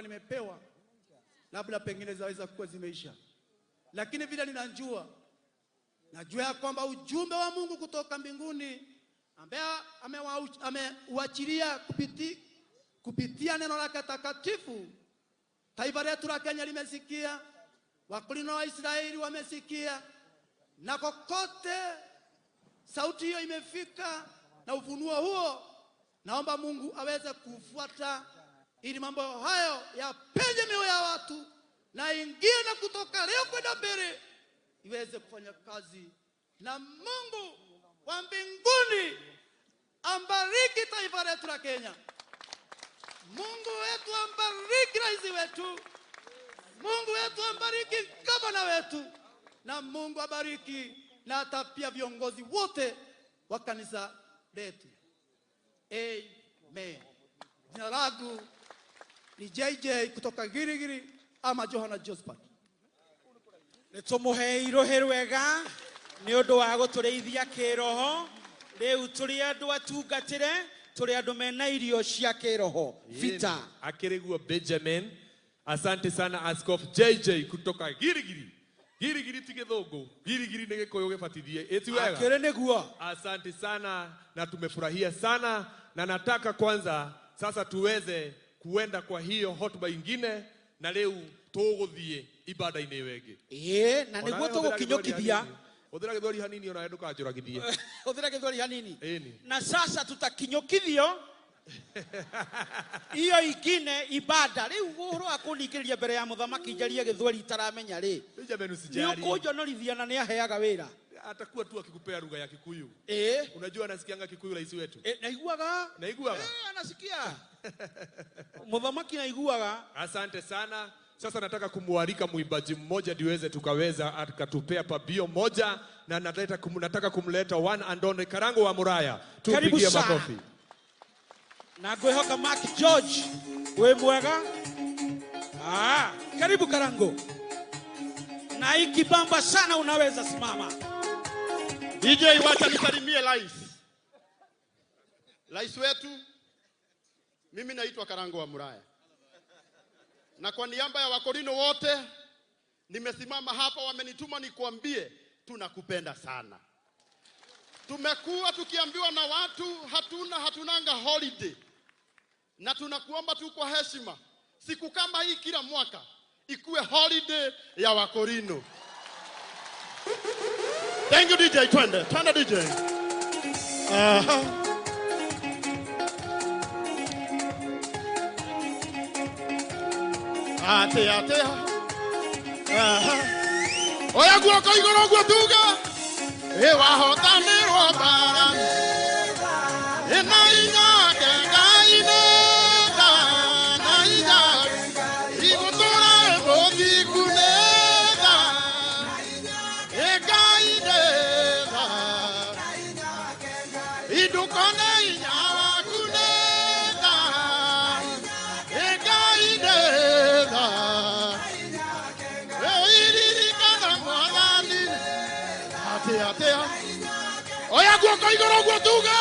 nimepewa labda pengine zaweza kuwa zimeisha, lakini vile najua ya kwamba ujumbe wa Mungu kutoka mbinguni ambaye ameuachilia kupitia neno lake takatifu, taifa letu la Kenya limesikia, wakulima wa Israeli wamesikia, na kokote sauti hiyo imefika na ufunuo huo, naomba Mungu aweze kufuata ili mambo hayo yapenye mioyo ya watu na ingie na kutoka leo kwenda mbele iweze kufanya kazi, na Mungu wa mbinguni ambariki taifa letu la Kenya. Mungu wetu ambariki rais wetu, Mungu wetu ambariki gavana wetu, na Mungu abariki na hata pia viongozi wote wa kanisa letu. Amen. Jina langu ni JJ kutoka Girigiri ama Johana Josephat. Nitumuheiro herwega ni undu wa gutureithia kiroho. Riu turi andu atungatire, turi andu mena irio cia kiroho. Vita akirigwa Benjamin. Asante sana Askofu JJ kutoka Girigiri. Girigiri ti Githungu, Girigiri ni Gikuyu gibatithie. Eti wega akire niguo. Asante sana na tumefurahia sana, na nataka kwanza sasa tuweze kuenda kwa hiyo hotuba ingine, na leo tuguthie ibada-ini wengi. Na niguo tugukinyukithia. Uthira githori hanini ona nduka njuragithie. Uthira githori hanini. Eni. Na sasa tutakinyukithio iyo ikine ibada. Riu uhoro akunikiriria mbere ya muthamaki njarie githori itaramenya ri. Benjamin usijali. Nikujonolithia na ni aheaga wira. Atakuwa tu akikupea lugha ya Kikuyu. Unajua anasikianga Kikuyu rais wetu. Naiguaga. Anasikia. Muthamaki naiguaga. Asante sana. Sasa nataka kumwalika muimbaji mmoja diweze tukaweza akatupea pabio moja, na nataka kumleta one and only Karango wa Muraya. Tupigie makofi. Na ngwihoka Mark George we mwega. Karibu Karango. Na ikibamba sana unaweza simama. DJ wacha nisalimie rais. Rais wetu, mimi naitwa Karango wa Muraya. Na kwa niaba ya Wakorino wote nimesimama hapa, wamenituma nikuambie tunakupenda sana. Tumekuwa tukiambiwa na watu hatunanga holiday. Na tunakuomba tu kwa heshima, siku kama hii kila mwaka ikuwe holiday ya Wakorino. Thank you DJ, twende DJ. Ate. Oya guoko igoro guo tuga. Wahotanirwo bara. Inainya kengaine da naija. Ibutura bothikune da. Egaine da. Idukone inyakune da. Egaine da. Eirikana mwanani. Ate. Oya guoko igoro guo tuga.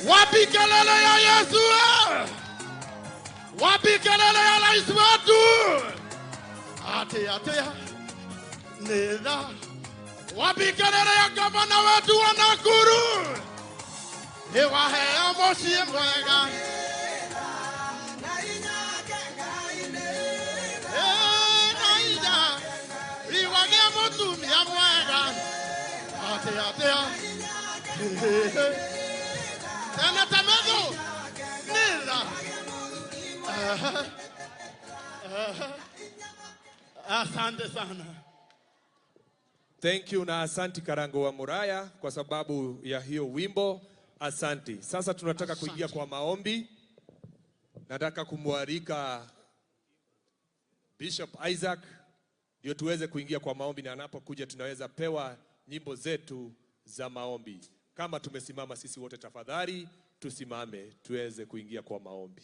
Wapi kelele ya Yesu? Wapi kelele ya rais wetu? Ate. Nenda. Wapi kelele ya gavana wetu wa Nakuru? Hea moshi mwega. Naija. Iwage mutumia mwega. Ate. Senata Mezo. Nila. Asante sana. Thank you na asante Karango wa Muraya kwa sababu ya hiyo wimbo. Asante. Sasa tunataka kuingia kwa maombi. Nataka kumwalika Bishop Isaac ndio tuweze kuingia kwa maombi, na anapokuja tunaweza pewa nyimbo zetu za maombi. Kama tumesimama sisi wote, tafadhali tusimame tuweze kuingia kwa maombi.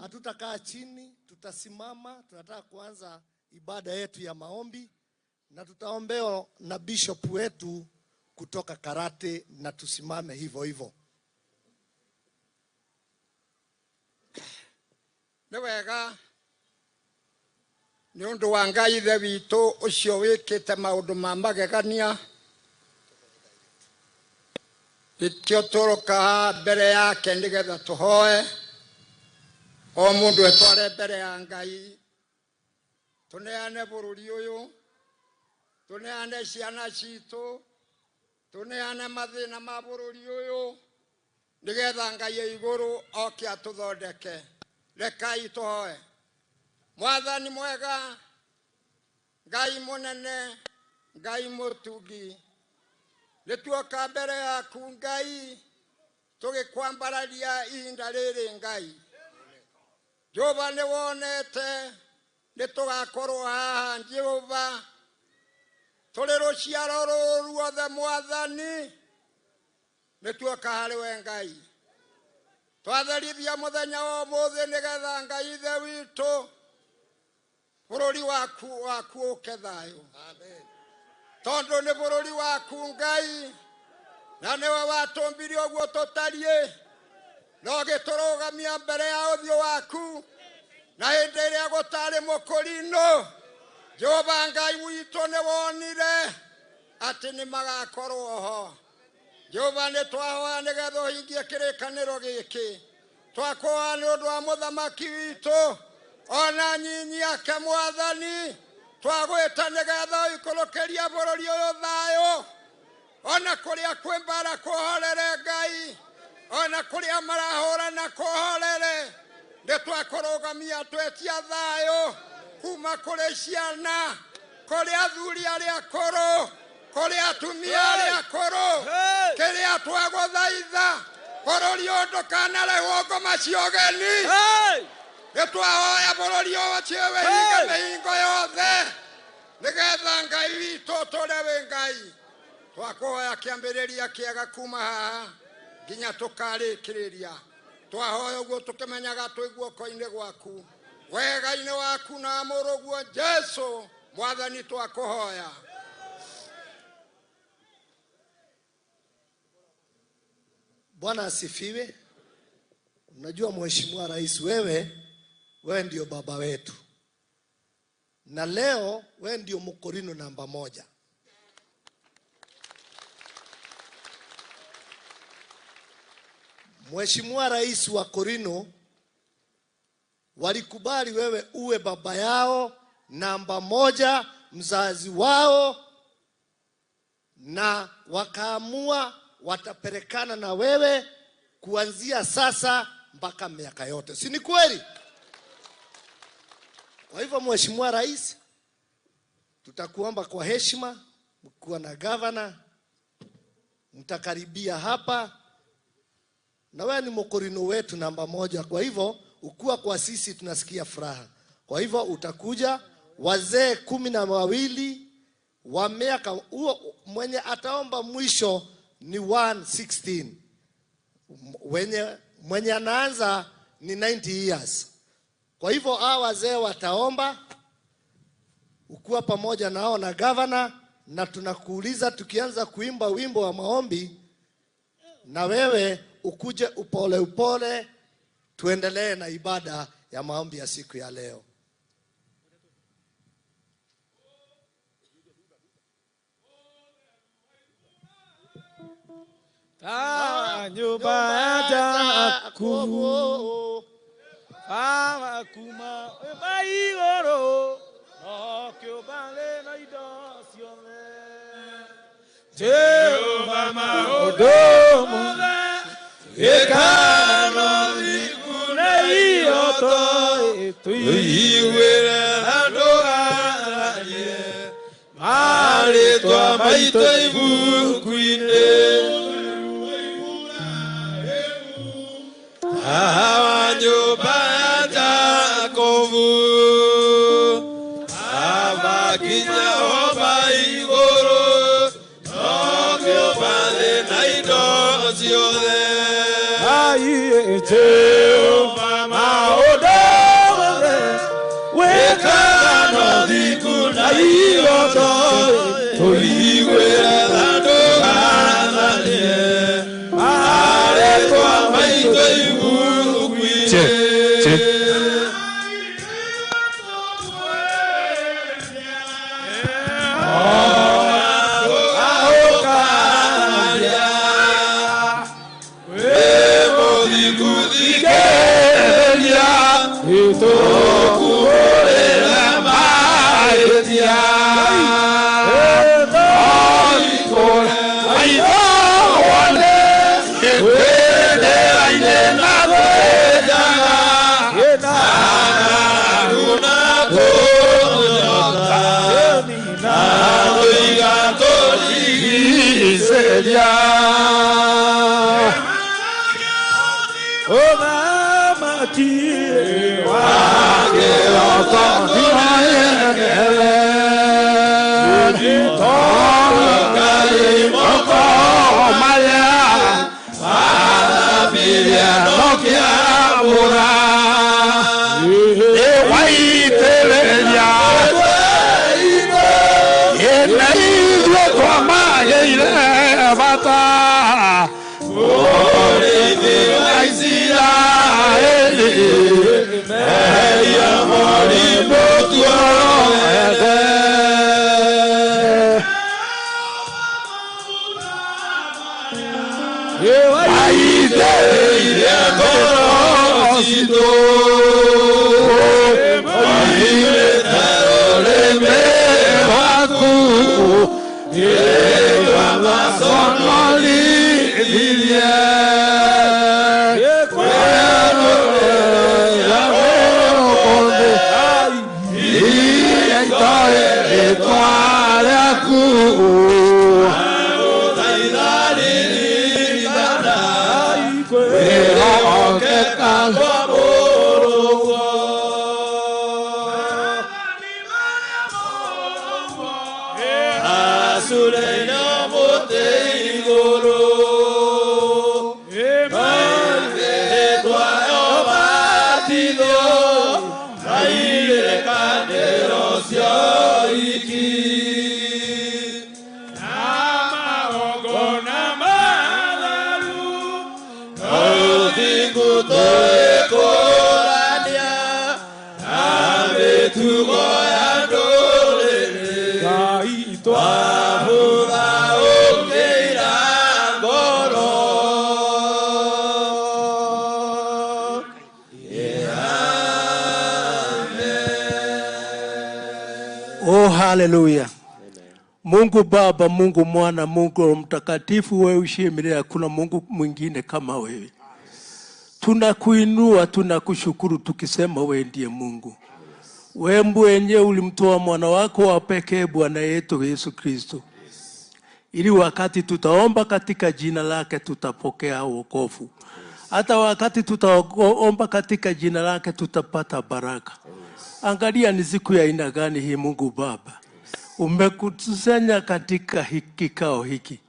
Hatutakaa chini, tutasimama. Tunataka kuanza ibada yetu ya maombi na tutaombewa na bishop wetu kutoka Karate, na tusimame hivyo hivyo. Newega ni undu wa Ngai ithe witu ucio wikite maundu ma magegania, ikio turuka mbere yake nigetha tuhoe. O mundu etware mbere ya Ngai, tuneane bururi uyu, tuneane ciana citu, tuneane mathina ma bururi uyu, nigetha Ngai ya iguru oke atuthondeke. Rekai tuhoe. Mwathani mwega, Ngai munene, Ngai mutungi, nituoka mbere yaku Ngai, tugikwambararia ihinda riri Ngai. Jehova ni wonete nitugakorwo haha Jehova, turi ruciaro ruru ruothe Mwathani, nituoka hari we Ngai. Twatherithia muthenya wa umuthi nigetha Ngai ithe witu bururi waku uke thayo. Amen. Tondu ni bururi waku Ngai, na niwe watumbire uguo tutarie, no giturugamia mbere ya uthio waku, na hindi iria gutari mukurino. Jehova Ngai witu ni wonire ati ni magakorwo ho. Jehova ni twahoya nigetha uhingie kirikaniro giki, twakoa ni undu wa muthamaki witu, ona nyinyi ake Mwathani, twagwita nigetha uikorokeria bururi uyu thayo, ona kuria kwi mbara kuhorere Ngai, ona kuria marahurana kuhorere. Ni twakurugamia twetia thayo kuma kuri ciana, kuri athuri aria akuru, kuri atumia aria akuru, kiria twaguthaitha bururi uyu ndukanarehwo ngoma cia ugeni. Nitwahoya bururi ucio wihinge mihingo yothe, nigetha Ngai witu turi wi Ngai. Twakuhoya kiambiriria kiega kuma haha nginya tukarikiriria. Twahoya uguo tukimenyaga twi guoko-ini gwaku, wega-ini waku na muruguo Jesu Mwathani twakuhoya. Bwana asifiwe. Unajua Mheshimiwa Rais, wewe ndio baba wetu, na leo wewe ndio mkorino namba 1. Mheshimiwa Rais wa Korino walikubali wewe uwe baba yao namba 1, mzazi wao, na wakaamua watapelekana na wewe kuanzia sasa mpaka miaka yote. Si ni kweli? Kwa hivyo Mheshimiwa Rais, tutakuomba kwa heshima, mkuu na gavana, mtakaribia hapa, na wewe ni mkorino wetu namba 1. Kwa hivyo ukua kwa sisi tunasikia furaha. Kwa hivyo utakuja wazee 12 wa miaka huo, mwenye ataomba mwisho ni 116. Mwenye anaanza ni 90 years. Kwa hivyo hawa wazee wataomba ukuwa pamoja nao na governor, na tunakuuliza tukianza kuimba wimbo wa maombi na wewe ukuje upole upole, tuendelee na ibada ya maombi ya siku ya leo. Nyumba ya Jakubu kuma baigoro okiobale na ido sione Jehova maodomo ekano ikuna ioto tuiwere andogaye mare twa maito ibukuine nyumba ya Jakubu abakinya oba igoro okiobale na ido sione Jehova maodomo wekano dikuna ioto tuiwere andogaye mare twa maito Oh, haleluya. Mungu Baba, Mungu Mwana, Mungu Mtakatifu, wewe ushimire, hakuna Mungu mwingine kama wewe. Tunakuinua, tunakushukuru tukisema wewe ndiye Mungu. Wewe mwenye ulimtoa mwana wako wa pekee Bwana yetu Yesu Kristo, ili wakati tutaomba katika jina lake tutapokea wokovu. Hata wakati tutaomba katika jina lake tutapata baraka. Angalia ni siku ya aina gani hii Mungu Baba. Umekutusanya katika kikao hiki.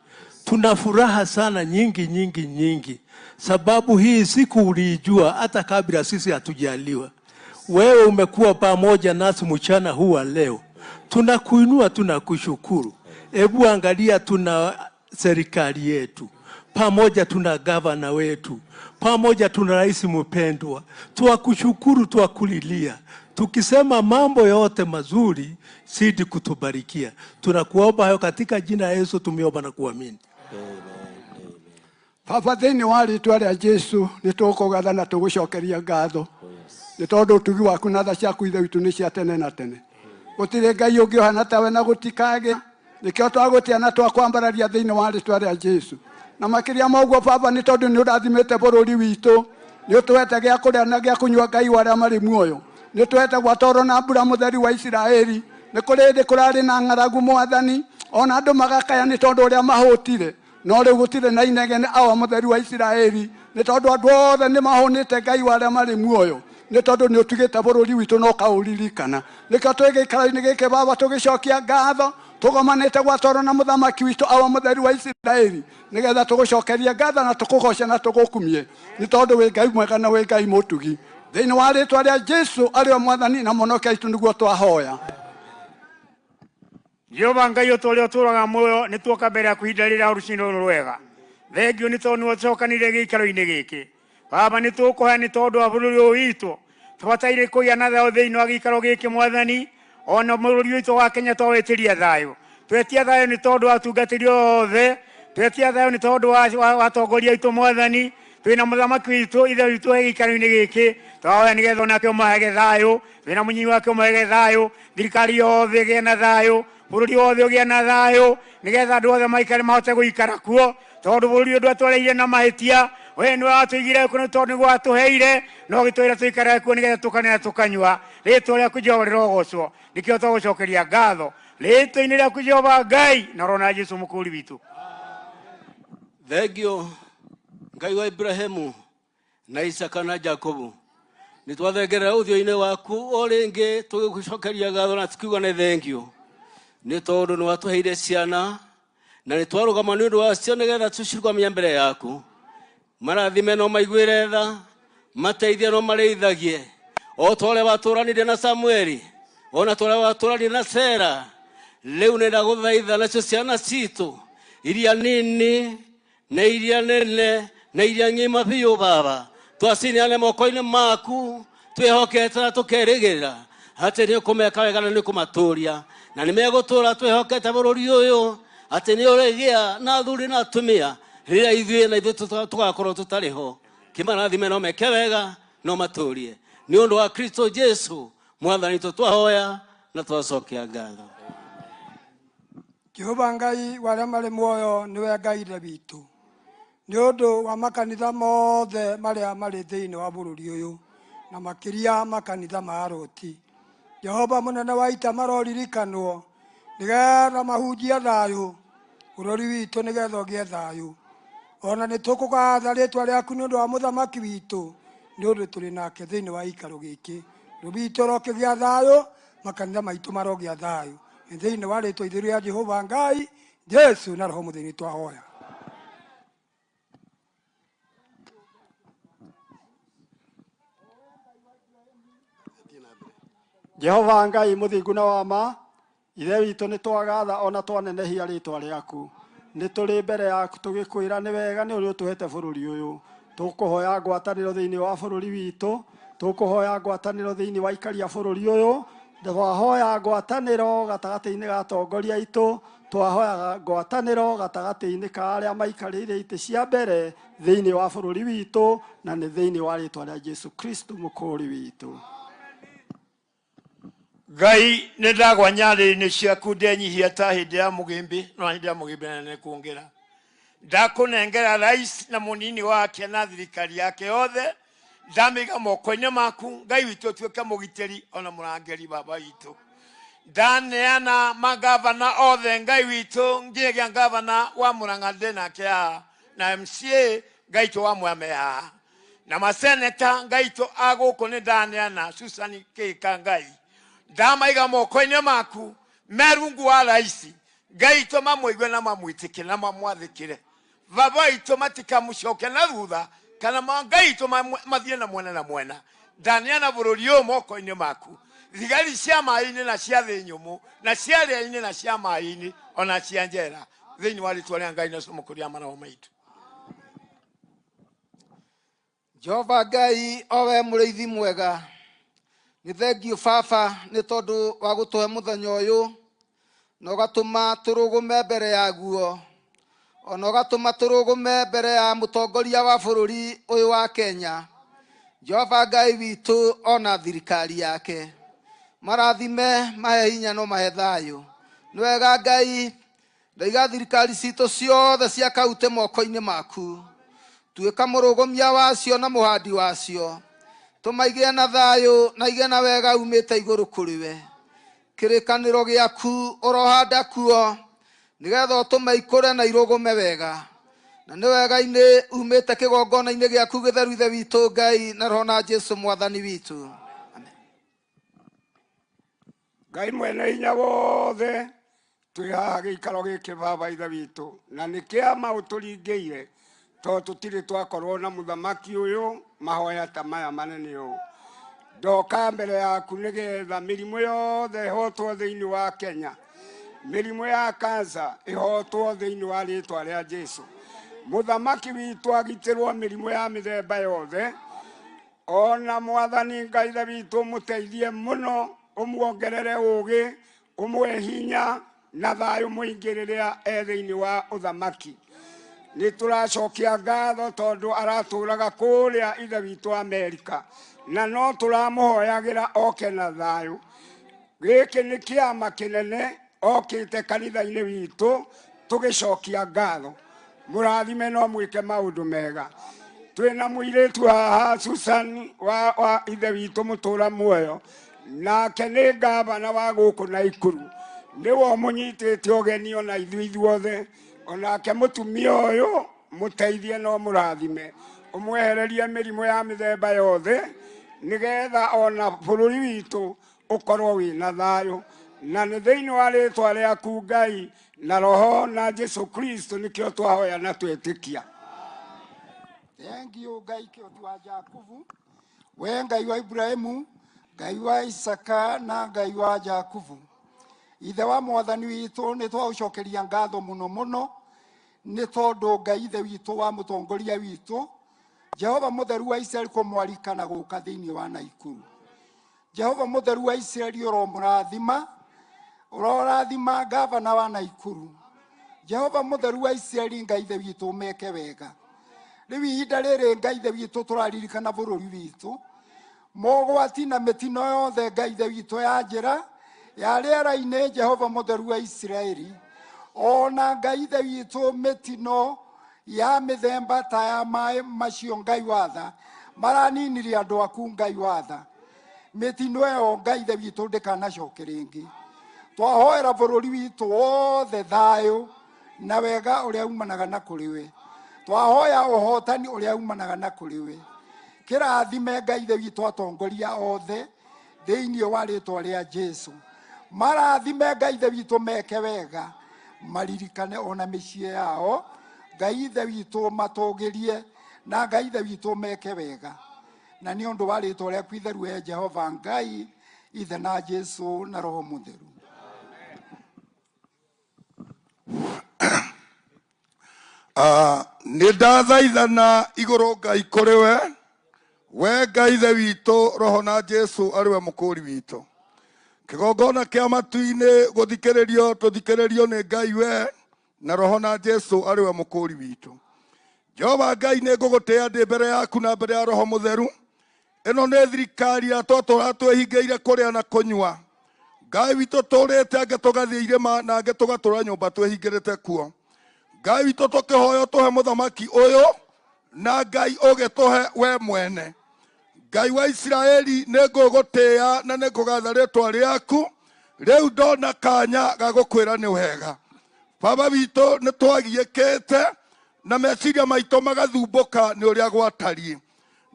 Tuna furaha sana nyingi. Sababu hii siku ulijua hata kabla sisi hatujaliwa. Wewe umekuwa pamoja nasi mchana huu leo. Tunakuinua, tunakushukuru. Hebu angalia, tuna serikali yetu. Pamoja tuna gavana wetu. Pamoja tuna rais mpendwa. Tuwakushukuru, tuwakulilia. Tukisema mambo yote mazuri, sidi kutubarikia. Tunakuomba hayo katika jina la Yesu tumeomba na kuamini. Baba, thĩinĩ wa rĩĩtwa rĩa Jesũ nĩtũkũgatha na tũgũcokeria ngatho nĩ tondũ ũtugi waku na tha ciaku ithe witũ nĩ cia tene na tene. Gũtirĩ Ngai ũngĩ ũhana tawe na gũtikagĩ. Nĩkĩo twagũtĩa na twakwambararia thĩinĩ wa rĩĩtwa rĩa Jesũ. Na makĩria ma ũguo Baba, nĩ tondũ nĩ ũrathimĩte bũrũri witũ, nĩ ũtũhete gĩa kũrĩa na gĩa kũnyua Ngai wa arĩa marĩ muoyo. Nĩ ũtũhete gwatoro na mbura mũtheri wa Isiraeli. Nĩ kũrĩ hĩndĩ kũrarĩ na ng'aragu Mwathani, ona andũ magakaya nĩ tondũ ũrĩa mahũtire. No rĩu gũtirĩ na inegene awa mũtheri wa Isiraeli, nĩ tondũ andũ othe nĩ mahũnĩte Ngai wa arĩa marĩ muoyo, nĩ tondũ nĩ ũtugĩte bũrũri witũ na ũkaũririkana. Nĩkĩo twĩ gĩikaro-inĩ gĩkĩ Baba tũgĩcokia ngatho, tũgomanĩte gwatoro na mũthamaki witũ awa mũtheri wa Isiraeli, nĩgetha tũgũcokeria ngatho na tũkũgoce na tũgũkumie, nĩ tondũ wĩ Ngai mwega na wĩ Ngai mũtugi. Thĩinĩ wa rĩĩtwa rĩa Jesũ arĩ o Mwathani na Mũhonokia witũ nĩguo twahoya. Jehova Ngai ũtũũria ũtũũraga muoyo, nĩ tuoka mbere yaku ihinda rĩrĩa rũcinĩ rũrũ rwega. Thengio nĩ tondũ nĩwacokanire gĩikaro-inĩ gĩkĩ. Baba, nĩ tũkũhoya nĩ tondũ wa bũrũri ũyũ witũ. Tũbataire kũgĩa na thayũ thĩinĩ wa gĩikaro gĩkĩ Mwathani, ona bũrũri witũ wa Kenya twawĩtĩria thayũ. Twetia thayũ nĩ tondũ wa atungatĩri othe, twetia thayũ nĩ tondũ wa atongoria aitũ Mwathani. Twĩna mũthamaki witũ, ithe witũ gĩikaro-inĩ gĩkĩ, twahoya nĩgetha onake ũmũheage thayũ. Twĩna mũnyinyi wake ũmũheage thayũ, thirikari yothe ĩgĩe na thayũ, bũrũri wothe ũgĩe na thayũ, nĩgetha andũ othe maikare mahote gũikara kuo, tondũ bũrũri ũyũ ndwatũreire na mahĩtia. We nĩ watũigire kuo nĩ tondũ nĩguo watũheire, no gĩtwĩra tũikare kuo nĩgetha tũkanĩra tũkanyua. Rĩĩtwa rĩaku Jehova rĩrogocwo, nĩkĩo twagũcokeria ngatho rĩĩtwa-inĩ rĩaku Jehova Ngai na rona Jesũ mũkũũri witũ. Thengio Ngai wa Ibrahimu na Isaka na Jakobu, nĩ twathengerera ũthiũ-inĩ waku o rĩngĩ tũgĩgũcokeria ngatho na tukiuga nĩ thengio, nĩ tondũ nĩ watũheire ciana na nĩ twarũgama nĩ ũndũ wacio nĩgetha tũcirũgamie mbere yaku. Marathime no maiguĩre tha, mateithie no marĩithagie, o ta ũrĩa watũũranire na Samueli, ona ta ũrĩa watũũranire na Sera. Rĩu nĩ ndagũthaitha nacio ciana citũ iria nini na iria nene na iria ng'ima biũ Baba, twacineane moko-inĩ maku, twĩhokete na tũkerĩgĩrĩra atĩ nĩ ũkũmeka wega na nĩ ũkũmatũũria, na nĩ megũtũũra twĩhokete bũrũri ũyũ atĩ nĩ ũrĩgĩa na athuri na atumia rĩrĩa ithuĩ na ithuĩ tũgakorwo tũtarĩ ho. Kĩmarathime no meke wega no matũũrie, nĩ ũndũ wa Kristo Jesũ Mwathani twahoya na twacokia ngatho. Jehova Ngai wa arĩa marĩ muoyo nĩwe Ngai ithe witũ, nĩ ũndũ wa makanitha mothe marĩa marĩ thĩinĩ wa bũrũri ũyũ na makĩria makanitha ma aroti. Jehova mũnene wa ita maroririkanwo nĩgetha mahunjie thayũ bũrũri witũ nĩgetha ũgĩe thayũ. Ona nĩ tũkũgatha rĩĩtwa rĩaku nĩ ũndũ wa mũthamaki witũ, nĩ ũndũ tũrĩ nake thĩinĩ wa ikaro gĩkĩ. Bũrũri witũ ũrokĩgĩa thayũ, makanitha maitũ marogĩa thayũ. Thĩinĩ wa rĩĩtwa itherũ rĩa Jehova Ngai Jesũ na Roho Mũtheru twahoya. Jehova Ngai mũthingu na wa ma, ithe witũ nĩ twagatha ona twanenehia rĩĩtwa rĩaku. Nĩ tũrĩ mbere yaku tũgĩkwĩra nĩ wega nĩ ũrĩa ũtũhete bũrũri ũyũ. Tũkũhoya ngwatanĩro thĩinĩ wa bũrũri witũ, tũkũhoya ngwatanĩro thĩinĩ wa ikaria bũrũri ũyũ, twahoya ngwatanĩro gatagatĩ-inĩ ga atongoria aitũ, twahoya ngwatanĩro gatagatĩ-inĩ ka arĩa maikarĩire itĩ cia mbere thĩinĩ wa bũrũri witũ, na nĩ thĩinĩ wa rĩĩtwa rĩa Jesũ Kristo mũkũũri witũ. Ngai nĩ ndagwa nyarĩrĩ-inĩ ciaku ndenyihia ta hĩndĩ ya mũgĩmbĩ, no hĩndĩ ya mũgĩmbĩ nene kuongera. Ndakũnengera rais na mũnini wake na thirikari yake yothe, ndamĩiga moko-inĩ maku. Ngai witũ ũtuĩke mũgitĩri ona mũrangĩri Baba witũ. Ndaneana magavana othe Ngai witũ, ngĩgĩa ngavana wa Mũrang'a ndĩ nake haha na MCA Ngai witũ wa Mwea me haha. na maseneta ngaito agũkũ nĩ ndaneana Susan Kĩka Ngai ndamaiga moko-inĩ maku merungu wa raisi ngaito mamũigue na mamwĩtĩkĩre na mamwathĩkĩre baba ito matikamũcoke na thutha kana ngaito mathiĩ na mwena na mwena ndaneana bũrũri ũyũ moko-inĩ maku thigari cia maĩ-inĩ na cia thĩ nyũmũ na cia rĩera-inĩ na cia maĩ-inĩ ona cia njera thĩinĩ wa rĩtwa rĩa Ngai na mũkũria marao maitũ. Jehova Ngai owe mũrĩithi mwega nĩ thengio baba nĩ tondũ wa gũtũhe mũthenya ũyũ na ũgatũma tũrũgũme mbere yaguo ona ũgatũma tũrũgũme mbere ya mũtongoria wa bũrũri ũyũ wa Kenya Jehova Ngai witũ ona thirikari yake marathime mahe hinya no mahe thayũ nĩ wega Ngai ndaiga thirikari citũ ciothe cia kaũntĩ moko-inĩ maku tuĩka mũrũgũmia wacio na mũhandi wacio tũmaigĩe na thayũ na igĩe na wega umĩte igũrũ kũrĩ we kĩrĩkanĩro gĩaku ũrohanda kuo nĩgetha ũtũme ikũre na irũgũme wega na nĩ wega-inĩ umĩte kĩgongona-inĩ gĩaku gĩtheru ithe witũ Ngai na roho na Jesũ mwathani witũ. Amen. Ngai mwene hinya wothe twĩ haha gĩikaro gĩkĩ baba ithe witũ na nĩ kĩama ũtũringĩire tondũ tũtirĩ twakorwo na mũthamaki ũyũ mahoya ta maya manene ũũ ndoka mbere yaku nĩgetha mĩrimũ yothe ĩhotwo thĩinĩ wa Kenya mĩrimũ ya kansa ĩhotwo thĩinĩ wa rĩtwa rĩa Jesũ mũthamaki witũ agitĩrwo mĩrimũ ya mĩthemba yothe ona mwathani Ngai ithe witũ mũteithie mũno ũmuongerere ũgĩ ũmwe hinya na thayũ mũingĩ rĩrĩa thĩinĩ wa ũthamaki nĩ tũracokia ngatho tondũ aratũraga kũrĩa ithe witũ Amerika na no tũramũhoyagĩra oke na thayũ gĩkĩ nĩ kĩama kĩnene okĩte kanitha-inĩ witũ tũgĩcokia ngatho mũrathime no mwĩke maũndũ mega twĩna mũirĩtu haha Susan wa ithe witũ mũtũra muoyo nake nĩ ngavana wa gũkũ Naikuru nĩwe mũnyitĩte ũgeni ona ithuothe onake mũtumia ũyũ mũteithie no mũrathime ũmwehererie mĩrimũ ya mĩthemba yothe nĩgetha ona bũrũri witũ ũkorwo wĩna thayũ na nĩ thĩinĩ wa rĩtwa rĩaku Ngai na roho na Jesũ Kristo nĩkĩo twahoya na twetĩkia. Thengiũ Ngai kĩũthi wa Jakubu we Ngai wa Ibrahimu Ngai wa Isaka na Ngai wa Jakubu ithe wa mwathani witũ nĩ twaũcokeria ngatho mũno mũno nĩ tondũ Ngai ithe witũ wa mũtongoria witũ Jehova mũtheru wa Israeli kũmwarika na gũka thĩinĩ wa Naikuru Jehova mũtheru wa Israeli ũrorathima gavana wa Naikuru Jehova mũtheru wa Israeli Ngai ithe witũ meke wega rĩu ihinda rĩrĩ Ngai ithe witũ tũraririkana bũrũri witũ mogwati na mĩtino yothe Ngai ithe witũ ya njĩra ya rĩera-inĩ Jehova mũtheru wa Israeli ona Ngai ithe witũ mĩtino ya mĩthemba ta ya maĩ macio Ngai watha maraninirie andũ aku Ngai watha mĩtino ĩyo Ngai ithe witũ ndĩkanacoke rĩngĩ twahoera bũrũri witũ wothe thayũ na wega ũrĩa umanaga na kũrĩ we twahoya ũhotani ũrĩa umanaga na kũrĩ we kĩrathime Ngai ithe witũ atongoria othe thĩinĩ wa rĩtwa rĩa Jesũ marathime Ngai ithe witũ meke wega maririkane ona mĩciĩ yao Ngai ithe witũ matũgĩrie na Ngai ithe witũ meke wega na nĩ ũndũ wa rĩtwa rĩaku itheru Jehova Ngai ithe na Jesũ na roho mũtheru. Nĩ ndathaithana igũrũ Ngai kũrĩ we Ngai ithe witũ roho na Jesũ arĩwe mũkũri witũ kĩgongona kĩa matu-inĩ gũthikĩrĩrio tũthikĩrĩrio nĩ Ngai we na roho na Jesũ arĩwe mũkũri witũ Jehova Ngai nĩ ngũgũtĩĩa ndĩ mbere yaku na mbere ya roho mũtheru ĩno nĩ thirikari ya twĩhingĩire kũrĩa na kũnyua Ngai witũ tũrĩte angĩ tũgathiĩ irĩma na angĩ tũgatũra nyũmba twĩhingĩrĩte kuo Ngai witũ tũkĩhoya tũhe mũthamaki ũyũ na Ngai ũgĩtũhe we mwene Ngai wa Isiraeli nĩ ngũgũtĩĩa na nĩ ngũgatha rĩtwa rĩaku rĩu ndona kanya ga gũkwĩra nĩ wega baba witũ nĩ twagiĩkĩte na meciria maitũ magathumbũka nĩ ũrĩa gwatariĩ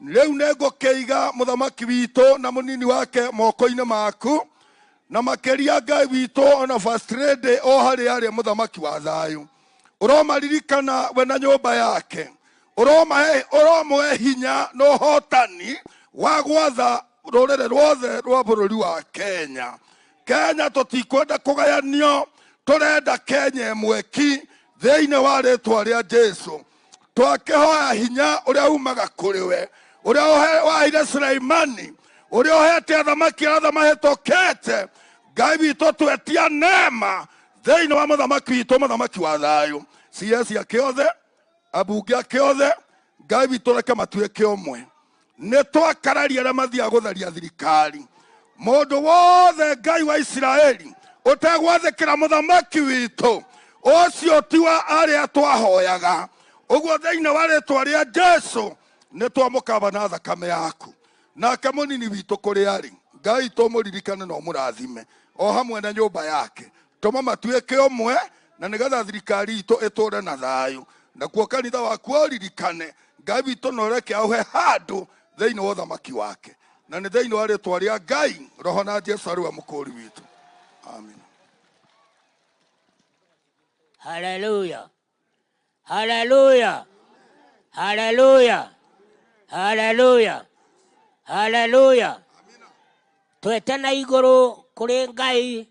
Riu nĩngũkĩiga mũthamaki witũ na mũnini wake moko-inĩ maku, na makĩria Ngai witũ ona first lady o harĩa arĩ mũthamaki wa thayũ. Ũromaririkana we na nyũmba yake, ũromũhe hinya na ũhotani wa gwatha rũrĩrĩ ruothe rwa bũrũri wa Kenya. Kenya tũtikwenda kũgayanio, tũrenda Kenya ĩmwe ki thĩinĩ wa rĩĩtwa rĩa Jesũ. Twakĩhoya hinya ũrĩa umaga kũrĩ we, ũrĩa waheire Suleimani, ũrĩa ũhete athamaki arĩa mahĩtũkĩte. Ngai witũ twetia neema thĩinĩ wa mũthamaki witũ, mũthamaki wa thayũ. CS akĩothe, abunge akĩothe, Ngai witũ reke matuĩke ũmwe. Nĩ twakararia arĩa mathiaga gũtharia thirikari. Mũndũ wothe Ngai wa Isiraeli ũtegwathĩkĩra mũthamaki witũ, ũcio ti wa arĩa twahoyaga. Ũguo thĩinĩ wa rĩĩtwa rĩa Jesũ nĩ twamũkaba na thakame yaku. Nake mũnini witũ kũrĩa arĩ, Ngai tũmũririkane na ũmũrathime o hamwe na nyũmba yake. Tũma matuĩke ũmwe na nĩgetha thirikari itũ ĩtũũre na thayũ. Nakuo kanitha waku ũririkane, Ngai witũ no reke aũhe handũ thĩinĩ wa ũthamaki wake. Na nĩ thĩinĩ wa rĩĩtwa rĩa Ngai, Roho na Jesũ arĩ we mũkũũri witũ. Amen. Hallelujah. Hallelujah. Hallelujah. Hallelujah. Hallelujah. Twetana igũrũ kũrĩ Ngai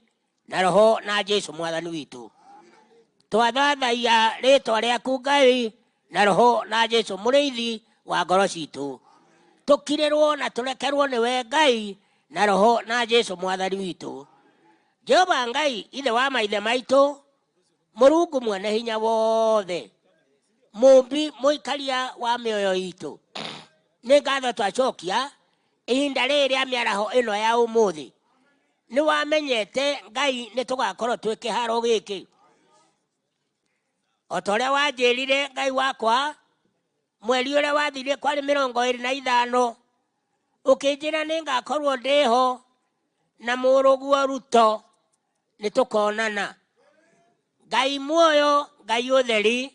na Roho na Jesũ mwathani witũ. Twathathaia rĩĩtwa rĩaku Ngai na Roho na Jesũ mũrĩithi wa ngoro citũ. Tũkirĩrwo na tũrekerwo nĩwe Ngai na Roho na Jesũ mwathani witũ. Jehova Ngai ithe wa maithe maitũ, Mũrungu mwene hinya wothe, mũmbi mũikaria wa mĩoyo itũ, nĩ ngatho twacokia ihinda rĩrĩ rĩa mĩaraho ĩno ya ũmũthĩ. Nĩ wamenyete Ngai nĩ tũgakorwo twĩ kĩharo gĩkĩ, o ta ũrĩa wanjĩrire Ngai wakwa mweri ũrĩa wathirire kwarĩ 25, ũkĩnjĩra nĩ ngakorwo ndĩho na mũrũguo Ruto nĩ tũkonana. Ngai muoyo, Ngai ũtheri,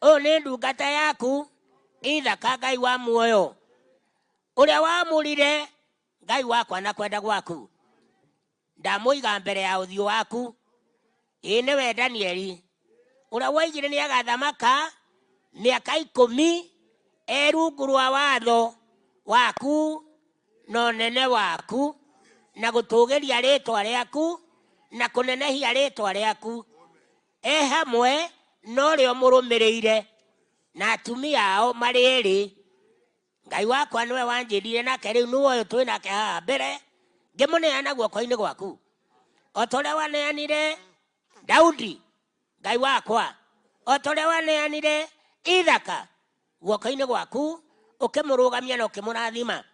ũyũ nĩ ndungata yaku Ithaka, Ngai wa muoyo, ũrĩa wamũrire Ngai wakwa na kwenda gwaku. Ndamũiga mbere ya ũthiũ waku, nĩwe Danieli, ũrĩa waigire nĩ agathamaka mĩaka 10 rungu rwa watho waku na ũnene waku, na gũtũũgĩria rĩĩtwa rĩaku na kũnenehia rĩĩtwa rĩaku. Hamwe no rĩo mũrũmĩrĩire na atumia ao marĩ erĩ. Ngai wakwa nĩwe wanjĩrire, nake rĩu nĩwe ũyũ twĩ nake haha mbere, ngĩmũneana guoko-inĩ gwaku, o ta ũrĩa waneanire Daudi Ngai wakwa, o ta ũrĩa waneanire Ithaka guoko-inĩ gwaku, ũkĩmũrũgamia na ũkĩmũrathima.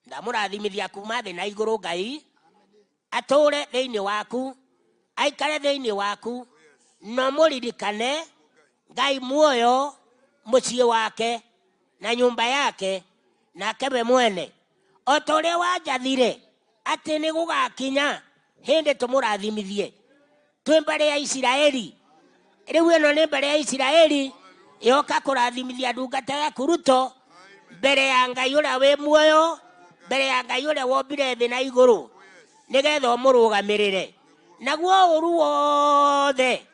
Ndamũrathimithia kuma thĩ na igũrũ Ngai, atũũre thĩinĩ waku, aikare thĩinĩ waku, no mũririkane Ngai muoyo, mũciĩ wake na nyũmba yake, nake we mwene, o ta ũrĩa wanjathire atĩ nĩ gũgakinya hĩndĩ tũmũrathimithie twĩ mbere ya Isiraeli. Rĩu ĩno nĩ mbere ya Isiraeli yoka kũrathimithia ndungata yaku Ruto mbere ya Ngai ũrĩa wĩ muoyo, mbere ya Ngai ũrĩa wombire thĩ na igũrũ, nĩgetha ũmũrũgamĩrĩre. Naguo ũũru wothe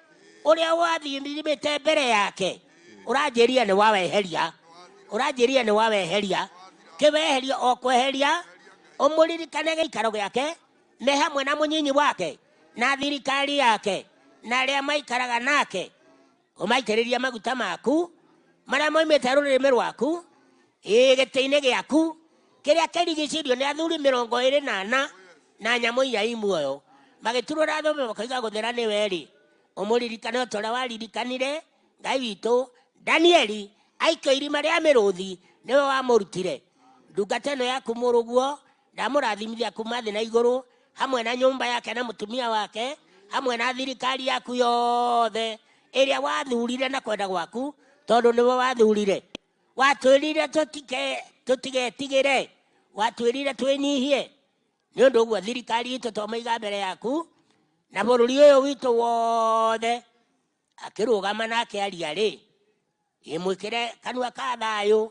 ũrĩa wathimithĩte mbere yake, ũranjĩria nĩ waweheria, ũranjĩria nĩ waweheria. Kĩweheria o kweheria, ũmũririkane gĩikaro gĩake, me hamwe na mũnyinyi wake na thirikari yake na arĩa maikaraga nake, ũmaitĩrĩria maguta maku marĩa moimĩte rũrĩmĩ rwaku, gĩtĩ-inĩ gĩaku kĩrĩa kĩrigicĩirio nĩ athuri 24 na nyamũ inya imuoyo, magĩturũra thũmbĩ makoiga gũthera nĩ werĩ. Ũmũririkane o ta ũrĩa waririkanire Ngai witũ Danieli aikio irima rĩa mĩrũthi, nĩwe wamũrutire. Ndungata ĩno yaku mũrũguo ndamũrathimithia kuma thĩ na igũrũ, hamwe na nyũmba yake na mũtumia wake, hamwe na thirikari yaku yothe ĩrĩa wathurire na kwenda gwaku, tondũ nĩwe wathurire. Watwĩrire tũtigetigĩre, watwĩrire twĩnyihie. Nĩ ũndũ ũguo thirikari itũ twamĩiga mbere yaku, na bũrũri ũyũ witũ wothe akĩrũgama na akĩaria rĩ, mwĩkĩre kanua ka thayũ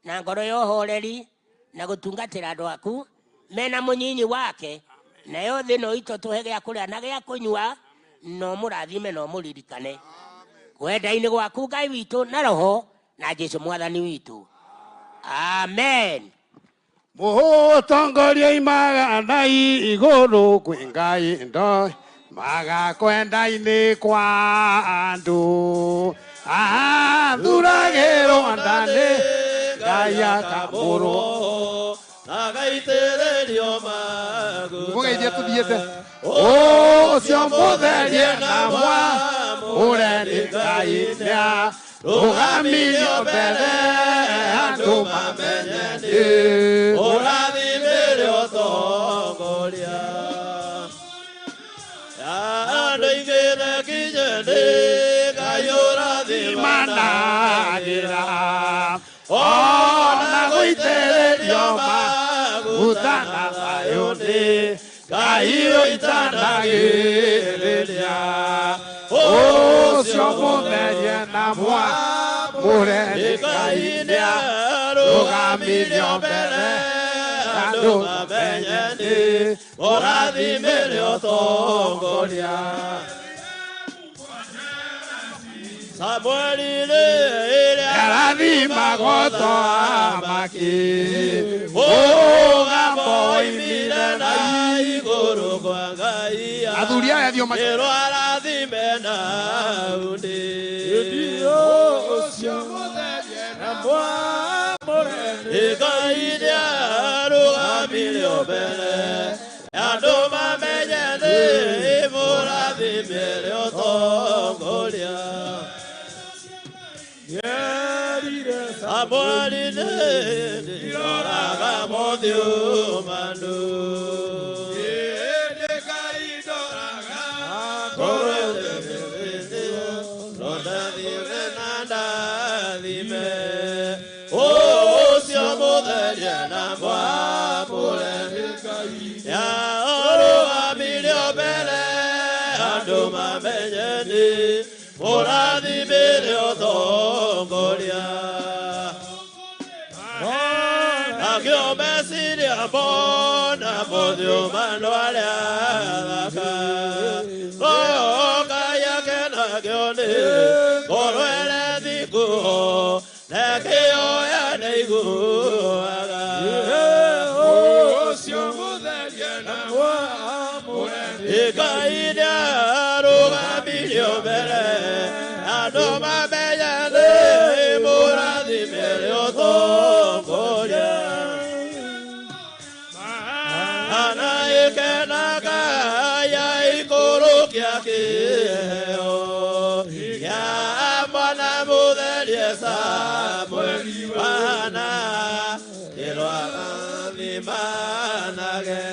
na ngoro ya ũhoreri na gũtungatĩra andũ aku mena mũnyinyi wake, nayo thĩ no ito tũhe gĩa kũrĩa na gĩa kũnyua, no mũrathime no mũririkane kwenda-inĩ gwaku Ngai witũ na roho na Jesũ mwathani witũ. Amen. Mũtongoria imaga ndai igũrũ kwĩ Ngai ndo maga kwenda-inĩ kwa andũ athuragĩrwo ndani Ngai akamũrwo agaitĩrĩrio maguta mũgeithie tũthiĩte ũcio mũtherie na mwamũre nĩ Ngai nĩarũgamirio mbere andũ mamenye nĩ ũrathimĩre ũtongoria andũ aingĩ thekinye nĩ Ngai ũrathimanagĩra ona gũitĩrĩrio maguta na thayũ nĩ Ngai ũitanagĩrĩria ũcio mũtherie na mwamũre nĩ Ngai nĩarũgamirio mbere andũ mamenye nĩ ũrathimĩre ũtongoria. Samueli-inĩ ĩrĩa arathimagwo Thamaki mũgambo woimire na igũrũ kwa Ngai athuri aya thio ĩrwo arathime naũndĩ ũcio mũtherie na mwamũre Ngai nĩarũgamirio mbere andũ mamenye nĩ mũrathimĩre ũtongoria. Samueli-inĩ ndoraga mũthiũ mandu ndathime na ndathime ũcio mũtherie na mwamũre arũgamirio mbere andũ mamenye nĩ mũrathimĩre ũtongoria. Akĩomeciria mbona mũthiũ mandu arĩa athaka Ngai akenagio nĩ ngoro ĩrĩa thingu na kĩoya nĩiguaga ũcio mũtherie na mwamũre Ngai nĩarũgamirio mbere andũ mamenye nĩ mũrathimĩre ũtongoria. Ana ĩkenaga ya ikũrũkia kĩheo ya mwana mũtherie Samueli wana ĩrwo arathimanage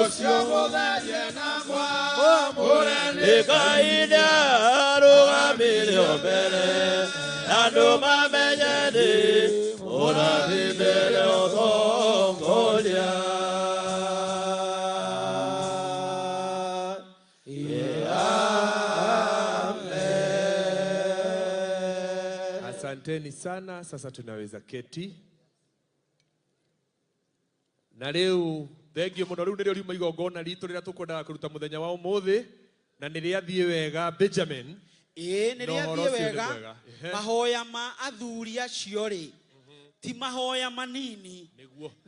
ũcio mũtherie na mwamũre Ngai nĩarũgamirio mbere andũ mamenye nĩ mũrathimĩre ũtongoria. Asanteni sana. Sasa tunaweza keti. Na leo thengio muno riu nirio riuma igongona ritu riria tukwendaga kuruta muthenya wa umuthi na niriathie wega Benjamin. Niriathie wega mahoya ma athuri acio ri ti mahoya manini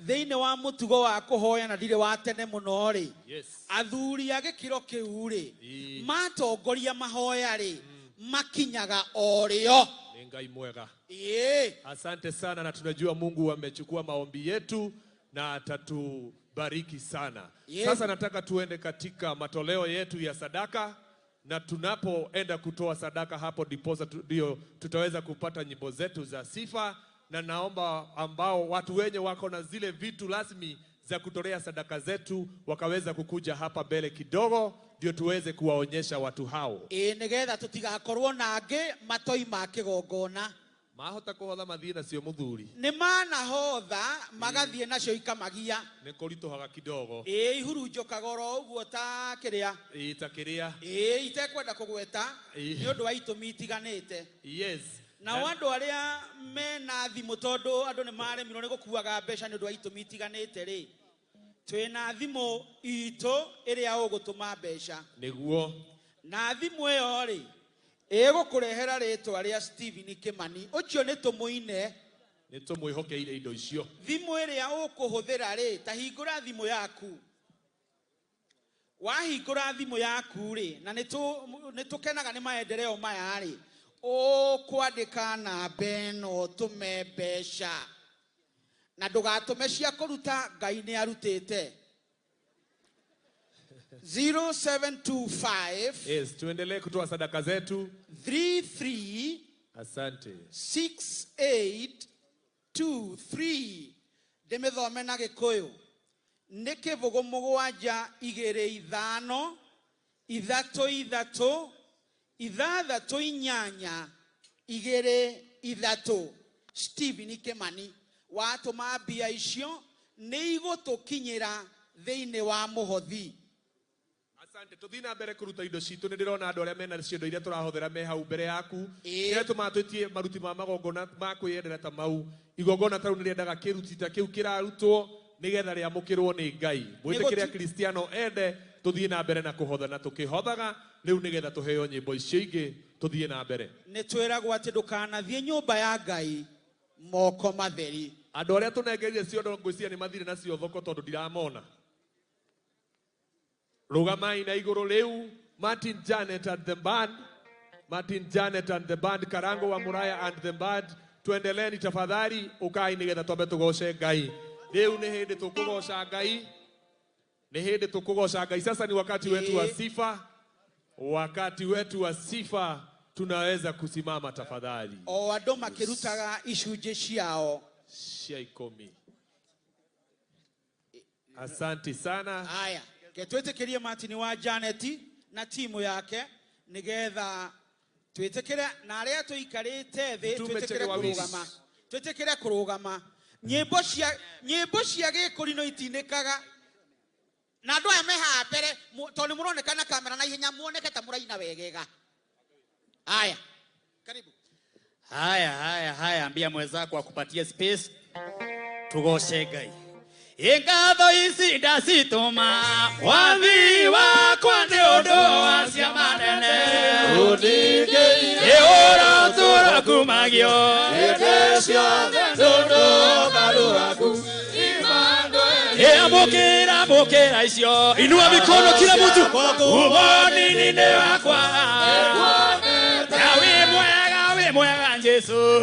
thiini wa mutugo wa kuhoya na ndire wa tene muno ri athuri a gikiro kiu ri matongoria mahoya ri makinyaga orio. Ni Ngai mwega. Asante sana, na tunajua Mungu amechukua maombi yetu na atatubariki sana. Sasa nataka tuende katika matoleo yetu ya sadaka, na tunapoenda kutoa sadaka hapo ndiposa ndio tutaweza kupata nyimbo zetu za sifa, na naomba ambao watu wenye wako na zile vitu rasmi za kutolea sadaka zetu wakaweza kukuja hapa mbele kidogo ndio tuweze kuwaonyesha watu hao. Nigetha tutigakorwo nange matoi ma kigongona mahota kuhotha mathie nacio muthuri ni manahotha magathie nacio ikamagia ni kuritohaga kidogo ihurunjukaga oro uguo ta kiria itakiria itekwenda kugweta ni undu wa itumi itiganite. Yes, na wandu aria mena thimu tondu andu ni mare miro ni gukuaga mbeca ni undu wa itumi itiganite ri twina thimu itu iria ugutuma mbeca niguo na thimu iyo ri igukurehera ritwa ria Stephen Kimani ucio ni tumuine ni tumwihokeire indo icio thimu iria ukuhuthira ri ta hingura thimu yaku wahingura thimu yaku ri na nitukenaga ni maendeleo maya ri kwandika namba ĩno tume mbeca na ndugatume cia kuruta Ngai ni arutite 0725 yes tuendelee kutoa sadaka zetu 33 asante 6823 ndimithome na Gikuyu nĩ kĩbũgũ mũgwanja 25 3 ithathatũ inyanya 2 Stephen Kimani watũma mbia icio nĩ igũtũkinyĩra thĩinĩ wa mũhothi. Asante tuthii na mbere kuruta indo citu ni ndirona andu aria mena ciondo iria turahuthira me hau mbere yaku ire tumatwitie maruti ma magongona ma kwiyendera ta mau igongona ta ru riendaga kiruti ta kiu kirarutwo nigetha riamukirwo ni Ngai mwitikiria Kristiano ende tuthii na mbere na kuhothana tukihothaga riu nigetha tuheo nyimbo icio ingi tuthii na mbere ni twiragwo ati ndukanathie nyumba ya Ngai moko matheri andu aria tunengerire ciondo ngwiciria ni mathire nacio thoko tondu ndiramona rugamai na iguru riu Martin Janet and the band Karango wa Muraya and the band tuendeleni tafadhali ukai nigetha twambe tugoce Ngai riu ni hindi tukugoca Ngai sasa ni wakati wetu wa sifa tunaweza kusimama tafadhali o andu makirutaga icunje ciao cia ikomi asante sana haya ketwitikirie Martin wa Janet na timu yake nigetha twitikire na aria tuikarite thi twitikire kurugama nyimbo cia Gikurino itinikaga na andu aya meha mbere tondu muronekana kamera na ihenya muoneke ta muraina wegega haya karibu haya ambia mwenzako akupatie space tugoce Ngai ingatho ici ndacituma wathi wakwa nĩ ũndũ wa cia manene ũndingĩire tũrakumagio hĩndĩ ciothe ndũndũ karũraku amũkĩra icio inua mikono kila mtu ugonini-inĩ wakwa wĩ mwega Jesu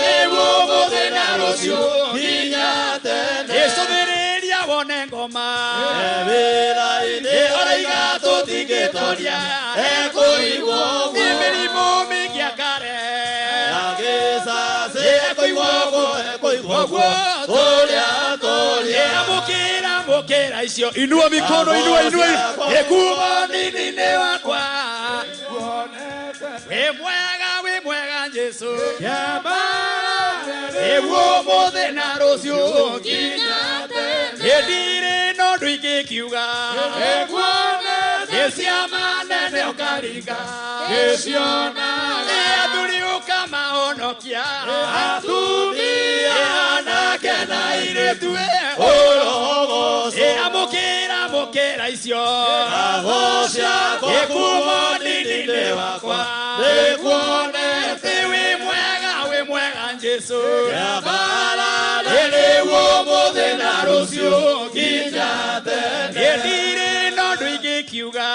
nĩguo mũthĩ na rũciũ nginya tene ĩcũthĩrĩria wone ngoma ũraiga tũtingĩtoria ekũigwo mĩrimũ mĩingĩ akare ekũigwo amũkĩra icio inua mikono inua ĩkuo nini-inĩ wakwa wĩ mwega Jesu nĩguo mũthĩ na rũciũ nginya tene ndirĩ no ndũ ingĩkiuga cia manene ũkaringa athuri ũkamahonokia atumia anake na airĩtu amũkĩra icio ĩkumo nini-inĩ wakwa wĩ mwega Jesu nĩguo mũthĩ na rũciũ nginya tene ndirĩ no ndũ ingĩkiuga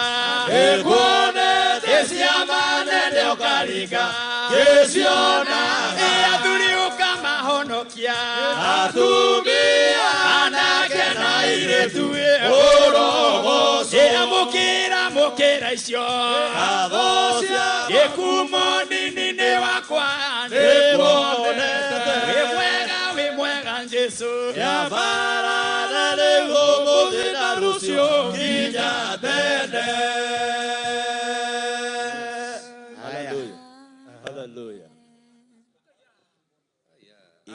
cia manene ũkaringa athuri ũkamahonokia atumia anake na airĩtu amũkĩra icio gĩkumo nini-inĩ wakwa wĩ mwega Jesu nĩguo mũthĩ na rũciũ nginya tene.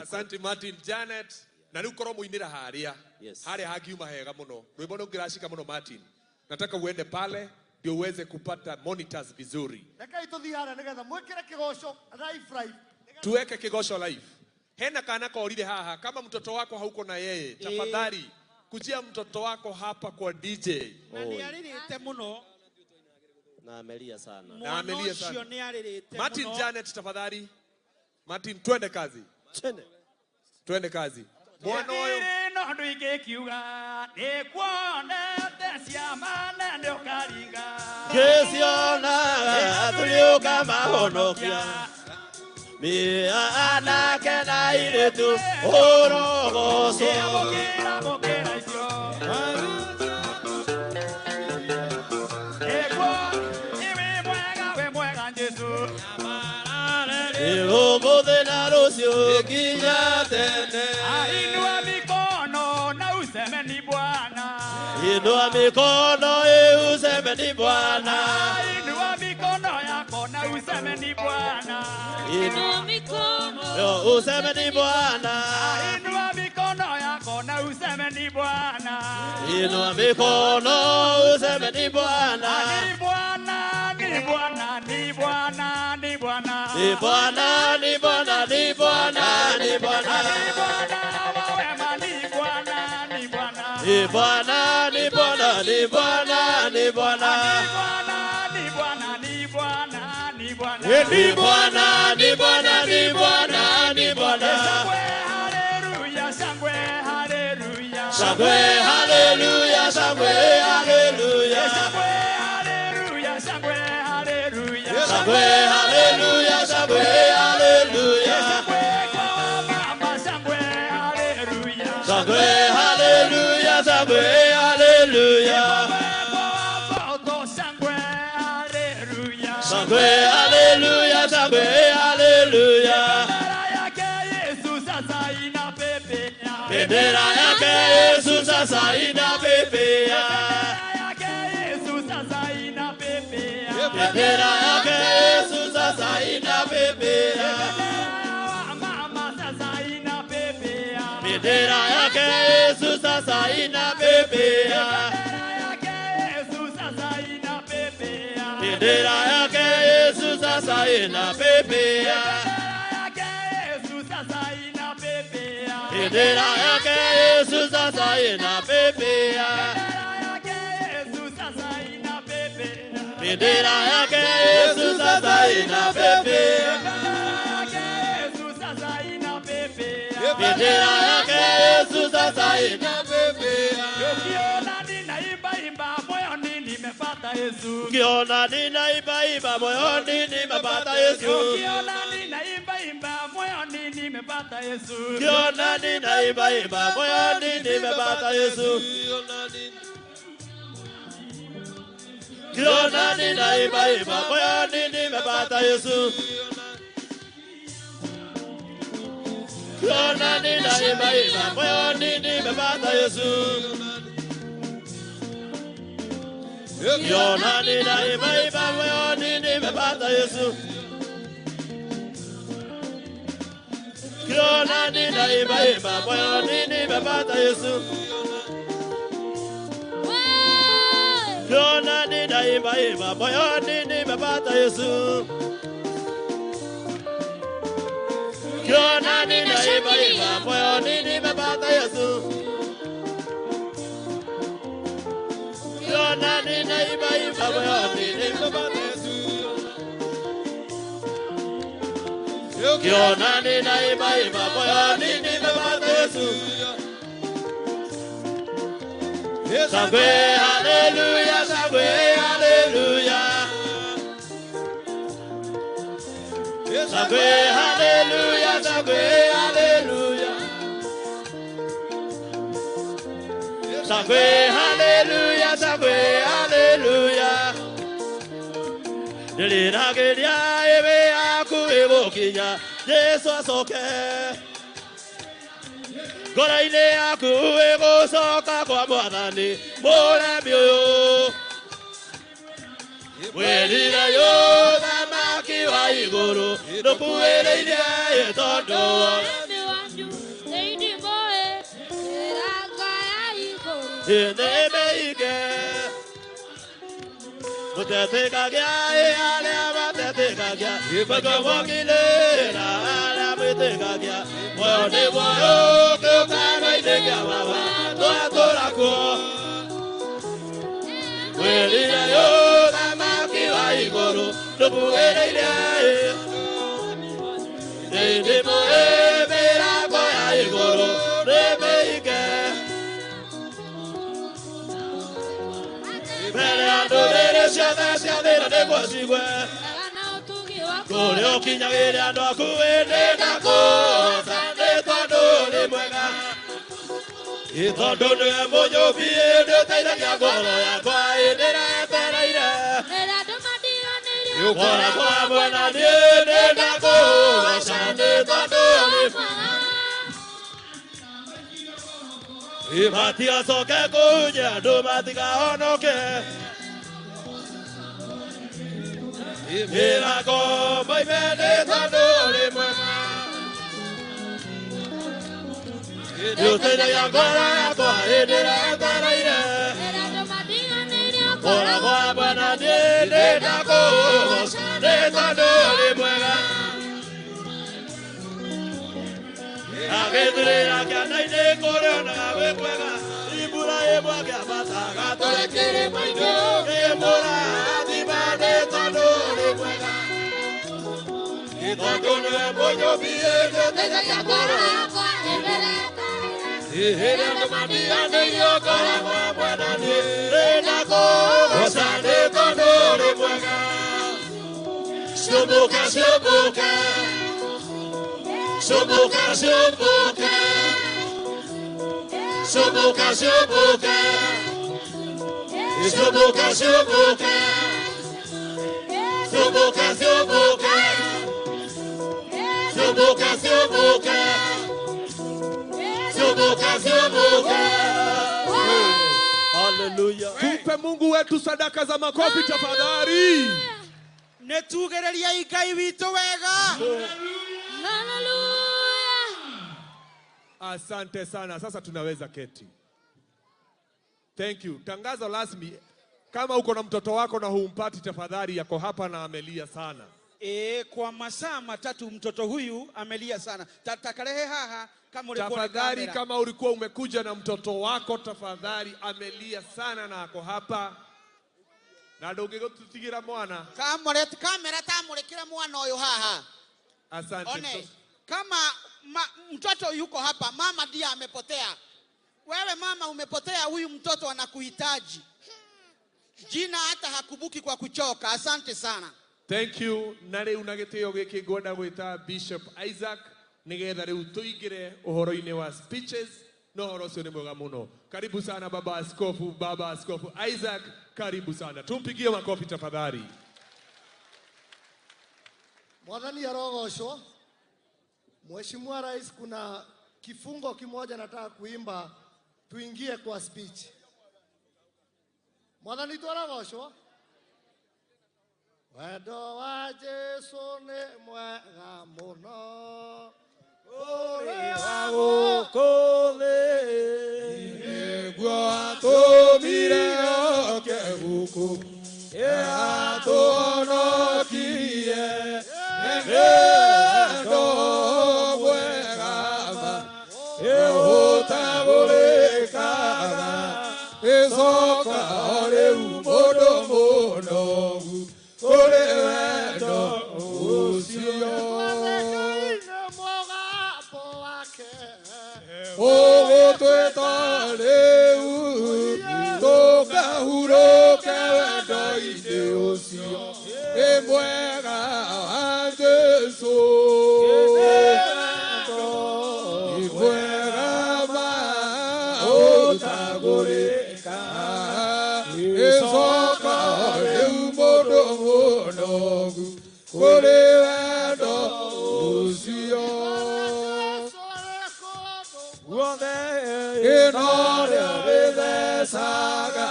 Asante Martin Janet na riu korwo muinira haria hangiuma hega muno rwimbo nĩ ngirashika muno Martin nataka uende pale ndio uweze kupata monitors vizuri. Reka ituthiara nigetha mwekere kigosho live. Tuweke kigosho live. Hena kana kaorire haha, kama mtoto wako hauko na yeye, tafadhali kujia mtoto wako hapa kwa DJ. Na niaririte muno. Na amelia sana. Na amelia sana. Mwono niaririte Martin muno. Janet tafadhali. Martin, twende kazi. Twende kazi. Mwana huyo no nduike kiuga ni kuonete ciama na ndio karinga Gesiona tulioka mahonokia Mia anake na iretu orogoso mokera icio we mwega Jesu Ihomo na rucio kinya tene Inua mikono na useme ni Bwana Inua mikono useme ni Bwana Inua mikono yako na useme ni Bwana Inua mikono useme ni Bwana Inua mikono yako na useme ni Bwana Inua mikono useme ni Bwana Ni Bwana ni Bwana ni Bwana ni Bwana Ni Bwana ni Bwana ni Bwana ni Bwana Ni Bwana ni Bwana ni Bwana ni Bwana ni Bwana ni Bwana ni Bwana ni Bwana ni Bwana ni Bwana ni Bwana Haleluya shangwe haleluya Shangwe haleluya shangwe haleluya Shangwe haleluya shangwe haleluya Shangwe haleluya shangwe haleluya Shangwe haleluya shangwe haleluya Shangwe haleluya shangwe haleluya Bendera yake Yesu sasa inapepea Bendera yake Yesu sasa inapepea Bendera yake Yesu sasa inapepea Bendera yake Yesu sasa inapepea Bendera yake Yesu sasa inapepea Bendera yake Yesu sasa inapepea Bendera yake Yesu sasa inapepea Ukiona ninaimba imba moyoni nimepata Yesu Ukiona ninaimba imba moyoni nimepata Yesu Ukiona ninaimba imba moyoni nimepata Yesu Ukiona ninaimba imba moyoni nimepata Yesu Ukiona ninaimba imba moyoni nimepata Yesu Ukiona ninaimba imba moyoni nimepata Yesu Ukiona ninaimba imba moyoni nimepata Yesu Ukiona ninaimba imba moyoni nimepata Yesu Ukiona ninaimba imba moyoni nimepata Yesu Ukiona ninaimba imba moyoni nimepata Yesu Ukiona ninaimba imba moyoni nimepata Yesu Ukiona ninaimba imba moyoni nimepata Yesu Shangwe haleluya shangwe haleluya Shangwe haleluya shangwe haleluya Shangwe haleluya shangwe haleluya Niliragiria ebe yaku egokinya Yesu asoke Ngoro-inĩ yaku ĩgũcoka kwa Mwathani mũremi ũyũ wĩrire ũthamaki wa igũrũ ndũkuhĩrĩirie tondũ nĩmĩike mutetekagia ale mutetekagia ibagawagile ala mutetekagia moyo moyo kukana idega baba toa ko welira yo namaki wa igoro tubuereire de moe vera kwa igoro rebeike Adorere siadera de guasigwe Kore okinyagire andu aku ende nako Sande tondo ni mwega Itondo ni mojobi ende teithagia ngoro yakwa endera etereire Yukora kwa mwena ni ende nako Sande tondo ni mwega Imatia soke kunye andu matiga honoke Mirago mai mene tandore mwema Yutene yangora yakwa edera taraire Kora kwa bwana nene nako Ne tandore mwema Agedre yakana ine kore onawe mwema Ibura ebwa kya bataga tole kere maito Ebura adibane tandore mwema Itondone moyo biye Teza yakora yakwa ebere Ando mania ne yokora kwa bwana Renako Osane tandore mwema Shoboka shoboka Shoboka shoboka Shoboka shoboka Shoboka shoboka Shoboka shoboka Shoboka shoboka Shoboka shoboka Hallelujah. Tupe Mungu wetu sadaka za makofi tafadhali. Netugereria ikai witu wega. Asante sana. Sasa tunaweza keti. Thank you. Tangazo rasmi. Kama uko na mtoto wako na humpati tafadhali yako hapa na amelia sana. Kwa masaa matatu mtoto huyu amelia sana. Tatakarehe haha kama ulikuwa tafadhali kama ulikuwa umekuja na mtoto wako tafadhali amelia sana na ako hapa. Na ndungego tutigira mwana. Kamera tamurekira mwana oyo haha. Asante. One, kama mtoto yuko hapa, mama ndiye amepotea. Wewe mama umepotea, huyu mtoto anakuhitaji. Jina hata hakubuki kwa kuchoka. Asante sana. Thank you. Nare unagiteo giki ngwenda gwita Bishop Isaac nigetha riu tuingire uhoro-ini wa speeches no horo ucio ni mwega muno. Karibu sana baba askofu Isaac, karibu sana. Tumpigie makofi tafadhali. Mwadhani arogoshwa. Mheshimiwa Rais, kuna kifungo kimoja nataka kuimba tuingie kwa speech. Mwadhani tuarogoshwa. Wendo wa Jesu ni mwega muno. Ore wa gukule Igwa tumire oke buku ya tonokie endo bwegama ehotaburekana ezoka ore umodo monogu ore wendo usio Ogo tueta leu toka huro kawendo ide osio e mwega Jesu e mwega ma otagoreka e soka leu modo monogu kore wendo usio Enore saga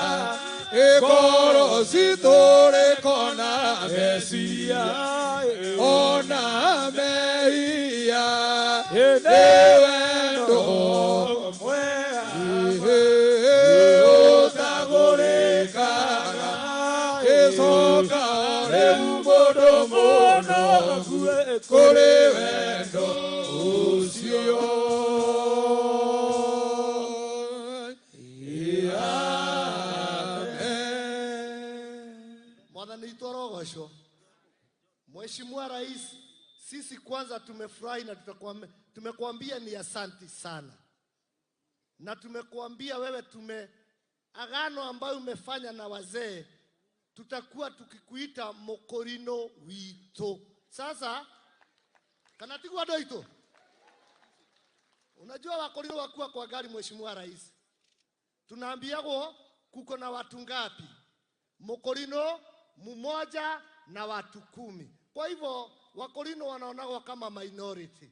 e corositore con la Messia ona meia e vento muera o tagore cara e coka rĩu mũndũ mũnogu kũrĩ wendo ũcio. Mheshimiwa Rais, sisi kwanza tumefurahi na tumekuambia ni asanti sana. Na tumekuambia wewe agano ambayo umefanya na wazee, tutakuwa tukikuita mokorino wito. Sasa kanatigwa doito. Unajua wakorino wakuwa kwa gari Mheshimiwa Rais. Tunaambiago kuko na watu ngapi? Mokorino mmoja na watu 10. Kwa hivyo wakorino wanaonagwa kama minority.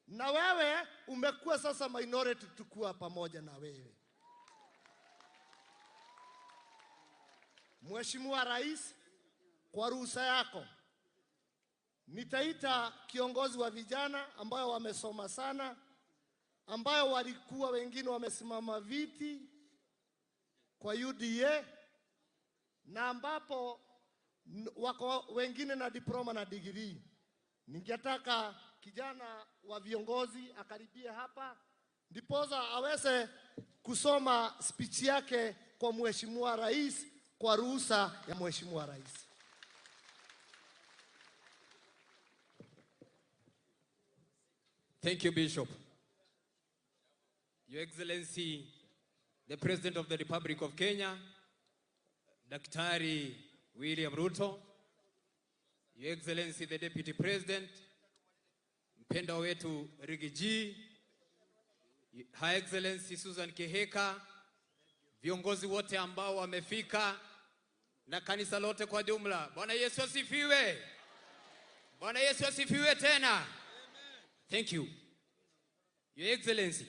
Na wewe umekuwa sasa minority, tukua pamoja na wewe. Mheshimiwa Rais, kwa ruhusa yako nitaita kiongozi wa vijana ambao wamesoma sana, ambao walikuwa wengine wamesimama viti kwa UDA na ambapo wako wengine na diploma na degree. Ningetaka kijana wa viongozi akaribie hapa ndipoza aweze kusoma speech yake kwa Mheshimiwa Rais kwa ruhusa ya Mheshimiwa Rais. Thank you, Bishop. Your Excellency, the President of the Republic of Kenya, Daktari William Ruto, Your Excellency, the Deputy President, mpendwa wetu Rigiji, Her Excellency Susan Kihika, viongozi wote ambao wamefika na kanisa lote kwa jumla. Bwana Yesu asifiwe. Bwana Yesu asifiwe tena. Thank you. Your Excellency,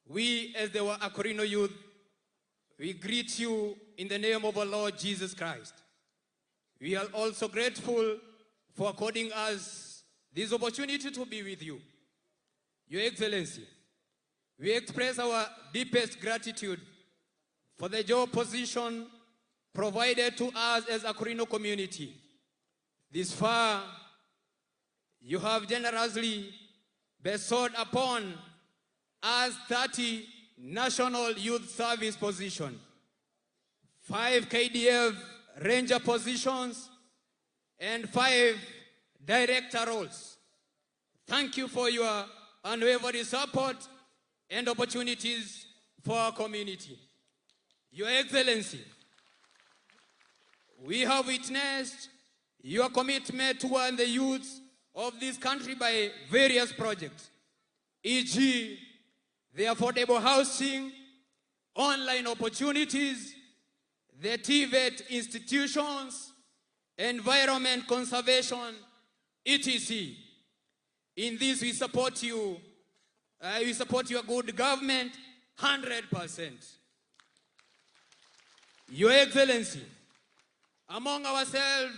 we as the Akorino youth, we greet you in the name of our Lord Jesus Christ. We are also grateful for according us this opportunity to be with you. Your Excellency, we express our deepest gratitude for the job position provided to us as a Akorino community. This far, you have generously bestowed upon us 30 National Youth Service positions, 5 KDF Ranger positions, and 5 director roles. Thank you for your unwavering support and opportunities for our community. Your Excellency, we have witnessed your commitment toward the youth of this country by various projects, e.g., the affordable housing, online opportunities, the TVET institutions, environment conservation, etc. In this, we support you. We support your good government 100%. Your Excellency, among ourselves,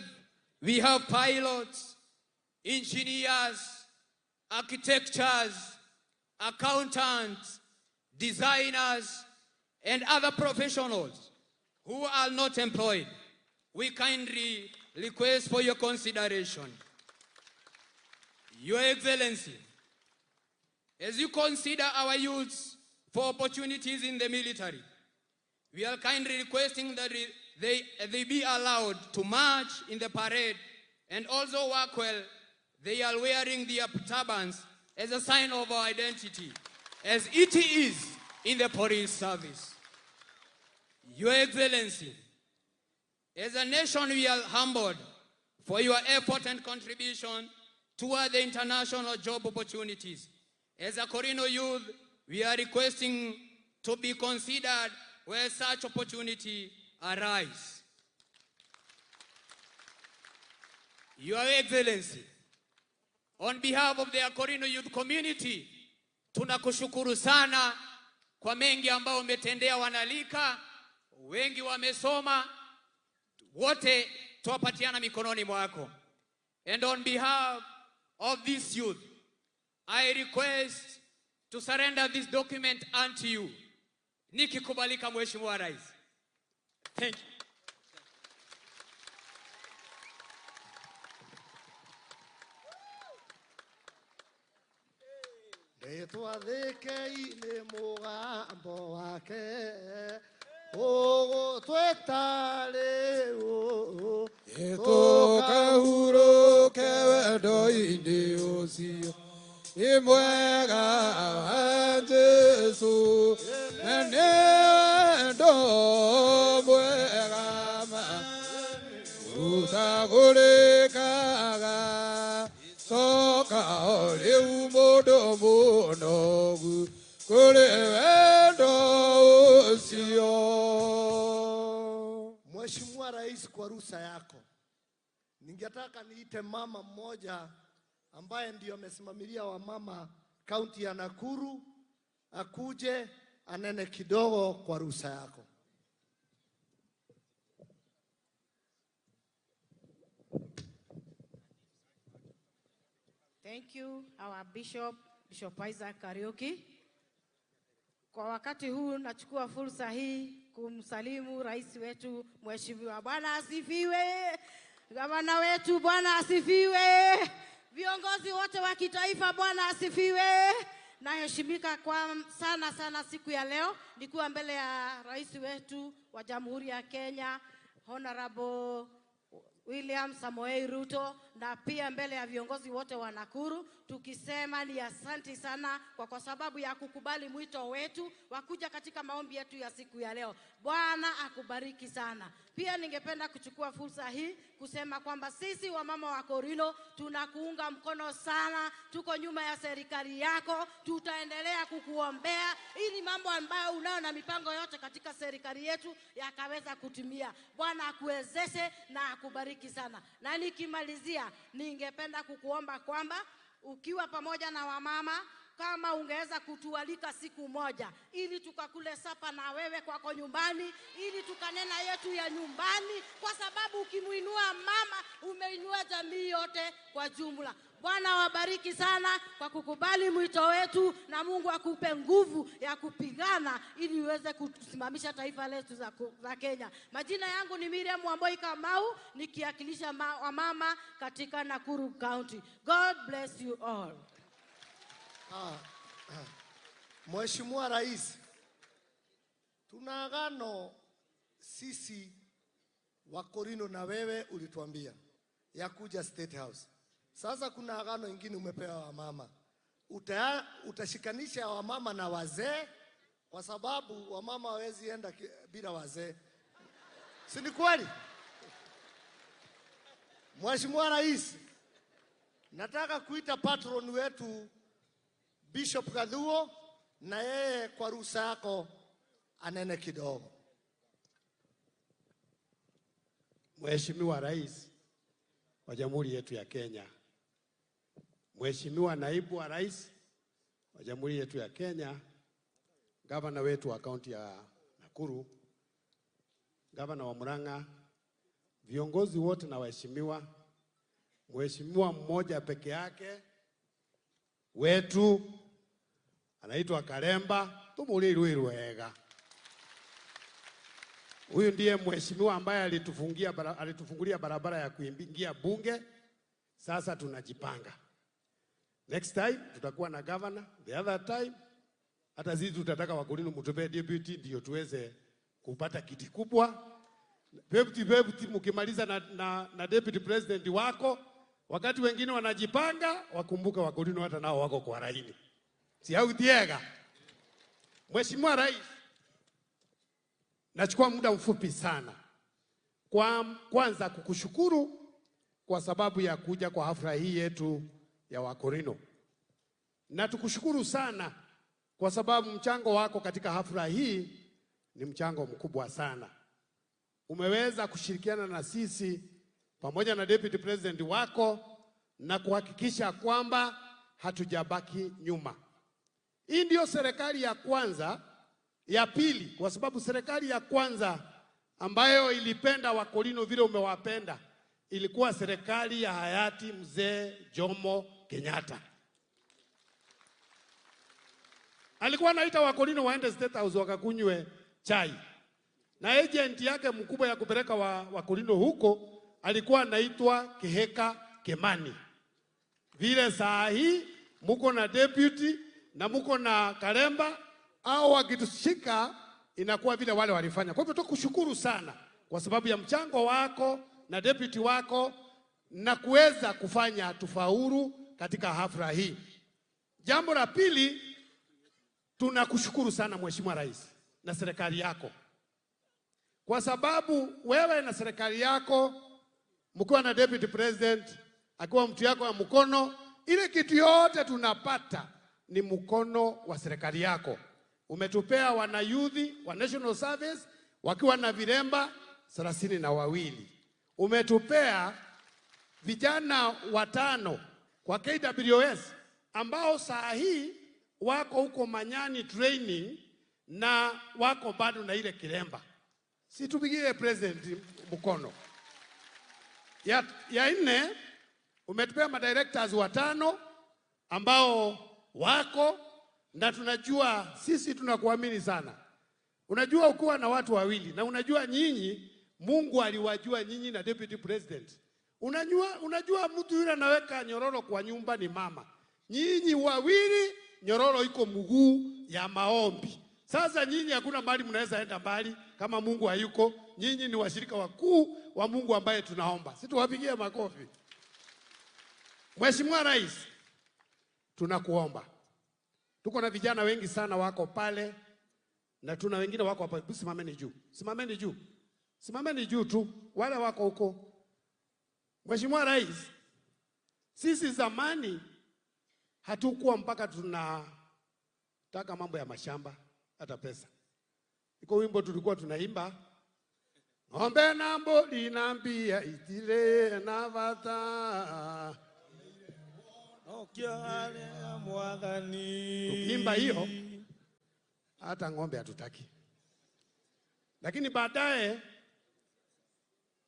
we have pilots, engineers, architects, accountants, designers, and other professionals who are not employed. We kindly request for your consideration. Your Excellency, as you consider our youths for opportunities in the military, we are kindly requesting that they be allowed to march in the parade and also work well. They are wearing their turbans as a sign of our identity, as it is in the police service. Your Excellency, as a nation we are humbled for your effort and contribution toward the international job opportunities. As a Akorino youth, we are requesting to be considered where such opportunity arise. Your Excellency, on behalf of the Akorino youth community, tunakushukuru sana kwa mengi ambao umetendea wanalika, wengi wamesoma, wote tuwapatiana mikononi mwako. And on behalf of this youth, I request to surrender this document unto you. Nikikubalika Mheshimiwa Rais. Thank you. Twathĩkei-inĩ mũgambo wake ũgũtwĩtarĩ tũkahurũke wendo-inĩ ũcio nĩ mwega wa Jesũ na nĩ wendo mwega ũtagũrĩkaga coka rĩu mũndũ mũnogu kũrĩ wendo ũcio. Mheshimiwa Rais, kwa ruhusa yako ningetaka niite mama mmoja ambaye ndio amesimamilia wamama kaunti ya Nakuru akuje anene kidogo kwa ruhusa yako. Thank you, our Bishop Isaac Kariuki. Kwa wakati huu nachukua fursa hii kumsalimu rais wetu Mheshimiwa. Bwana asifiwe. Gavana wetu Bwana asifiwe. Viongozi wote wa kitaifa Bwana asifiwe. Naheshimika kwa sana siku ya leo nikuwa mbele ya rais wetu wa Jamhuri ya Kenya Honorable William Samoei Ruto na pia mbele ya viongozi wote wa Nakuru tukisema ni asante sana kwa sababu ya kukubali mwito wetu wakuja katika maombi yetu ya siku ya leo. Bwana akubariki sana. Pia ningependa kuchukua fursa hii kusema kwamba sisi wamama wa Korino tunakuunga mkono sana, tuko nyuma ya serikali yako, tutaendelea kukuombea ili mambo ambayo unao na mipango yote katika serikali yetu yakaweza kutimia. Bwana akuwezeshe na akubariki sana. Na nikimalizia ningependa kukuomba kwamba ukiwa pamoja na wamama kama ungeweza kutualika siku moja ili tukakule sapa na wewe kwako nyumbani ili tukanena yetu ya nyumbani, kwa sababu ukimuinua mama umeinua jamii yote kwa jumla. Bwana wabariki sana kwa kukubali mwito wetu na Mungu akupe nguvu ya kupigana ili uweze kusimamisha taifa letu za Kenya. Majina yangu ni Miriam Wamboi Kamau nikiwakilisha wamama katika Nakuru County. God bless you all. Mheshimiwa Rais, tuna agano sisi wa Korino na wewe ulituambia ya kuja State House. Sasa kuna agano ingine umepewa wamama. Utashikanisha wamama na wazee kwa sababu wamama hawezi enda bila wazee. Si ni kweli? Mheshimiwa Rais, nataka kuita patron wetu Bishop Kadhuo na yeye kwa ruhusa yako anene kidogo. Mheshimiwa Rais wa Jamhuri yetu ya Kenya, Mheshimiwa Naibu wa Rais wa Jamhuri yetu ya Kenya, Gavana wetu wa kaunti ya Nakuru, Gavana wa Murang'a, viongozi wote na waheshimiwa, Mheshimiwa mmoja peke yake wetu anaitwa Karemba, tumuliruiruega. Huyu ndiye mheshimiwa ambaye alitufungulia barabara ya kuingia bunge. Sasa tunajipanga. Next time tutakuwa na governor, the other time hata sisi tutataka Wakorino mtupe deputy ndio tuweze kupata kiti kubwa. Deputy mkimaliza na deputy president wako, wakati wengine wanajipanga wakumbuka Wakorino hata nao wako kwa laini. Si hautiega. Mheshimiwa Rais, nachukua muda mfupi sana kwanza kukushukuru kwa sababu ya kuja kwa hafla hii yetu ya Wakorino. Na tukushukuru sana kwa sababu mchango wako katika hafla hii ni mchango mkubwa sana. Umeweza kushirikiana na sisi pamoja na deputy president wako na kuhakikisha kwamba hatujabaki nyuma. Hii ndio serikali ya kwanza, ya pili, kwa sababu serikali ya kwanza ambayo ilipenda Wakorino vile umewapenda ilikuwa serikali ya hayati Mzee Jomo Kenyatta. Alikuwa anaita Wakorino waende State House wakakunywe chai. Na agent yake mkubwa ya kupeleka Wakorino huko alikuwa anaitwa Keheka Kemani. Vile saa hii muko na deputy na mko na Karemba, au wakitushika inakuwa vile wale walifanya. Kwa hivyo tukushukuru sana kwa sababu ya mchango wako na deputy wako na kuweza kufanya tufaulu katika hafla hii. Jambo la pili, tunakushukuru sana Mheshimiwa Rais na serikali yako, kwa sababu wewe na serikali yako mkiwa na deputy president akiwa mtu yako wa mkono, ile kitu yote tunapata ni mkono wa serikali yako. Umetupea wanayuthi wa National Service wakiwa na viremba 32. Umetupea vijana 5 kwa KWS ambao saa hii wako huko Manyani training na wako bado na ile kiremba. Si tupigie president mkono. Ya 4, umetupea madirectors 5 ambao wako, na tunajua sisi tunakuamini sana. Unajua ukuwa na watu wawili, na unajua nyinyi Mungu aliwajua nyinyi na deputy president. Unajua mtu yule anaweka nyororo kwa nyumba ni mama. Nyinyi wawili nyororo iko mguu ya maombi. Sasa nyinyi hakuna mahali mnaweza enda mbali kama Mungu hayuko. Nyinyi ni washirika wakuu wa Mungu ambaye tunaomba. Situwapigie makofi. Mheshimiwa Rais, tunakuomba. Tuko na vijana wengi sana wako pale, na tuna wengine wako hapa. Simameni juu. Simameni juu. Simameni juu tu. Wale wako huko. Mheshimiwa Rais, sisi zamani hatukuwa mpaka tunataka mambo ya mashamba hata pesa. Iko wimbo tulikuwa tunaimba, ng'ombe na mboli na mbia itire na vata. Tukiimba hiyo hata ng'ombe hatutaki. Lakini baadaye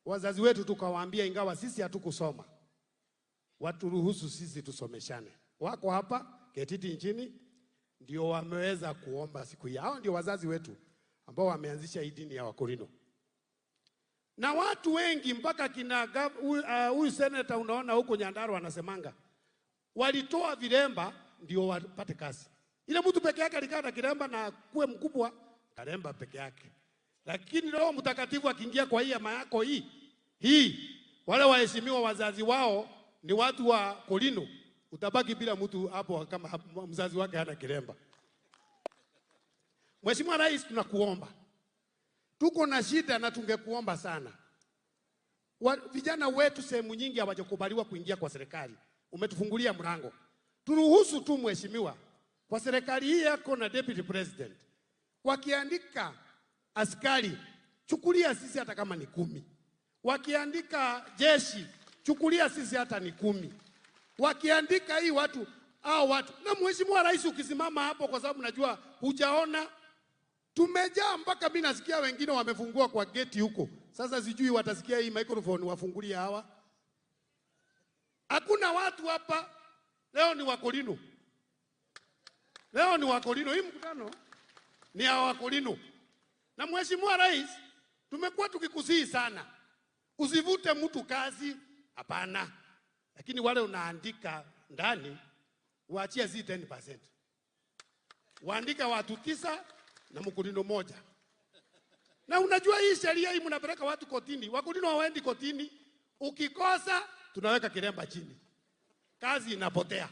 wazazi wetu tukawaambia, ingawa sisi hatukusoma, waturuhusu sisi tusomeshane. Wako hapa Ketiti nchini ndio wameweza kuomba siku hii. Hao ndio wazazi wetu ambao wameanzisha hii dini ya Wakorino. Na watu wengi mpaka kina huyu senator unaona huko Nyandarua anasemanga walitoa viremba ndio wapate kazi. Ile mtu peke yake alikaa na kiremba na kuwe mkubwa, karemba peke yake. Lakini Roho Mtakatifu akiingia kwa hii ama yako hii wale waheshimiwa wazazi wao ni watu wa Korino, utabaki bila mtu hapo kama mzazi wake hana kiremba. Mheshimiwa Rais, tunakuomba. Tuko na shida na tungekuomba sana. Vijana wetu sehemu nyingi hawajakubaliwa kuingia kwa serikali. Umetufungulia mlango. Turuhusu tu Mheshimiwa, kwa serikali hii yako na deputy president, wakiandika askari, chukulia sisi hata kama ni 10. Wakiandika jeshi, chukulia sisi hata ni 10. Wakiandika hii watu au watu. Na Mheshimiwa Rais, ukisimama hapo, kwa sababu najua hujaona, tumejaa mpaka mimi nasikia wengine wamefungua kwa geti huko. Sasa sijui watasikia hii microphone wafungulie hawa. Hakuna watu hapa. Leo ni Wakorino. Leo ni Wakorino. Hii mkutano ni ya Wakorino. Na Mheshimiwa Rais, tumekuwa tukikusihi sana, usivute mtu kazi, hapana. Lakini wale unaandika ndani, waachia zi 10%. Waandika watu 9 na Mkorino 1. Na unajua hii sheria hii mnapeleka watu kotini. Wakorino hawaendi kotini. Ukikosa tunaweka kiremba chini. Kazi inapotea.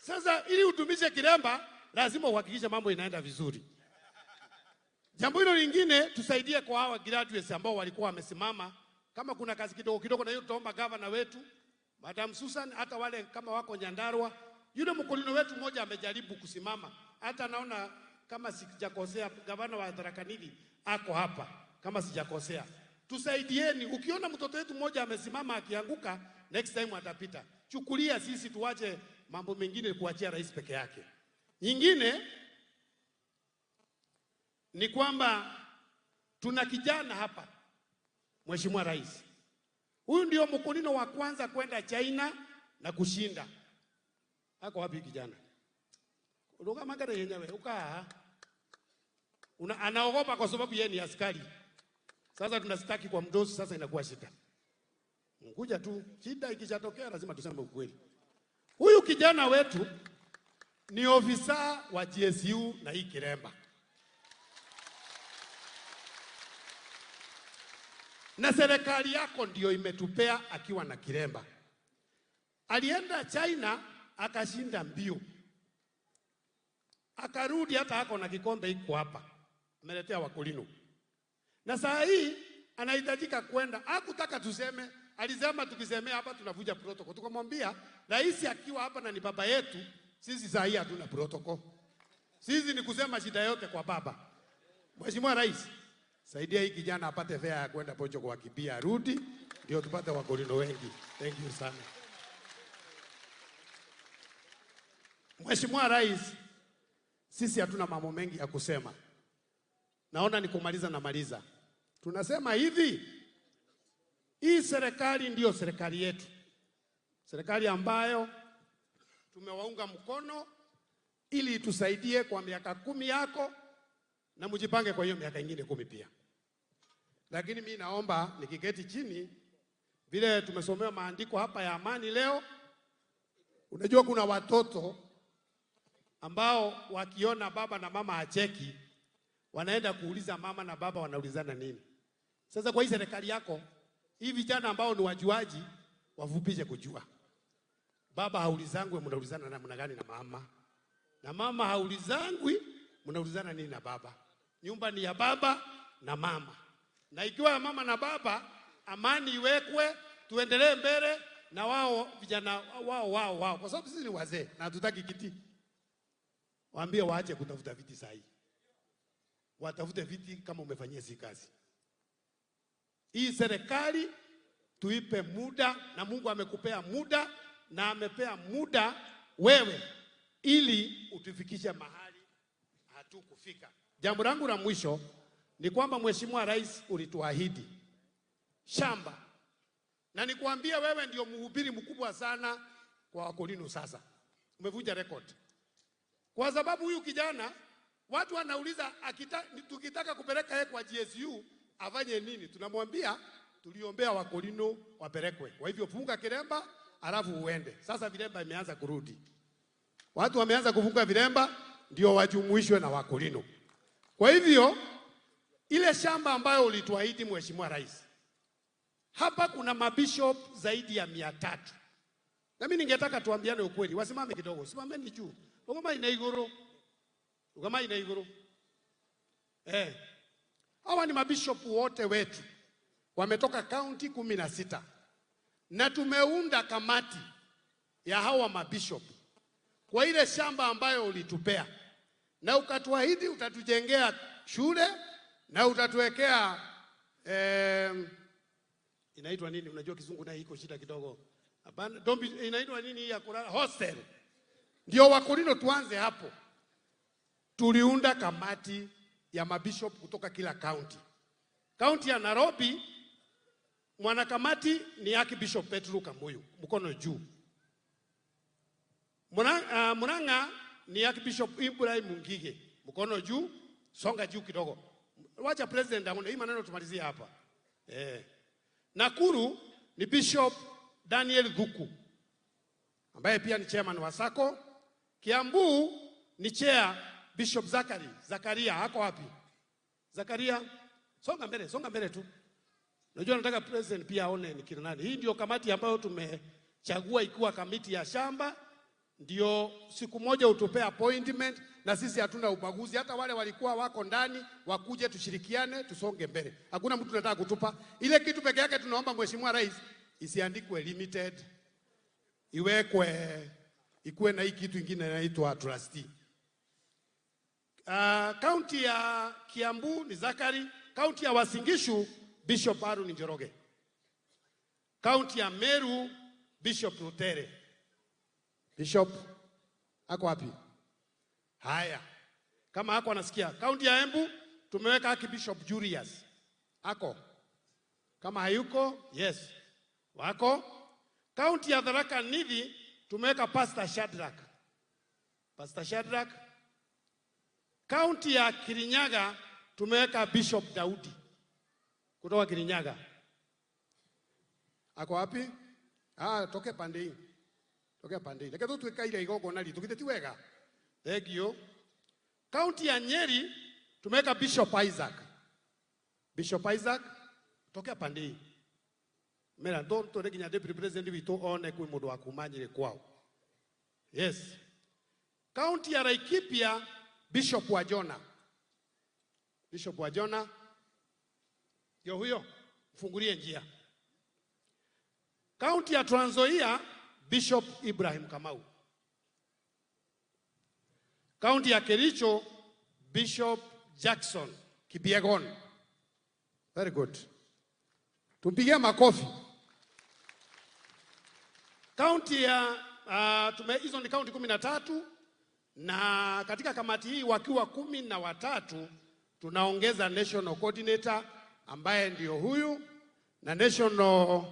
Sasa ili utumishe kiremba, lazima uhakikishe mambo inaenda vizuri. Jambo hilo lingine, tusaidie kwa hawa graduates ambao walikuwa wamesimama. Kama kuna kazi kidogo na hiyo tutaomba governor wetu, Madam Susan, hata wale kama wako Nyandarua. Yule Mkorino wetu mmoja amejaribu kusimama. Hata naona kama sijakosea, governor wa Tharaka Nithi ako hapa kama sijakosea. Tusaidieni, ukiona mtoto wetu mmoja amesimama akianguka, next time atapita. Chukulia sisi, tuache mambo mengine kuachia rais peke yake. Nyingine ni kwamba tuna kijana hapa, Mheshimiwa Rais. Huyu ndio Mkorino wa kwanza kwenda China na kushinda. Hako wapi kijana? Udoga magara yenyewe ukaa. Anaogopa kwa sababu yeye ni askari. Sasa tunastaki kwa mdosi, sasa inakuwa shida. Ngoja tu, shida ikishatokea lazima tuseme ukweli. Huyu kijana wetu ni ofisa wa GSU na hii Kiremba. Na serikali yako ndio imetupea akiwa na Kiremba. Alienda China akashinda mbio. Akarudi hata hako na kikombe iko hapa. Ameletea Wakolino. Na saa hii anahitajika kwenda. Hakutaka tuseme, alisema tukisemea hapa tunavuja protocol. Tukamwambia rais akiwa hapa na ni baba yetu, sisi saa hii hatuna protocol. Sisi ni kusema shida yote kwa baba. Mheshimiwa Rais, saidia hii kijana apate fare ya kwenda Pocho kwa kibia arudi ndio tupate Wakolino wengi. Thank you sana. Mheshimiwa Rais, sisi hatuna mambo mengi ya kusema. Naona ni kumaliza na maliza. Tunasema hivi, hii serikali ndio serikali yetu. Serikali ambayo tumewaunga mkono ili itusaidie kwa miaka 10 yako na mjipange kwa hiyo miaka ingine 10 pia. Lakini mimi naomba nikiketi chini vile tumesomewa maandiko hapa ya amani leo, unajua kuna watoto ambao wakiona baba na mama acheki wanaenda kuuliza mama na baba wanaulizana nini. Sasa kwa hii serikali yako, hii vijana ambao ni wajuaji wafupishe kujua. Baba haulizangwe mnaulizana namna gani na mama. Na mama haulizangwi mnaulizana nini na baba. Nyumba ni ya baba na mama. Na ikiwa ya mama na baba, amani iwekwe, tuendelee mbele na wao vijana wao. Kwa sababu sisi ni wazee na hatutaki kiti. Waambie waache kutafuta viti sahihi. Watafute viti kama umefanyia si kazi. Hii serikali tuipe muda, na Mungu amekupea muda na amepea muda wewe ili utufikishe mahali hatukufika. Jambo langu la mwisho ni kwamba Mheshimiwa Rais ulituahidi shamba. Na nikuambia wewe ndio mhubiri mkubwa sana kwa Wakolino sasa. Umevunja record. Kwa sababu huyu kijana watu wanauliza tukitaka kupeleka yeye kwa GSU afanye nini? Tunamwambia tuliombea Wakolino wapelekwe. Kwa hivyo funga Kiremba alafu uende. Sasa Viremba imeanza kurudi. Watu wameanza kufunga Viremba ndio wajumuishwe na Wakolino. Kwa hivyo ile shamba ambayo ulituahidi Mheshimiwa Rais, hapa kuna mabishop zaidi ya 300. Na mimi ningetaka tuambiane ukweli. Wasimame kidogo. Simameni juu. Ugama inaiguru. Ugama inaiguru. Hawa ni mabishop wote wetu. Wametoka county 16. Na tumeunda kamati ya hawa mabishop kwa ile shamba ambayo ulitupea. Na ukatuahidi utatujengea shule na utatuwekea inaitwa nini? Unajua kizungu na iko shida kidogo. Hapana, inaitwa nini hii ya kulala? Hostel. Ndio Wakolino tuanze hapo. Tuliunda kamati ya mabishop kutoka kila county. County ya Nairobi mwanakamati ni Archbishop Petru Kamuyu, mkono juu. Murang'a ni Archbishop Ibrahim Ngige, mkono juu, songa juu kidogo. Wacha president aone hii maneno tumalizie hapa. Nakuru ni Bishop Daniel Dhuku, ambaye pia ni chairman wa SACCO. Kiambu ni chair Bishop Zakaria, hako wapi? Zakaria, songa mbele tu. Najua nataka president pia aone ni kina nani. Hii ndio kamati ambayo tumechagua ikiwa kamiti ya shamba. Ndio siku moja utupea appointment, na sisi hatuna ubaguzi. Hata wale walikuwa wako ndani wakuje tushirikiane tusonge mbele. Hakuna mtu anataka kutupa. Ile kitu peke yake tunaomba Mheshimiwa Rais isiandikwe limited. Ikuwe na hii kitu kingine inaitwa trustee. County ya Kiambu ni Zakari, county ya Uasin Gishu Bishop Aaron Njoroge. County ya Meru Bishop Rutere. Bishop ako wapi? Haya. Kama hako anasikia. County ya Embu tumeweka Archbishop Julius. Ako. Kama hayuko, yes. Wako. County ya Tharaka Nithi tumeweka Pastor Shadrack. Pastor Shadrack. County ya Kirinyaga tumeweka Bishop Daudi kutoka Kirinyaga. Ako wapi? Toke pande hii. Tokea pande hii. Lakini tuweka ile igogo nali tukiteti wega. Thank you. Kaunti ya Nyeri tumeweka Bishop Isaac. Bishop Isaac tokea pande hii. Mera ndo turekinya deputy president wito one kwa mundu wa kumanyire kwao. Yes. Kaunti ya Laikipia Bishop wa Jona. Bishop wa Jona. Yo huyo fungulie njia. Kaunti ya Trans Nzoia Bishop Ibrahim Kamau. Kaunti ya Kericho Bishop Jackson Kibiegon. Very good. Tumpigie makofi. Kaunti ya hizo ni kaunti 13 na katika kamati hii wakiwa 13 tunaongeza national coordinator ambaye ndio huyu na national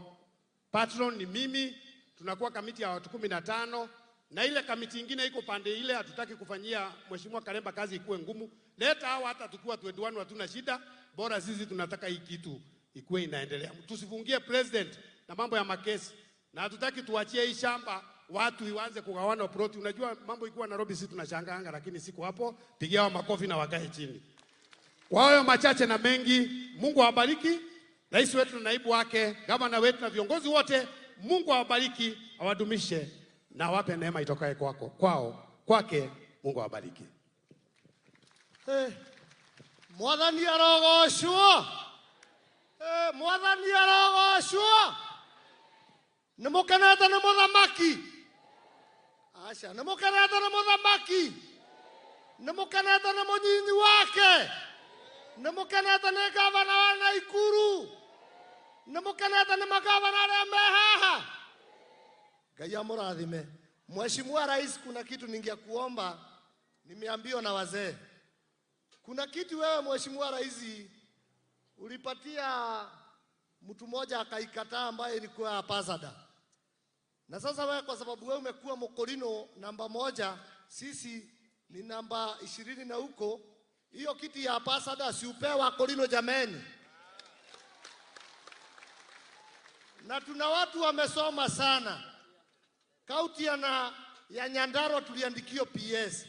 patron ni mimi. Tunakuwa kamiti ya watu 15 na ile kamiti nyingine iko pande ile, hatutaki kufanyia Mheshimiwa Karemba kazi ikuwe ngumu. Leta hao hata tukiwa 21 hatuna shida, bora sisi tunataka hii kitu ikuwe inaendelea. Tusifungie president na mambo ya makesi, na hatutaki tuachie hii shamba watu ianze kugawana ploti. Unajua mambo ikuwa Nairobi sisi tunashangaanga, lakini siku hapo pigia wa makofi na wakae chini. Kwa hayo machache na mengi, Mungu awabariki rais wetu na naibu wake, gavana wetu na viongozi wote. Mungu awabariki, awadumishe na wape neema itokaye kwake. Mungu awabariki. Mwathani arogoshwo. Mwathani arogoshwo. Nimukenete ni muthamaki. Acha nimukenete ni muthamaki. Nimukenete ni munyinyi wake. Nimukenete ni gavana wa Naikuru. Nimukenete ni magavana arĩa me haha. Ngai amurathime. Mheshimiwa Rais, kuna kitu ningekuomba, nimeambiwa na wazee. Kuna kitu wewe Mheshimiwa Rais ulipatia mtu mmoja akaikataa, ambaye ilikuwa ambassador. Na sasa wewe kwa sababu wewe umekuwa Mokorino namba 1, sisi ni namba 20 na huko, hiyo kiti ya ambassador si upewa Korino jameni. Na tuna watu wamesoma sana. Kaunti ya Nyandarua tuliandikio PS.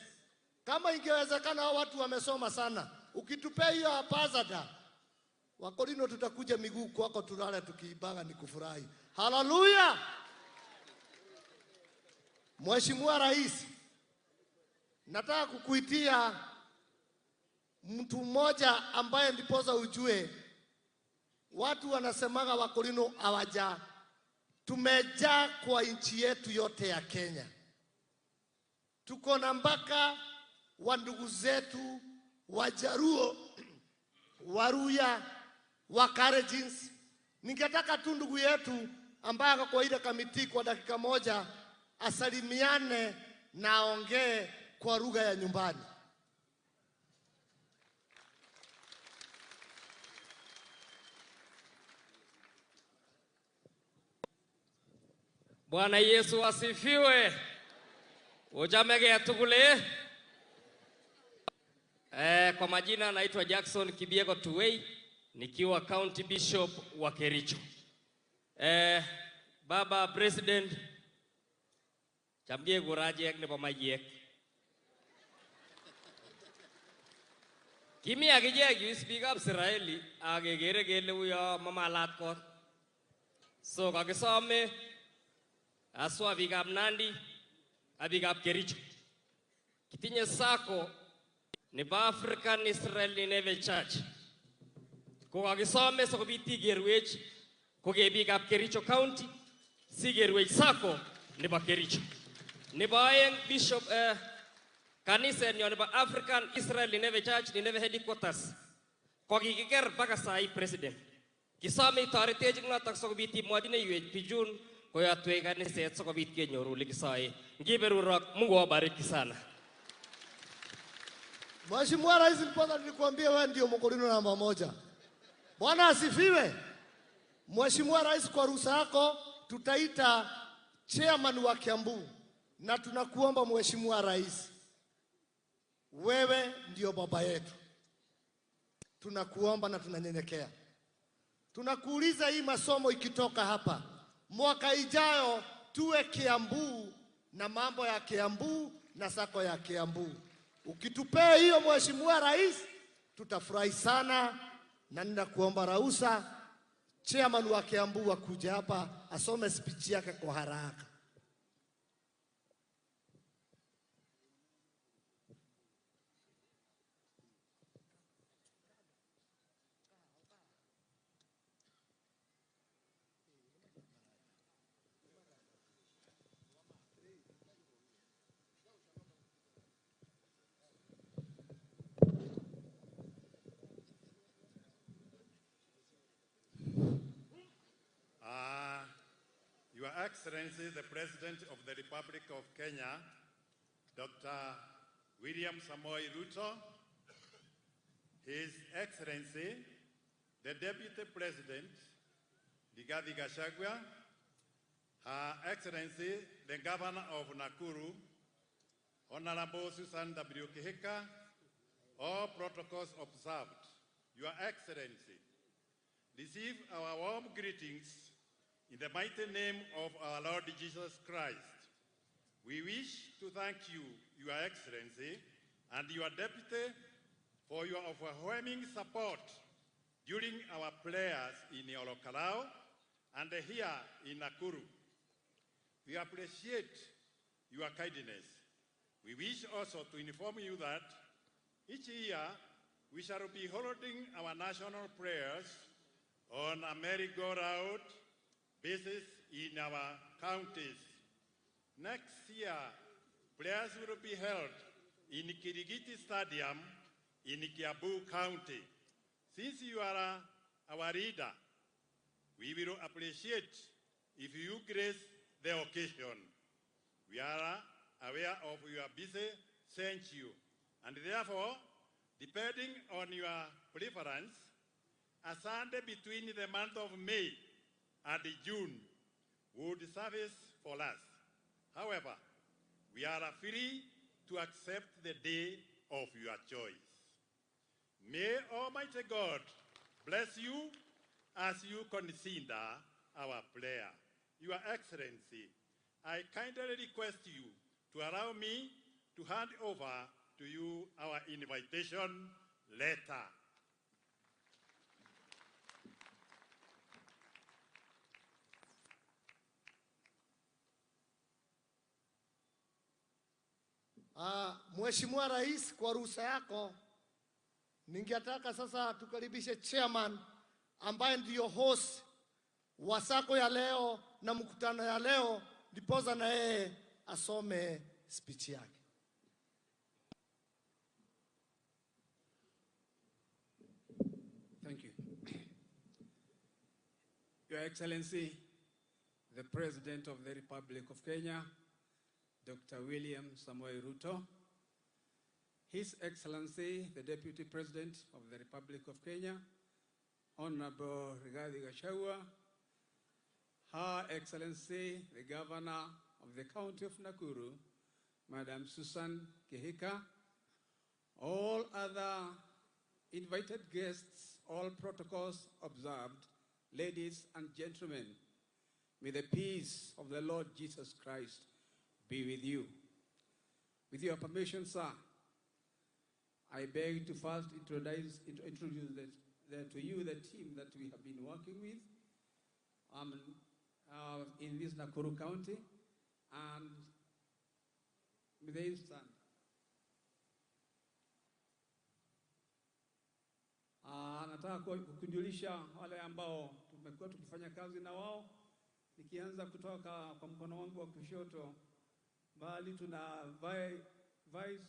Kama ingewezekana watu wamesoma sana, ukitupea hiyo ambassador, Wakorino tutakuja miguu kwako tulale tukiibaga ni kufurahi. Haleluya! Mheshimiwa Rais, nataka kukuitia mtu mmoja ambaye ndipoza ujue watu wanasemaga Wakorino hawaja. Tumejaa kwa nchi yetu yote ya Kenya. Tuko na mpaka wa ndugu zetu Wajaruo, Waruya, Wakarejins. Ningetaka tu ndugu yetu ambaye ako kwa ile kamiti kwa dakika moja asalimiane na aongee kwa lugha ya nyumbani. Bwana Yesu asifiwe. Ujamege tukule. Kwa majina naitwa Jackson Kibiego Tuwei, nikiwa County Bishop wa Kericho. Baba President Chamgie Guraje ne pamaye. Kimi agije speak up Israeli agegere gele uyo mama latko. So kagisome aswa bigab Nandi abigab Kericho. Kitinye sako ni ba African Israeli Neve Church. Ko kagisome so biti gerwech ko gebigab Kericho County si gerwech sako ni ba Kericho. Ni ba Bishop kanisa ni ba African Israeli Neve Church ni Neve headquarters. Ko giger baka sai president. Kisame tariteje ngata so biti modine yue pijun ko ya tuega ni set so biti kenyoru likisae. Ngiberura Mungu awabariki sana. Mheshimiwa Rais, nilipoza nilikwambia wewe ndio Mokorino namba 1. Bwana asifiwe. Mheshimiwa Rais, kwa ruhusa yako tutaita chairman wa Kiambu, na tunakuomba Mheshimiwa Rais, wewe ndio baba yetu. Tunakuomba na tunanyenyekea. Tunakuuliza hii masomo ikitoka hapa, mwaka ijayo tuwe Kiambu na mambo ya Kiambu na sako ya Kiambu. Ukitupea hiyo Mheshimiwa Rais, tutafurahi sana, na ninakuomba Rausa, chairman wa Kiambu akuja hapa asome speech yake kwa haraka. Your Excellency, the President of the Republic of Kenya, Dr. William Samoei Ruto, His Excellency, the Deputy President, Rigathi Gachagua, Her Excellency, the Governor of Nakuru, Honorable Susan W. Kihika, all protocols observed. Your Excellency, receive our warm greetings in the mighty name of our Lord Jesus Christ. We wish to thank you, Your Excellency, and your Deputy for your overwhelming support during our prayers in Olokalao and here in Nakuru. We appreciate your kindness. We wish also to inform you that each year we shall be holding our national prayers on a merry-go-round basis in our counties. Next year, prayers will be held in Kirigiti Stadium in Kiambu County. Since you are our leader, we will appreciate if you grace the occasion. We are aware of your busy schedule, and therefore, depending on your preference, a Sunday between the month of May and June would suffice for us. However, we are free to accept the day of your choice. May Almighty God bless you as you consider our prayer. Your Excellency, I kindly request you to allow me to hand over to you our invitation letter. Mheshimiwa Rais, kwa ruhusa yako, ningetaka sasa tukaribishe chairman ambaye ndiyo host wa sako ya leo na mkutano ya leo, ndipoza na yeye asome speech yake. Thank you. Your Excellency, the President of the Republic of Kenya, Dr. William Samoei Ruto, His Excellency, the Deputy President of the Republic of Kenya, Honorable Rigathi Gachagua, Her Excellency, the Governor of the County of Nakuru, Madam Susan Kihika, all other invited guests, all protocols observed, ladies and gentlemen, may the peace of the Lord Jesus Christ be with you. With your permission, sir, I beg to first introduce to you the team that we have been working with in this Nakuru County, and may they stand. Nataka kukujulisha wale ambao tumekuwa tukifanya kazi na wao, nikianza kutoka kwa mkono wangu wa kushoto, bali tuna Vice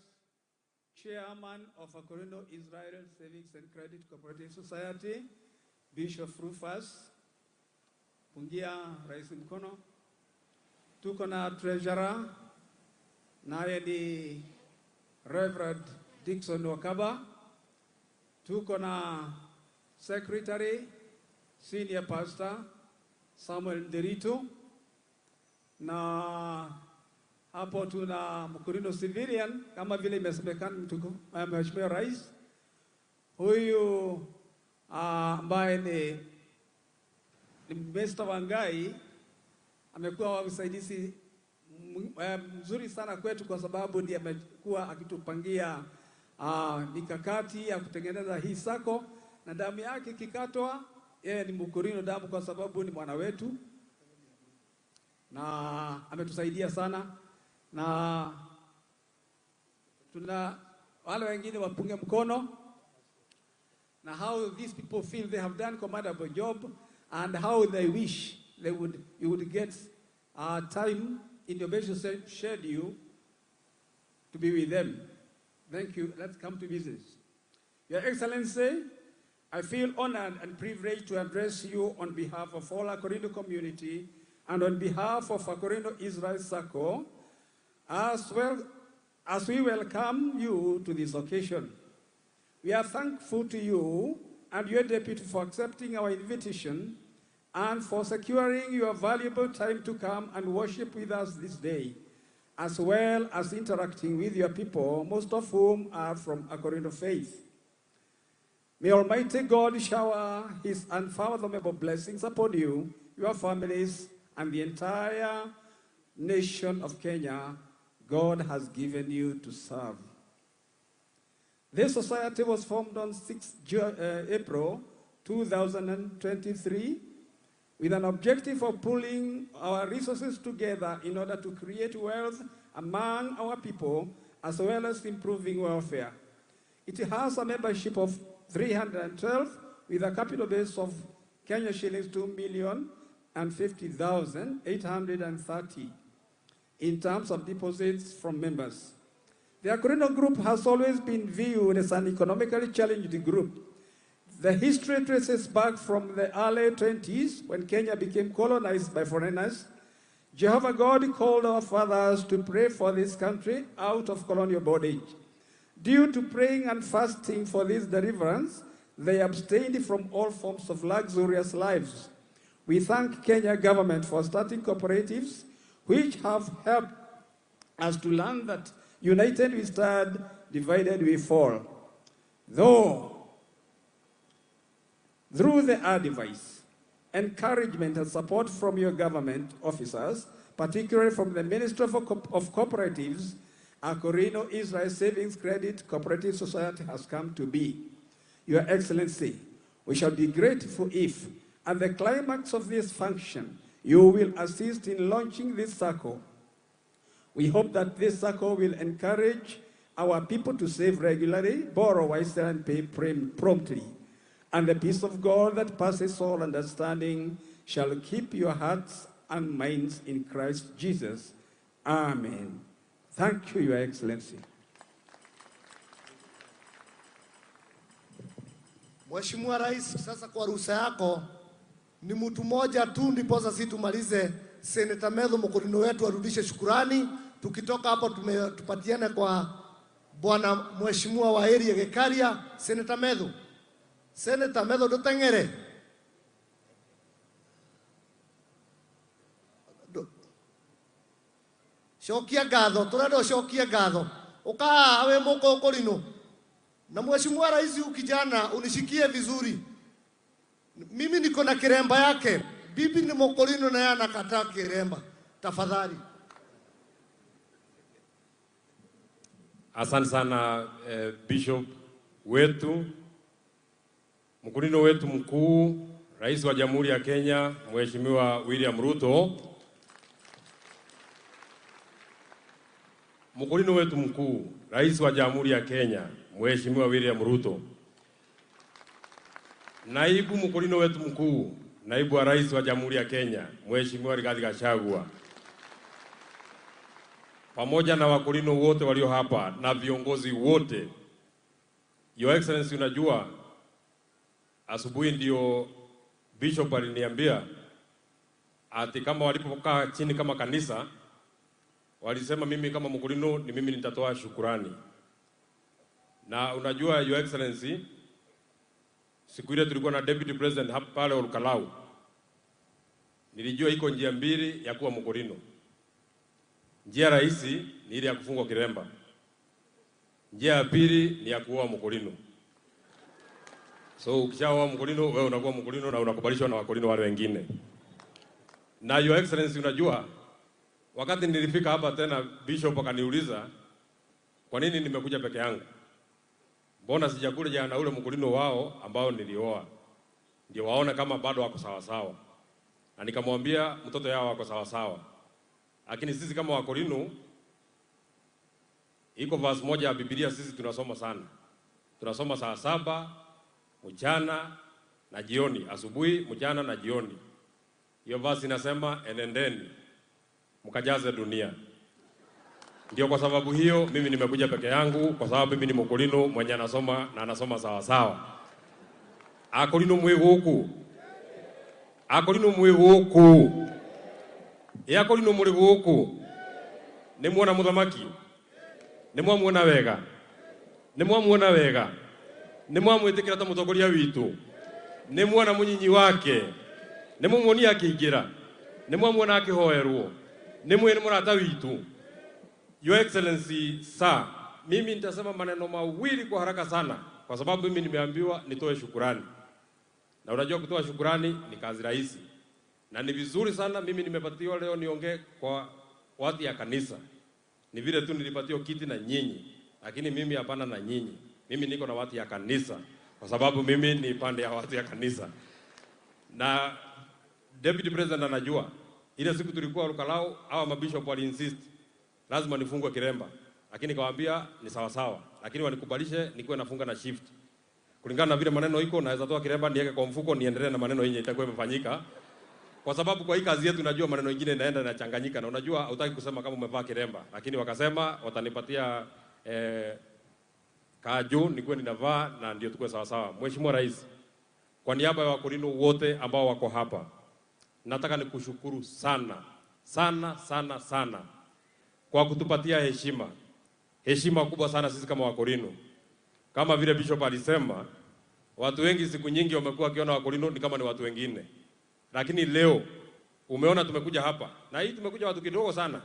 Chairman of Akorino Israel Savings and Credit Cooperative Society, Bishop Rufus Pungia, Rais Mkono. Tuko na Treasurer, naye ni Reverend Dickson Wakaba. Tuko na Secretary, Senior Pastor Samuel Nderitu, na hapo tuna Mkurino Civilian kama vile imesemekana Mheshimiwa Rais. Huyu ambaye ni Mr. Wangai amekuwa wa usaidizi mzuri sana kwetu kwa sababu ndiye amekuwa akitupangia mikakati ya kutengeneza hii sako, na damu yake kikatwa, yeye ni Mkurino damu kwa sababu ni mwana wetu na ametusaidia sana, na tuna wale wengine wapunge mkono na how these people feel they have done commendable job and how they wish you would get time in your busy schedule to be with them. Thank you. Let's come to business. Your Excellency, I feel honored and privileged to address you on behalf of all Akorindo community and on behalf of Akorindo Israel Sacco, as well as we welcome you to this occasion. We are thankful to you and your deputy for accepting our invitation and for securing your valuable time to come and worship with us this day, as well as interacting with your people, most of whom are from Akorindo faith. May Almighty God shower his unfathomable blessings upon you, your families, and the entire nation of Kenya God has given you to serve. This society was formed on 6 April 2023 with an objective of pulling our resources together in order to create wealth among our people as well as improving welfare. It has a membership of 312 with a capital base of Kenya shillings 2,050,830 in terms of deposits from members. The Akorindo Group has always been viewed as an economically challenged group. The history traces back from the early 20s when Kenya became colonized by foreigners. Jehovah God called our fathers to pray for this country out of colonial bondage. Due to praying and fasting for this deliverance, they abstained from all forms of luxurious lives. We thank Kenya government for starting cooperatives which have helped us to learn that united we stand, divided we fall. Through the advice, encouragement, and support from your government officers, particularly from the Ministry of Cooperatives, Akorindo Israel Savings Credit Cooperative Society has come to be. Your Excellency, we shall be grateful if, at the climax of this function, you will assist in launching this circle. We hope that this circle will encourage our people to save regularly, borrow wisely, and pay promptly. And the peace of God that passes all understanding shall keep your hearts and minds in Christ Jesus. Amen. Thank you, Your Excellency. Mheshimiwa Rais, sasa kwa ruhusa yako ni mtu mmoja tu ndiposa sisi tumalize. Senator Medho Mkurino wetu arudishe shukurani. Tukitoka hapo tupatiane kwa Bwana Mheshimiwa wa area Gekaria. Senator Medho dutengere. Shokia gatho, turado shokia gatho. Ukaa awe Mkurino. Na Mheshimiwa Rais ukijana unishikie vizuri. Mimi niko na kiremba yake. Bibi ni Mkurino na yeye anakataa kiremba. Tafadhali. Asante sana Bishop wetu, Mkurino wetu mkuu, Rais wa Jamhuri ya Kenya, Mheshimiwa William Ruto. Mkurino wetu mkuu, Rais wa Jamhuri ya Kenya, Mheshimiwa William Ruto. Naibu Mkurino wetu mkuu, Naibu wa Rais wa Jamhuri ya Kenya, Mheshimiwa Rigathi Gachagua. Pamoja na Wakurino wote walio hapa na viongozi wote. Your Excellency, unajua asubuhi ndio Bishop aliniambia ati kama walipokaa chini kama kanisa walisema mimi kama Mkurino ni mimi nitatoa shukurani. Na unajua Your Excellency, siku ile tulikuwa na Deputy President hapa pale Olkalau. Nilijua iko njia mbili ya kuwa Mkurino. Njia rahisi ni ile ya kufungwa kiremba. Njia ya pili ni ya kuwa Mkurino. So ukishaoa Mkurino, wewe unakuwa Mkurino na unakubalishwa na Wakurino wale wengine. Na Your Excellency, unajua wakati nilifika hapa tena Bishop akaniuliza kwa nini nimekuja peke yangu. Mbona sijakuja na ule mkulino wao ambao nilioa. Ndio waone kama bado wako sawa sawa. Na nikamwambia mtoto yao wako sawa sawa. Lakini sisi kama Wakorino iko verse moja ya Biblia sisi tunasoma sana. Tunasoma saa 7 mchana na jioni, asubuhi, mchana na jioni. Hiyo verse inasema enendeni mkajaze dunia. Ndio kwa sababu hiyo mimi nimekuja peke yangu, kwa sababu mimi ni Mkorino mwenye anasoma na anasoma sawa sawa. Akorino mweguku. Akorino mweguku. Akorino mweguku. Ni mwana muthamaki. Ni mwamuona wega. Ni mwamuona wega. Ni mwamwitikira ta mutongoria witu. Ni mwana munyinyi wake. Ni mumuonia akiingira. Ni mwamuona akihoerwo. Ni mwene murata witu. Your Excellency sir, mimi nitasema maneno mawili kwa haraka sana kwa sababu mimi nimeambiwa nitoe shukrani. Na unajua kutoa shukrani ni kazi rahisi. Na ni vizuri sana mimi nimepatiwa leo niongee kwa watu ya kanisa. Ni vile tu nilipatiwa kiti na nyinyi, lakini mimi hapana na nyinyi. Mimi niko na watu ya kanisa kwa sababu mimi ni pande ya watu ya kanisa. Na Deputy President anajua ile siku tulikuwa Lukalao hawa mabishop wali insist lazima nifungwe kiremba, lakini kawaambia ni sawa sawa, lakini wanikubalishe nikuwe nafunga na shift. Kulingana na vile maneno iko naweza toa kiremba niweke kwa mfuko niendelee na maneno yenyewe itakuwa imefanyika. Kwa sababu kwa hii kazi yetu najua maneno mengine inaenda na changanyika, na unajua hutaki kusema kama umevaa kiremba, lakini wakasema watanipatia kaju nikuwe ninavaa na ndio tukue sawa sawa. Mheshimiwa Rais, kwa niaba ya Wakorino wote ambao wako hapa, nataka nikushukuru sana sana sana sana kwa kutupatia heshima. Heshima kubwa sana sisi kama Wakorino. Kama vile Bishop alisema, watu wengi siku nyingi wamekuwa wakiona Wakorino ni kama ni watu wengine. Lakini leo umeona tumekuja hapa. Na hii tumekuja watu kidogo sana.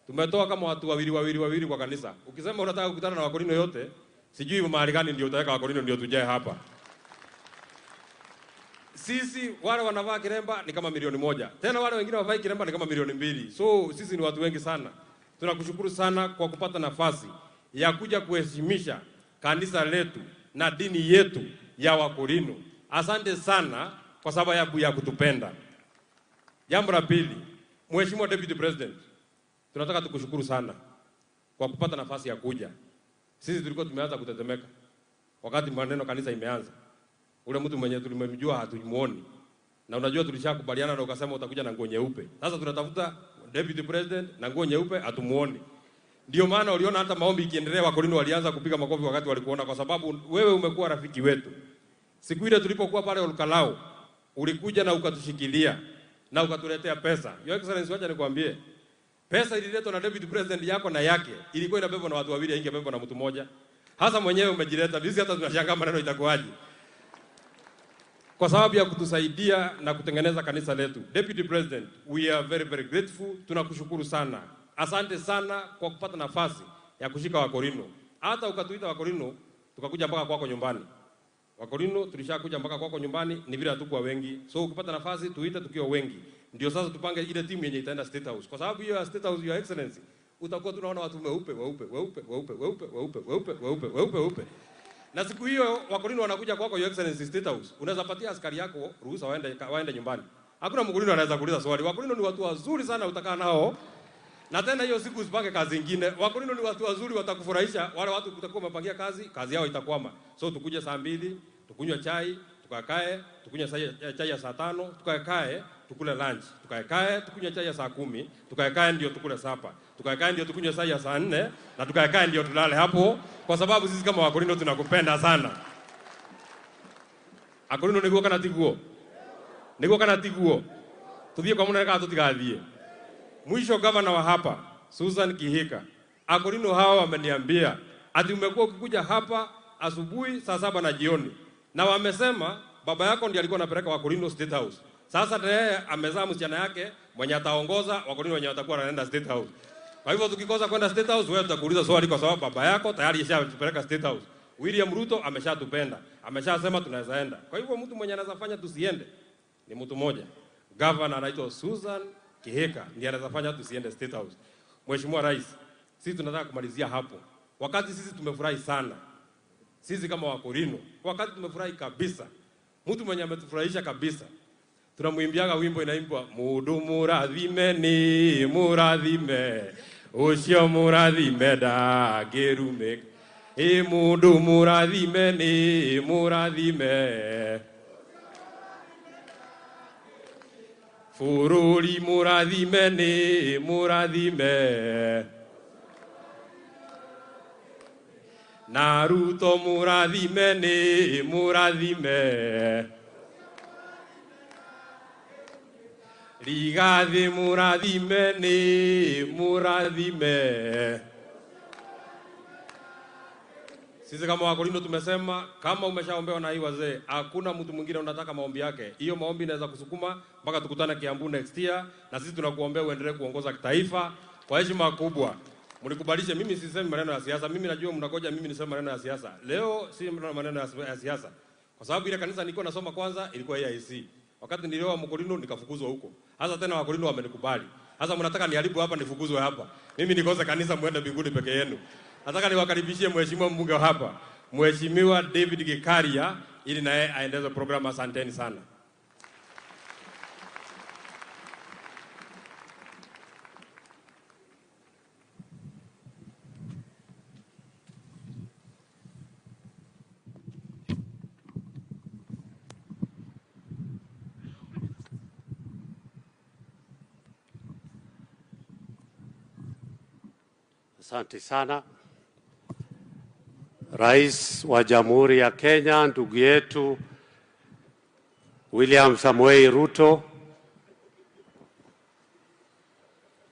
Tumetoa kama watu wawili kwa kanisa. Ukisema unataka kukutana na Wakorino yote, sijui mahali gani ndio utaweka Wakorino ndio tujae hapa. Sisi wale wanavaa kiremba ni kama 1,000,000. Tena wale wengine wavai kiremba ni kama 2,000,000. So sisi ni watu wengi sana. Tunakushukuru sana kwa kupata nafasi ya kuja kuheshimisha kanisa letu na dini yetu ya Wakorino. Asante sana kwa sababu ya kutupenda. Jambo la pili, Mheshimiwa Deputy President, tunataka tukushukuru sana kwa kupata nafasi ya kuja. Sisi tulikuwa tumeanza kutetemeka wakati maneno kanisa imeanza. Ule mtu mwenye tulimemjua hatumuoni. Na unajua tulishakubaliana na ukasema utakuja na nguo nyeupe. Sasa tunatafuta Deputy President na nguo nyeupe hatumuoni. Ndio maana uliona hata maombi ikiendelea Wakorino walianza kupiga makofi wakati walikuona, kwa sababu wewe umekuwa rafiki wetu. Siku ile tulipokuwa pale Lukalao, ulikuja na ukatushikilia na ukatuletea pesa. Your Excellency, wacha nikwambie, pesa ililetwa na Deputy President yako na yake ilikuwa inabebwa na watu wawili, ingebebwa na mtu mmoja. Hasa mwenyewe umejileta. Sisi hata tunashangaa maneno itakuwaje. Kwa sababu ya kutusaidia na kutengeneza kanisa letu. Deputy President, we are very very grateful. Tunakushukuru sana. Asante sana kwa kupata nafasi ya kushika Wakorino. Hata ukatuita Wakorino tukakuja mpaka kwako nyumbani. Wakorino tulishakuja mpaka kwako nyumbani, ni vile hatukuwa wengi. So ukipata nafasi tuite tukiwa wengi. Ndio sasa tupange ile timu yenye itaenda State House. Kwa sababu hiyo State House, Your Excellency, utakuwa tunaona watu weupe. Na siku hiyo Wakorino wanakuja kwako Your Excellency State House. Unaweza patia askari yako ruhusa waende nyumbani. Hakuna Mkorino anaweza kuuliza swali. Wakorino ni watu wazuri sana utakaa nao. Na tena hiyo siku usipange kazi nyingine. Wakorino ni watu wazuri, watakufurahisha. Wale watu utakuwa umepangia kazi yao itakwama. So tukuje saa 2, tukunywe chai, tukakae, tukunywe chai ya saa 5, tukakae, tukule lunch. Tukakae, tukunywe chai ya saa 10, tukakae ndio tukule sapa. Tukakae ndio tukunywe chai ya saa 4 na tukakae ndio tulale hapo, kwa sababu sisi kama Wakorino tunakupenda sana. Akorino niguo kana tiguo? Niguo kana tiguo? Tuthie kwa munene kana tutigathie? Mwisho gavana wa hapa Susan Kihika, Akorino hawa wameniambia ati umekuwa ukikuja hapa asubuhi saa 7 na jioni, na wamesema baba yako ndiye alikuwa anapeleka Wakorino State House. Sasa yeye amezaa msichana yake mwenye ataongoza Wakorino wenye watakuwa wanaenda State House. Kwa hivyo tukikosa kwenda State House, wewe tutakuuliza swali, kwa sababu baba yako tayari yashatupeleka State House. William Ruto ameshatupenda, ameshasema tunaweza enda. Kwa hivyo mtu mwenye anaweza fanya tusiende ni mtu mmoja, governor anaitwa Susan Kiheka ndiye anafanya tusiende State House. Mheshimiwa Rais, sisi tunataka kumalizia hapo. Wakati sisi tumefurahi sana. Sisi kama Wakorino, wakati tumefurahi kabisa. Mtu mwenye ametufurahisha kabisa. Tunamwimbiaga wimbo inaimbwa Mudu murathime ni murathime ucio murathime da gerume. Mudu murathime ni murathime Fururi murathime ni murathime Naruto murathime ni murathime Rigathi murathime ni murathime. Sisi kama Wakorino tumesema kama umeshaombewa na hii wazee, hakuna mtu mwingine unataka maombi yake. Hiyo maombi inaweza kusukuma mpaka tukutane Kiambu next year, na sisi tunakuombea uendelee kuongoza kitaifa kwa heshima kubwa. Mnikubalishe, mimi sisemi maneno ya siasa. Mimi najua mnagoja mimi niseme maneno ya siasa. Leo si maneno ya siasa. Kwa sababu ile kanisa nilikuwa nasoma kwanza ilikuwa AIC. Wakati nilioa Mkorino nikafukuzwa huko. Hasa tena Wakorino wamenikubali. Hasa mnataka niharibu hapa nifukuzwe hapa. Mimi nikose kanisa muende mbinguni peke yenu. Nataka niwakaribishie mheshimiwa mbunge hapa, Mheshimiwa David Gikaria, ili naye aendeleze programu. Asanteni sana. Asante sana. Rais wa Jamhuri ya Kenya, ndugu yetu William Samoei Ruto,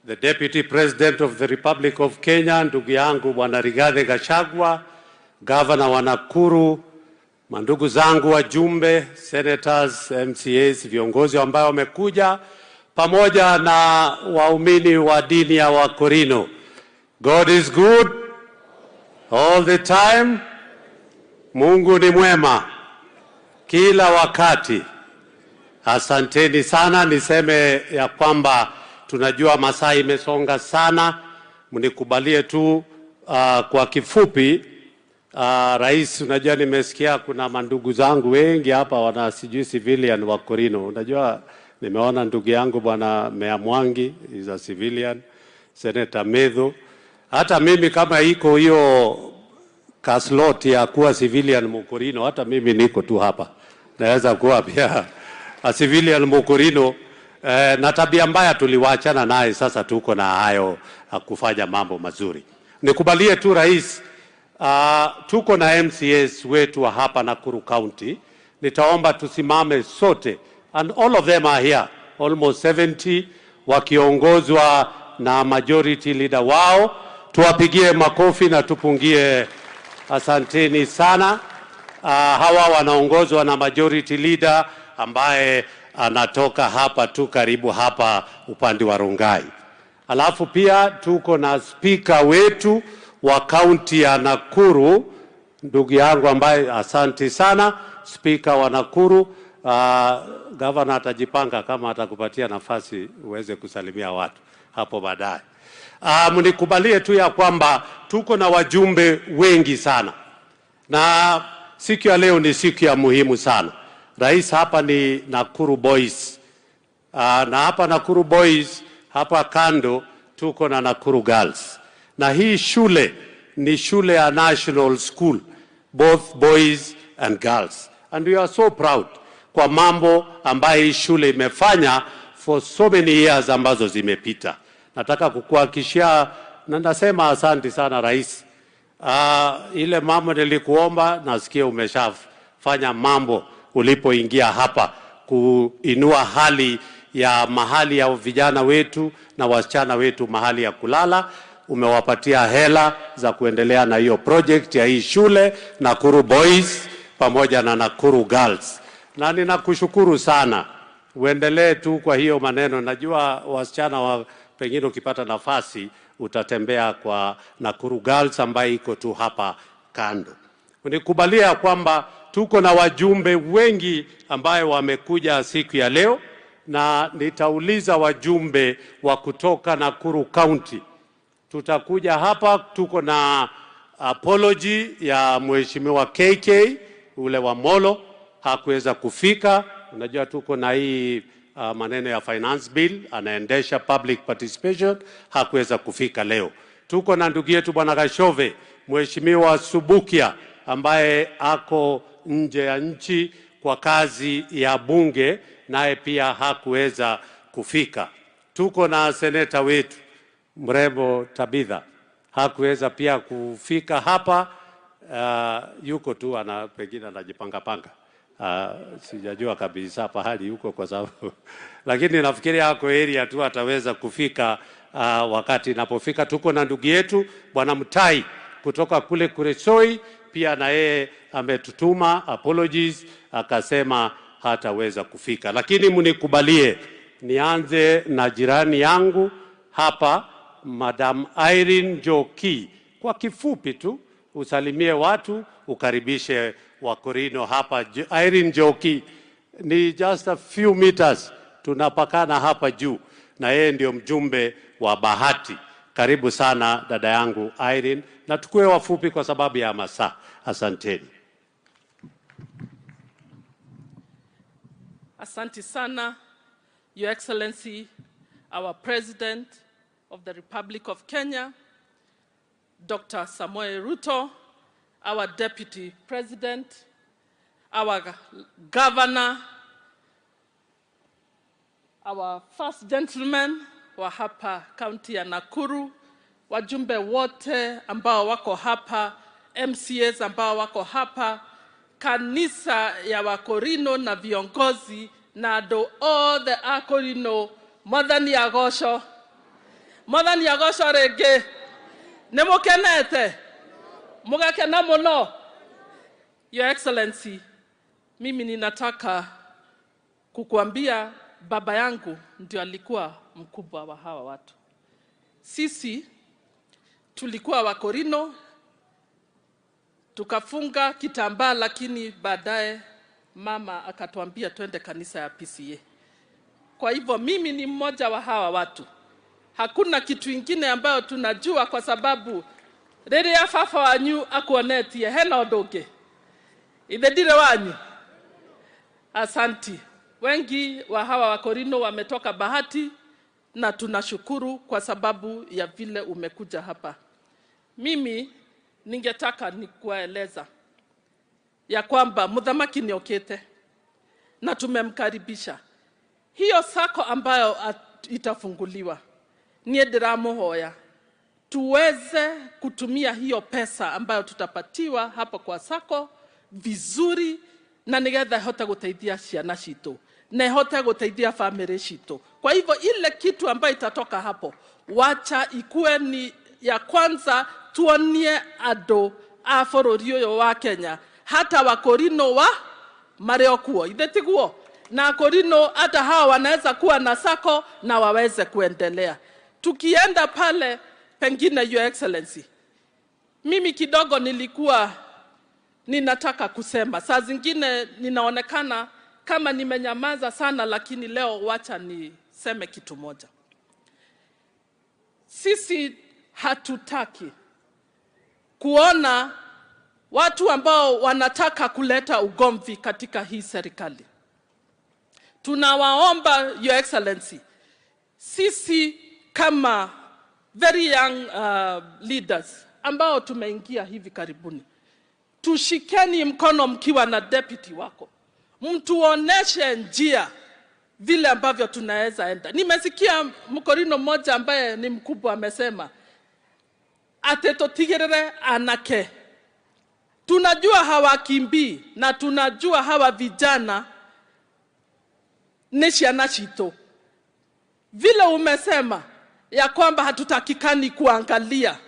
the Deputy President of the Republic of Kenya, ndugu yangu Bwana Rigathi Gachagua, Governor wa Nakuru, mandugu zangu wajumbe, senators, MCAs, viongozi ambao wamekuja, pamoja na waumini wa dini ya Wakorino. God is good all the time. Mungu ni mwema kila wakati. Asanteni sana. Niseme ya kwamba tunajua masaa imesonga sana. Mnikubalie tu kwa kifupi. Rais, unajua nimesikia kuna mandugu zangu wengi hapa wana sijui civilian wa Korino. Unajua nimeona ndugu yangu Bwana Mea Mwangi is a civilian, Senator Medho. Hata mimi kama iko hiyo kaslot ya kuwa civilian Mkorino, hata mimi niko tu hapa. Naweza kuwa pia a civilian Mkorino. Na tabia mbaya tuliwaachana naye, sasa tuko na hayo kufanya mambo mazuri. Nikubalie tu Rais, tuko na MCAs wetu wa hapa Nakuru County. Nitaomba tusimame sote, and all of them are here, almost 70, wakiongozwa na majority leader wao. Tuwapigie makofi na tupungie. Asanteni sana. Hawa wanaongozwa na majority leader ambaye anatoka hapa tu karibu hapa upande wa Rongai. Alafu pia tuko na speaker wetu wa county ya Nakuru, ndugu yangu ambaye asante sana, speaker wa Nakuru. Governor atajipanga kama atakupatia nafasi uweze kusalimia watu hapo baadaye. Mnikubalie tu ya kwamba tuko na wajumbe wengi sana. Na siku ya leo ni siku ya muhimu sana. Rais, hapa ni Nakuru Boys. Na hapa Nakuru Boys, hapa kando tuko na Nakuru Girls. Na hii shule ni shule ya National School, both boys and girls. And we are so proud kwa mambo ambayo hii shule imefanya for so many years ambazo zimepita. Nataka kukuhakikishia na nasema asante sana Rais. Ile mambo nilikuomba nasikia umeshafanya mambo ulipoingia hapa kuinua hali ya mahali ya vijana wetu na wasichana wetu mahali ya kulala. Umewapatia hela za kuendelea na hiyo project ya hii shule Nakuru Boys pamoja na Nakuru Girls. Na ninakushukuru sana. Uendelee tu kwa hiyo maneno. Najua wasichana wa pengine ukipata nafasi utatembea kwa Nakuru Girls ambaye iko tu hapa kando. Unikubalia kwamba tuko na wajumbe wengi ambaye wamekuja siku ya leo na nitauliza wajumbe wa kutoka Nakuru County. Tutakuja hapa, tuko na apology ya Mheshimiwa KK ule wa Molo, hakuweza kufika. Unajua tuko na hii maneno ya finance bill, anaendesha public participation, hakuweza kufika leo. Tuko na ndugu yetu Bwana Gashove, Mheshimiwa Subukia ambaye ako nje ya nchi kwa kazi ya bunge, naye pia hakuweza kufika. Tuko na seneta wetu mrembo Tabitha, hakuweza pia kufika hapa. Yuko tu pengine anajipanga. Sijajua kabisa pahali yuko kwa sababu lakini nafikiri hako area tu ataweza kufika wakati inapofika. Tuko na ndugu yetu Bwana Mutai kutoka kule Kuresoi, pia na yeye ametutuma apologies, akasema hataweza kufika. Lakini mnikubalie nianze na jirani yangu hapa, Madam Irene Njoki. Kwa kifupi tu usalimie watu, ukaribishe Wakorino hapa. Irene Njoki ni just a few meters, tunapakana hapa juu, na yeye ndio mjumbe wa Bahati. Karibu sana dada yangu Irene, na tukue wafupi kwa sababu ya masaa. Asanteni. Asante sana, Your Excellency, our President of the Republic of Kenya, Dr. Samoei Ruto, our Deputy President, our Governor, our First Gentleman wa hapa kaunti ya Nakuru, wajumbe wote ambao wako hapa, MCAs ambao wako hapa, kanisa ya Wakorino na viongozi na all the Akorino, Mwathani agocwo rege, nimukenete mugakena muno. Your Excellency, mimi ninataka kukuambia baba yangu ndio alikuwa mkubwa wa hawa watu. Sisi tulikuwa Wakorino, tukafunga kitambaa, lakini baadaye mama akatuambia twende kanisa ya PCA. Kwa hivyo mimi ni mmoja wa hawa watu. Hakuna kitu ingine ambayo tunajua, kwa sababu rere ya fafa wanyu akuonetie hena odoge idedire wanyu. Asanti. Wengi wa hawa Wakorino wametoka Bahati, na tunashukuru kwa sababu ya vile umekuja hapa. Mimi ningetaka nikueleza ya kwamba muthamaki niokete na tumemkaribisha. Hiyo sako ambayo itafunguliwa, nie ndiramuhoya tuweze kutumia hiyo pesa ambayo tutapatiwa hapo kwa sako vizuri, na nigetha hote guteithia ciana citu na hote guteithia family citu. Kwa hivyo ile kitu ambayo itatoka hapo, wacha ikue ni ya kwanza tuonie ado a bũrũri ũyũ wa Kenya, hata Wakorino wa mariokuo ithetiguo na Wakorino hata hawa wanaweza kuwa na sako na waweze kuendelea. Tukienda pale pengine, Your Excellency, mimi kidogo nilikuwa ninataka kusema, saa zingine ninaonekana kama nimenyamaza sana, lakini leo wacha niseme kitu moja. Sisi hatutaki kuona watu ambao wanataka kuleta ugomvi katika hii serikali. Tunawaomba Your Excellency, sisi kama very young leaders ambao tumeingia hivi karibuni, tushikeni mkono mkiwa na deputy wako, mtuoneshe njia vile ambavyo tunaweza enda. Nimesikia Mkorino mmoja ambaye ni mkubwa amesema atetotigirere anake. Tunajua hawakimbii na tunajua hawa vijana ni ciana citu. Vile umesema ya kwamba hatutakikani kuangalia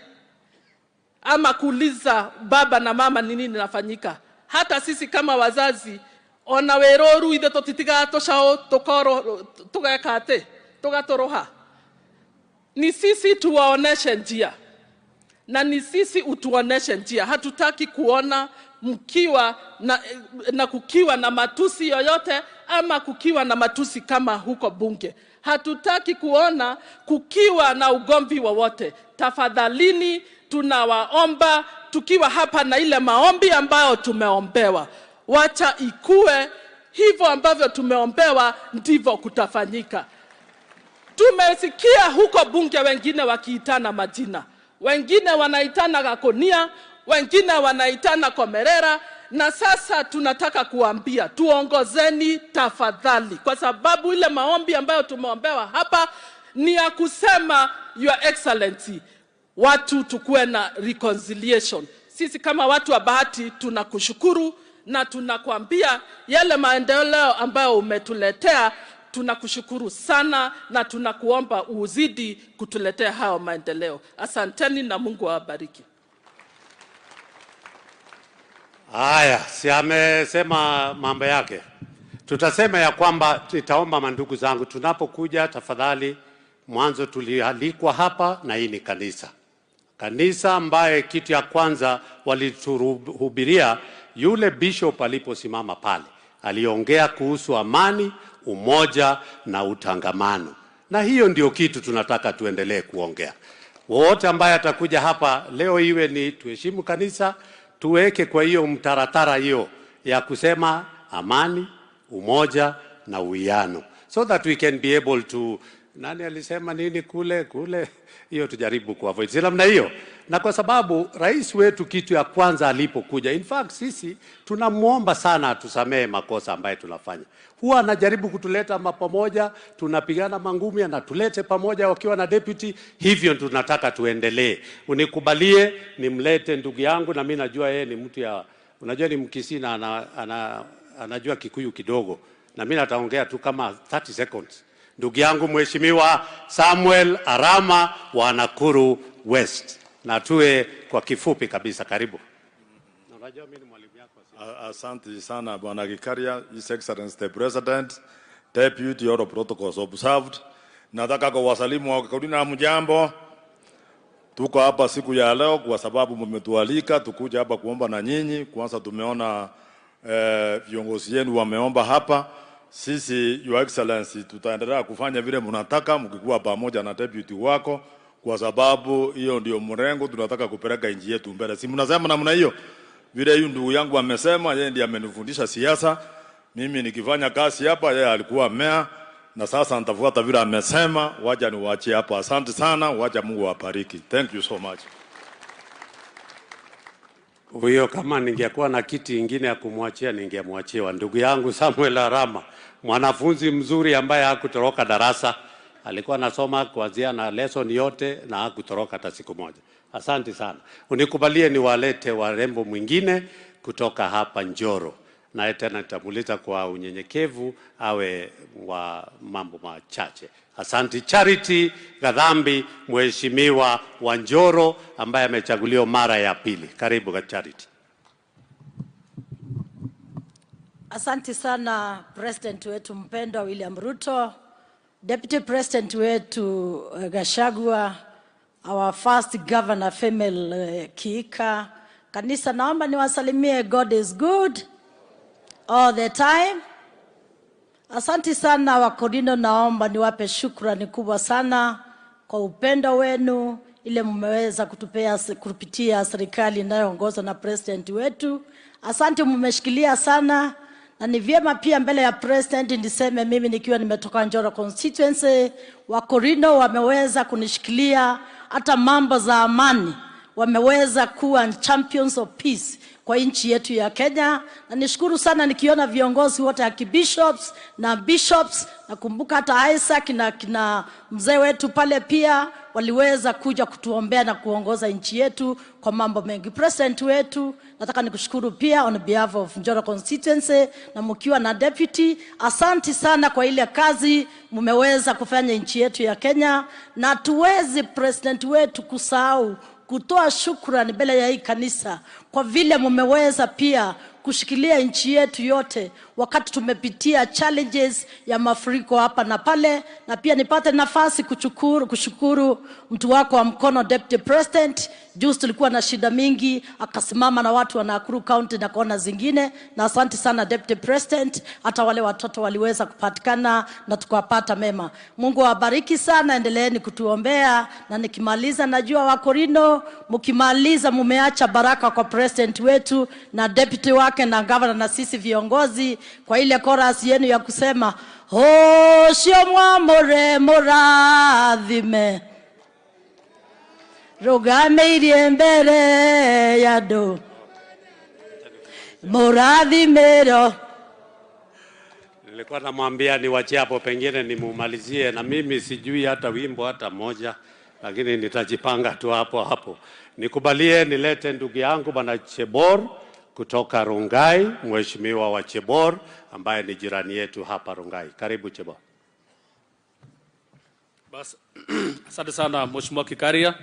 ama kuuliza baba na mama ni nini nafanyika. Hata sisi kama wazazi ona weroru ithe tutitiga toshao tokoro tugakate tugatoroha. Ni sisi tuwaoneshe njia, na ni sisi utuoneshe njia. Hatutaki kuona mkiwa na kukiwa na matusi yoyote ama kukiwa na matusi kama huko bunge. Hatutaki kuona kukiwa na ugomvi wowote. Tafadhalini tunawaomba tukiwa hapa na ile maombi ambayo tumeombewa. Wacha ikue hivyo ambavyo tumeombewa ndivyo kutafanyika. Tumesikia huko bunge wengine wakiitana majina. Wengine wanaitana Gakonia, wengine wanaitana Komerera, na sasa tunataka kuambia tuongozeni tafadhali, kwa sababu ile maombi ambayo tumeombewa hapa ni ya kusema Your Excellency, watu tukue na reconciliation. Sisi kama watu wa Bahati tunakushukuru na tunakuambia yale maendeleo ambayo umetuletea, tunakushukuru sana na tunakuomba uzidi kutuletea hao maendeleo. Asanteni na Mungu awabariki. Haya, si amesema mambo yake. Tutasema ya kwamba nitaomba mandugu zangu tunapokuja, tafadhali, mwanzo tulialikwa hapa na hii ni kanisa. Kanisa ambaye kitu ya kwanza walituhubiria yule bishop aliposimama pale. Aliongea kuhusu amani, umoja na utangamano. Na hiyo ndio kitu tunataka tuendelee kuongea. Wote ambaye atakuja hapa leo iwe ni tuheshimu kanisa, tuweke kwa hiyo mtaratara hiyo ya kusema amani, umoja na uwiano, so that we can be able to, nani alisema nini kule hiyo tujaribu kuavoid sila mna hiyo. Na kwa sababu rais wetu kitu ya kwanza alipokuja, in fact sisi tunamuomba sana atusamee makosa ambaye tunafanya. Huwa anajaribu kutuleta pamoja, tunapigana mangumi na tulete pamoja wakiwa na deputy. Hivyo tunataka tuendelee. Unikubalie nimlete ndugu yangu, na mimi najua yeye ni mtu ya, unajua ni Mkisii na anajua Kikuyu kidogo, na mimi nataongea tu kama 30 seconds. Ndugu yangu Mheshimiwa Samuel Arama wa Nakuru West. Na tuwe kwa kifupi kabisa, karibu. Unajua mimi ni mwalimu yako. Asante sana Bwana Gikaria, His Excellency the President, Deputy, all protocols observed. Nataka kuwasalimu wa Kaudina, mjambo. Tuko hapa siku ya leo kwa sababu mmetualika tukuja hapa kuomba na nyinyi. Kwanza tumeona viongozi wenu wameomba hapa. Sisi Your Excellency tutaendelea kufanya vile mnataka mkikuwa pamoja na deputy wako, kwa sababu hiyo ndio mrengo tunataka kupeleka nchi yetu mbele. Si mnasema namna hiyo? Vile huyu ndugu yangu amesema, yeye ndiye amenifundisha siasa. Mimi nikifanya kazi hapa, yeye alikuwa meya, na sasa nitafuata vile amesema. Wacha niwaachie hapa. Asante sana, wacha Mungu awabariki. Thank you so much. Huyo kama ningekuwa na kiti kingine ya kumwachia ningemwachia ndugu yangu Samuel Arama, mwanafunzi mzuri ambaye hakutoroka darasa. Alikuwa anasoma kuanzia na lesson yote na hakutoroka hata siku moja. Asante sana. Unikubalie niwalete warembo mwingine kutoka hapa Njoro. Na tena nitamuuliza kwa unyenyekevu awe wa mambo machache. Asante. Charity Gadhambi, mheshimiwa wa Njoro ambaye amechaguliwa mara ya pili. Karibu kwa Charity. Asante sana President wetu mpendwa William Ruto, Deputy President wetu Gachagua, our first governor female Kiika. Kanisa, naomba niwasalimie. God is good all the time. Asante sana Wakorino, naomba niwape shukrani kubwa sana kwa upendo wenu ile mmeweza kutupea kupitia serikali inayoongozwa na president wetu. Asante, mmeshikilia sana, na ni vyema pia mbele ya president niseme mimi nikiwa nimetoka Njoro constituency, Wakorino wameweza kunishikilia hata mambo za amani, wameweza kuwa champions of peace kwa nchi yetu ya Kenya. Na nishukuru sana nikiona viongozi wote akibishops na bishops, nakumbuka hata Isaac na kina mzee wetu pale pia waliweza kuja kutuombea na kuongoza nchi yetu kwa mambo mengi. President wetu, nataka nikushukuru pia on behalf of Njoro constituency na mkiwa na deputy. Asante sana kwa ile kazi mmeweza kufanya nchi yetu ya Kenya, na tuwezi president wetu kusahau kutoa shukrani mbele ya hii kanisa kwa vile mmeweza pia kushikilia nchi yetu yote wakati tumepitia challenges ya mafuriko hapa na pale. Na pia nipate nafasi kushukuru mtu wako wa mkono Deputy President Juzi tulikuwa na shida mingi, akasimama na watu wa Nakuru County na kona zingine, na asante sana Deputy President, hata wale watoto waliweza kupatikana na tukawapata mema. Mungu awabariki sana, endeleeni kutuombea, na nikimaliza najua Wakorino mkimaliza mumeacha baraka kwa president wetu na deputy wake na governor na sisi viongozi kwa ile chorus yenu ya kusema Hocio mwamore morathime rugameirie mbere ya andũ morathimero. Nilikuwa namwambia niwachie hapo, pengine nimumalizie, na mimi sijui hata wimbo hata moja, lakini nitajipanga tu hapo hapo. Nikubalie nilete ndugu yangu Bwana Chebor kutoka Rongai, mheshimiwa wa Chebor ambaye ni jirani yetu hapa Rongai. Karibu Chebor. Bas, asante sana Mheshimiwa Kikaria,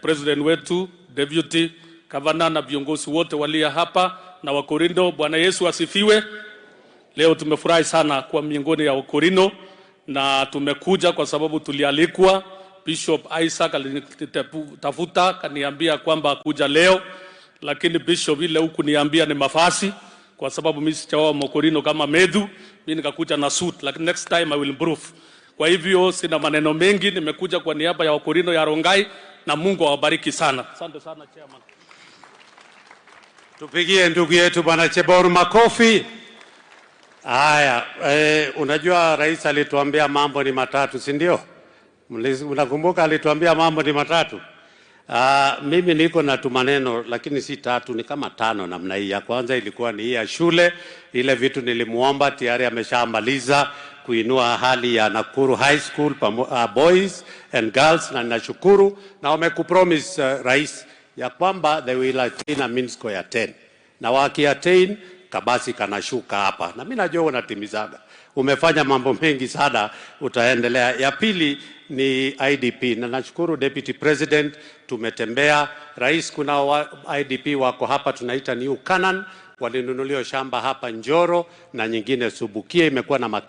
president wetu, deputy governor na viongozi wote walia hapa na Wakorino. Bwana Yesu asifiwe. Leo tumefurahi sana kwa miongoni ya Wakorino, na tumekuja kwa sababu tulialikwa. Bishop Isaac alinitafuta kaniambia kwamba kuja leo, lakini Bishop ile huku niambia ni mafasi, kwa sababu mimi sijaoa Mkorino kama Medhu, mimi nikakuja na suit, lakini next time I will improve. Kwa hivyo sina maneno mengi, nimekuja kwa niaba ya Wakorino ya Rongai, na Mungu awabariki sana. Asante sana chairman. Tupigie ndugu yetu Bwana Chebor makofi. Haya, unajua rais alituambia mambo ni matatu, si ndio? Unakumbuka alituambia mambo ni matatu? Mimi niko na tumaneno lakini si tatu, ni kama 5 namna hii. Ya kwanza ilikuwa ni hii ya shule, ile vitu nilimuomba tayari ameshamaliza kuinua hali ya Nakuru High School boys and girls, na ninashukuru na wamekupromise rais ya kwamba they will attain a mean score ya 10, na wakiattain kabasi kanashuka hapa, na mimi najua unatimizaga. Umefanya mambo mengi sana, utaendelea. Ya pili ni IDP, na nashukuru Deputy President, tumetembea rais, kuna IDP wako hapa tunaita New Canaan, walinunuliwa shamba hapa Njoro na nyingine Subukia, imekuwa na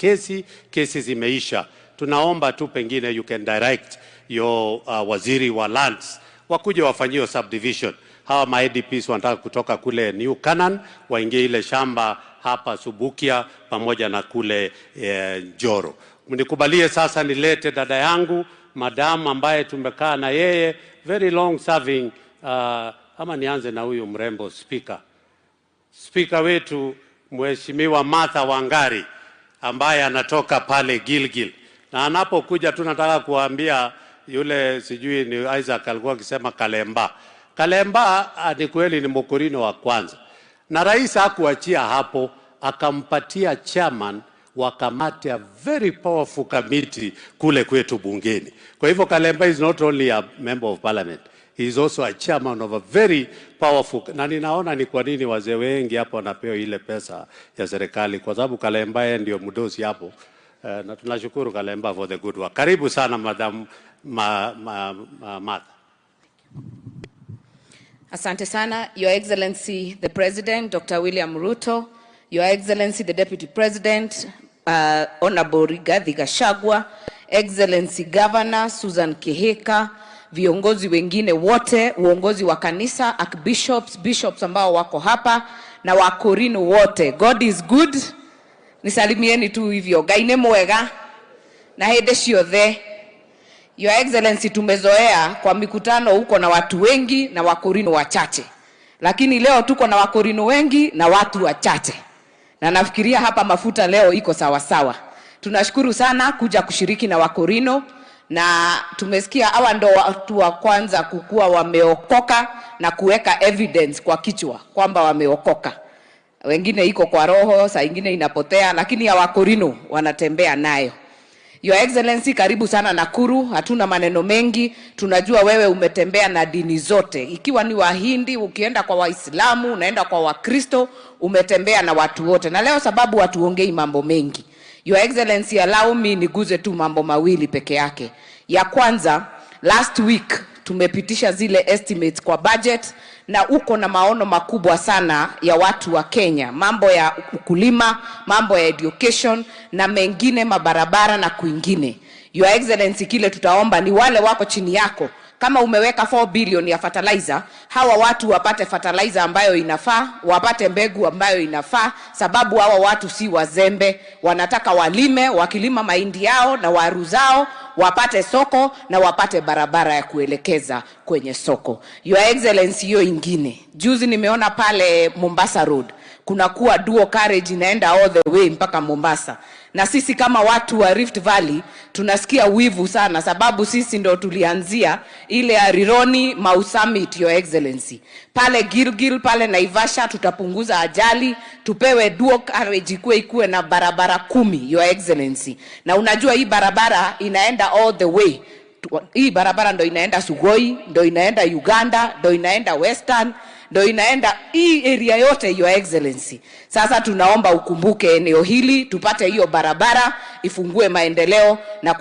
kesi zimeisha. Tunaomba tu pengine you can direct your waziri wa lands wakuje wafanyie subdivision. Hawa ma IDPs wanataka kutoka kule New Canaan waingie ile shamba hapa Subukia pamoja na kule Njoro. Mnikubalie sasa nilete dada yangu madam ambaye tumekaa na yeye very long serving, ama nianze na huyu mrembo speaker wetu Mheshimiwa Martha Wangari ambaye anatoka pale Gilgil, na anapokuja tunataka kuambia yule sijui ni Isaac alikuwa akisema Kalemba ni kweli ni Mkorino wa kwanza, na rais hakuachia hapo, akampatia chairman wa kamati a very powerful committee kule kwetu bungeni. Kwa hivyo Kalemba is not only a member of parliament, he is also a chairman of a very powerful, na ninaona ni kwa nini wazee wengi hapo wanapewa ile pesa ya serikali, kwa sababu Kalemba ndio mdosi hapo. Na tunashukuru Kalemba for the good work. Karibu sana madam Martha. Asante sana, Your Excellency the President, Dr. William Ruto, Your Excellency the Deputy President, Honorable Rigathi Gachagua, Excellency Governor Susan Kihika, viongozi wengine wote, uongozi wa kanisa, bishops ambao wako hapa, na Wakorino wote. God is good. Nisalimieni tu hivyo. Ngai nĩ mwega na hĩndĩ ciothe. Your Excellency, tumezoea kwa mikutano huko na watu wengi na Wakorino wachache, lakini leo tuko na Wakorino wengi na watu wachache, na nafikiria hapa mafuta leo iko sawa sawa. Tunashukuru sana kuja kushiriki na Wakorino, na tumesikia hawa ndo watu wa kwanza kukua wameokoka na kuweka evidence kwa kichwa kwamba wameokoka. Wengine iko kwa roho, saa ingine inapotea, lakini ya Wakorino wanatembea nayo. Your Excellency, karibu sana Nakuru, hatuna maneno mengi. Tunajua wewe umetembea na dini zote, ikiwa ni Wahindi, ukienda kwa Waislamu, unaenda kwa Wakristo, umetembea na watu wote. Na leo sababu watu ongei mambo mengi, Your Excellency, allow me niguze tu mambo mawili peke yake. Ya kwanza, last week tumepitisha zile estimates kwa budget, na uko na maono makubwa sana ya watu wa Kenya, mambo ya ukulima, mambo ya education na mengine, mabarabara na kuingine. Your Excellency, kile tutaomba ni wale wako chini yako, Kama umeweka 4 billion ya fertilizer, hawa watu wapate fertilizer ambayo inafaa, wapate mbegu ambayo inafaa, sababu hawa watu si wazembe, wanataka walime, wakilima mahindi yao na waru zao, wapate soko na wapate barabara ya kuelekeza kwenye soko. Your Excellency, hiyo ingine, juzi nimeona pale Mombasa Road kuna kuwa dual carriage inaenda all the way mpaka Mombasa. Na sisi kama watu wa Rift Valley tunasikia wivu sana, sababu sisi ndo tulianzia ile ya Rironi Mau Summit, Your Excellency. Pale Gilgil, pale Naivasha tutapunguza ajali, tupewe dual carriage ikuwe na barabara 10, Your Excellency. Na unajua hii barabara inaenda all the way. Hii barabara ndo inaenda Sugoi, ndo inaenda Uganda, ndo inaenda Western, ndo inaenda hii area yote, Your Excellency. Sasa tunaomba ukumbuke eneo hili, tupate hiyo barabara, ifungue maendeleo na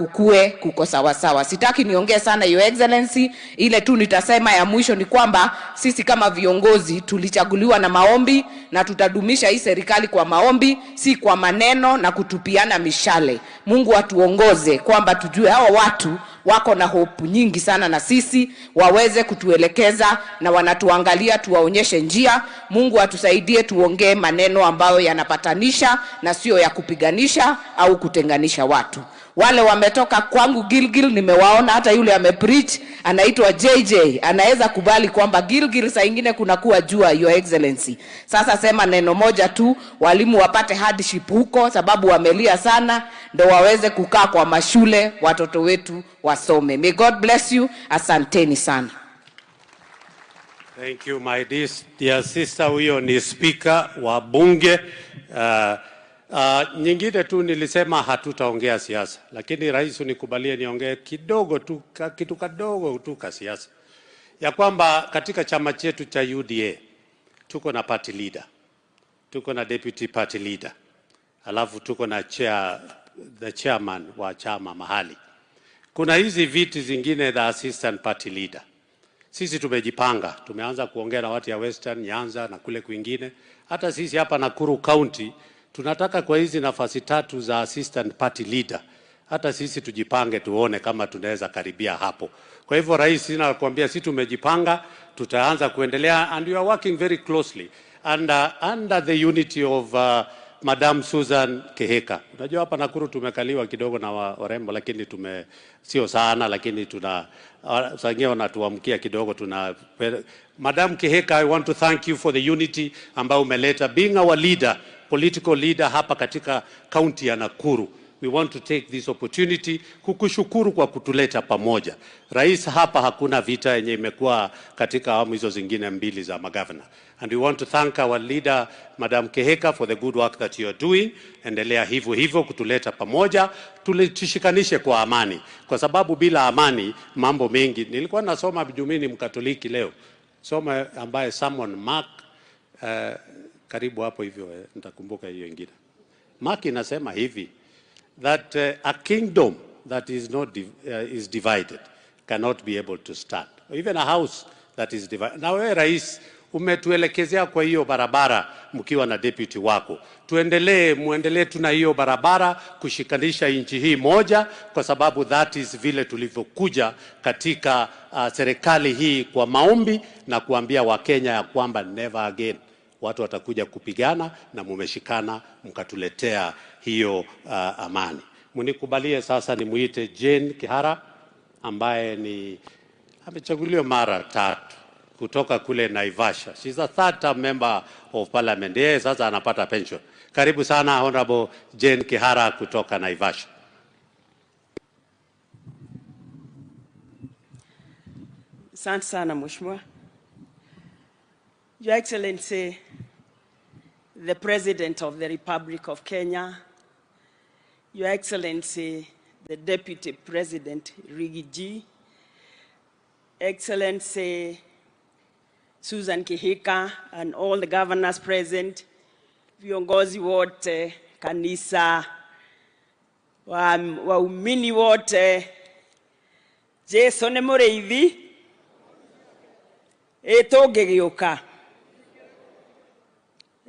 kuko sawa sawa. Sitaki niongee sana, Your Excellency. Ile tu nitasema ya mwisho ni kwamba sisi kama viongozi tulichaguliwa na maombi, na tutadumisha hii serikali kwa maombi, si kwa maneno na kutupiana mishale. Mungu atuongoze kwamba tujue hao watu wako na hope nyingi sana na sisi, waweze kutuelekeza na wanatuangalia, tuwaonyeshe njia. Mungu atusaidie tuongee maneno ambayo yanapatanisha na sio ya kupiganisha au kutenganisha watu. Wale wametoka kwangu Gilgil nimewaona, hata yule amepreach anaitwa JJ anaweza kubali kwamba Gilgil saa nyingine kuna kuwa jua, Your Excellency. Sasa sema neno moja tu, walimu wapate hardship huko sababu wamelia sana, ndo waweze kukaa kwa mashule, watoto wetu wasome. May God bless you. Asanteni sana. Thank you, my dear sister. Huyo ni speaker wa bunge. Nyingine tu nilisema hatutaongea siasa, lakini rais unikubalie niongee kidogo tu, kitu kadogo tu ka siasa. Ya kwamba katika chama chetu cha UDA tuko na party leader, tuko na deputy party leader, alafu tuko na the chairman wa chama mahali. Kuna hizi viti zingine the assistant party leader. Sisi tumejipanga, tumeanza kuongea na watu ya Western, Nyanza na kule kwingine. Hata sisi hapa Nakuru County tunataka kwa hizi nafasi 3 za assistant party leader, hata sisi tujipange tuone kama tunaweza karibia hapo. Kwa hivyo rais, ninakuambia sisi tumejipanga, tutaanza kuendelea, and we are working very closely under the unity of Madam Susan Keheka. Unajua hapa Nakuru tumekaliwa kidogo na warembo, lakini sio sana, lakini sangia wanatuamkia kidogo. Madam Keheka, I want to thank you for the unity ambayo umeleta, being our leader, political leader hapa katika county ya Nakuru. We want to take this opportunity kukushukuru kwa kutuleta pamoja. Rais, hapa hakuna vita yenye imekuwa katika awamu hizo zingine 2 za magavana. And we want to thank our leader, Madam Keheka, for the good work that you are doing. Endelea hivyo kutuleta pamoja, tulishikanishe kwa amani. Kwa sababu bila amani mambo mengi. Nilikuwa nasoma Bijumini Mkatoliki leo. Soma ambaye Simon Mark, karibu hapo hivyo, nitakumbuka hiyo ingine. Mark inasema hivi, that a kingdom that is not is divided cannot be able to stand. Even a house that is divided. Na wewe rais umetuelekezea kwa hiyo barabara mkiwa na deputy wako. Muendelee tuna hiyo barabara kushikanisha nchi hii moja, kwa sababu that is vile tulivyokuja katika serikali hii kwa maombi na kuambia Wakenya ya kwamba never again watu watakuja kupigana, na mumeshikana mkatuletea hiyo amani. Munikubalie sasa nimuite Jane Kihara ambaye amechaguliwa mara 3 kutoka kule Naivasha. She's a 3rd member of parliament. Yeye sasa anapata pension. Karibu sana Honorable Jane Kihara kutoka Naivasha. Asante sana Mheshimiwa. Your Excellency, the President of the Republic of Kenya, Your Excellency, the Deputy President Rigiji, Excellency Susan Keheka and all the governors present, viongozi wote, kanisa, waumini wote, Jesu ni mureithi, etogegeuka.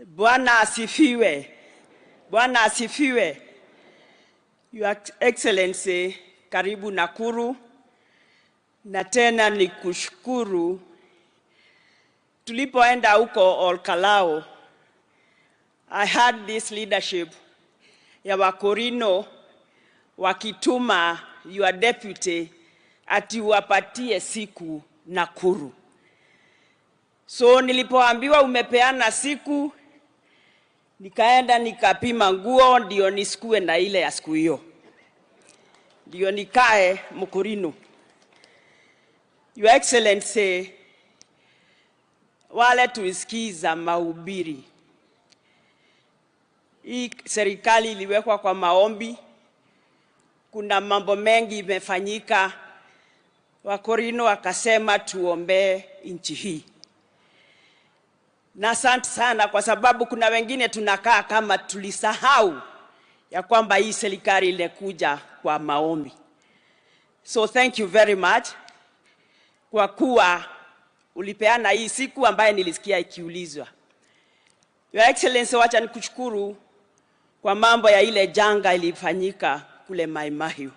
Bwana asifiwe. Bwana asifiwe. Your Excellency, karibu Nakuru. na tena ni kushukuru tulipoenda huko Olkalao. I had this leadership ya Wakorino wakituma your deputy ati wapatie siku Nakuru. So nilipoambiwa umepeana siku, nikaenda nikapima nguo ndio nisikue na ile ya siku hiyo, ndio nikae Mukurino. Your Excellency, wale tuisikiza mahubiri, hii serikali iliwekwa kwa maombi. Kuna mambo mengi imefanyika. Wakorino wakasema tuombee nchi hii. Na asante sana kwa sababu kuna wengine tunakaa kama tulisahau ya kwamba hii serikali ilikuja kwa maombi. So thank you very much kwa kuwa ulipeana hii siku ambaye nilisikia ikiulizwa. Your Excellency, wacha nikushukuru kwa mambo ya ile janga ilifanyika kule Mai Mahiu.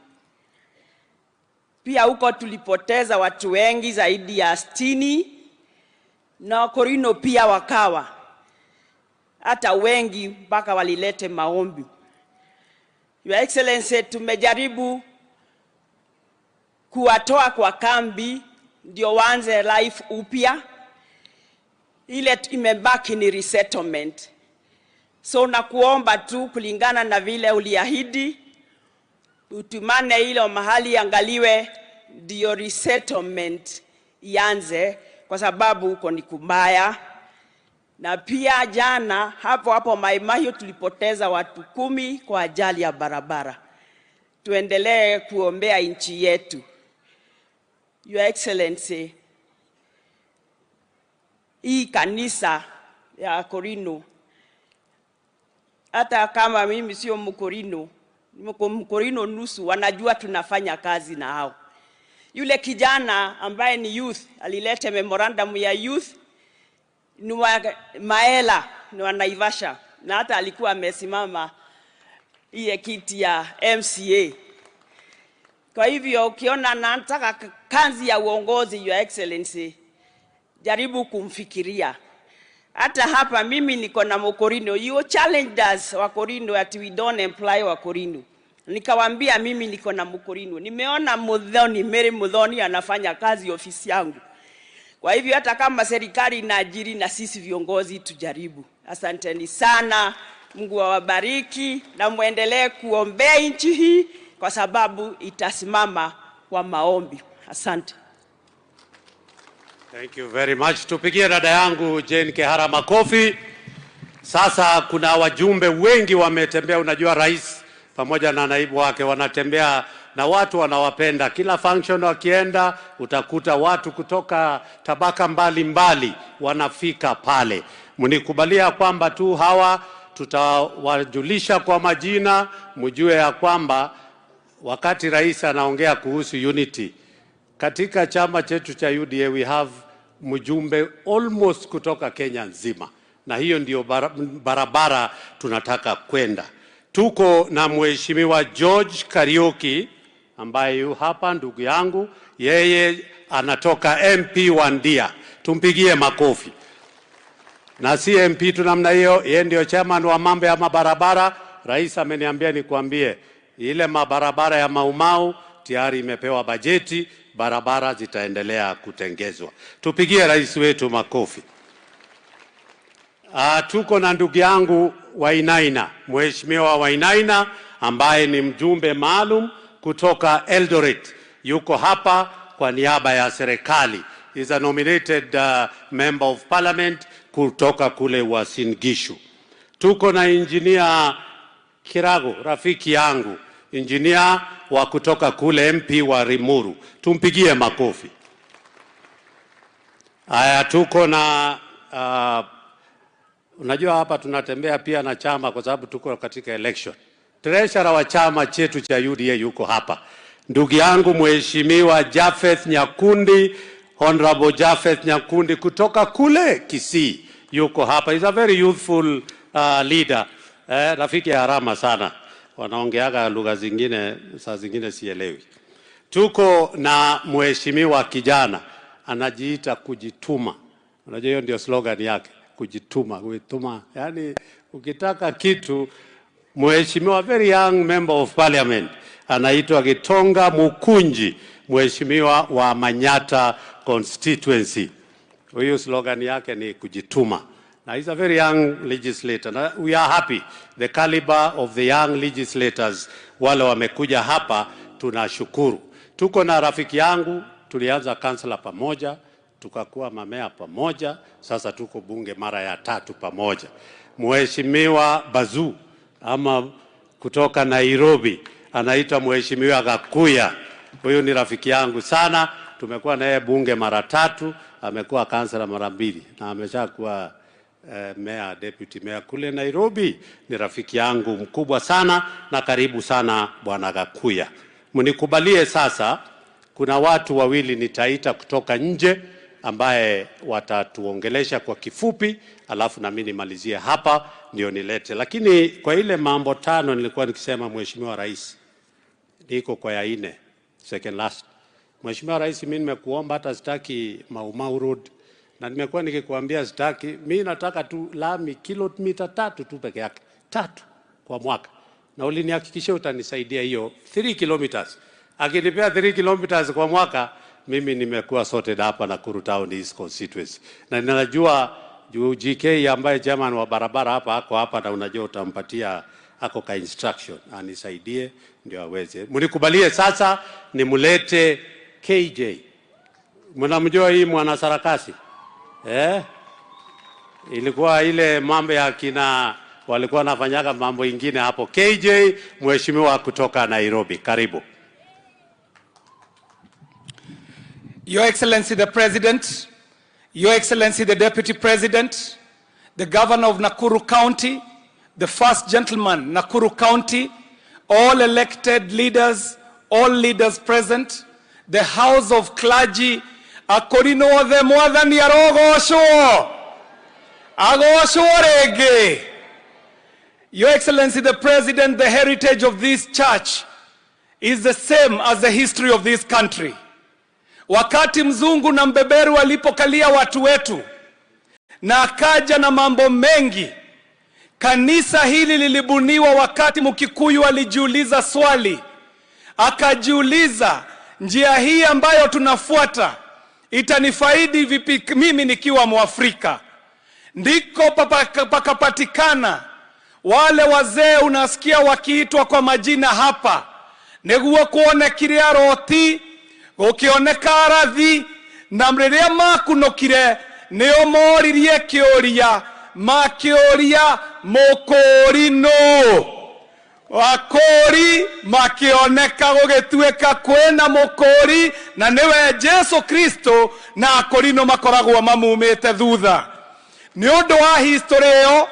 Pia huko tulipoteza watu wengi zaidi ya 60 na Wakorino pia wakawa hata wengi mpaka walilete maombi. Your Excellency, tumejaribu kuwatoa kwa kambi ndio waanze life upya. Ile imebaki ni resettlement. So nakuomba tu kulingana na vile uliahidi, utumane ile mahali angaliwe ndio resettlement ianze, kwa sababu huko ni kubaya. Na pia jana hapo Mai Mahiu tulipoteza watu 10 kwa ajali ya barabara. Tuendelee kuombea nchi yetu. Your Excellency, hii kanisa ya Korino, hata kama mimi sio Mkorino, Mkorino nusu, wanajua tunafanya kazi na hao. Yule kijana ambaye ni youth alilete memorandum ya youth ni wa Maela, ni wa Naivasha, na hata alikuwa amesimama ile kiti ya MCA. Kwa hivyo ukiona nataka kazi ya uongozi, Your Excellency, jaribu kumfikiria. Hata hapa mimi niko na Mkorino. You challenged us Wakorino that we don't employ Wakorino. Nikawaambia mimi niko na Mkorino. Nimeona Mary Muthoni anafanya kazi ofisi yangu. Kwa hivyo hata kama serikali inaajiri, na sisi viongozi tujaribu. Asanteni sana. Mungu awabariki na muendelee kuombea nchi hii kwa sababu itasimama kwa maombi. Asante. Thank you very much. Tupigie dada yangu Jane Kehara makofi. Sasa kuna wajumbe wengi wametembea. Unajua rais pamoja na naibu wake wanatembea na watu wanawapenda. Kila function wakienda utakuta watu kutoka tabaka mbalimbali wanafika pale. Mnikubalia kwamba tu hawa tutawajulisha kwa majina, mjue ya kwamba wakati rais anaongea kuhusu unity katika chama chetu cha UDA, we have mjumbe almost kutoka Kenya nzima, na hiyo ndio barabara tunataka kwenda. Tuko na mheshimiwa George Kariuki ambaye yu hapa, ndugu yangu, yeye anatoka MP wa Ndia. Tumpigie makofi. Na si MP tu namna hiyo, yeye ndio chairman wa mambo ya mabarabara. Rais ameniambia nikwambie ile mabarabara ya Maumau tayari imepewa bajeti, barabara zitaendelea kutengezwa. Tupigie rais wetu makofi. Tuko na ndugu yangu Wainaina, mheshimiwa Wainaina ambaye ni mjumbe maalum kutoka Eldoret. Yuko hapa kwa niaba ya serikali. He is a nominated member of parliament kutoka kule Uasin Gishu. Tuko na engineer Kirago, rafiki yangu, engineer wa kutoka kule MP wa Rimuru. Tumpigie makofi. Haya, tuko na unajua hapa tunatembea pia na chama kwa sababu tuko katika election. Treasurer wa chama chetu cha UDA yuko hapa. Ndugu yangu mheshimiwa Japheth Nyakundi, Honorable Japheth Nyakundi kutoka kule Kisii yuko hapa. He's a very youthful leader. Rafiki ya harama sana. Wanaongeaga lugha zingine, saa zingine sielewi. Tuko na mheshimiwa kijana anajiita kujituma. Unajua hiyo ndio slogan yake, kujituma, kuituma. Yaani ukitaka kitu, mheshimiwa very young member of parliament anaitwa Gitonga Mukunji, mheshimiwa wa Manyata constituency. Huyo slogan yake ni kujituma. Now he's a very young legislator. Now, we are happy. The caliber of the young legislators wale wamekuja hapa, tunashukuru. Tuko na rafiki yangu, tulianza kansela pamoja, tukakuwa mamea pamoja, sasa tuko bunge mara ya 3 pamoja. Mheshimiwa Bazu ama kutoka Nairobi anaitwa Mheshimiwa Gakuya. Huyu ni rafiki yangu sana, tumekuwa naye bunge mara 3, amekuwa kansela mara 2 na ameshakuwa mayor, deputy mayor kule Nairobi. Ni rafiki yangu mkubwa sana na karibu sana bwana Gakuya. Mnikubalie sasa, kuna watu wawili nitaita kutoka nje ambaye watatuongelesha kwa kifupi, alafu na mimi nimalizie hapa ndio nilete. Lakini kwa ile mambo 5 nilikuwa nikisema, Mheshimiwa Rais, niko kwa ya 4, second last. Mheshimiwa Rais, mimi nimekuomba, hata sitaki Mau Road, na nimekuwa nikikuambia sitaki, mimi nataka tu lami kilomita 3 tu peke yake, 3 kwa mwaka. Na ulinihakikishia utanisaidia hiyo 3 kilometers. Akinipea 3 kilometers kwa mwaka, mimi nimekuwa sorted hapa na Nakuru Town East constituency. Na ninajua GK ambaye chairman wa barabara hapa ako hapa, na unajua utampatia ako ka instruction anisaidie ndio aweze. Mnikubalie sasa nimulete KJ. Mnamjua hii mwana sarakasi? Ilikuwa ile mambo ya kina walikuwa wanafanyaga mambo ingine hapo. KJ, mheshimiwa kutoka Nairobi, karibu. Your Excellency the President, Your Excellency the Deputy President, the Governor of Nakuru County, the First Gentleman, Nakuru County, all elected leaders, all leaders present, the House of Clergy, akorino othe mwathani arogocwo, agocwo rege. Your Excellency the President, the heritage of this church is the same as the history of this country. Wakati mzungu na mbeberu walipokalia watu wetu na akaja na mambo mengi, kanisa hili lilibuniwa wakati Mkikuyu alijiuliza swali. Akajiuliza, njia hii ambayo tunafuata itanifaidi vipi mimi nikiwa Mwafrika? Ndiko pakapatikana wale wazee unasikia wakiitwa kwa majina hapa. Neguo kuonekire aroti, gukioneka arathi, na mriria makunokire nio moririe kioria, makioria Mukurino. Wakori makioneka gugituika kwena Mukuri, na niwe Jesu Kristo, na Akorino makoragwo mamumite thutha. Ni undu wa history yo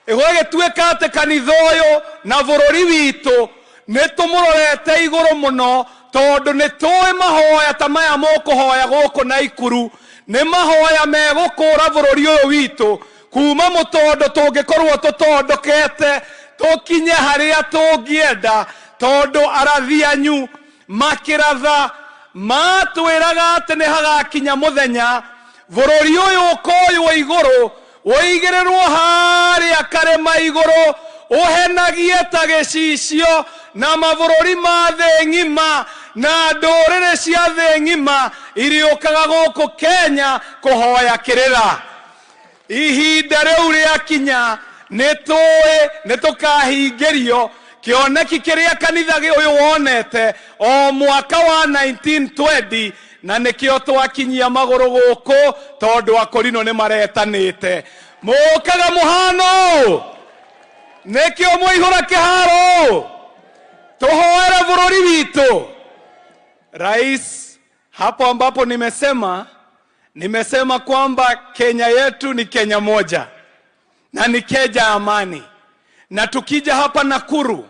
igugituika ati kanitha uyu na bururi witu nitumurorete iguru muno, tondu nitui mahoya ta maya mukuhoya guku Naikuru ni mahoya megukura bururi uyu witu kuma mutondo tungikorwo tutondokete tukinye haria tungienda, tondu arathi anyu makiratha matwiraga ati ni hagakinya muthenya bururi uyu ukoywo iguru uigirerwo haria karema iguru uhenagie ta gicicio na mabururi ma thĩ ng'ima na ndũrĩrĩ cia thĩ ng'ima iriũkaga gũkũ Kenya kũhoya kĩrĩra. Ihinda rĩu rĩakinya nĩtũĩ nĩtũkahingĩrio kĩoneki kĩrĩa kanitha ũyũ wonete o mwaka wa 1920, na nĩkĩo twakinyia magũrũ gũkũ tondũ Akorino nĩ maretanĩte. Mũkaga mũhano nĩkĩo mũihũra kĩharo tuhoere bururi witu. Rais, hapo ambapo nimesema kwamba Kenya yetu ni Kenya moja na ni Kenya amani, na tukija hapa Nakuru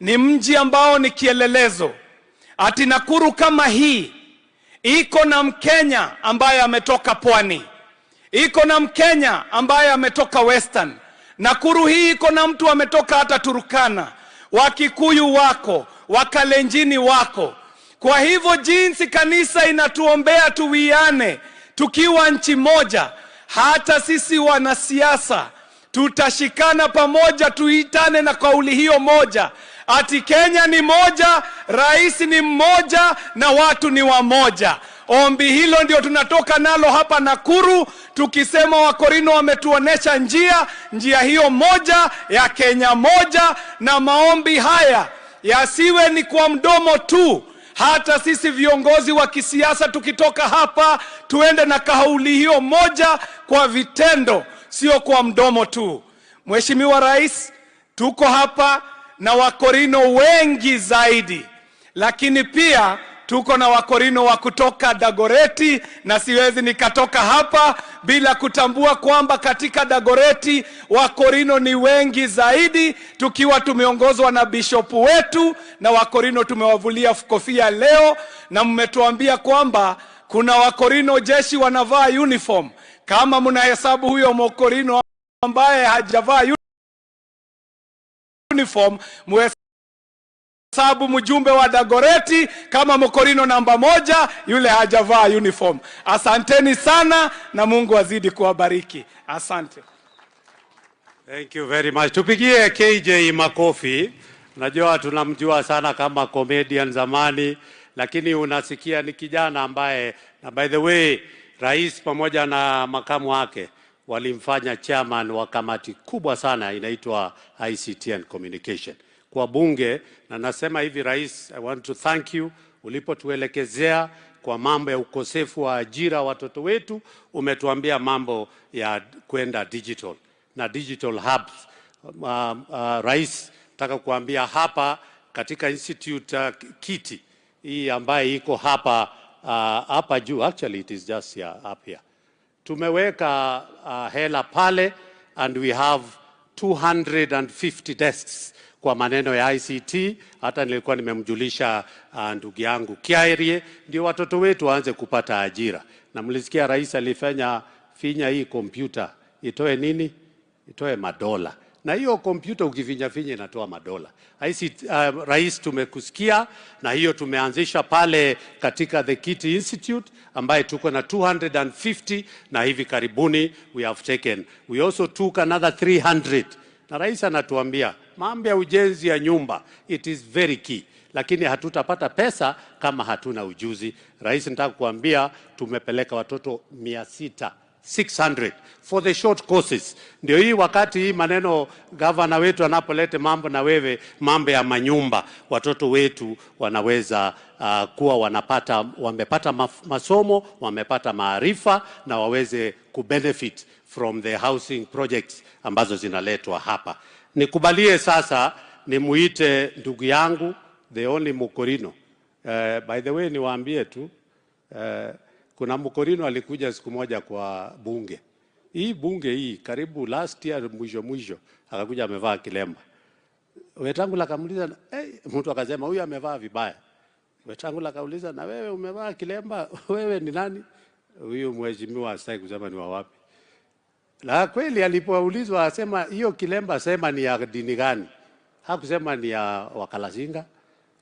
ni mji ambao ni kielelezo. Ati Nakuru kama hii iko na Mkenya ambaye ametoka pwani, iko na Mkenya ambaye ametoka Western. Nakuru hii iko na mtu ametoka hata Turkana, Wakikuyu wako, Wakalenjini wako. Kwa hivyo jinsi kanisa inatuombea tuwiane tukiwa nchi moja, hata sisi wanasiasa tutashikana pamoja, tuitane na kauli hiyo moja, ati Kenya ni moja, rais ni mmoja na watu ni wamoja. Ombi hilo ndio tunatoka nalo hapa Nakuru, tukisema Wakorino wametuonesha njia hiyo moja ya Kenya moja, na maombi haya yasiwe ni kwa mdomo tu. Hata sisi viongozi wa kisiasa tukitoka hapa tuende na kauli hiyo moja kwa vitendo, sio kwa mdomo tu. Mheshimiwa Rais, tuko hapa na Wakorino wengi zaidi, lakini pia tuko na Wakorino wa kutoka Dagoreti, na siwezi nikatoka hapa bila kutambua kwamba katika Dagoreti Wakorino ni wengi zaidi, tukiwa tumeongozwa na bishopu wetu, na Wakorino tumewavulia kofia leo, na mmetuambia kwamba kuna Wakorino jeshi wanavaa uniform. Kama mnahesabu huyo Mkorino ambaye hajavaa uniform, muhesabu mjumbe wa Dagoreti kama Mkorino namba 1 yule hajavaa uniform. Asanteni sana na Mungu azidi kuwabariki. Asante. Thank you very much. Tupigie KJ makofi. Najua tunamjua sana kama comedian zamani, lakini unasikia ni kijana ambaye, na by the way, rais pamoja na makamu wake walimfanya chairman wa kamati kubwa sana inaitwa ICT and Communication kwa bunge. Na nasema hivi, rais, I want to thank you ulipotuelekezea kwa mambo ya ukosefu wa ajira watoto wetu, umetuambia mambo ya kwenda digital na digital hubs. Rais, nataka kuambia hapa katika institute Kiti hii ambaye iko hapa juu, actually it is just here, up here, tumeweka hela pale, and we have 250 desks kwa maneno ya ICT. Hata nilikuwa nimemjulisha ndugu yangu Kiairie, ndio watoto wetu waanze kupata ajira. Na mlisikia rais alifanya finya hii kompyuta itoe nini? Itoe madola. Na hiyo kompyuta ukifinya inatoa madola. Rais, tumekusikia, na hiyo tumeanzisha pale katika the Kiti Institute ambaye tuko na 250, na hivi karibuni we also took another 300. Na rais anatuambia mambo ya ujenzi ya nyumba, it is very key, lakini hatutapata pesa kama hatuna ujuzi. Rais, nataka kuambia tumepeleka watoto 600 for the short courses. Ndio hii wakati hii maneno governor wetu anapolete mambo na wewe mambo ya manyumba, watoto wetu wanaweza kuwa wamepata masomo, wamepata maarifa, na waweze kubenefit from the housing projects ambazo zinaletwa hapa. Nikubalie sasa nimuite ndugu yangu the only Mkorino. By the way, niwaambie tu kuna Mkorino alikuja siku moja kwa bunge. Hii bunge hii karibu last year mwisho akakuja amevaa kilemba. Wetangula akamuuliza, mtu akasema huyu amevaa vibaya. Wetangula akauliza, na wewe umevaa kilemba, wewe ni nani? Huyu mheshimiwa asai kusema ni wa wapi. La kweli alipoulizwa asema hiyo kilemba sema ni ya dini gani? Hakusema ni ya Wakalasinga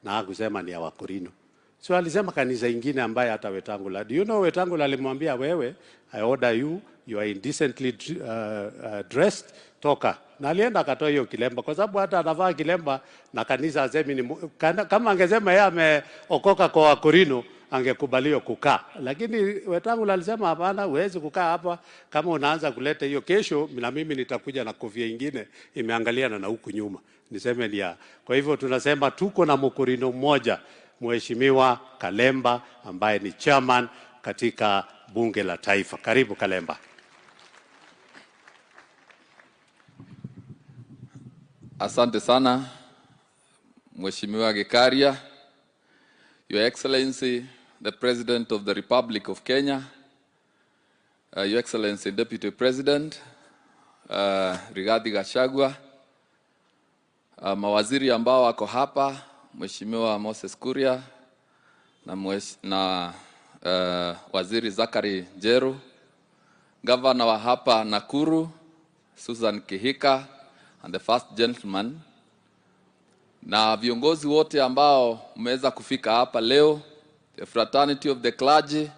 na hakusema ni ya Wakorino. So alisema kanisa ingine ambaye hata Wetangula. Do you know Wetangula alimwambia, wewe, I order you are indecently dressed, toka. Na alienda akatoa hiyo kilemba kwa sababu hata anavaa kilemba na kanisa asemi ni kama angesema yeye ameokoka kwa Wakorino angekubaliwa kukaa. Lakini Wetangula alisema hapana, huwezi kukaa hapa kama unaanza kuleta hiyo. Kesho na mimi nitakuja na kofia ingine imeangaliana na huku nyuma. Niseme ni ya. Kwa hivyo tunasema tuko na Mkorino mmoja, Mheshimiwa Kalemba ambaye ni chairman katika bunge la taifa. Karibu Kalemba. Asante sana Mheshimiwa Gikaria, Your Excellency the President of the Republic of Kenya, Your Excellency Deputy President Rigathi Gachagua, mawaziri ambao wako hapa, Mheshimiwa Moses Kuria na Waziri Zakari Njeru, Governor wa hapa Nakuru Susan Kihika, and the first gentleman, na viongozi wote ambao mmeweza kufika hapa leo, the fraternity of the clergy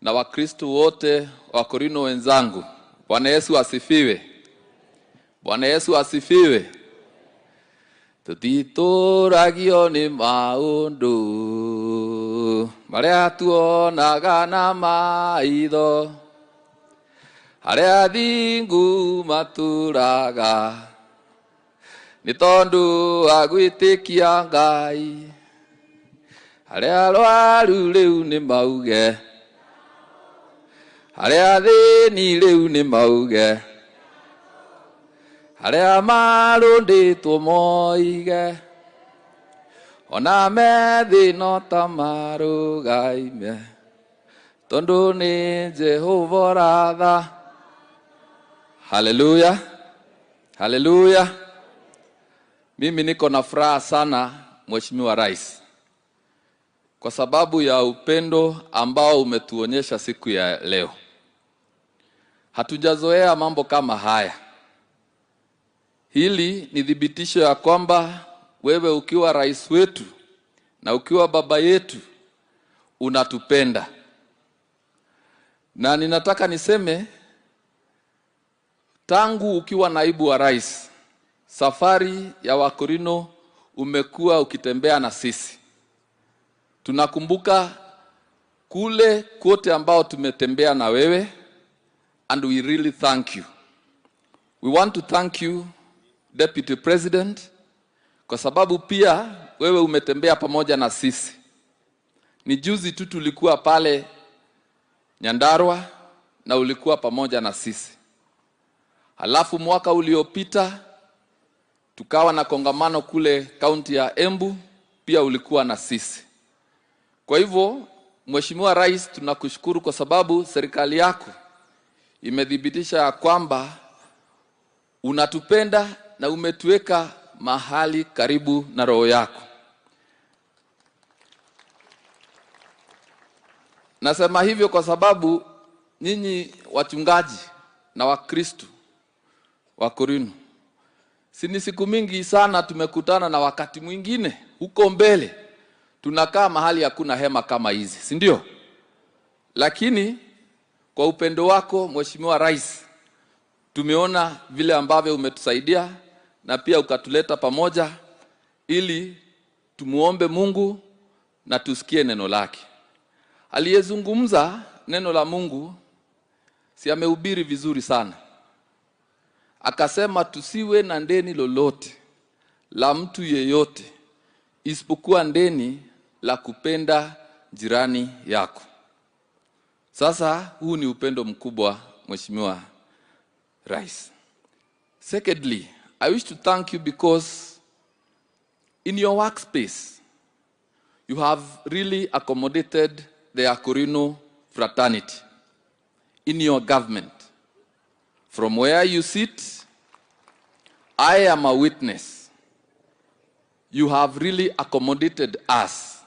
na Wakristo wote, Wakorino wenzangu. Bwana Yesu asifiwe. Bwana Yesu asifiwe. Tutituragio ni maundu maria tuonaga na maitho, haria thingu maturaga ni tondu wa gwitikia Ngai, haria arwaru riu ni mauge, haria thini riu ni mauge, haria marunditwo moige, ona methino ta marugaime, tondu ni Jehova ratha. Haleluya, haleluya. Mimi niko na furaha sana Mheshimiwa Rais, kwa sababu ya upendo ambao umetuonyesha siku ya leo. Hatujazoea mambo kama haya. Hili ni thibitisho ya kwamba wewe ukiwa rais wetu na ukiwa baba yetu unatupenda. Na ninataka niseme, tangu ukiwa naibu wa rais, safari ya Wakorino umekuwa ukitembea na sisi. Tunakumbuka kule kote ambao tumetembea na wewe, and we really thank you. We want to thank you, Deputy President, kwa sababu pia wewe umetembea pamoja na sisi. Ni juzi tu tulikuwa pale Nyandarua na ulikuwa pamoja na sisi. Halafu mwaka uliopita tukawa na kongamano kule kaunti ya Embu, pia ulikuwa na sisi. Kwa hivyo, Mheshimiwa Rais, tunakushukuru kwa sababu serikali yako imedhibitisha ya kwamba unatupenda na umetuweka mahali karibu na roho yako. Nasema hivyo kwa sababu nyinyi wachungaji na Wakristo wa Korino, si siku mingi sana tumekutana, na wakati mwingine huko mbele tunakaa mahali hakuna hema kama hizi, si ndio? Lakini kwa upendo wako Mheshimiwa Rais, tumeona vile ambavyo umetusaidia na pia ukatuleta pamoja ili tumuombe Mungu na tusikie neno lake. Aliyezungumza neno la Mungu si amehubiri vizuri sana. Akasema tusiwe na deni lolote la mtu yeyote isipokuwa deni la kupenda jirani yako. Sasa huu ni upendo mkubwa Mheshimiwa Rais. Secondly, I wish to thank you because in your workspace you have really accommodated the Akorino fraternity in your government. From where you sit, I am a witness. You have really accommodated us.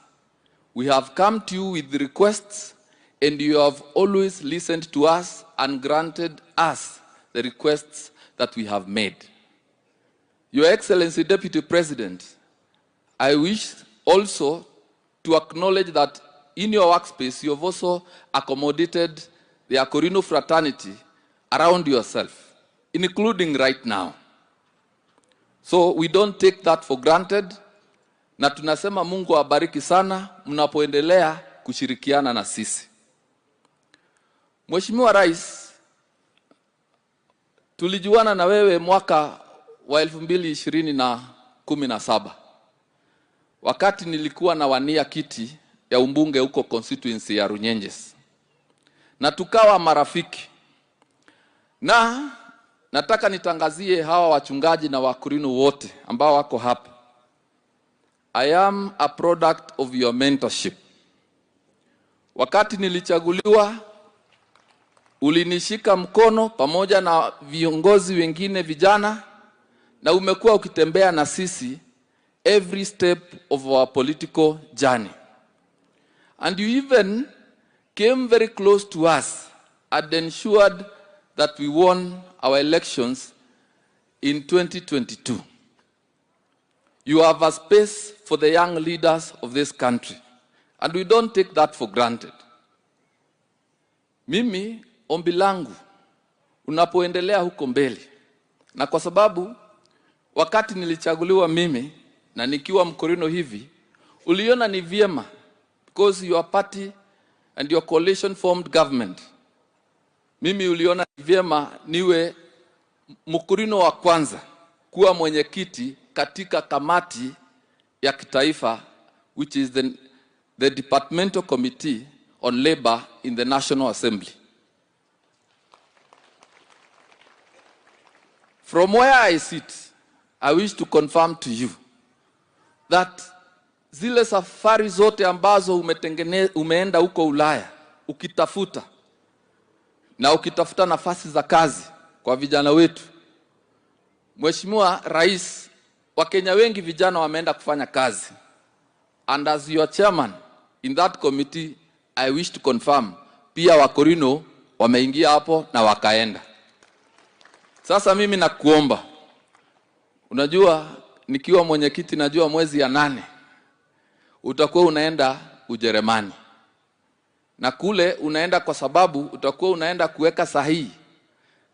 We have come to you with requests, and you have always listened to us and granted us the requests that we have made. Your Excellency Deputy President, I wish also to acknowledge that in your workspace you have also accommodated the Akorino fraternity around yourself, including right now. So we don't take that for granted, na tunasema Mungu awabariki sana mnapoendelea kushirikiana na sisi. Mheshimiwa Rais, tulijuana na wewe mwaka wa 2017 wakati nilikuwa na wania kiti ya umbunge huko constituency ya Runyenjes, na tukawa marafiki. Na nataka nitangazie hawa wachungaji na Wakorino wote ambao wako hapa, I am a product of your mentorship. Wakati nilichaguliwa, ulinishika mkono pamoja na viongozi wengine vijana, na umekuwa ukitembea na sisi every step of our political journey. And you even came very close to us and ensured that we won our elections in 2022. You have a space for the young leaders of this country. And we don't take that for granted. Mimi, ombi langu, unapoendelea huko mbele. Na kwa sababu, wakati nilichaguliwa mimi, na nikiwa Mkorino hivi, uliona ni vyema, because your party and your coalition formed government. Mimi uliona ni vyema niwe Mkorino wa kwanza kuwa mwenyekiti katika kamati ya kitaifa, which is the Departmental Committee on Labor in the National Assembly. From where I sit, I wish to confirm to you that zile safari zote ambazo umeenda huko Ulaya, ukitafuta nafasi za kazi kwa vijana wetu, Mheshimiwa Rais, Wakenya wengi vijana wameenda kufanya kazi. And as your chairman in that committee, I wish to confirm, pia Wakorino wameingia hapo na wakaenda. Sasa mimi nakuomba, unajua nikiwa mwenyekiti najua mwezi ya 8 utakuwa unaenda Ujerumani. Na kule unaenda kwa sababu utakuwa unaenda kuweka sahihi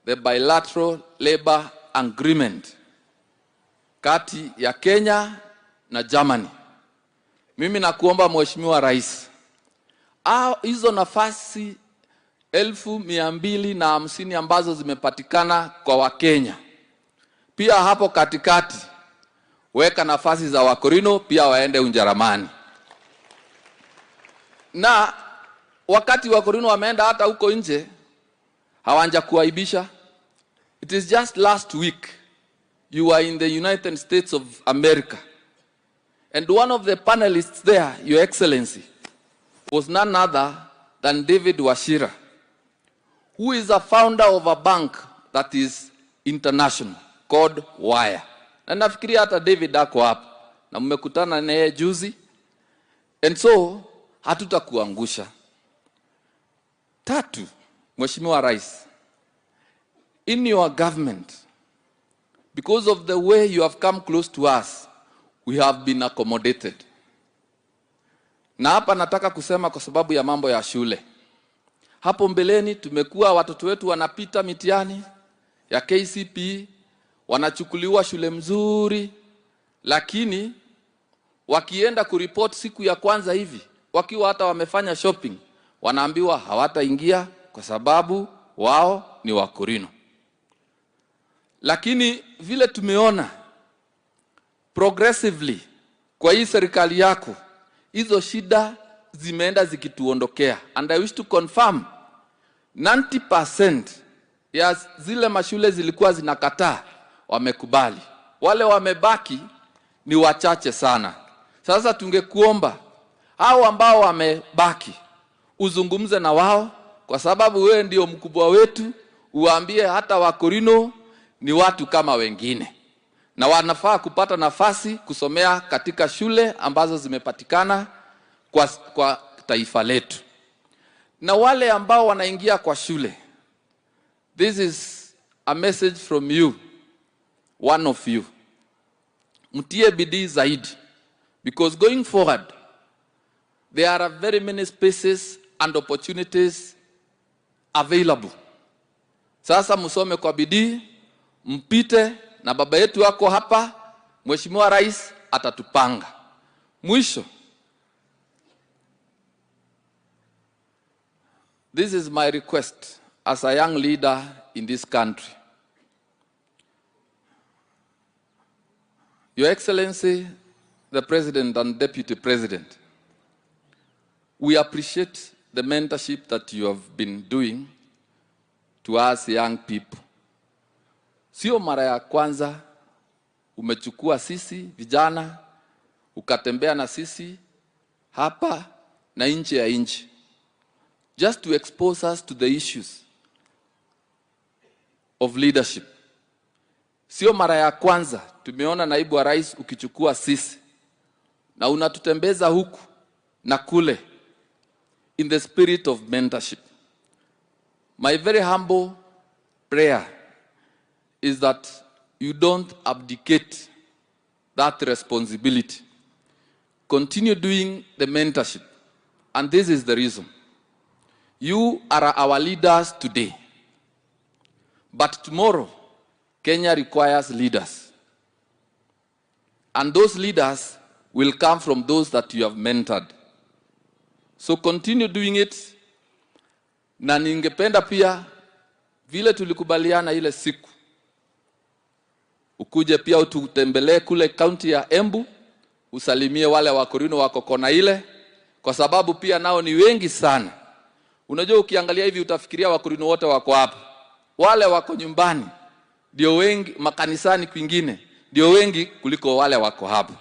the bilateral labor agreement kati ya Kenya na Germany. Mimi nakuomba Mheshimiwa Rais, hizo nafasi 250 ambazo zimepatikana kwa Wakenya, pia hapo katikati weka nafasi za Wakorino pia waende Ujerumani. Na wakati Wakorino wameenda hata huko nje, hawanja kuaibisha. It is just last week you were in the United States of America, and one of the panelists there, Your Excellency, was none other than David Washira, who is a founder of a bank that is international called Wire. Na nafikiria hata David ako hapa na mmekutana naye juzi, and so hatutakuangusha. Tatu, Mheshimiwa Rais, in your government, because of the way you have come close to us, we have been accommodated. Na hapa nataka kusema kwa sababu ya mambo ya shule. Hapo mbeleni tumekuwa watoto wetu wanapita mitihani ya KCPE, wanachukuliwa shule mzuri, lakini wakienda kuripoti siku ya kwanza hivi, wakiwa hata wamefanya shopping, wanaambiwa hawataingia kwa sababu wao ni Wakorino. Lakini vile tumeona progressively kwa hii serikali yako, hizo shida zimeenda zikituondokea. And I wish to confirm 90% ya zile mashule zilikuwa zinakataa wamekubali. Wale wamebaki ni wachache sana. Sasa tungekuomba hao ambao wamebaki uzungumze na wao, kwa sababu wewe ndio mkubwa wetu, uambie hata Wakorino ni watu kama wengine, na wanafaa kupata nafasi kusomea katika shule ambazo zimepatikana kwa taifa letu. Na wale ambao wanaingia kwa shule, this is a message from you, one of you. Mtie bidii zaidi, because going forward there are very many spaces and opportunities available. Sasa msome kwa bidii, mpite, na baba yetu wako hapa, Mheshimiwa Rais atatupanga. Mwisho, this is my request as a young leader in this country. Your Excellency, the President and Deputy President, we appreciate the mentorship that you have been doing to us young people. Sio mara ya kwanza umechukua sisi vijana ukatembea na sisi hapa na nje ya nchi, just to expose us to the issues of leadership. Sio mara ya kwanza tumeona naibu wa rais ukichukua sisi na unatutembeza huku na kule in the spirit of mentorship. My very humble prayer is that you don't abdicate that responsibility. Continue doing the mentorship. And this is the reason. You are our leaders today. But tomorrow, Kenya requires leaders. And those leaders will come from those that you have mentored. So continue doing it. Na ningependa pia vile tulikubaliana ile siku ukuje pia ututembelee kule kaunti ya Embu, usalimie wale wakorino wako kona ile, kwa sababu pia nao ni wengi sana. Unajua ukiangalia hivi utafikiria wakorino wote wako hapa. Wale wako nyumbani ndio wengi, makanisani kwingine ndio wengi kuliko wale wako hapa.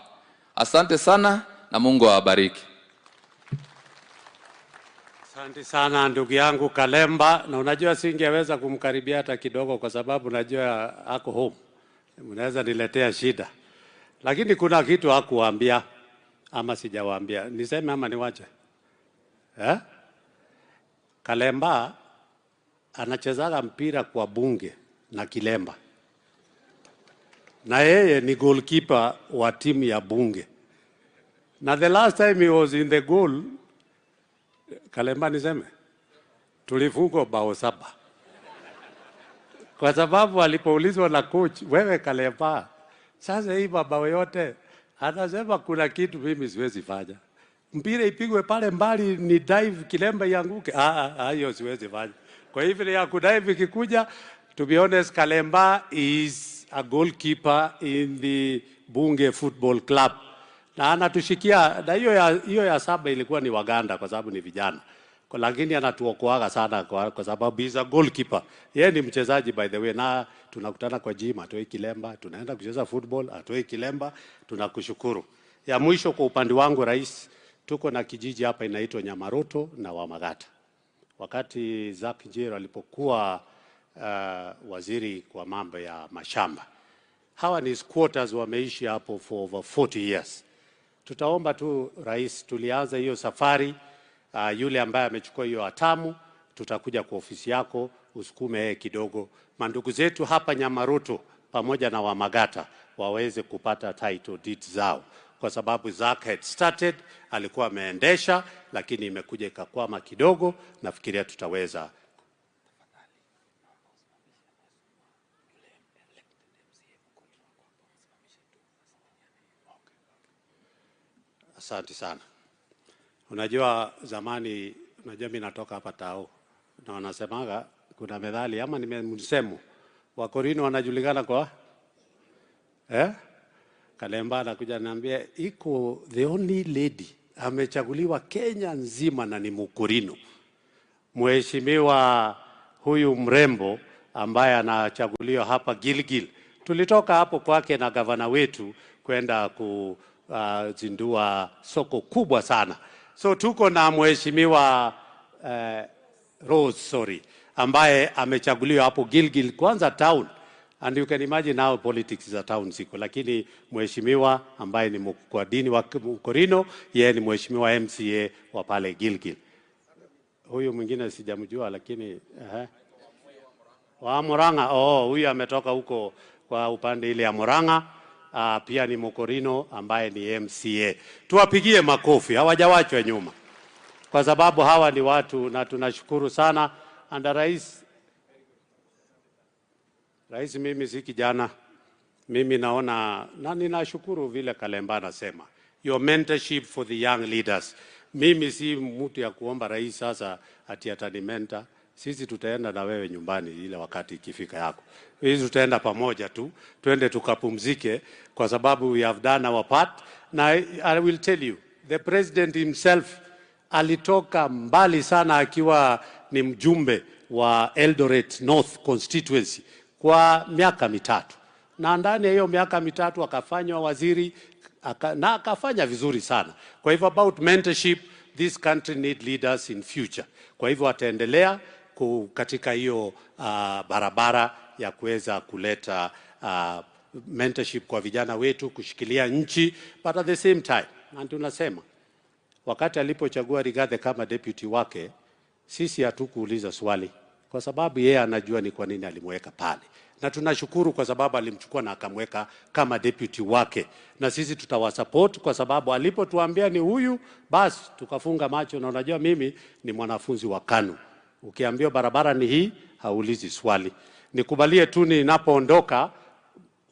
Asante sana na Mungu awabariki. Asante sana ndugu yangu Kalemba, na unajua singeweza kumkaribia hata kidogo kwa sababu najua ako home. Mnaweza niletea shida. Lakini kuna kitu hakuambia ama sijawaambia. Niseme ama niwache? Kalemba anachezaga mpira kwa bunge na Kilemba. Na yeye ni goalkeeper wa timu ya bunge. Na the last time he was in the goal, Kalemba niseme, tulifungwa bao 7. Kwa sababu alipoulizwa na coach, wewe Kalemba, sasa hii mabao yote, anasema kuna kitu mimi siwezi fanya. Mpira ipigwe pale mbali ni dive Kilemba ianguke. Hiyo siwezi fanya. Kwa hivyo ya kudive ikikuja, to be honest, Kalemba is a goalkeeper in the Bunge Football Club. Na anatushikia, na hiyo ya 7 ilikuwa ni Waganda kwa sababu ni vijana. Lakini anatuokoaga sana kwa sababu he's a goalkeeper. Yeye ni mchezaji by the way, na tunakutana kwa gym, atoe Kilemba, tunaenda kucheza football, atoe Kilemba, tunakushukuru. Ya mwisho kwa upande wangu rais, tuko na kijiji hapa inaitwa Nyamaroto na Wamagata. Wakati Zak Njero alipokuwa waziri kwa mambo ya mashamba, hawa ni squatters wameishi hapo for over 40 years. Tutaomba tu rais, tulianza hiyo safari, yule ambaye amechukua hiyo hatamu, tutakuja kwa ofisi yako, usukume kidogo. Mandugu zetu hapa Nyamaroto pamoja na Wamagata waweze kupata title deeds zao. Kwa sababu Zak had started, alikuwa ameendesha, lakini imekuja ikakwama kidogo, nafikiria tutaweza. Asante sana. Unajua zamani, unajua mimi natoka hapa Tao, na wanasemaga kuna methali ama nimemsemo, Wakorino wanajulikana kwa Kalemba anakuja ananiambia iko the only lady amechaguliwa Kenya nzima na ni Mkorino. Mheshimiwa huyu mrembo ambaye anachaguliwa hapa Gilgil. Tulitoka hapo kwake na gavana wetu kwenda kuzindua soko kubwa sana. So tuko na Mheshimiwa Rose ambaye amechaguliwa hapo Gilgil kwanza town. And you can imagine how politics za town ziko. Lakini mheshimiwa ambaye ni mkwadini wa Mkorino, yeye ni mheshimiwa MCA wa pale Gilgil. Huyu mwingine sijamjua lakini wa Murang'a. Huyu ametoka huko kwa upande ile ya Murang'a. Pia ni Mkorino ambaye ni MCA. Tuwapigie makofi, hawajawachwa nyuma. Kwa sababu hawa ni watu na tunashukuru sana. And Rais, mimi si kijana. Mimi naona na ninashukuru vile Kalemba anasema. Your mentorship for the young leaders. Mimi si mtu ya kuomba rais sasa ati atanimenta. Sisi tutaenda na wewe nyumbani ile wakati ikifika yako. Sisi tutaenda pamoja tu, twende tukapumzike kwa sababu we have done our part. Na I will tell you, the president himself alitoka mbali sana akiwa ni mjumbe wa Eldoret North constituency kwa miaka 3. Na ndani ya hiyo miaka 3 akafanywa waziri na akafanya vizuri sana. Kwa hivyo about mentorship, this country need leaders in future. Kwa hivyo ataendelea katika hiyo barabara ya kuweza kuleta mentorship kwa vijana wetu, kushikilia nchi, but at the same time, na tunasema wakati alipochagua Rigathi kama deputy wake, sisi hatukuuliza swali kwa sababu yeye anajua ni kwa nini alimweka pale. na tunashukuru kwa sababu alimchukua na akamweka kama deputy wake, na sisi tutawasupport kwa sababu alipotuambia ni huyu, basi tukafunga macho. Na unajua mimi ni mwanafunzi wa KANU, ukiambiwa barabara ni hii haulizi swali. Nikubalie tu ninapoondoka,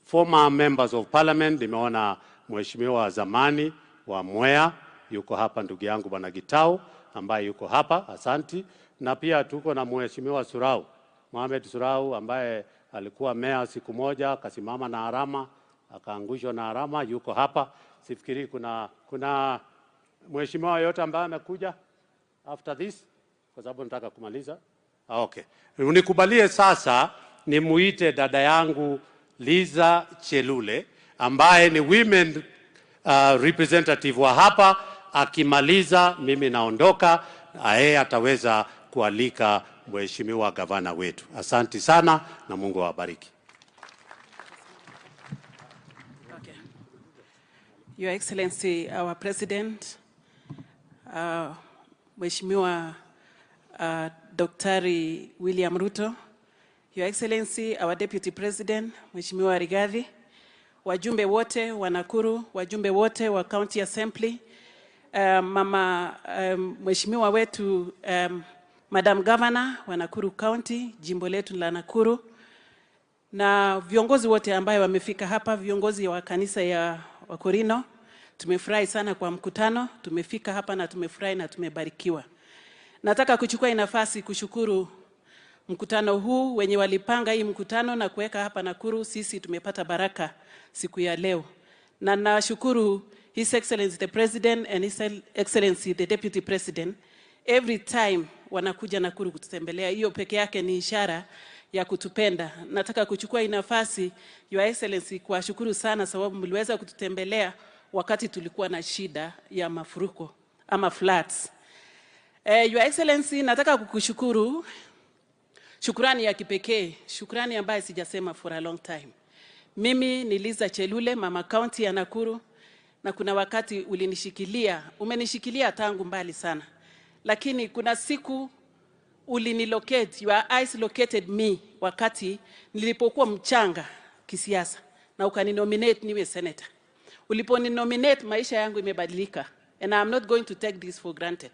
former members of parliament, nimeona mheshimiwa wa zamani wa Mwea yuko hapa, ndugu yangu bwana Gitau ambaye yuko hapa, asanti. Na pia tuko na mheshimiwa Surau, Mohamed Surau, ambaye alikuwa meya siku moja akasimama na harama akaangushwa na harama, yuko hapa. Sifikiri kuna mheshimiwa yote ambaye amekuja after this, kwa sababu nataka kumaliza. Okay, unikubalie sasa nimuite dada yangu Liza Chelule ambaye ni women representative wa hapa. Akimaliza mimi naondoka, yeye ataweza kualika mheshimiwa gavana wetu. Asante sana na Mungu awabariki. Okay. Your Excellency, our President, Mheshimiwa Daktari William Ruto, Your Excellency, our Deputy President, Mheshimiwa Rigathi, wajumbe wote wa Nakuru, wajumbe wote wa County Assembly, Mheshimiwa wetu Madam Governor wa Nakuru County, jimbo letu la Nakuru, na viongozi wote ambao wamefika hapa, viongozi wa kanisa ya Wakorino. Tumefurahi sana kwa mkutano, tumefika hapa na tumefurahi na tumebarikiwa. Nataka kuchukua nafasi kushukuru mkutano huu, wenye walipanga hii mkutano na kuweka hapa Nakuru. Sisi tumepata baraka siku ya leo, na nashukuru His Excellency the President and His Excellency the Deputy President. Every time wanakuja Nakuru kututembelea, hiyo peke yake ni ishara ya kutupenda. Nataka kuchukua nafasi, Your Excellency, kuwashukuru sana sababu mliweza kututembelea wakati tulikuwa na shida ya mafuriko ama floods. Your Excellency, nataka kukushukuru shukrani ya kipekee, shukrani ambayo sijasema for a long time. Mimi ni Liza Chelule, mama county ya Nakuru, na kuna wakati ulinishikilia, umenishikilia tangu mbali sana. Lakini kuna siku ulinilocate, your eyes located me wakati nilipokuwa mchanga kisiasa na ukaninominate niwe senator. Uliponi-nominate, maisha yangu imebadilika, and I'm not going to take this for granted.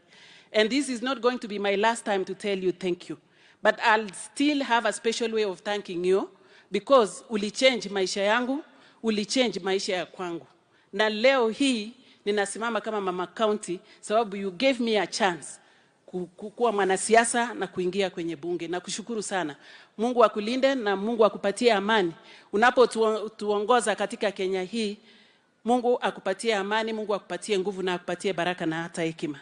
And this is not going to be my last time to tell you thank you. But I'll still have a special way of thanking you because ulichange maisha yangu, ulichange maisha ya kwangu. Na leo hii ninasimama kama mama county sababu you gave me a chance kuwa mwanasiasa na kuingia kwenye bunge. Na kushukuru sana. Mungu akulinde na Mungu akupatie amani. Unapotuongoza katika Kenya hii, Mungu akupatie amani, Mungu akupatie nguvu na akupatie baraka na hata hekima.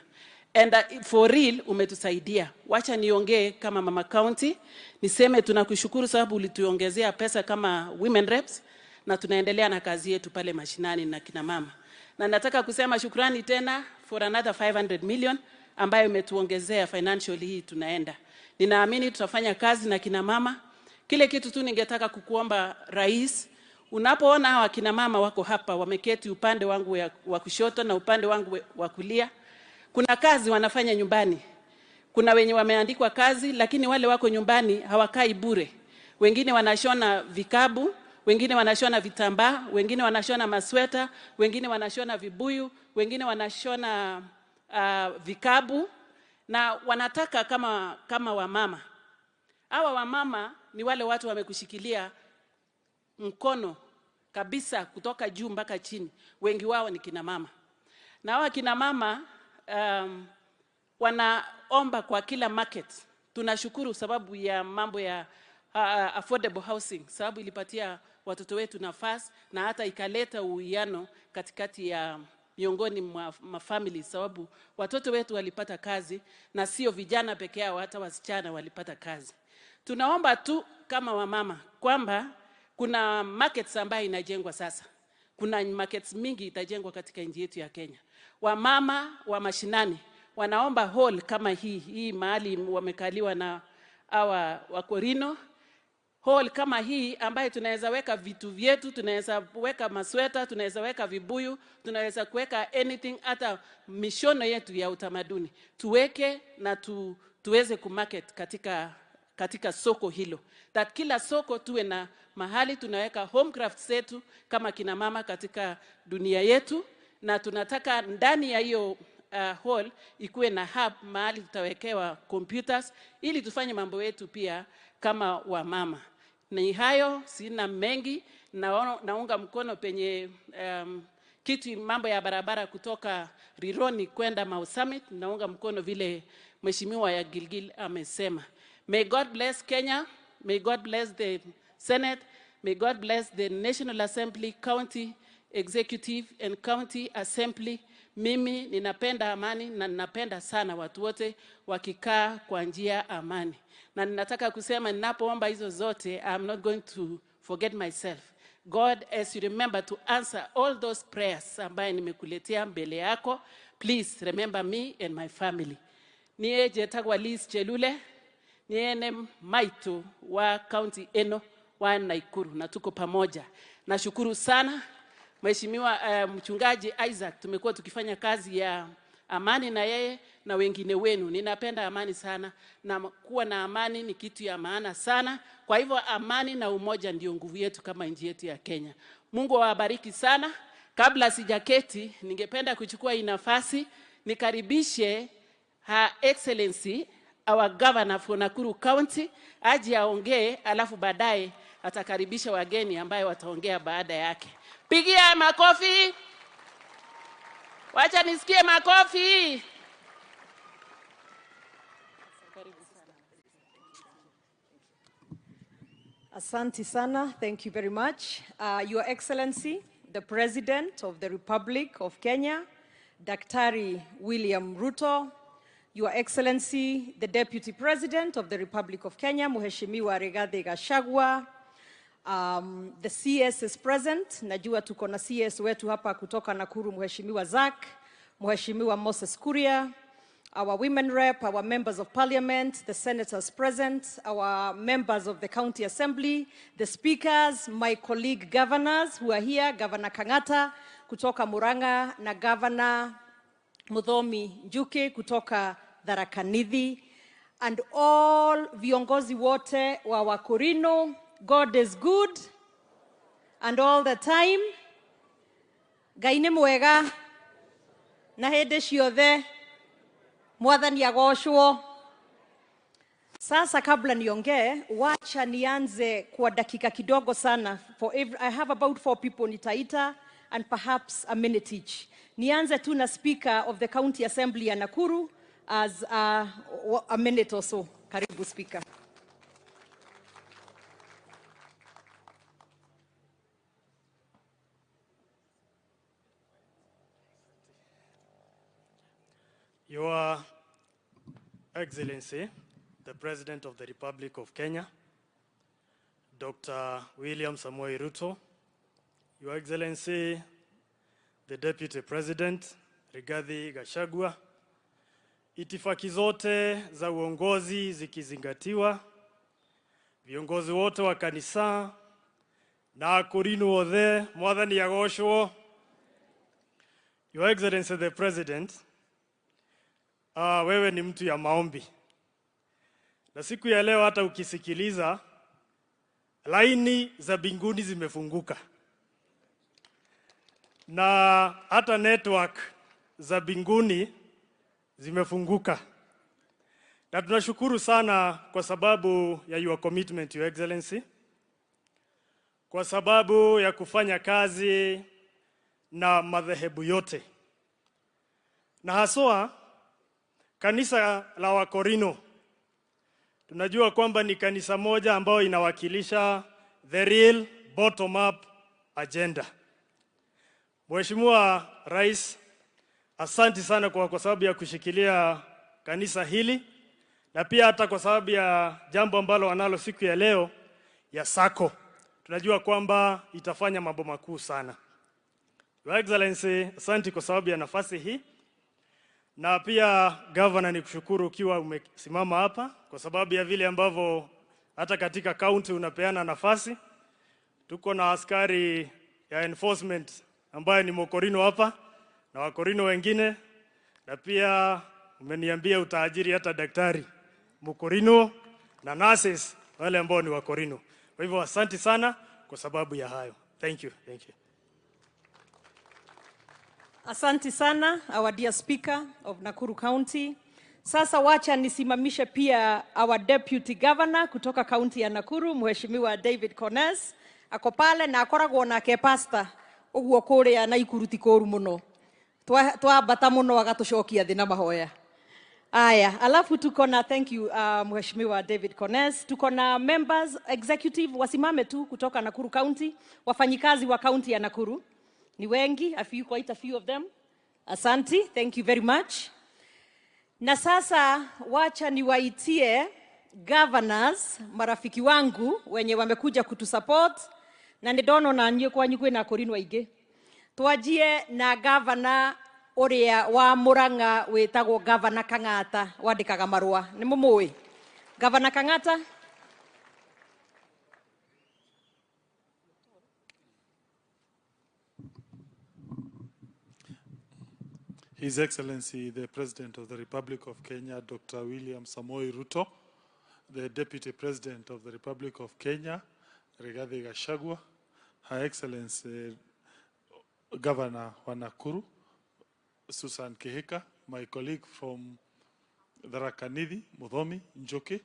And for real umetusaidia. Wacha niongee kama mama county, niseme tunakushukuru sababu ulituongezea pesa kama women reps na tunaendelea na kazi yetu pale mashinani na kina mama. Na nataka kusema shukrani tena for another 500 million ambayo umetuongezea financially hii tunaenda. Ninaamini tutafanya kazi na kina mama. Kile kitu tu ningetaka kukuomba Rais, unapoona hawa kina mama wako hapa wameketi upande wangu wa kushoto na upande wangu wa kulia, kuna kazi wanafanya nyumbani. Kuna wenye wameandikwa kazi lakini wale wako nyumbani hawakai bure. Wengine wanashona vikabu, wengine wanashona vitambaa, wengine wanashona masweta, wengine wanashona vibuyu, wengine wanashona vikabu, na wanataka kama wamama. Hawa wamama ni wale watu wamekushikilia mkono kabisa kutoka juu mpaka chini. Wengi wao ni kina mama. Na hawa kina mama wanaomba kwa kila market. Tunashukuru sababu ya mambo ya affordable housing, sababu ilipatia watoto wetu nafasi na hata ikaleta uwiano katikati ya miongoni mwa family, sababu watoto wetu walipata kazi na sio vijana peke yao, hata wasichana walipata kazi. Tunaomba tu kama wamama kwamba kuna markets ambayo inajengwa sasa. Kuna markets mingi itajengwa katika nchi yetu ya Kenya. Wamama wa mashinani wanaomba hall kama hii mahali wamekaliwa na hawa Wakorino. Hall kama hii ambayo tunaweza weka vitu vyetu, tunaweza weka masweta, tunaweza weka vibuyu, tunaweza kuweka anything, hata mishono yetu ya utamaduni. Tuweke na tuweze kumarket katika katika soko hilo. That kila soko tuwe na mahali tunaweka home crafts zetu kama kina mama katika dunia yetu, na tunataka ndani ya hiyo hall ikuwe na hub mahali tutawekewa computers ili tufanye mambo yetu pia kama wamama. Ni hayo, sina mengi. Naunga mkono penye kitu mambo ya barabara kutoka Rironi kwenda Mau Summit. Naunga mkono vile Mheshimiwa ya Gilgil amesema. May God bless Kenya. May God bless the Senate. May God bless the National Assembly, County Executive and County Assembly. Mimi ninapenda amani na ninapenda sana watu wote wakikaa kwa njia amani. Na ninataka kusema ninapoomba hizo zote, I'm not going to forget myself. God, as you remember to answer all those prayers ambaye nimekuletea mbele yako, please remember me and my family. Niye Jetagwa Liz Chelule, niye Maito wa county eno wa Naikuru, na tuko pamoja. Nashukuru sana Mheshimiwa Mchungaji Isaac, tumekuwa tukifanya kazi ya amani na yeye na wengine wenu. Ninapenda amani sana, na kuwa na amani ni kitu ya maana sana. Kwa hivyo amani na umoja ndio nguvu yetu kama nchi yetu ya Kenya. Mungu awabariki sana. Kabla sijaketi, ningependa kuchukua hii nafasi nikaribishe Her Excellency our Governor for Nakuru County aje aongee, alafu baadaye atakaribisha wageni ambaye wataongea baada yake. Pigia makofi. Wacha nisikie makofi. Asante sana. Thank you very much. Your Excellency, the President of the Republic of Kenya, Daktari William Ruto, Your Excellency, the Deputy President of the Republic of Kenya, Mheshimiwa Rigathi Gachagua, the CS is present. Najua tuko na CS wetu hapa kutoka Nakuru, Mheshimiwa Zak, Mheshimiwa Moses Kuria, our women rep, our members of parliament, the senators present, our members of the county assembly, the speakers, my colleague governors who are here, Governor Kang'ata kutoka Murang'a na Governor Muthomi Njuki kutoka Tharaka Nithi, and all viongozi wote wa Wakorino. God is good and all the time. Ngai nĩ mwega na hĩndĩ ciothe. Mwathani agoshwo. Sasa kabla niongee, wacha nianze kwa dakika kidogo sana. I have about 4 people nitaita and perhaps a minute each. Nianze tu na Speaker of the County Assembly ya Nakuru as a minute or so. Karibu Speaker. Your Excellency, the President of the Republic of Kenya, Dr. William Samoei Ruto, Your Excellency, the Deputy President, Rigathi Gachagua, itifaki zote za uongozi zikizingatiwa, viongozi wote wa kanisa na Akorino wothe, mwathani agoshwo. Your Excellency, the President, wewe ni mtu ya maombi. Na siku ya leo hata ukisikiliza, laini za binguni zimefunguka. Na hata network za binguni zimefunguka. Na tunashukuru sana kwa sababu ya your commitment, Your Excellency. Kwa sababu ya kufanya kazi na madhehebu yote. Na haswa kanisa la Wakorino, tunajua kwamba ni kanisa moja ambayo inawakilisha the real bottom up agenda. Mheshimiwa Rais, asante sana kwa sababu ya kushikilia kanisa hili, na pia hata kwa sababu ya jambo ambalo wanalo siku ya leo ya sako. Tunajua kwamba itafanya mambo makuu sana. Your Excellency, asante kwa sababu ya nafasi hii. Na pia Governor, ni kushukuru ukiwa umesimama hapa kwa sababu ya vile ambavyo hata katika county unapeana nafasi. Tuko na askari ya enforcement ambaye ni Mokorino hapa na Wakorino wengine, na pia umeniambia utaajiri hata daktari Mokorino na nurses wale ambao ni wa Korino. Kwa hivyo asante sana kwa sababu ya hayo. Thank you. Thank you. Asante sana, our dear Speaker of Nakuru County. Sasa wacha nisimamishe pia our Deputy Governor kutoka County ya Nakuru, Mheshimiwa David Kones. Ako pale na akoragwo nake pastor uguo kuria na ikuruti koru muno. Twambata muno agatucokia thi na mahoya. Aya, alafu tuko na, thank you Mheshimiwa David Kones. Tuko na members executive wasimame tu kutoka Nakuru County, wafanyikazi wa County ya Nakuru. Ni wengi, quite a few of them. Asante, thank you very much. Na sasa wacha niwaitie governors, marafiki wangu wenye wamekuja kutusupport, na nidono na nyie kwanyu kwina Korino aige. Twajie na governor uria wa Murang'a wetagwo Governor Kang'ata wandikaga marua. Ni mumui Governor Kang'ata? His Excellency, the President of the Republic of Kenya, Dr. William Samoei Ruto, the Deputy President of the Republic of Kenya, Rigathi Gachagua, Her Excellency, Governor wa Nakuru, Susan Kihika, my colleague from Tharaka Nithi, Muthomi Njoki,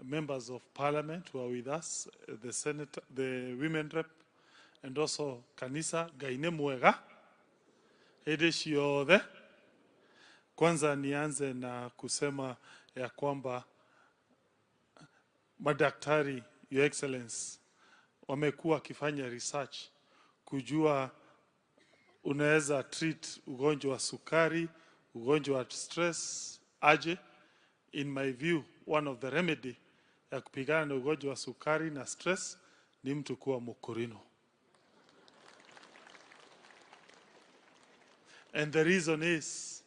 members of Parliament who are with us, the Senate, the Women Rep, and also Kanisa Gaine Mwega. Hedeshi yothe. Kwanza nianze na kusema ya kwamba madaktari, Your Excellency, wamekuwa wakifanya research kujua unaweza treat ugonjwa wa sukari, ugonjwa wa stress aje. In my view, one of the remedy ya kupigana na ugonjwa wa sukari na stress ni mtu kuwa Mkorino. And the reason is,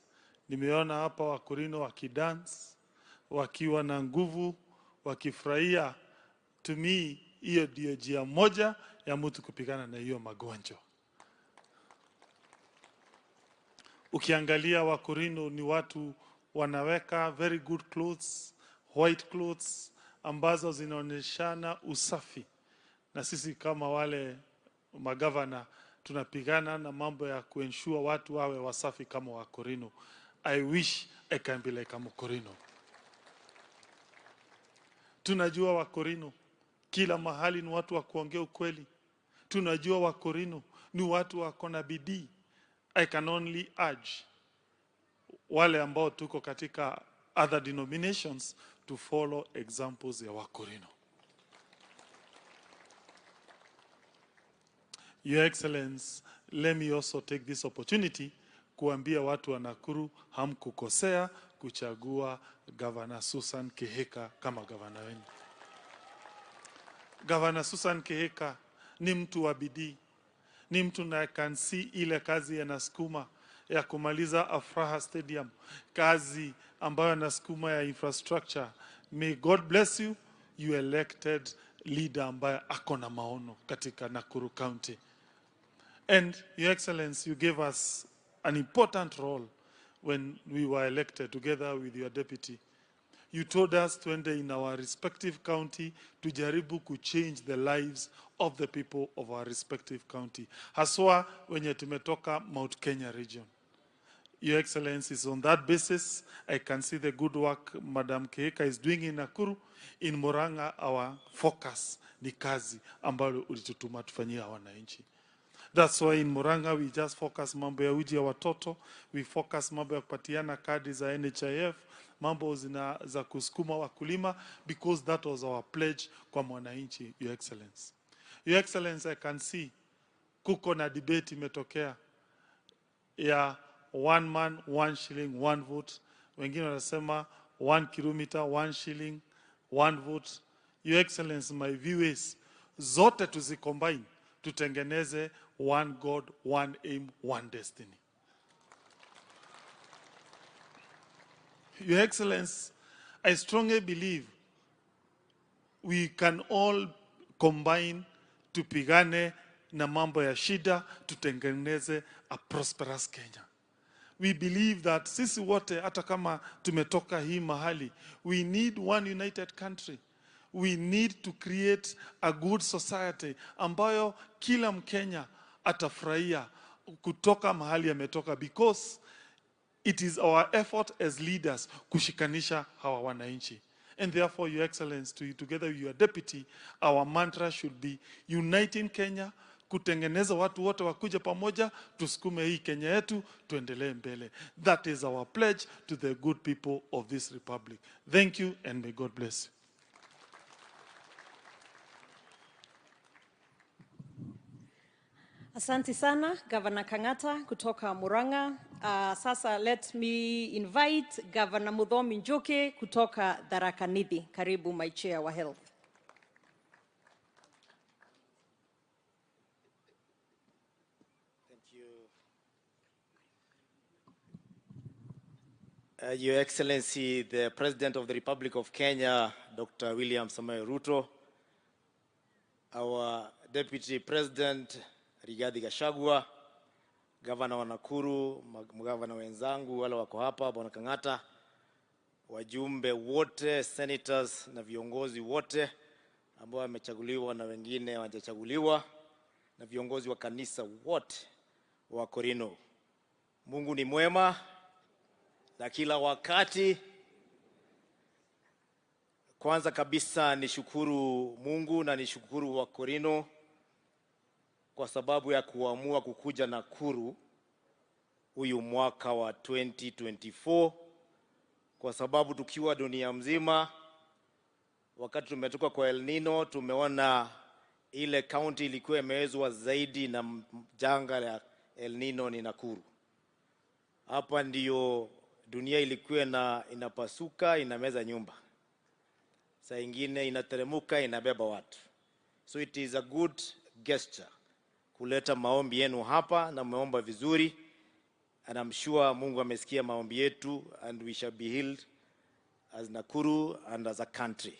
nimeona hapa Wakorino wakidance, wakiwa na nguvu, wakifurahia. To me, hiyo ndio njia moja ya mtu kupigana na hiyo magonjwa. Ukiangalia Wakorino ni watu wanaweka very good clothes, white clothes, ambazo zinaonyeshana usafi. Na sisi kama wale magavana tunapigana na mambo ya kuensure watu wawe wasafi kama Wakorino. I wish I can be like a Mkorino. Tunajua Wakorino kila mahali ni watu wa kuongea ukweli. Tunajua Wakorino ni watu wako na bidii. I can only urge wale ambao tuko katika other denominations to follow examples ya Wakorino. Your Excellency, let me also take this opportunity kuambia watu wa Nakuru hamkukosea kuchagua Governor Susan Kihika kama governor wenu. Governor Susan Kihika ni mtu wa bidii. Ni mtu na can see ile kazi yanasukuma ya kumaliza Afraha Stadium, kazi ambayo yanasukuma ya infrastructure. May God bless you, you elected leader ambaye ako na maono katika Nakuru County. And Your Excellency, you gave us an important role when we were elected together with your deputy. You told us to enter in our respective county to jaribu to change the lives of the people of our respective county. Haswa wenye tumetoka Mount Kenya region. Your Excellency, on that basis, I can see the good work Madam Kihika is doing in Nakuru. In Murang'a, our focus ni kazi ambalo ulitutuma tufanyia wananchi. That's why in Murang'a we just focus mambo ya uji ya watoto, we focus mambo ya kupatiana kadi za NHIF, mambo za kusukuma wakulima, because that was our pledge kwa mwananchi, Your Excellency. Your Excellency, I can see kuko na debate imetokea ya 1 man, 1 shilling, 1 vote. Wengine wanasema 1 kilometer, 1 shilling, 1 vote. Your Excellency, my view is zote tuzicombine, tutengeneze one God, one aim, one destiny. Your Excellency, I strongly believe we can all combine tupigane na mambo ya shida, tutengeneze a prosperous Kenya. we believe that sisi wote hata kama tumetoka hii mahali, we need one united country. We need to create a good society ambayo kila Mkenya atafurahia kutoka mahali ametoka, because it is our effort as leaders kushikanisha hawa wananchi. And therefore, Your Excellency, together with your deputy, our mantra should be uniting Kenya, kutengeneza watu wote wakuje pamoja, tusukume hii Kenya yetu, tuendelee mbele. That is our pledge to the good people of this republic. Thank you and may God bless you. Asante sana, Governor Kang'ata kutoka Murang'a. Sasa let me invite Governor Muthomi Njuki kutoka Tharaka Nithi. Karibu my chair wa health. Thank you. Your Excellency, the President of the Republic of Kenya, Dr. William Samoei Ruto, our Deputy President, Rigathi Gachagua, Governor wa Nakuru, magavana wenzangu wale wako hapa, Bwana Kang'ata, wajumbe wote, senators na viongozi wote ambao wamechaguliwa na wengine hawajachaguliwa, na viongozi wa kanisa wote wa Korino. Mungu ni mwema na kila wakati. Kwanza kabisa nishukuru Mungu na nishukuru wa Korino kwa sababu ya kuamua kukuja Nakuru huyu mwaka wa 2024, kwa sababu tukiwa dunia mzima, wakati tumetoka kwa El Nino, tumeona ile county ilikuwa imewezwa zaidi na janga la El Nino ni Nakuru. Hapa ndiyo dunia ilikuwa inapasuka, inameza nyumba. Saa ingine inateremuka, inabeba watu. So it is a good gesture kuleta maombi yenu hapa, na mmeomba vizuri, and I'm sure Mungu amesikia maombi yetu, and we shall be healed as Nakuru and as a country.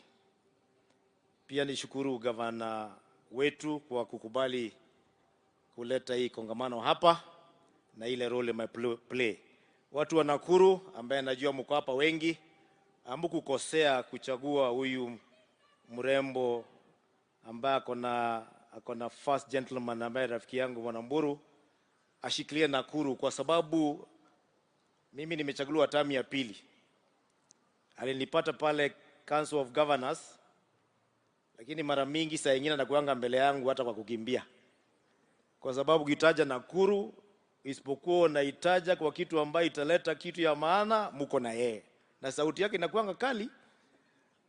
Pia nishukuru gavana wetu kwa kukubali kuleta hii kongamano hapa na ile role my play. Watu wa Nakuru ambaye najua mko hapa wengi, hamkukosea kuchagua huyu mrembo ambaye akona first gentleman ambaye rafiki yangu Bwana Mburu ashikilie Nakuru, kwa sababu mimi nimechaguliwa tamu ya pili. Alinipata pale Council of Governors, lakini mara mingi saa nyingine anakuanga mbele yangu hata kwa kukimbia, kwa sababu ukitaja Nakuru isipokuwa unaitaja kwa kitu ambayo italeta kitu ya maana, mko na yeye na sauti yake inakuanga kali.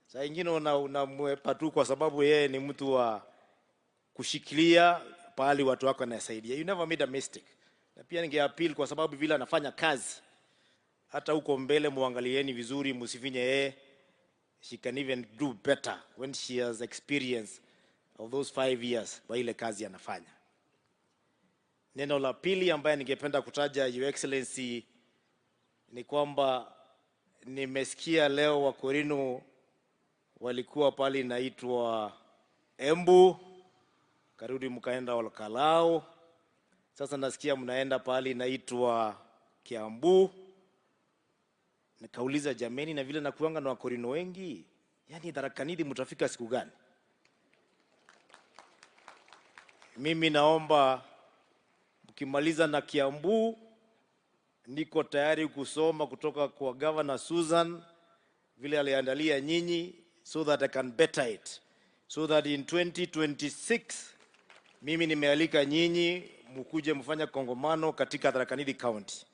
Saa nyingine unamwepa tu kwa sababu yeye ni mtu wa kushikilia pahali watu wako wanasaidia. You never made a mistake. Na pia ningeappeal kwa sababu vile anafanya kazi, hata huko mbele muangalieni vizuri, msifinye yeye. She can even do better when she has experience of those 5 years kwa ile kazi anafanya. Neno la pili ambaye ningependa kutaja, Your Excellency, ni kwamba nimesikia leo wa Korino walikuwa pale inaitwa Embu, karudi mkaenda Olkalao, sasa nasikia mnaenda pale inaitwa Kiambu. Nikauliza jameni, na vile nakuanga na wa Korino wengi, yani Tharaka Nithi mtafika siku gani? Mimi naomba mkimaliza na Kiambu, niko tayari kusoma kutoka kwa Governor Susan vile aliandalia nyinyi, so that I can better it, so that in 2026 mimi nimealika nyinyi mkuje mfanya kongamano katika Tharaka Nithi County,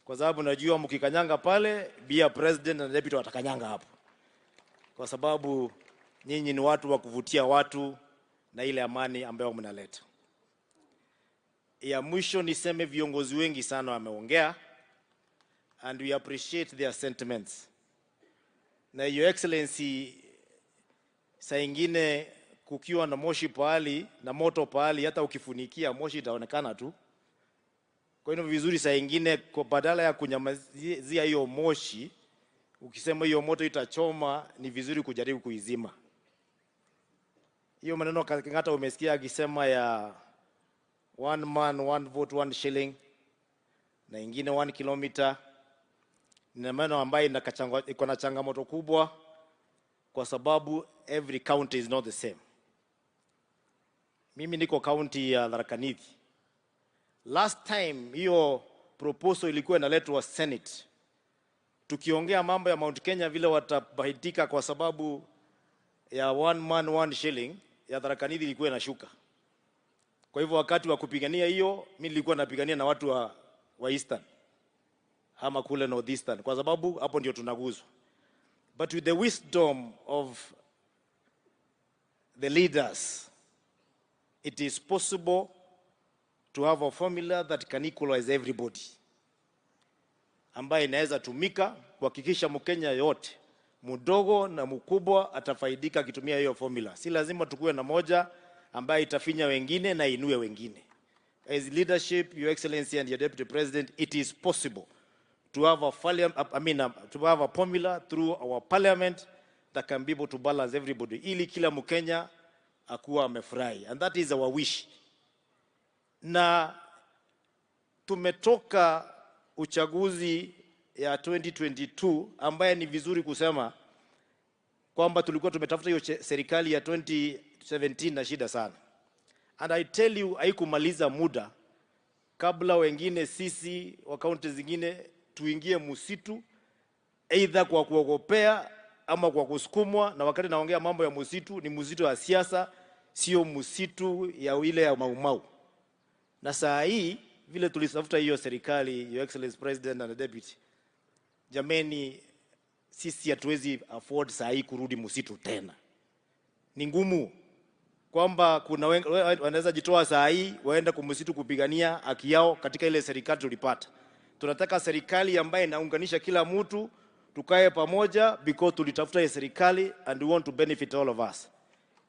kwa sababu najua mkikanyanga pale bia president na deputy watakanyanga hapo, kwa sababu nyinyi ni watu wa kuvutia watu na ile amani ambayo mnaleta. Ya mwisho niseme viongozi wengi sana wameongea, and we appreciate their sentiments. Na Your Excellency, saa ingine kukiwa na moshi pahali na moto pahali, hata ukifunikia moshi itaonekana tu. Kwa hiyo vizuri saa ingine kwa badala ya kunyamazia hiyo moshi, ukisema hiyo moto itachoma, ni vizuri kujaribu kuizima. Hiyo maneno hata umesikia akisema ya one man, one vote, one shilling. na ingine 1 kilomita. Ni maeneo ambayo iko na changamoto kubwa kwa sababu every county is not the same. Mimi niko county ya Tharaka Nithi. Last time hiyo proposal ilikuwa inaletwa Senate, tukiongea mambo ya Mount Kenya vile watabahitika kwa sababu ya 1 man 1 shilling, ya Tharaka Nithi ilikuwa inashuka. Kwa hivyo wakati wa kupigania hiyo, mimi nilikuwa napigania na watu wa Eastern ama kule Northeastern, kwa sababu hapo ndio tunaguzwa. But with the wisdom of the leaders, it is possible to have a formula that can equalize everybody, ambaye inaweza tumika kuhakikisha Mkenya yote mdogo na mkubwa atafaidika akitumia hiyo formula. Si lazima tukue na moja ambaye itafinya wengine na inue wengine. As leadership, Your Excellency and your Deputy President, it is possible to have a formula through our parliament that can be able to balance everybody, ili kila Mkenya akuwa amefurahi. And that is our wish. Na tumetoka uchaguzi ya 2022 ambaye ni vizuri kusema kwamba tulikuwa tumetafuta hiyo serikali ya 2017 na shida sana. And I tell you, haikumaliza muda kabla wengine sisi wa kaunti zingine tuingie msitu, either kwa kuogopea ama kwa kusukumwa. Na wakati naongea mambo ya msitu, ni msitu wa siasa, sio msitu ya ile ya Maumau. Na saa hii vile tulisafuta hiyo serikali, Your Excellency President and the Deputy, jameni, sisi hatuwezi afford saa hii kurudi msitu tena. Ni ngumu kwamba kuna wanaweza jitoa saa hii waenda kumsitu kupigania haki yao katika ile serikali tulipata. Tunataka serikali ambayo inaunganisha kila mtu, tukae pamoja, because tulitafuta ile serikali and we want to benefit all of us.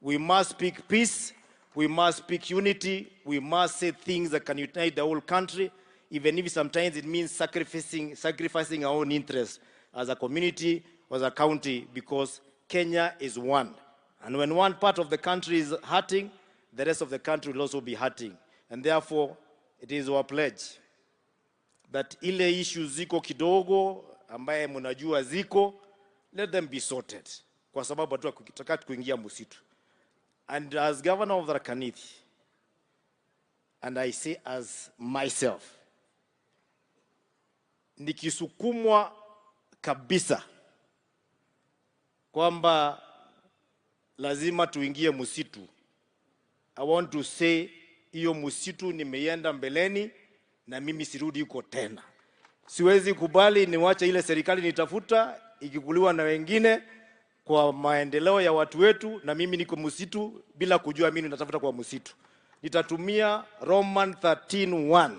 We must speak peace, we must speak unity, we must say things that can unite the whole country, even if sometimes it means sacrificing our own interests as a community, as a county, because Kenya is one. And when one part of the country is hurting, the rest of the country will also be hurting. And therefore, it is our pledge that ile issues ziko kidogo ambaye mnajua ziko, let them be sorted, kwa sababu watu wakitaka kuingia msitu. And as governor of Tharaka Nithi, and I say as myself, nikisukumwa kabisa kwamba lazima tuingie msitu, I want to say hiyo msitu nimeienda mbeleni na mimi sirudi huko tena. Siwezi kubali niwache ile serikali nitafuta ikikuliwa na wengine kwa maendeleo ya watu wetu, na mimi niko msitu bila kujua mimi natafuta kwa msitu. Nitatumia Roman 13:1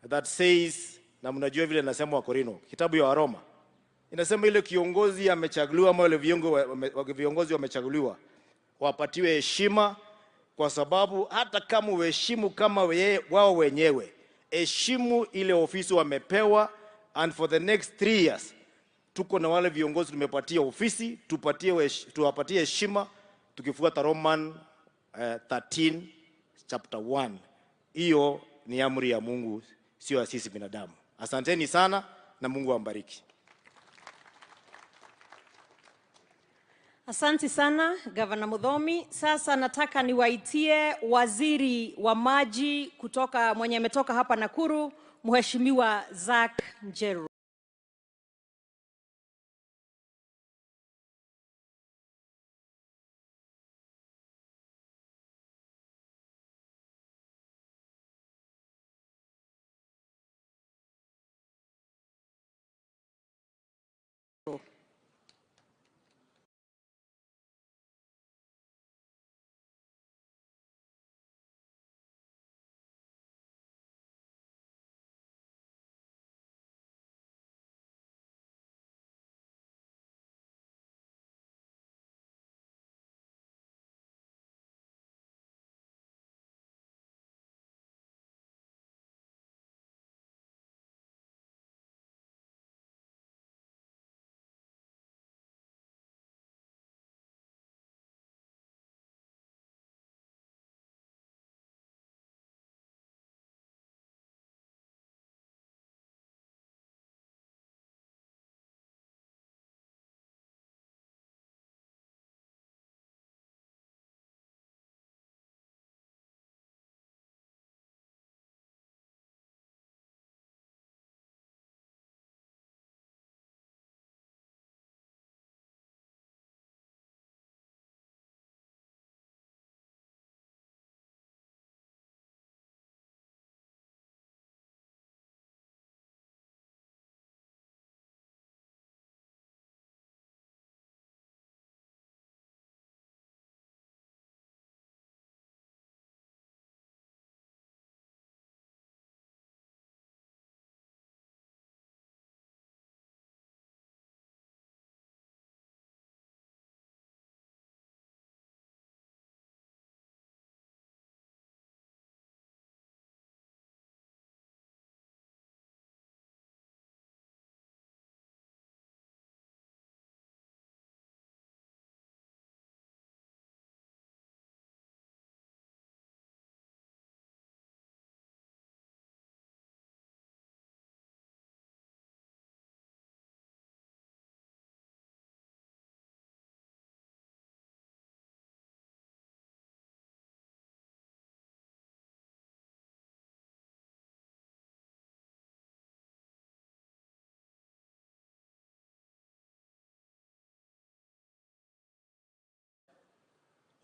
that says, na mnajua vile nasema wa Korino, kitabu ya Waroma inasema ile kiongozi amechaguliwa ama wale viongozi wamechaguliwa wapatiwe heshima, kwa sababu hata kama uheshimu kama wao wenyewe, heshimu ile ofisi wamepewa. And for the next 3 years tuko na wale viongozi tumepatia ofisi, tuwapatie heshima tukifuata Roman 13 chapter 1. Hiyo ni amri ya Mungu, sio ya sisi binadamu. Asanteni sana na Mungu ambariki. Asante sana Governor Muthomi. Sasa nataka niwaitie waziri wa maji kutoka mwenye ametoka hapa Nakuru, Mheshimiwa Zack Njeru.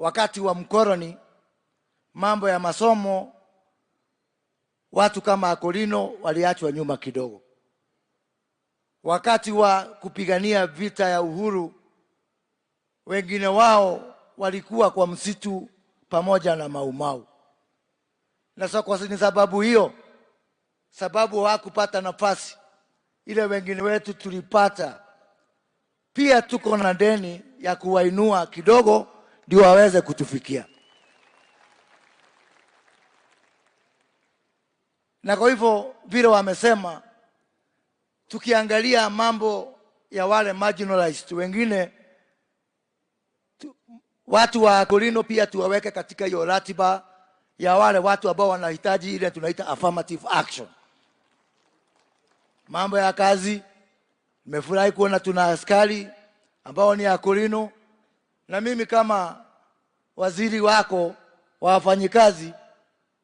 wakati wa mkoroni, mambo ya masomo, watu kama Akolino waliachwa nyuma kidogo. Wakati wa kupigania vita ya uhuru, wengine wao walikuwa kwa msitu pamoja na Maumau. Na kwa sababu hiyo, sababu hawakupata nafasi ile wengine wetu tulipata, pia tuko na deni ya kuwainua kidogo ndio waweze kutufikia. Na kwa hivyo vile wamesema, tukiangalia mambo ya wale marginalized wengine, watu wa Akolino pia tuwaweke katika hiyo ratiba ya wale watu ambao wanahitaji ile tunaita affirmative action. Mambo ya kazi, nimefurahi kuona tuna askari ambao ni Akolino, na mimi kama waziri wako wa wafanyikazi,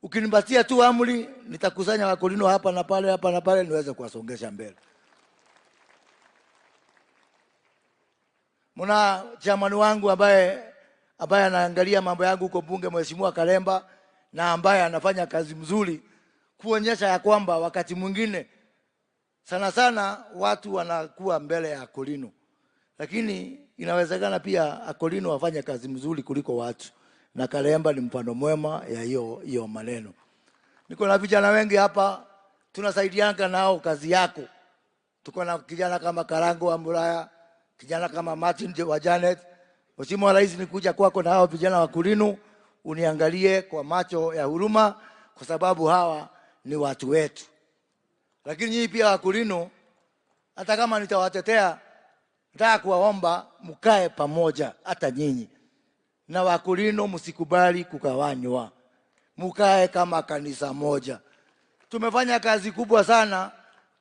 ukinipatia tu amri, nitakusanya Akolino hapa na pale niweze kuwasongesha mbele. Muna chairman wangu ambaye anaangalia mambo yangu huko bunge, Mheshimiwa Kalemba, na ambaye anafanya kazi mzuri kuonyesha ya kwamba wakati mwingine sana watu wanakuwa mbele ya Akolino, lakini inawezekana pia Akolino wafanye kazi mzuri kuliko watu, na Kalemba ni mfano mwema ya hiyo maneno. Niko na vijana wengi hapa, tunasaidiana nao kazi yako. Tuko na kijana kama Karango wa Muraya, kijana kama Martin wa Janet. Mheshimiwa Rais, nikuja kwako na hao vijana wa Akolino, uniangalie kwa macho ya huruma, kwa sababu hawa ni watu wetu. Lakini nyinyi pia Akolino, hata kama nitawatetea, nataka kuwaomba mkae pamoja, hata nyinyi na Akolino msikubali kugawanywa, mkae kama kanisa moja. Tumefanya kazi kubwa sana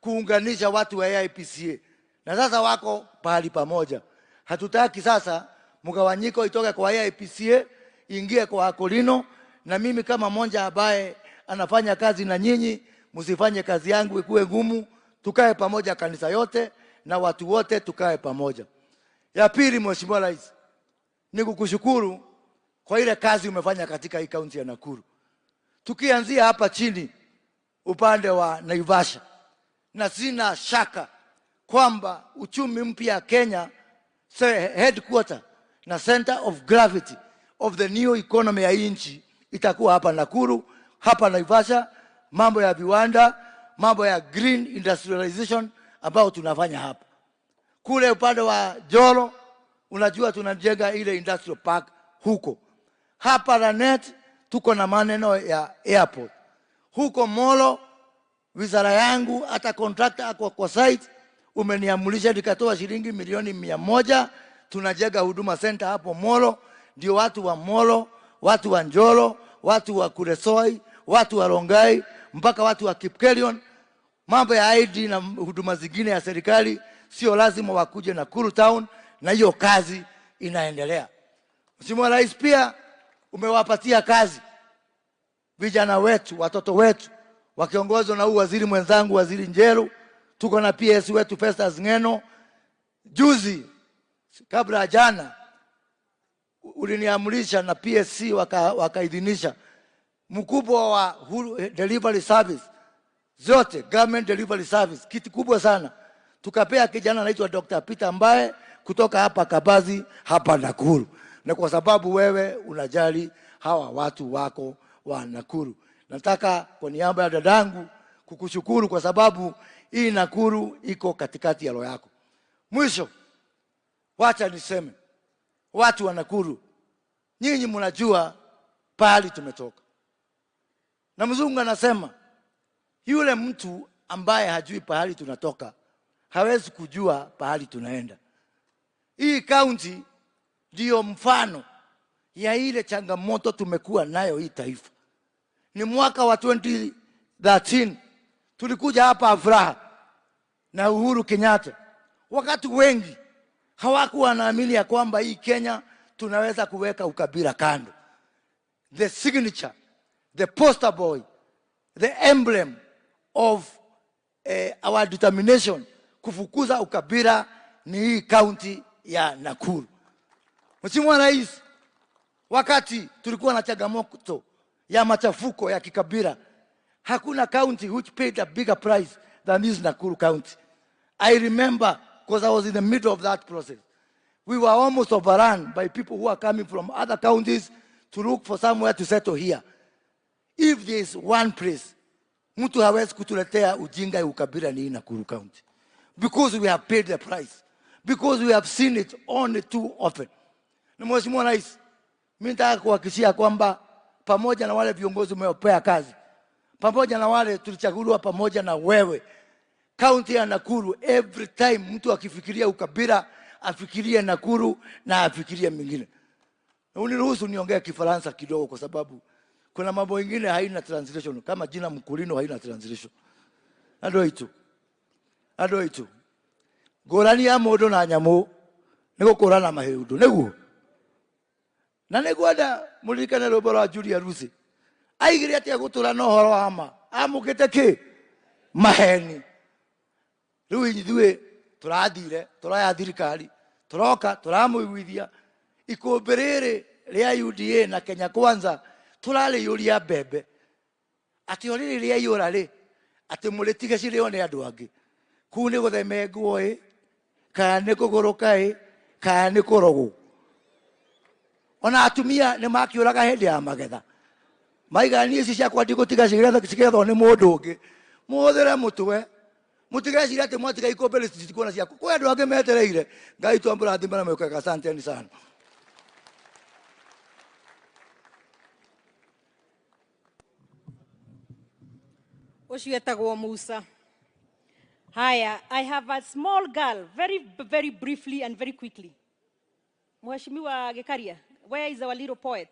kuunganisha watu wa AIPCA, na sasa wako pahali pamoja. Hatutaki sasa mgawanyiko itoke kwa AIPCA ingie kwa Akolino, na mimi kama mmoja ambaye anafanya kazi na nyinyi, msifanye kazi yangu ikuwe ngumu. Tukae pamoja, kanisa yote na watu wote tukae pamoja. Ya pili, Mheshimiwa Rais, ni kukushukuru kwa ile kazi umefanya katika hii kaunti ya Nakuru. Tukianzia hapa chini upande wa Naivasha, na sina shaka kwamba uchumi mpya Kenya, headquarter na center of gravity of the new economy ya nchi itakuwa hapa Nakuru, hapa Naivasha. Mambo ya viwanda, mambo ya green industrialization ambao tunafanya hapa. Kule upande wa Jolo, unajua tunajenga ile industrial park huko. Hapa Lanet tuko na maneno ya airport. Huko Molo, wizara yangu hata contractor kwa site umeniamulisha nikatoa shilingi milioni 100, tunajenga huduma center hapo Molo, ndio watu wa Molo, watu wa Njolo, watu wa Kuresoi, watu wa Rongai, mpaka watu wa Kipkelion. Mambo ya ID na huduma zingine ya serikali sio lazima wakuje Nakuru town, na hiyo kazi inaendelea. Mheshimiwa Rais, pia umewapatia kazi vijana wetu, watoto wetu, wakiongozwa na huu waziri mwenzangu, Waziri Njeru. Tuko na PS wetu Festus Ngeno. Juzi kabla jana uliniamrisha na PSC wakaidhinisha mkubwa wa delivery service zote, government delivery service, kitu kubwa sana. Tukapea kijana anaitwa Dr. Peter ambaye kutoka hapa Kabazi hapa Nakuru, na kwa sababu wewe unajali hawa watu wako wa Nakuru, nataka kwa niaba ya dadangu kukushukuru kwa sababu hii Nakuru iko katikati ya roho yako. Mwisho, wacha niseme, watu wa Nakuru, nyinyi mnajua pahali tumetoka. Na mzungu anasema yule mtu ambaye hajui pahali tunatoka hawezi kujua pahali tunaenda. Hii kaunti ndio mfano ya ile changamoto tumekuwa nayo hii taifa. Ni mwaka wa 2013 tulikuja hapa Afraha na Uhuru Kenyatta. Wakati wengi hawakuwa wanaamini ya kwamba hii Kenya tunaweza kuweka ukabila kando. The signature, the poster boy, the emblem of our determination kufukuza ukabila ni hii kaunti ya Nakuru. Mheshimiwa Rais, Wakati tulikuwa na changamoto ya machafuko ya kikabila, hakuna county which paid a bigger price than this Nakuru County. I remember, because I was in the middle of that process. We were almost overrun by people who are coming from other counties to look for somewhere to settle here. If there is one place, mtu hawezi kutuletea ujinga ya ukabila ni Nakuru County. Because we have paid the price. Because we have seen it only too often. Na Mheshimiwa Rais, mimi nataka kuhakikishia kwamba pamoja na wale viongozi umewapea kazi, pamoja na wale tulichaguliwa pamoja na wewe, county ya Nakuru, every time mtu akifikiria ukabila, afikirie Nakuru na afikirie mingine. Na uniruhusu niongee Kifaransa kidogo kwa sababu kuna mambo mengine haina translation, kama jina Mkurino haina translation. Ando itu. Ngũrani ya mũndũ na nyamũ nĩ gũkũrana mahĩndũ, nĩguo. Na nĩngwenda mũririkane rwĩmbo rwa Julia Rusi. Aigire atĩa gũtũra na ũhoro wa ma, amũkĩte kĩ? Maheni. Rĩu ithuĩ tũrathire, tũraya thirikari, tũroka, tũramũiguithia. Ikũmbĩ rĩrĩ rĩa UDA na Kenya Kwanza tũrarĩiyũria mbembe. Atĩ o rĩrĩ rĩaiyũra rĩ, atĩ mũrĩtige cirĩo nĩ andũ angĩ. Kũu nĩ gũthemengwo ĩ, kana nĩ kũgũrũka ĩ, kana nĩ kũrogwo. Ona atumia nĩ makĩũraga hĩndĩ ya magetha. Maigani ici ciakwa ndigũtiga cigethwo nĩ mũndũ ũngĩ. Mũhũthĩre mũtwe. Mũtigeciria atĩ mwatiga ikũmbĩ citikuona ciaku. Kwĩ andũ angĩ metereire. Ngai twamũrathime na mwĩkage. Asanteni sana. Ũcio etagwo Musa. Haya, I have a small girl, very briefly and very quickly. Mheshimiwa Gikaria, where is our little poet?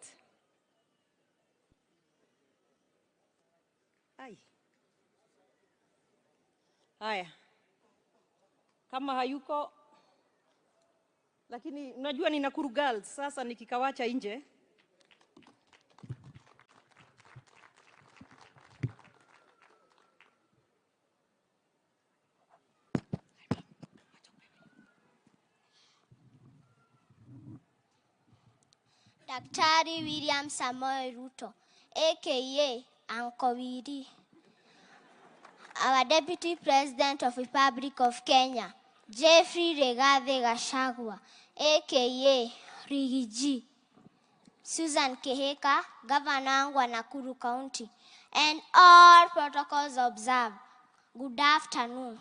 Ai. Haya. Kama hayuko, lakini unajua ni Nakuru girls, sasa nikikawacha nje. Daktari William Samoei Ruto, aka Uncle Willy, our Deputy President of Republic of Kenya, Jeffrey Rigathi Gachagua, aka Rigiji, Susan Kehika, Governor wa Nakuru County, and all protocols observed. Good afternoon.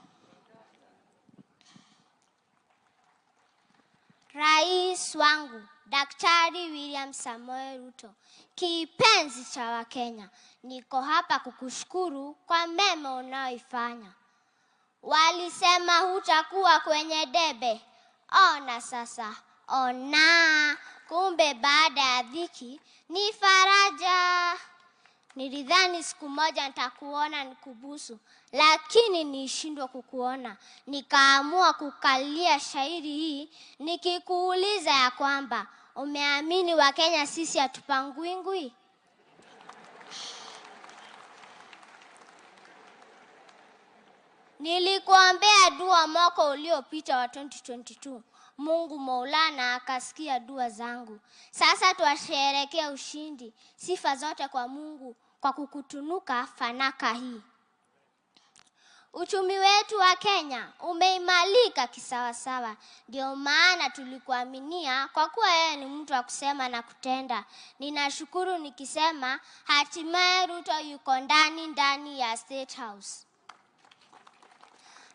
Rais wangu Daktari William Samoei Ruto, kipenzi cha Wakenya, niko hapa kukushukuru kwa mema unaoifanya. Walisema hutakuwa kwenye debe, ona sasa, ona, kumbe baada ya dhiki ni faraja. Nilidhani siku moja nitakuona nikubusu, lakini nishindwa kukuona. Nikaamua kukalia shairi hii nikikuuliza ya kwamba umeamini Wakenya sisi hatupangwingwi? Nilikuombea dua mwaka uliopita wa 2022. Mungu Maulana akasikia dua zangu. Sasa tuwasherehekea ushindi. Sifa zote kwa Mungu kwa kukutunuka fanaka hii. Uchumi wetu wa Kenya umeimarika kisawasawa. Ndio maana tulikuaminia kwa kuwa yeye ni mtu wa kusema na kutenda. Ninashukuru nikisema hatimaye Ruto yuko ndani ya State House.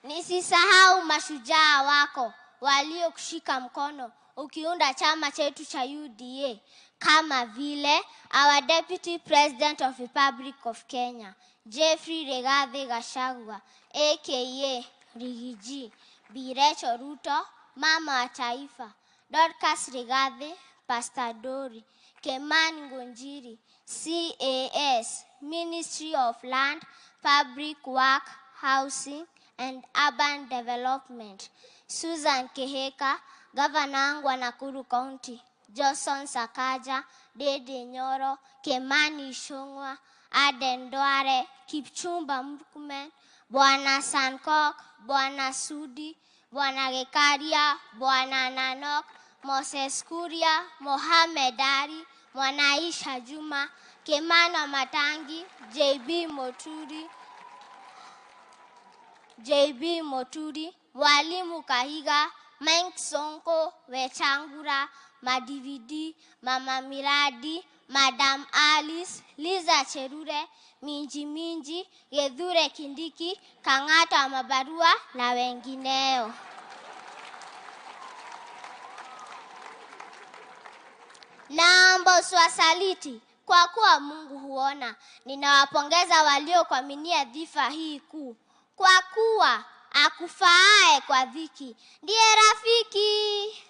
Nisisahau mashujaa wako waliokushika mkono ukiunda chama chetu cha UDA, kama vile our Deputy President of Republic of Kenya, Jeffrey Rigathi Gachagua, aka Rigiji, Bi Rachel Ruto, Mama wa Taifa, Dorcas Rigathi, Pastor Dori, Kimani Ngunjiri, CAS, Ministry of Land, Public Work, Housing and Urban Development, Susan Kehika, Governor wa Nakuru County, Johnson Sakaja, Dede Nyoro, Kimani Ichung'wah, Aden Duale, Kipchumba Murkomen, Bwana Sankok, Bwana Sudi, Bwana Gikaria, Bwana Nanok, Moses Kuria, Mohamed Ali, Mwanaisha Juma, Kemano Matangi, JB Moturi, Mwalimu Kahiga, Mike Sonko, Wetangura, Madividi, Mama Miradi, Madam Alice, Liza Cherure, Minji, Gedhure Kindiki, Kang'ata Mabarua na wengineo. Naomba usiwasaliti kwa kuwa Mungu huona. Ninawapongeza waliokuaminia dhifa hii kuu, kwa kuwa akufaaye kwa dhiki ndiye rafiki.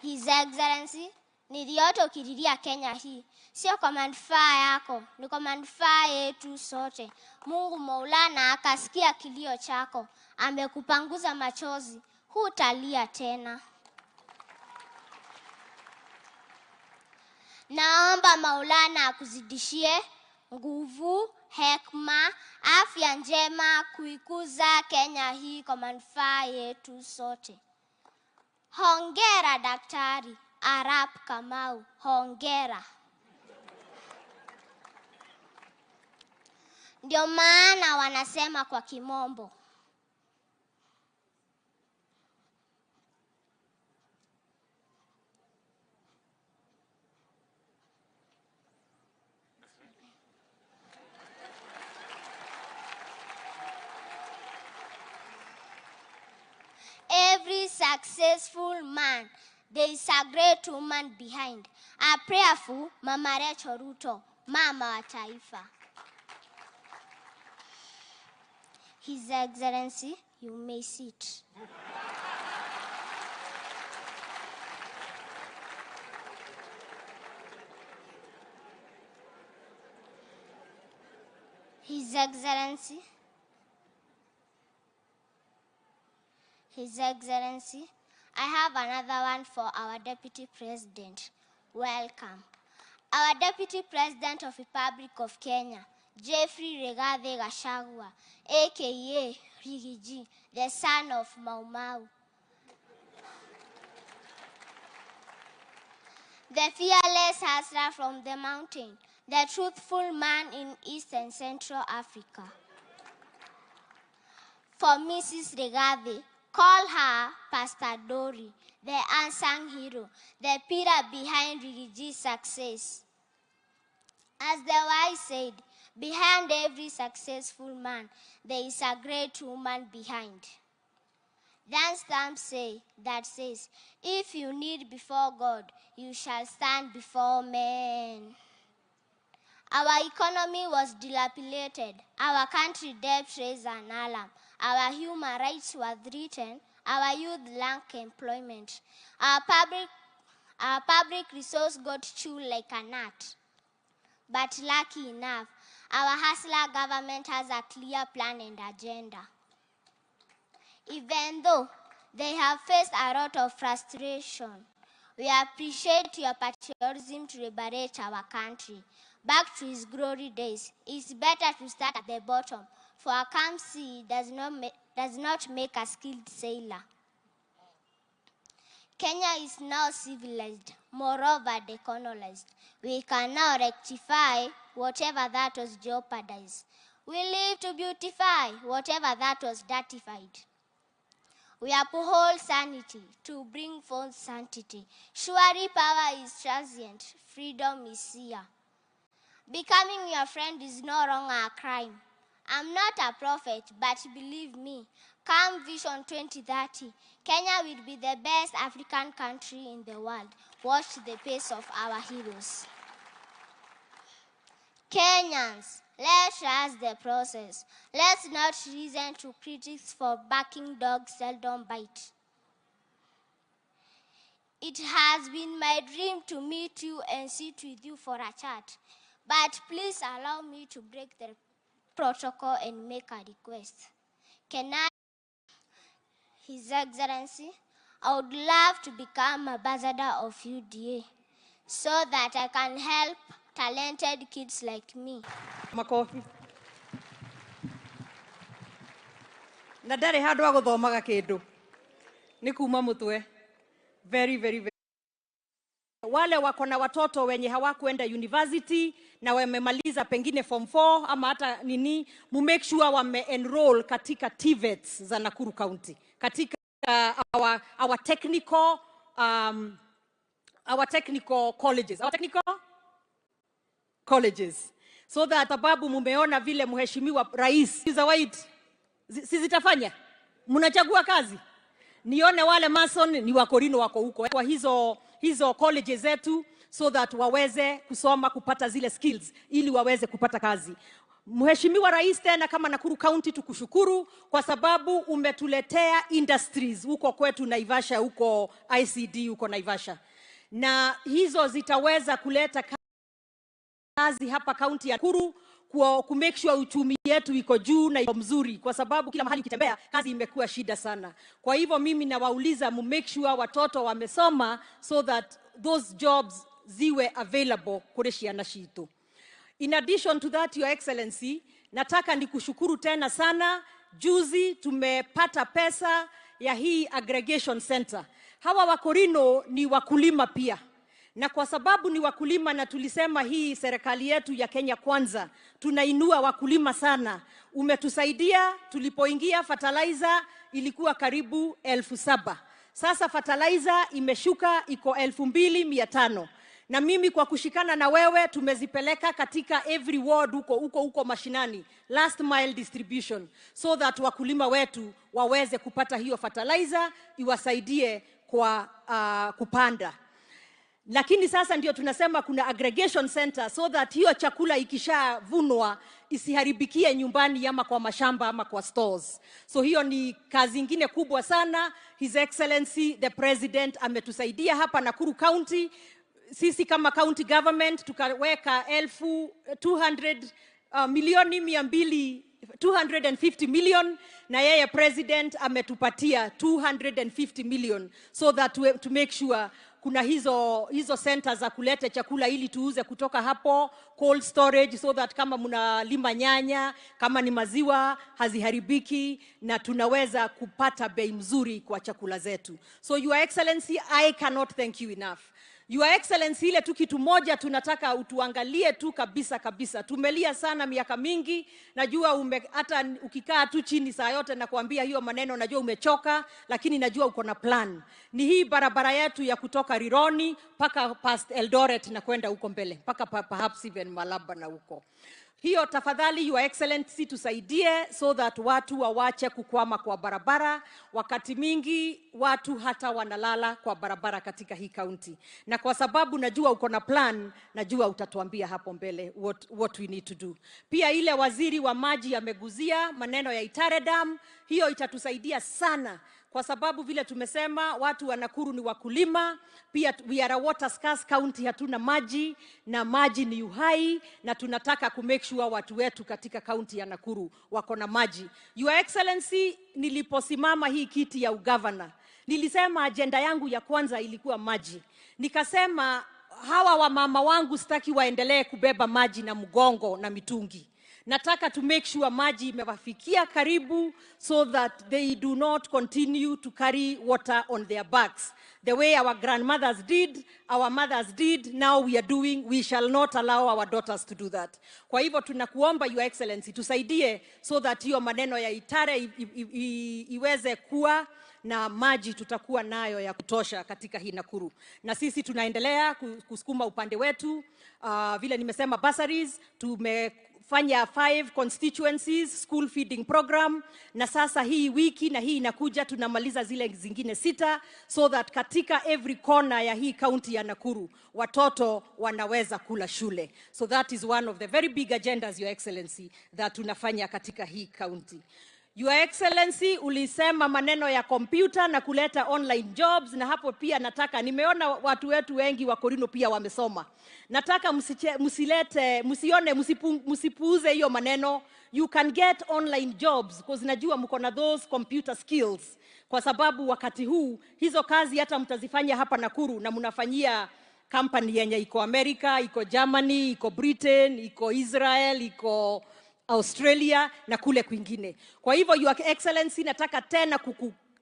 His Excellency, niliyotokiriria Kenya hii sio kwa manufaa yako, ni kwa manufaa yetu sote. Mungu Maulana akasikia kilio chako, amekupanguza machozi, hutalia tena. Naomba Maulana akuzidishie nguvu, hekima, afya njema kuikuza Kenya hii kwa manufaa yetu sote. Hongera Daktari Arap Kamau, hongera. Ndio maana wanasema kwa kimombo, every successful man, there is a great woman behind. A prayerful Mama Rachel Ruto, mama wa taifa. His Excellency, you may sit. His Excellency, I have another one for our Deputy President. Welcome. Our Deputy President of Republic of Kenya, Jeffrey Rigathi Gachagua, a.k.a. Rigiji, the son of Mau Mau. The fearless hustler from the mountain, the truthful man in East and Central Africa. For Mrs. Rigathi, call her Pastor Dory, the unsung hero, the pillar behind Rigiji's success. As the wise said, behind every successful man, there is a great woman behind. Then stamp that says, if you kneel before God, you shall stand before men. Our economy was dilapidated. Our country debt raised an alarm. Our human rights were threatened. Our youth lacked employment. Our public resource got chewed like a nut. But lucky enough, our hustler government has a clear plan and agenda. Even though they have faced a lot of frustration, we appreciate your patriotism to liberate our country back to its glory days. It's better to start at the bottom, for a calm sea does not make a skilled sailor. Kenya is now civilized, moreover decolonized. We can now rectify whatever that was jeopardized. We live to beautify whatever that was dirtified. We uphold sanity to bring forth sanctity. Surely power is transient, freedom is here. Becoming your friend is no longer a crime. I'm not a prophet, but believe me, come Vision 2030, Kenya will be the best African country in the world. Watch the pace of our heroes. Kenyans, let's trust the process. Let's not listen to critics, for barking dogs seldom bite. It has been my dream to meet you and sit with you for a chat. But please allow me to break the protocol and make a request. Can I, His Excellency, I would love to become ambassador of UDA so that I can help talented kids like me. Makofi. Na ndari handu wa guthomaga kindu. Ni kuma mutwe. Very, very, very. wale wako na watoto wenye hawakuenda university na wamemaliza pengine form 4 ama hata nini, mu make sure wame enroll katika TVETs za Nakuru County, katika our technical colleges, so that sababu mumeona vile mheshimiwa rais Zawadi si zitafanya, mnachagua kazi, nione wale mason ni wakorino wako huko kwa hizo colleges zetu, so that waweze kusoma kupata zile skills ili waweze kupata kazi. Mheshimiwa rais, tena kama Nakuru County tukushukuru kwa sababu umetuletea industries huko kwetu Naivasha, huko ICD huko Naivasha, na hizo zitaweza kuleta kazi hapa county ya Nakuru, ku make sure uchumi yetu iko juu na iko mzuri, kwa sababu kila mahali ukitembea kazi imekuwa shida sana. Kwa hivyo mimi nawauliza mu make sure watoto wamesoma, so that those jobs ziwe available kureshiana shitu. In addition to that, Your Excellency, nataka nikushukuru tena sana. Juzi tumepata pesa ya hii aggregation center. Hawa wakorino ni wakulima pia, na kwa sababu ni wakulima na tulisema hii serikali yetu ya Kenya Kwanza tunainua wakulima sana, umetusaidia. Tulipoingia fertilizer ilikuwa karibu 7,000, sasa fertilizer imeshuka iko 2,500, na mimi kwa kushikana na wewe tumezipeleka katika every ward huko mashinani, last mile distribution, so that wakulima wetu waweze kupata hiyo fertilizer iwasaidie kwa kupanda. Lakini sasa ndio tunasema kuna aggregation center, so that hiyo chakula ikishavunwa isiharibikie nyumbani ama kwa mashamba ama kwa stores. So hiyo ni kazi ingine kubwa sana. His Excellency the President ametusaidia hapa Nakuru County. Sisi kama county government tukaweka 250 million, na yeye president ametupatia 250 million, so that to make sure kuna hizo centers za kuleta chakula ili tuuze kutoka hapo, cold storage, so that kama mnalima nyanya, kama ni maziwa haziharibiki, na tunaweza kupata bei mzuri kwa chakula zetu. So Your Excellency, I cannot thank you enough. Your Excellency, ile tu kitu moja tunataka utuangalie tu kabisa. Tumelia sana miaka mingi, najua hata ukikaa tu chini saa yote na kuambia hiyo maneno, najua umechoka, lakini najua uko na plan. Ni hii barabara yetu ya kutoka Rironi paka past Eldoret na kwenda huko mbele, paka perhaps even Malaba na huko. Hiyo tafadhali Your Excellency tusaidie, so that watu wawache kukwama kwa barabara. Wakati mingi watu hata wanalala kwa barabara katika hii county, na kwa sababu najua uko na plan, najua utatuambia hapo mbele what we need to do. Pia ile waziri wa maji ameguzia maneno ya Itare Dam, hiyo itatusaidia sana, kwa sababu vile tumesema watu wa Nakuru ni wakulima. Pia we are a water scarce county, hatuna maji, na maji ni uhai, na tunataka ku make sure watu wetu katika county ya Nakuru wako na maji. Your Excellency, niliposimama hii kiti ya ugavana, nilisema agenda yangu ya kwanza ilikuwa maji. Nikasema hawa wamama wangu sitaki waendelee kubeba maji na mgongo na mitungi. Nataka to make sure maji imewafikia karibu, so that they do not continue to carry water on their backs. The way our grandmothers did, our mothers did, now we are doing, we shall not allow our daughters to do that. Kwa hivyo tunakuomba Your Excellency tusaidie, so that hiyo maneno ya Itare iweze kuwa na maji tutakuwa nayo ya kutosha katika hii Nakuru. Na sisi tunaendelea kusukuma upande wetu, vile nimesema bursaries, tumefanya 5 constituencies school feeding program, na sasa hii wiki na hii inakuja tunamaliza zile zingine 6, so that katika every corner ya hii county ya Nakuru watoto wanaweza kula shule. So that is one of the very big agendas, Your Excellency, that tunafanya katika hii county. Your Excellency, ulisema maneno ya kompyuta na kuleta online jobs, na hapo pia nataka, nimeona watu wetu wengi wa Korino pia wamesoma. Nataka msipuuze hiyo maneno. You can get online jobs because najua mko na those computer skills, kwa sababu wakati huu hizo kazi hata mtazifanya hapa Nakuru, na mnafanyia company yenye iko America, iko Germany, iko Britain, iko Israel, iko Australia na kule kwingine. Kwa hivyo Your Excellency, nataka tena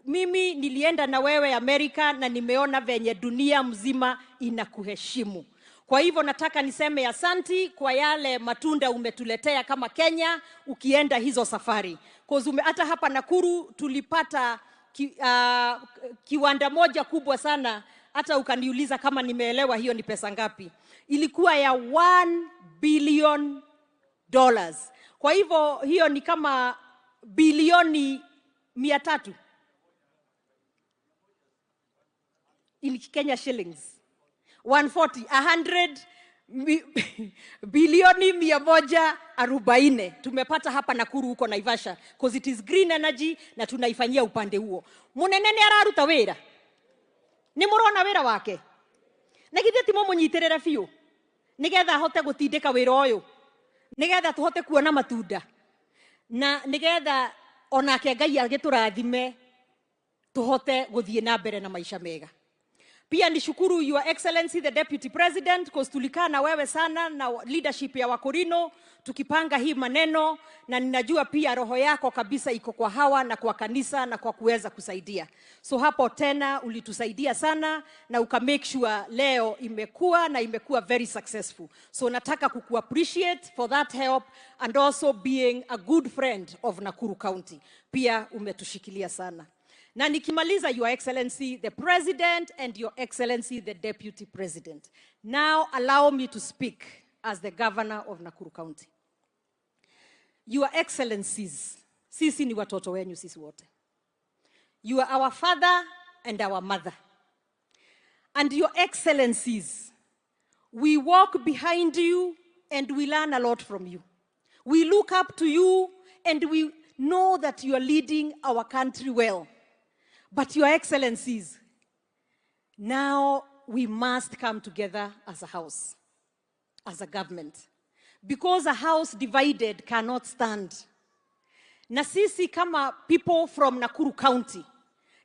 Mimi nilienda na wewe Amerika na nimeona venye dunia mzima inakuheshimu. Kwa hivyo nataka niseme asanti kwa yale matunda umetuletea kama Kenya ukienda hizo safari. Hata hapa Nakuru tulipata kiwanda moja kubwa sana, hata ukaniuliza kama nimeelewa hiyo ni pesa ngapi. Ilikuwa ya $1 billion. Kwa hivyo hiyo ni kama bilioni 300 in Kenya shillings. 100 bilioni 140 tumepata hapa Nakuru huko Naivasha, because it is green energy na tunaifanyia upande huo. Munenene araruta wira, ni murona wira wake na githeti mo munyiterera fiu nigetha hote gutindika wira uyu, nigetha tuhote kuona matunda, na nigetha onake Ngai agiturathime tuhote guthie na mbere na maisha mega. Pia nishukuru Your Excellency the Deputy President, because tulikaa na wewe sana na leadership ya Wakorino tukipanga hii maneno, na ninajua pia roho yako kabisa iko kwa hawa na kwa kanisa na kwa kuweza kusaidia. So hapo tena ulitusaidia sana na uka make sure leo imekuwa very successful. So nataka kuku appreciate for that help and also being a good friend of Nakuru County. Pia umetushikilia sana. Na nikimaliza, Your Excellency the President and Your Excellency the Deputy President, now allow me to speak as the Governor of Nakuru County. Your Excellencies, sisi ni watoto wenyu sisi wote. You are our father and our mother. And Your Excellencies, we walk behind you and we learn a lot from you. We look up to you and we know that you are leading our country well. But Your Excellencies, now we must come together as a house, as a government. Because a house divided cannot stand. Na sisi kama people from Nakuru County,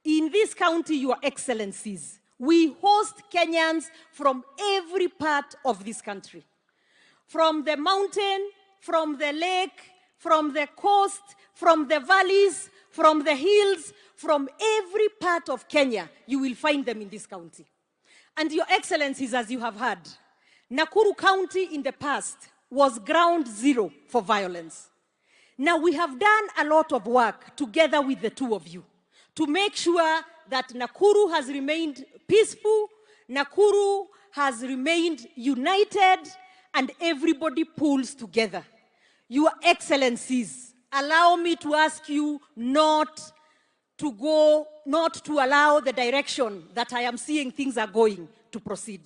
in this county, Your Excellencies, we host Kenyans from every part of this country. From the mountain, from the lake, from the coast, from the valleys, from the hills, from every part of Kenya, you will find them in this county. And Your Excellencies, as you have heard, Nakuru County in the past was ground zero for violence. Now we have done a lot of work together with the two of you to make sure that Nakuru has remained peaceful, Nakuru has remained united, and everybody pulls together. Your Excellencies, allow me to ask you not to allow the direction that I am seeing things are going to proceed.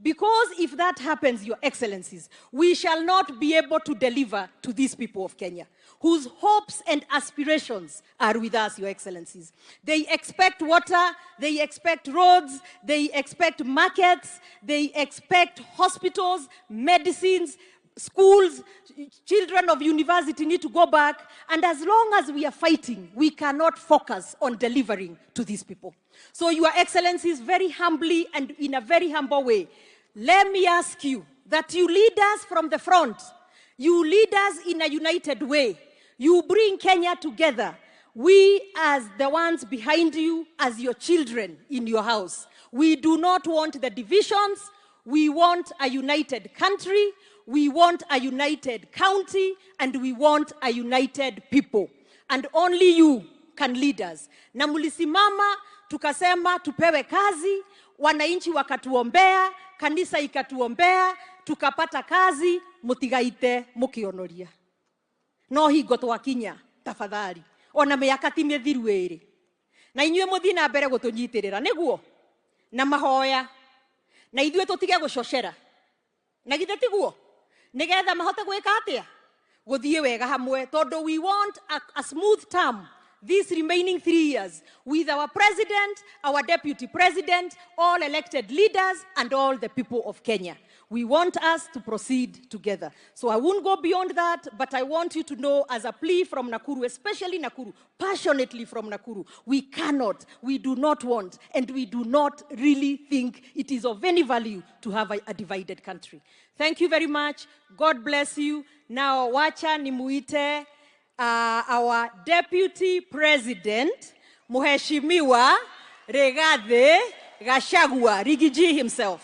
Because if that happens, Your Excellencies, we shall not be able to deliver to these people of Kenya, whose hopes and aspirations are with us, Your Excellencies. They expect water, they expect roads, they expect markets, they expect hospitals, medicines, schools, children of university need to go back, and as long as we are fighting, we cannot focus on delivering to these people. So Your Excellencies, very humbly and in a very humble way, let me ask you that you lead us from the front, you lead us in a united way, you bring Kenya together. We as the ones behind you, as your children in your house, we do not want the divisions, we want a united country, we want a united county, and we want a united people. And only you can lead us. Na mulisimama, tukasema tupewe kazi, wananchi wakatuombea, kanisa ikatuombea, tukapata kazi, mutigaite mukionoria. No hingo twakinya, tafadhali. Ona miaka ti mithiru iri. Na inyue muthii na mbere gutunyitirira, niguo? Na mahoya. Na ithue tutige gucoshera. Na githe tiguo? Nigetha mahote gwika atia? Guthie wega hamwe, tondu we want a smooth term these remaining 3 years with our president, our deputy president, all elected leaders, and all the people of Kenya. We want us to proceed together. So I won't go beyond that, but I want you to know, as a plea from Nakuru, especially Nakuru, passionately from Nakuru, we cannot, we do not want, and we do not really think it is of any value to have a divided country. Thank you very much. God bless you. Now, wacha nimuite our deputy president Mheshimiwa Rigathi Gachagua, Rigiji himself.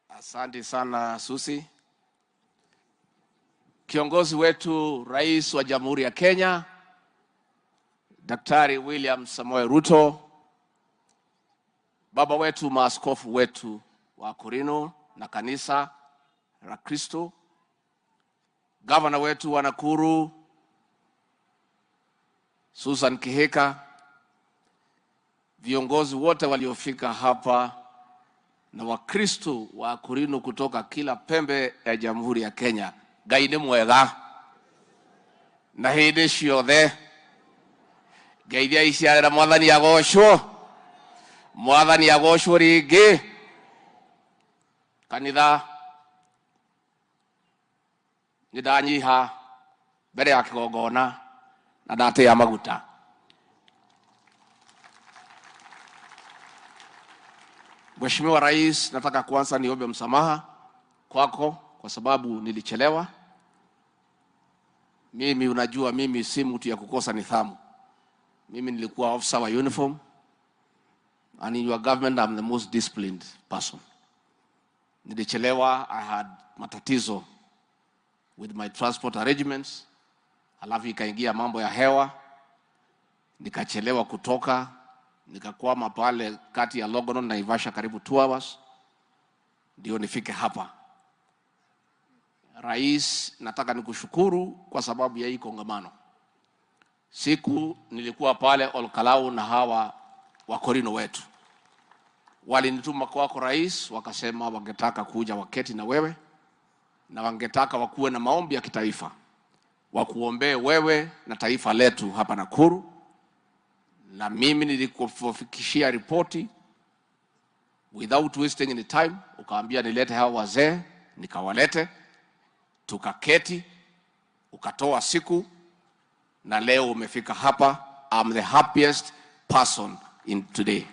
Asante sana Susi. Kiongozi wetu Rais wa Jamhuri ya Kenya, Daktari William Samoei Ruto, baba wetu maaskofu wetu wa Korino na kanisa la Kristo, gavana wetu wa Nakuru Susan Kihika, viongozi wote waliofika hapa na Wakristo wa Korino kutoka kila pembe ya Jamhuri ya Kenya. Ngai nĩ mwega na hĩndĩ ciothe. Ngeithia iciarĩra Mwathani agocwo. Mwathani agocwo rĩngĩ. Kanitha nĩndanyiha mbere ya kĩgongona na ndatĩa maguta. Mheshimiwa Rais, nataka kwanza niombe msamaha kwako kwa sababu nilichelewa. Mimi unajua mimi si mtu ya kukosa nidhamu. Mimi nilikuwa officer wa uniform, and in your government I'm the most disciplined person. Nilichelewa, I had matatizo with my transport arrangements. Halafu ikaingia mambo ya hewa, nikachelewa kutoka, nikakwama pale kati ya Longonot na Naivasha karibu 2 hours ndio nifike hapa. Rais, nataka nikushukuru kwa sababu ya hii kongamano. Siku nilikuwa pale Olkalau na hawa wa Korino wetu, walinituma kwako Rais, wakasema wangetaka kuja waketi na wewe na wangetaka wakuwe na maombi ya kitaifa, wakuombee wewe na taifa letu hapa Nakuru. Na mimi nilikufikishia ripoti without wasting any time, ukaambia nilete hawa wazee, nikawalete, tukaketi, ukatoa siku, na leo umefika hapa. I'm the happiest person in today.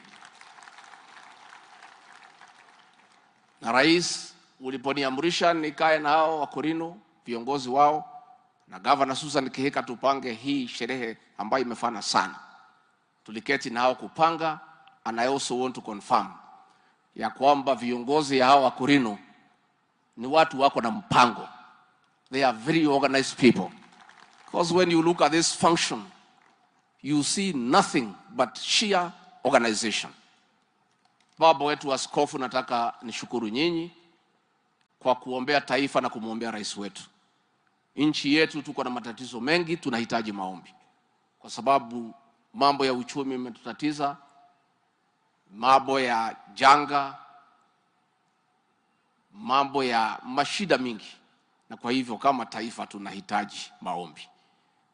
Na Rais, uliponiamrisha nikae na hao wa Korino, viongozi wao, na Governor Susan Kihika tupange hii sherehe ambayo imefana sana, tuliketi na hao kupanga, and I also want to confirm ya kwamba viongozi ya hao wa Korino ni watu wako na mpango. They are very organized people. Because when you look at this function, you see nothing but sheer organization. Baba wetu askofu, nataka nishukuru nyinyi kwa kuombea taifa na kumwombea rais wetu. Nchi yetu tuko na matatizo mengi, tunahitaji maombi. Kwa sababu mambo ya uchumi imetutatiza, mambo ya janga, mambo ya mashida mingi. Na kwa hivyo kama taifa tunahitaji maombi.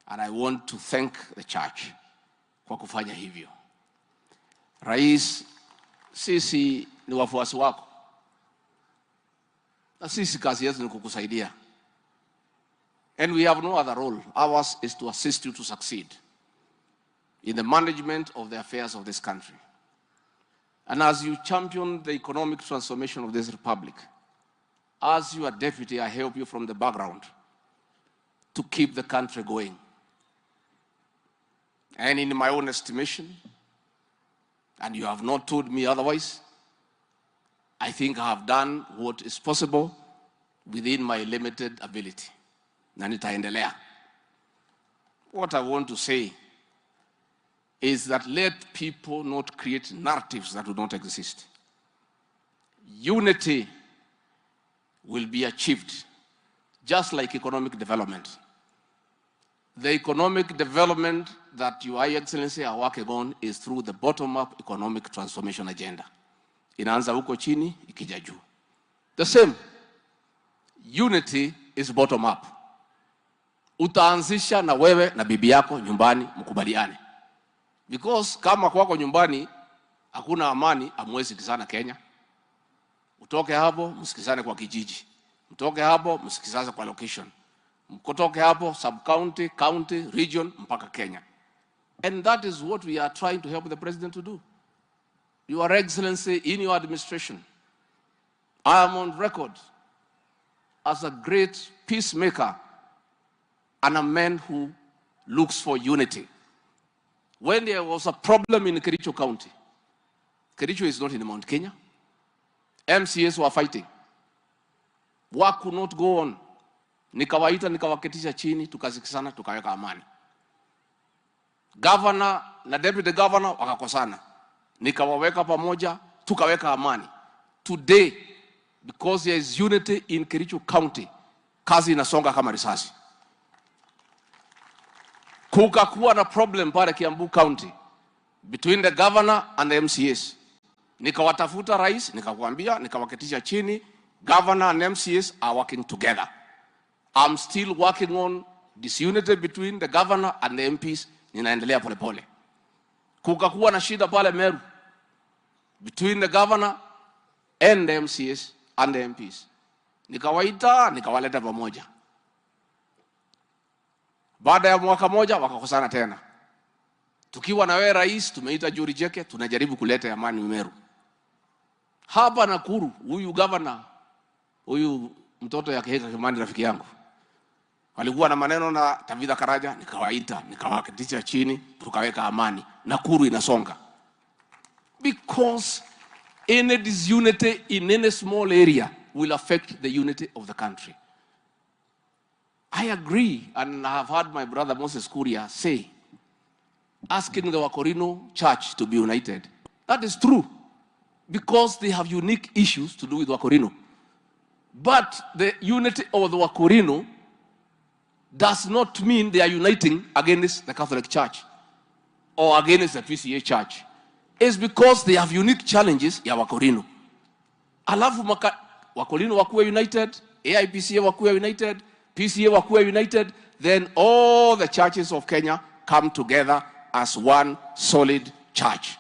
And I want to thank the church kwa kufanya hivyo. Rais, sisi ni wafuasi wako, na sisi kazi yetu ni kukusaidia. And we have no other role. Ours is to assist you to succeed in the management of the affairs of this country. And as you champion the economic transformation of this republic, as your deputy, I help you from the background to keep the country going. And in my own estimation, and you have not told me otherwise, I think I have done what is possible within my limited ability. Na nitaendelea. What I want to say is that let people not create narratives that do not exist. Unity will be achieved just like economic development. The economic development that Your Excellency are working on is through the bottom-up economic transformation agenda. Inaanza huko chini, ikija juu. The same. Unity is bottom-up. Utaanzisha na wewe na bibi yako nyumbani mkubaliane. Because kama kwako nyumbani hakuna amani, hamwezi kizana Kenya. Utoke hapo, msikizane kwa kijiji. Mtoke hapo, msikizane kwa location. Mkotoke hapo, sub-county, county, region, mpaka Kenya. And that is what we are trying to help the president to do. Your Excellency, in your administration, I am on record as a great peacemaker and a man who looks for unity. When there was a problem in Kericho County, Kericho is not in Mount Kenya, MCAs were fighting. Work could not go on. Nikawaita, nikawaketisha chini, tukazikisana, tukaweka amani. Governor na deputy governor wakakosana. Nikawaweka pamoja, tukaweka amani. Today, because there is unity in Kericho County, kazi inasonga kama risasi. Kukakuwa na problem pale Kiambu County between the governor and the MCAs. Nikawatafuta rais, nikakwambia, nikawaketisha chini, governor and MCAs are working together. I'm still working on disunity between the governor and the MPs, ninaendelea pole pole. Kukakuwa na shida pale Meru between the governor and the MCAs and the MPs. Nikawaita, nikawaleta pamoja. Baada ya mwaka moja wakakosana tena. Tukiwa na wewe rais, tumeita jury jeke, tunajaribu kuleta amani Meru. Hapa Nakuru, huyu governor, huyu mtoto ya Keheka Kimani rafiki yangu, walikuwa na maneno na Tabitha Karaja, nikawaita, nikawaketisha chini, tukaweka amani. Nakuru inasonga. Because any disunity in any small area will affect the unity of the country. I agree, and I have heard my brother Moses Kuria say, asking the Wakorino church to be united. That is true, because they have unique issues to do with Wakorino. But the unity of the Wakorino does not mean they are uniting against the Catholic Church or against the PCA Church. It's because they have unique challenges ya Wakorino. Alafu Wakorino wakuwe united, AIPCA wakuwe united, PCA wakuwe united, then all the churches of Kenya come together as one solid church.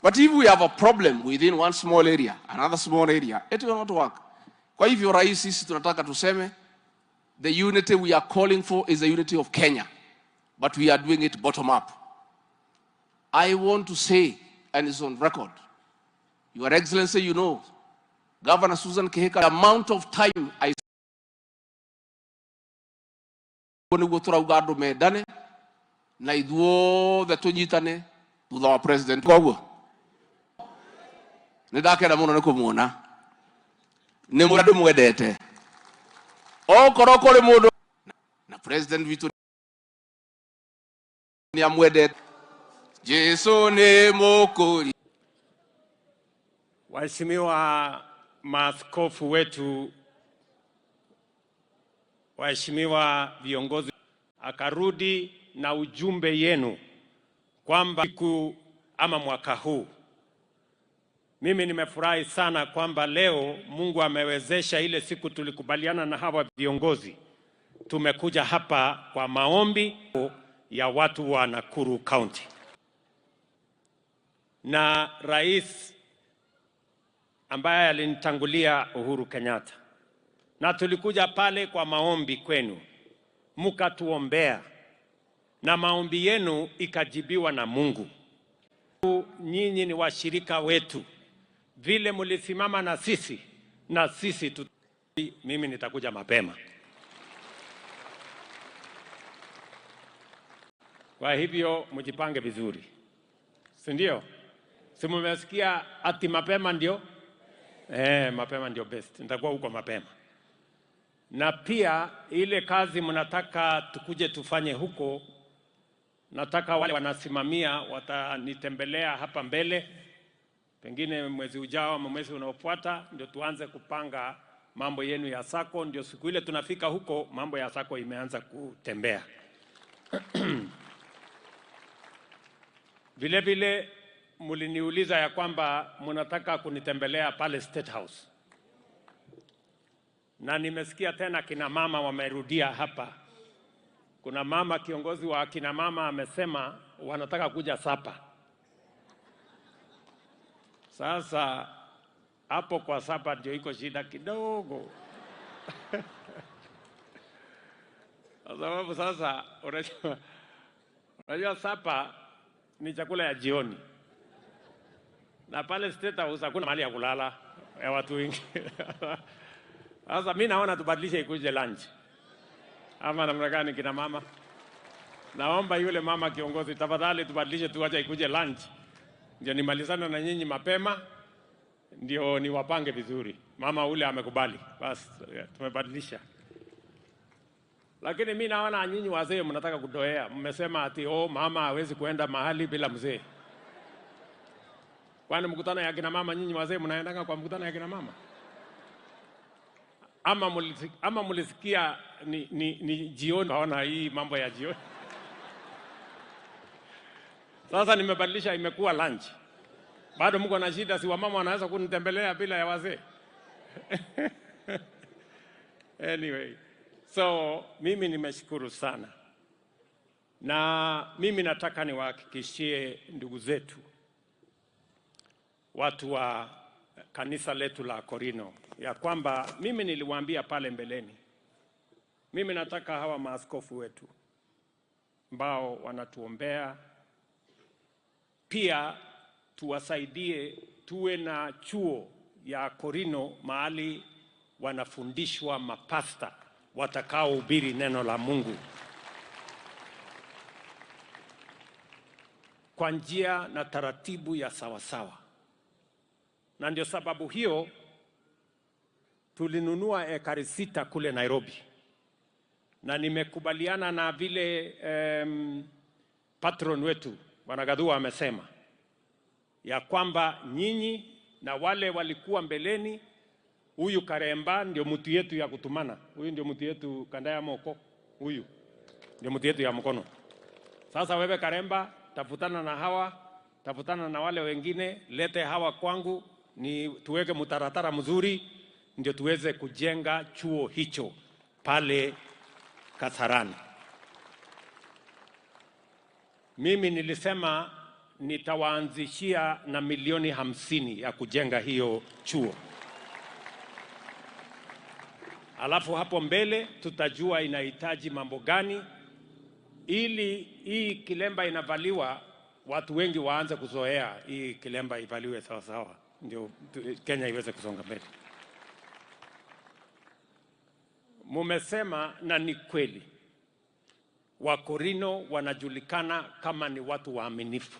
But if we have a problem within one small area, another small area, it will not work. Kwa hivyo rais, sisi tunataka tuseme, the unity we are calling for is the unity of Kenya, but we are doing it bottom up. I want to say, and it's on record, Your Excellency, you know, Governor Susan Kehika, the amount of time I medane na idhuo the tunyitane with our president kogo nidake na muno nikumwona ni muradu mwedete okoroko le mundu na president vitu ni amwedete Jesu ni mokori. Waheshimiwa maaskofu wetu, waheshimiwa viongozi, akarudi na ujumbe yenu kwamba siku ama mwaka huu. Mimi nimefurahi sana kwamba leo Mungu amewezesha ile siku tulikubaliana na hawa viongozi. Tumekuja hapa kwa maombi ya watu wa Nakuru County. Na rais ambaye alinitangulia Uhuru Kenyatta. Na tulikuja pale kwa maombi kwenu, mkatuombea, na maombi yenu ikajibiwa na Mungu. Nyinyi ni washirika wetu, vile mlisimama na sisi mimi nitakuja mapema. Kwa hivyo mjipange vizuri, si ndio? Si mmesikia ati mapema ndio? Mapema ndio best. Nitakuwa huko mapema. Na pia ile kazi mnataka tukuje tufanye huko, nataka wale wanasimamia watanitembelea hapa mbele, pengine mwezi ujao ama mwezi unaofuata, ndio tuanze kupanga mambo yenu ya sako, ndio siku ile tunafika huko mambo ya sako imeanza kutembea. Vile vile muliniuliza ya kwamba mnataka kunitembelea pale State House. Na nimesikia tena kina mama wamerudia hapa. Kuna mama kiongozi wa kina mama amesema wanataka kuja sapa. Sasa hapo kwa sapa ndio iko shida kidogo. Sababu sasa unajua sapa ni chakula ya jioni. na pale State House hakuna mahali ya kulala ya watu wengi. Sasa mimi naona tubadilishe ikuje lunch. Ama namna gani kina mama? Naomba yule mama kiongozi, tafadhali tubadilishe, tuache ikuje lunch. Ndio nimalizana na nyinyi mapema, ndio niwapange vizuri. Mama ule amekubali, basi tumebadilisha. Lakini mimi naona nyinyi wazee mnataka kudoea. Mmesema ati mama hawezi kuenda mahali bila mzee. Kwani mkutano ya kina mama nyinyi wazee mnaendanga kwa mkutano ya kina mama? Ama mulisikia ni jioni, naona hii mambo ya jioni. Sasa nimebadilisha, imekuwa lunch. Bado mko na shida, si wamama wanaweza kunitembelea bila ya wazee? Anyway, so mimi nimeshukuru sana. Na mimi nataka niwahakikishie ndugu zetu, watu wa kanisa letu la Korino, ya kwamba mimi niliwaambia pale mbeleni, mimi nataka hawa maaskofu wetu ambao wanatuombea pia tuwasaidie, tuwe na chuo ya Korino mahali wanafundishwa mapasta watakaohubiri neno la Mungu kwa njia na taratibu ya sawasawa. Na ndio sababu hiyo tulinunua ekari 6 kule Nairobi, na nimekubaliana na vile patron wetu Bwana Gathua amesema ya kwamba nyinyi na wale walikuwa mbeleni, huyu Karemba ndio mtu yetu ya kutumana, huyu ndio mtu yetu kanda ya moko, huyu ndio mtu yetu ya mkono. Sasa wewe Karemba, tafutana na hawa, tafutana na wale wengine, lete hawa kwangu, ni tuweke mtaratara mzuri, ndio tuweze kujenga chuo hicho pale Kasarani. Mimi nilisema nitawaanzishia na milioni 50 ya kujenga hiyo chuo. Alafu hapo mbele tutajua inahitaji mambo gani, ili hii kilemba inavaliwa watu wengi waanze kuzoea hii kilemba ivaliwe sawa sawa, ndio Kenya iweze kusonga mbele. Mumesema na ni kweli, Wakorino wanajulikana kama ni watu waaminifu,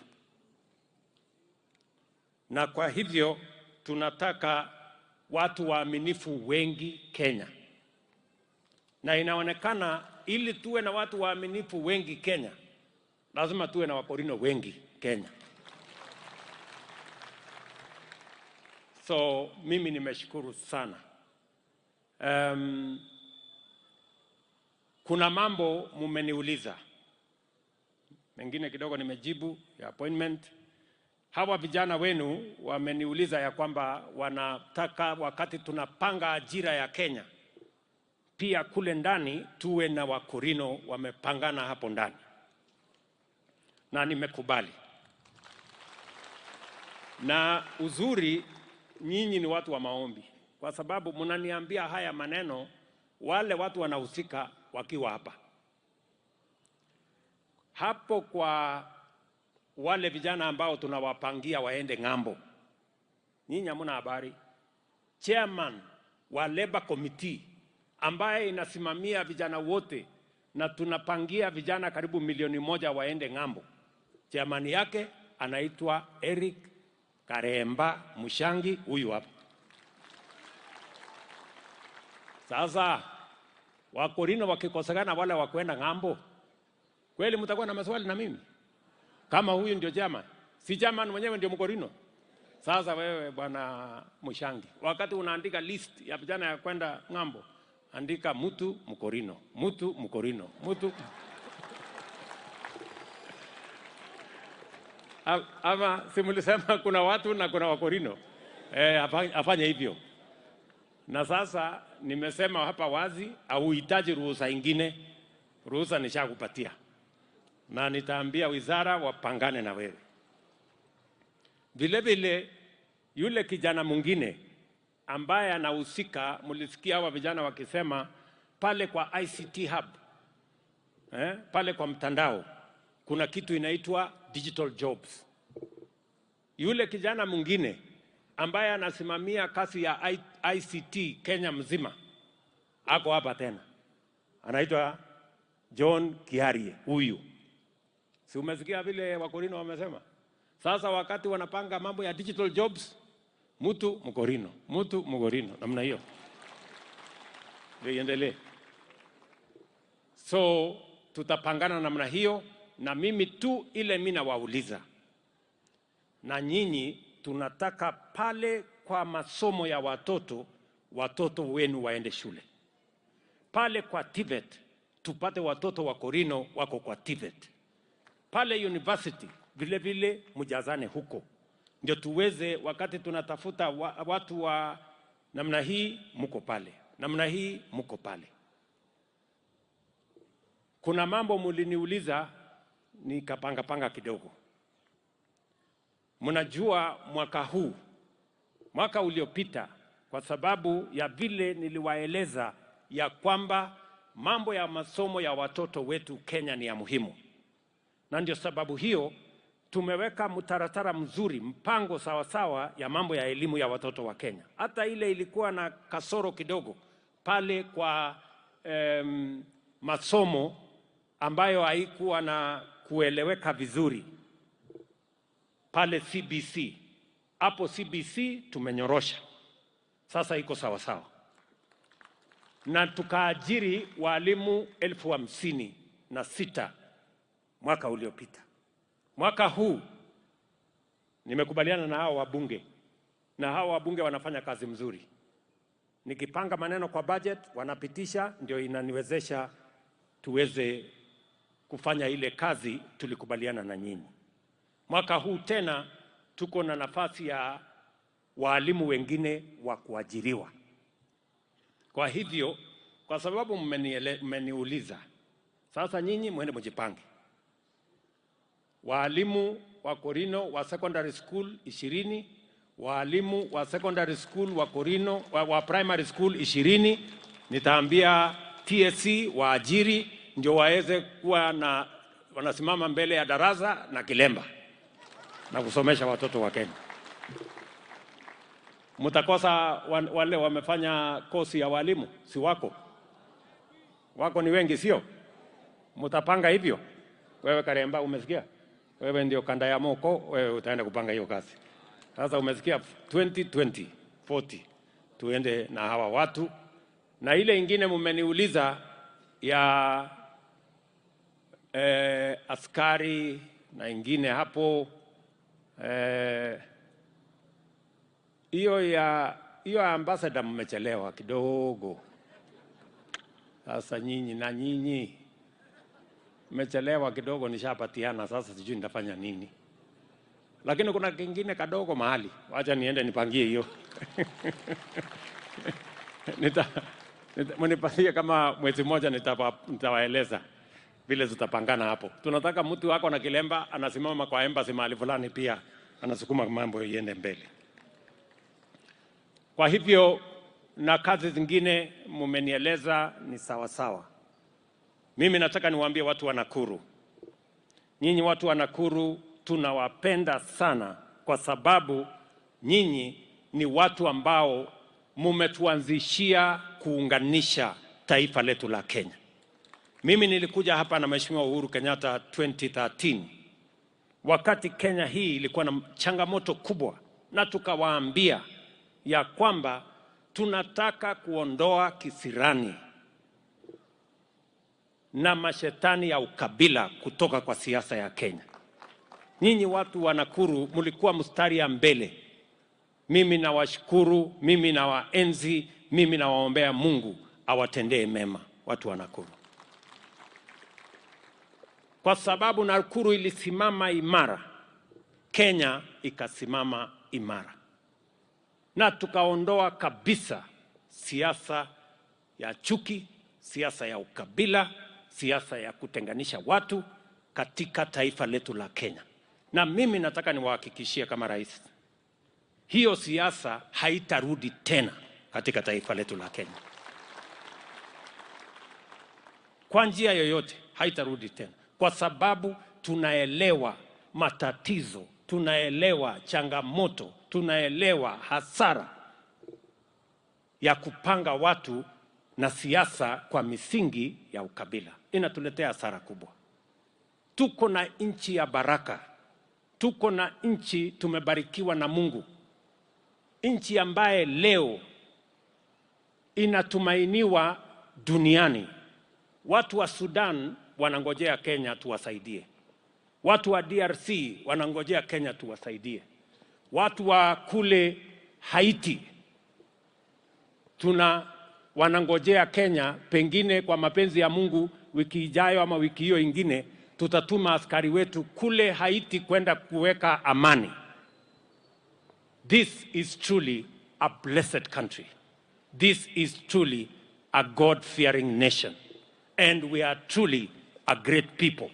na kwa hivyo tunataka watu waaminifu wengi Kenya. Na inaonekana ili tuwe na watu waaminifu wengi Kenya, lazima tuwe na Wakorino wengi Kenya. So mimi nimeshukuru sana. Kuna mambo mumeniuliza, mengine kidogo nimejibu ya appointment. Hawa vijana wenu wameniuliza ya kwamba wanataka wakati tunapanga ajira ya Kenya, pia kule ndani tuwe na Wakorino wamepangana hapo ndani, na nimekubali. Na uzuri nyinyi ni watu wa maombi, kwa sababu mnaniambia haya maneno wale watu wanahusika wakiwa hapa. Hapo kwa wale vijana ambao tunawapangia waende ng'ambo, nyinyi hamna habari. Chairman wa Labor Committee ambaye inasimamia vijana wote, na tunapangia vijana karibu 1,000,000 waende ng'ambo, chairman yake anaitwa Eric Karemba Mushangi, huyu hapa. Sasa Wakorino wakikosekana wale wa kwenda ng'ambo, kweli mtakuwa na maswali na mimi? Kama huyu ndio chairman, si chairman mwenyewe ndio Mkorino? Sasa wewe Bwana Mushangi, wakati unaandika list ya vijana ya kwenda ng'ambo, andika mtu Mkorino, mtu Mkorino, mtu. Ama simulisema kuna watu na kuna Wakorino. Afanye hivyo. Na sasa nimesema hapa wazi, hauhitaji ruhusa ingine. Ruhusa nishakupatia. Na nitaambia wizara wapangane na wewe. Vile vile yule kijana mwingine ambaye anahusika, mulisikia hawa vijana wakisema pale kwa ICT hub, pale kwa mtandao kuna kitu inaitwa digital jobs. Yule kijana mwingine ambaye anasimamia kazi ya ICT Kenya mzima ako hapa tena, anaitwa John Kiarie. Huyu si umesikia vile Wakorino wamesema? Sasa wakati wanapanga mambo ya digital jobs, mtu Mkorino, mtu Mkorino, namna hiyo ndio iendelee. So tutapangana namna hiyo, na mimi tu ile mimi nawauliza, na nyinyi tunataka pale kwa masomo ya watoto wenu waende shule. Pale kwa TVET tupate watoto wa Korino wako kwa TVET. Pale university vile vile mjazane huko, ndio tuweze, wakati tunatafuta watu wa namna hii mko pale, namna hii mko pale. Kuna mambo muliniuliza nikapanga kidogo. Mnajua mwaka uliopita, kwa sababu ya vile niliwaeleza ya kwamba mambo ya masomo ya watoto wetu Kenya ni ya muhimu, na ndio sababu hiyo tumeweka mtaratara mzuri, mpango sawasawa ya mambo ya elimu ya watoto wa Kenya. Hata ile ilikuwa na kasoro kidogo pale kwa masomo ambayo haikuwa na kueleweka vizuri pale CBC. Hapo CBC tumenyorosha, sasa iko sawasawa, na tukaajiri walimu 56,000 mwaka uliopita. Mwaka huu nimekubaliana na hao wabunge, na hao wabunge wanafanya kazi mzuri. Nikipanga maneno kwa budget wanapitisha, ndio inaniwezesha tuweze kufanya ile kazi tulikubaliana na nyinyi. Mwaka huu tena tuko na nafasi ya walimu wengine wa kuajiriwa. Kwa hivyo, kwa sababu mmeniuliza, sasa nyinyi mwende mjipange. Walimu wa Korino wa secondary school 20, walimu wa secondary school wa Korino wa primary school 20, nitaambia TSC waajiri ndio waweze kuwa na wanasimama mbele ya darasa na kilemba na kusomesha watoto wa Kenya. Mtakosa wale wamefanya kosi ya walimu, si wako ni wengi, sio? Mtapanga hivyo. Wewe Karemba, umesikia? Wewe ndio kanda ya Moko, wewe utaenda kupanga hiyo kazi. Sasa umesikia, 2020 40 tuende na hawa watu. Na ile ingine mmeniuliza ya askari na ingine hapo, hiyo ambassador mmechelewa kidogo. Sasa nyinyi mmechelewa kidogo, nishapatiana, sasa sijui nitafanya nini. Lakini kuna kingine kadogo mahali, wacha niende nipangie hiyo. Mnipatie kama mwezi mmoja, nitawaeleza vile tutapangana hapo. Tunataka mtu wako na kilemba anasimama kwa embassy mahali fulani, pia anasukuma mambo iende mbele. Kwa hivyo, na kazi zingine mmenieleza ni sawa. Mimi nataka niwaambie watu wa Nakuru, nyinyi watu wa Nakuru tunawapenda sana, kwa sababu nyinyi ni watu ambao mumetuanzishia kuunganisha taifa letu la Kenya. Mimi nilikuja hapa na Mheshimiwa Uhuru Kenyatta 2013 wakati Kenya hii ilikuwa na changamoto kubwa, na tukawaambia ya kwamba tunataka kuondoa kisirani na mashetani ya ukabila kutoka kwa siasa ya Kenya. Nyinyi watu wa Nakuru mlikuwa mstari ya mbele. Mimi nawashukuru, mimi nawaenzi, mimi nawaombea Mungu awatendee mema watu wa Nakuru. Kwa sababu Nakuru ilisimama imara, Kenya ikasimama imara. Na tukaondoa kabisa siasa ya chuki, siasa ya ukabila, siasa ya kutenganisha watu katika taifa letu la Kenya. Na mimi nataka niwahakikishie kama rais, hiyo siasa haitarudi tena katika taifa letu la Kenya. Kwa njia yoyote haitarudi tena, kwa sababu tunaelewa matatizo tunaelewa changamoto, tunaelewa hasara ya kupanga watu na siasa kwa misingi ya ukabila. Inatuletea hasara kubwa. Tuko na nchi ya baraka. Tuko na nchi tumebarikiwa na Mungu. Nchi ambaye leo inatumainiwa duniani. Watu wa Sudan wanangojea Kenya tuwasaidie. Watu wa DRC wanangojea Kenya tuwasaidie. Watu wa kule Haiti wanangojea Kenya, pengine kwa mapenzi ya Mungu wiki ijayo ama wiki hiyo ingine tutatuma askari wetu kule Haiti kwenda kuweka amani. This is truly a blessed country. This is truly a God-fearing nation. And we are truly a great people.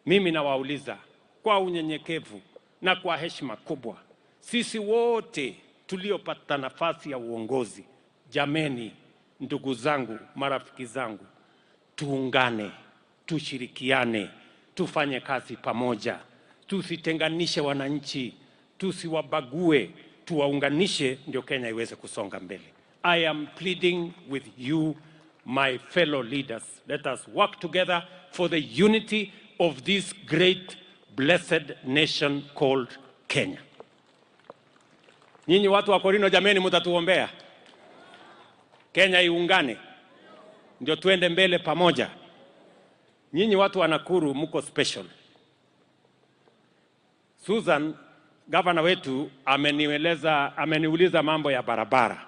Mimi nawauliza kwa unyenyekevu na kwa heshima kubwa, sisi wote tuliopata nafasi ya uongozi, jameni, ndugu zangu, marafiki zangu, tuungane, tushirikiane, tufanye kazi pamoja, tusitenganishe wananchi, tusiwabague, tuwaunganishe, ndio Kenya iweze kusonga mbele. I am pleading with you, my fellow leaders. Let us work together for the unity of this great blessed nation called Kenya. Nyinyi watu wa Korino, jameni, mtatuombea Kenya iungane, ndio tuende mbele pamoja. Nyinyi watu wa Nakuru mko special. Susan, gavana wetu, ameniuliza mambo ya barabara.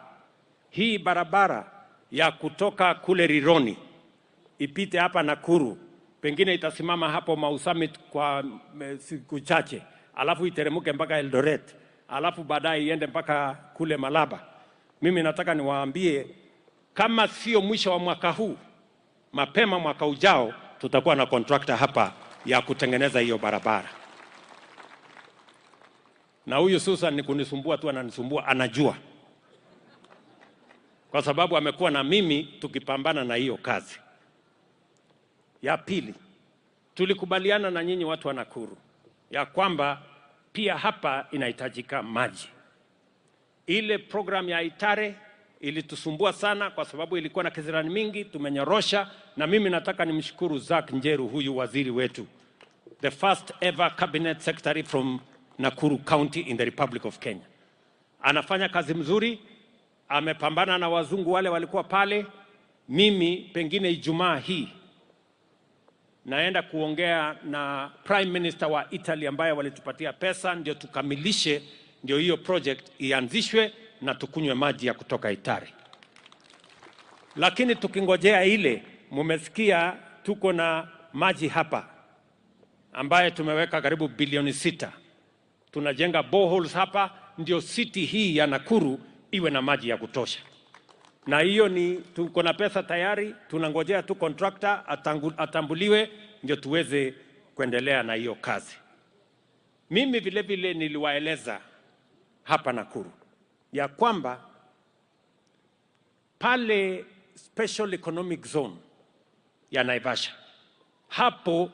Hii barabara ya kutoka kule Rironi ipite hapa Nakuru, pengine itasimama hapo Mau Summit kwa siku chache, alafu iteremuke mpaka Eldoret, alafu baadaye iende mpaka kule Malaba. Mimi nataka niwaambie, kama sio mwisho wa mwaka huu, mapema mwaka ujao tutakuwa na contractor hapa ya kutengeneza hiyo barabara. Na huyu Susan ni kunisumbua tu, ananisumbua, anajua. Kwa sababu amekuwa na mimi tukipambana na hiyo kazi. Ya pili, tulikubaliana na nyinyi watu wa Nakuru ya kwamba pia hapa inahitajika maji. Ile program ya Itare ilitusumbua sana kwa sababu ilikuwa na kizirani mingi, tumenyorosha, na mimi nataka nimshukuru Zack Njeru, huyu waziri wetu, the first ever cabinet secretary from Nakuru County in the Republic of Kenya. Anafanya kazi mzuri, amepambana na wazungu wale walikuwa pale. Mimi pengine Ijumaa hii naenda kuongea na Prime Minister wa Italy ambaye walitupatia pesa ndio tukamilishe, ndio hiyo project ianzishwe na tukunywe maji ya kutoka Itare. Lakini tukingojea ile, mumesikia tuko na maji hapa ambaye tumeweka karibu bilioni 6. Tunajenga boreholes hapa ndio city hii ya Nakuru iwe na maji ya kutosha. Na hiyo ni tuko na pesa tayari, tunangojea tu contractor atambuliwe ndio tuweze kuendelea na hiyo kazi. Mimi vile vile niliwaeleza hapa Nakuru ya kwamba pale special economic zone ya Naivasha, hapo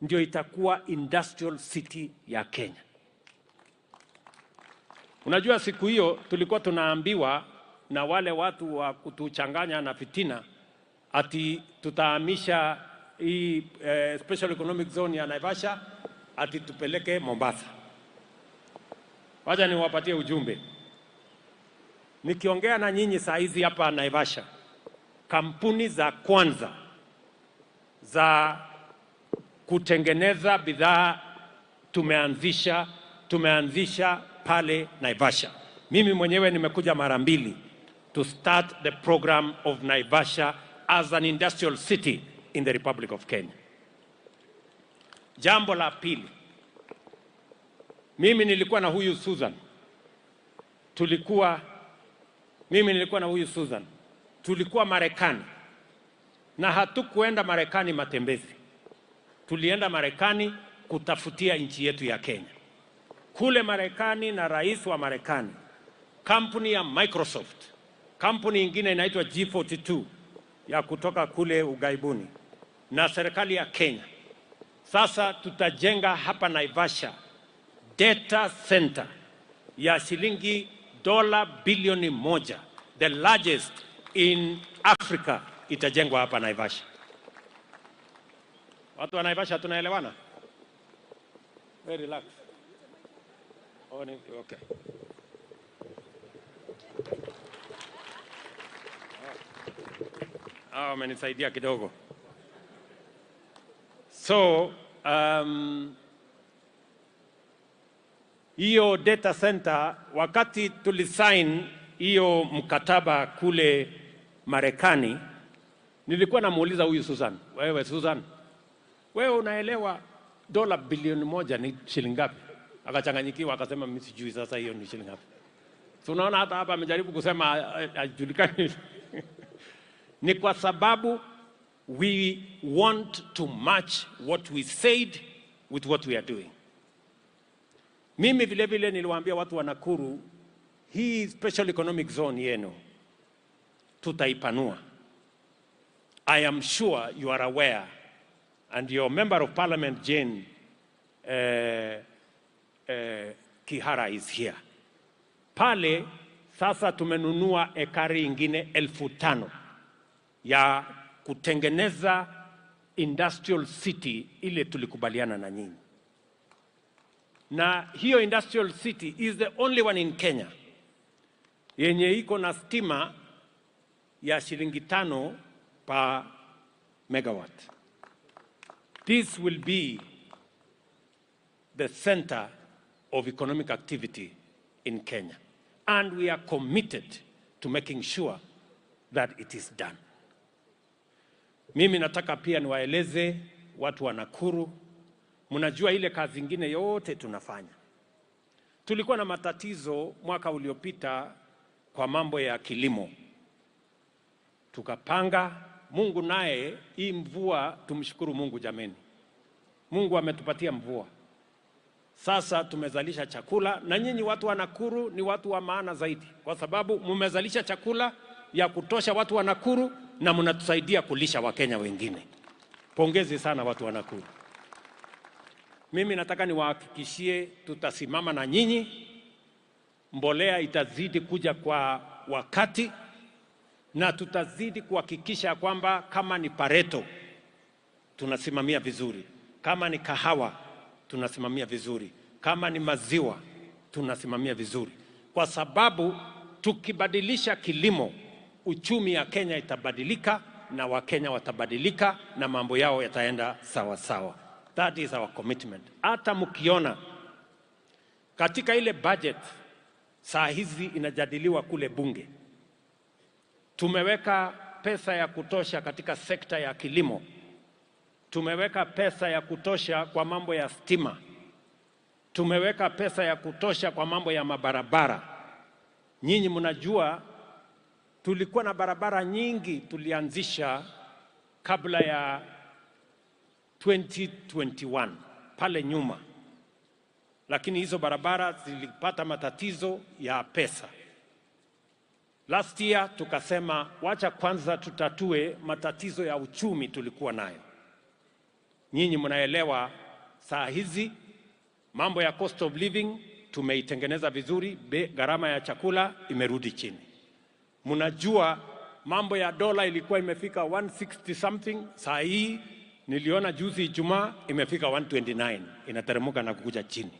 ndio itakuwa industrial city ya Kenya. Unajua siku hiyo tulikuwa tunaambiwa na wale watu wa kutuchanganya na fitina ati tutahamisha hii special economic zone ya Naivasha ati tupeleke Mombasa. Wacha niwapatie ujumbe. Nikiongea na nyinyi saa hizi hapa Naivasha, kampuni za kwanza za kutengeneza bidhaa tumeanzisha pale Naivasha. Mimi mwenyewe nimekuja mara 2 to start the program of Naivasha as an industrial city in the Republic of Kenya. Jambo la pili, mimi nilikuwa na huyu Susan. Tulikuwa Marekani, na hatukuenda Marekani matembezi. Tulienda Marekani kutafutia nchi yetu ya Kenya. Kule Marekani na rais wa Marekani, kampuni ya Microsoft, kampuni ingine inaitwa G42 ya kutoka kule Ugaibuni, na serikali ya Kenya. Sasa tutajenga hapa Naivasha data center ya shilingi dola bilioni 1, the largest in Africa, itajengwa hapa Naivasha. Watu wa Naivasha tunaelewana? Very relax. Okay. Amenisaidia kidogo. So, hiyo data center, wakati tulisign hiyo mkataba kule Marekani, nilikuwa namuuliza huyu Susan, wewe Susan, wewe unaelewa dola bilioni 1 ni shilingi ngapi? Akachanganyikiwa akasema mimi sijui sasa hiyo ni shilingi ngapi. So unaona hata hapa amejaribu kusema hajulikani. Ni kwa sababu we want to match what we said with what we are doing. Mimi vile vile niliwaambia watu wa Nakuru, hii special economic zone yenu tutaipanua. I am sure you are aware, and your member of parliament Jane Kihara is here. Pale sasa tumenunua ekari ingine 5,000 ya kutengeneza industrial city ile tulikubaliana na nyinyi. Na hiyo industrial city is the only one in Kenya yenye iko na stima ya shilingi 5 per megawatt. This will be the center of economic activity in Kenya, and we are committed to making sure that it is done. Mimi nataka pia niwaeleze watu wa Nakuru, mnajua ile kazi ingine yote tunafanya. Tulikuwa na matatizo mwaka uliopita kwa mambo ya kilimo. Tukapanga, Mungu naye hii mvua, tumshukuru Mungu jameni. Mungu ametupatia mvua. Sasa tumezalisha chakula, na nyinyi watu wa Nakuru ni watu wa maana zaidi, kwa sababu mmezalisha chakula ya kutosha watu wa Nakuru na mnatusaidia kulisha Wakenya wengine. Pongezi sana watu wa Nakuru. Mimi nataka niwahakikishie tutasimama na nyinyi. Mbolea itazidi kuja kwa wakati, na tutazidi kuhakikisha kwamba kama ni Pareto tunasimamia vizuri, kama ni kahawa tunasimamia vizuri, kama ni maziwa tunasimamia vizuri, kwa sababu tukibadilisha kilimo, uchumi ya Kenya itabadilika na Wakenya watabadilika na mambo yao yataenda sawa sawa. That is our commitment. Hata mkiona katika ile budget saa hizi inajadiliwa kule bunge, tumeweka pesa ya kutosha katika sekta ya kilimo. Tumeweka pesa ya kutosha kwa mambo ya stima. Tumeweka pesa ya kutosha kwa mambo ya mabarabara. Nyinyi mnajua tulikuwa na barabara nyingi tulianzisha kabla ya 2021 pale nyuma, lakini hizo barabara zilipata matatizo ya pesa. Last year tukasema wacha kwanza tutatue matatizo ya uchumi tulikuwa nayo. Nyinyi mnaelewa saa hizi mambo ya cost of living tumeitengeneza vizuri, gharama ya chakula imerudi chini. Mnajua mambo ya dola ilikuwa imefika 160 something, saa hii niliona juzi Ijumaa imefika 129, inateremka na kukuja chini.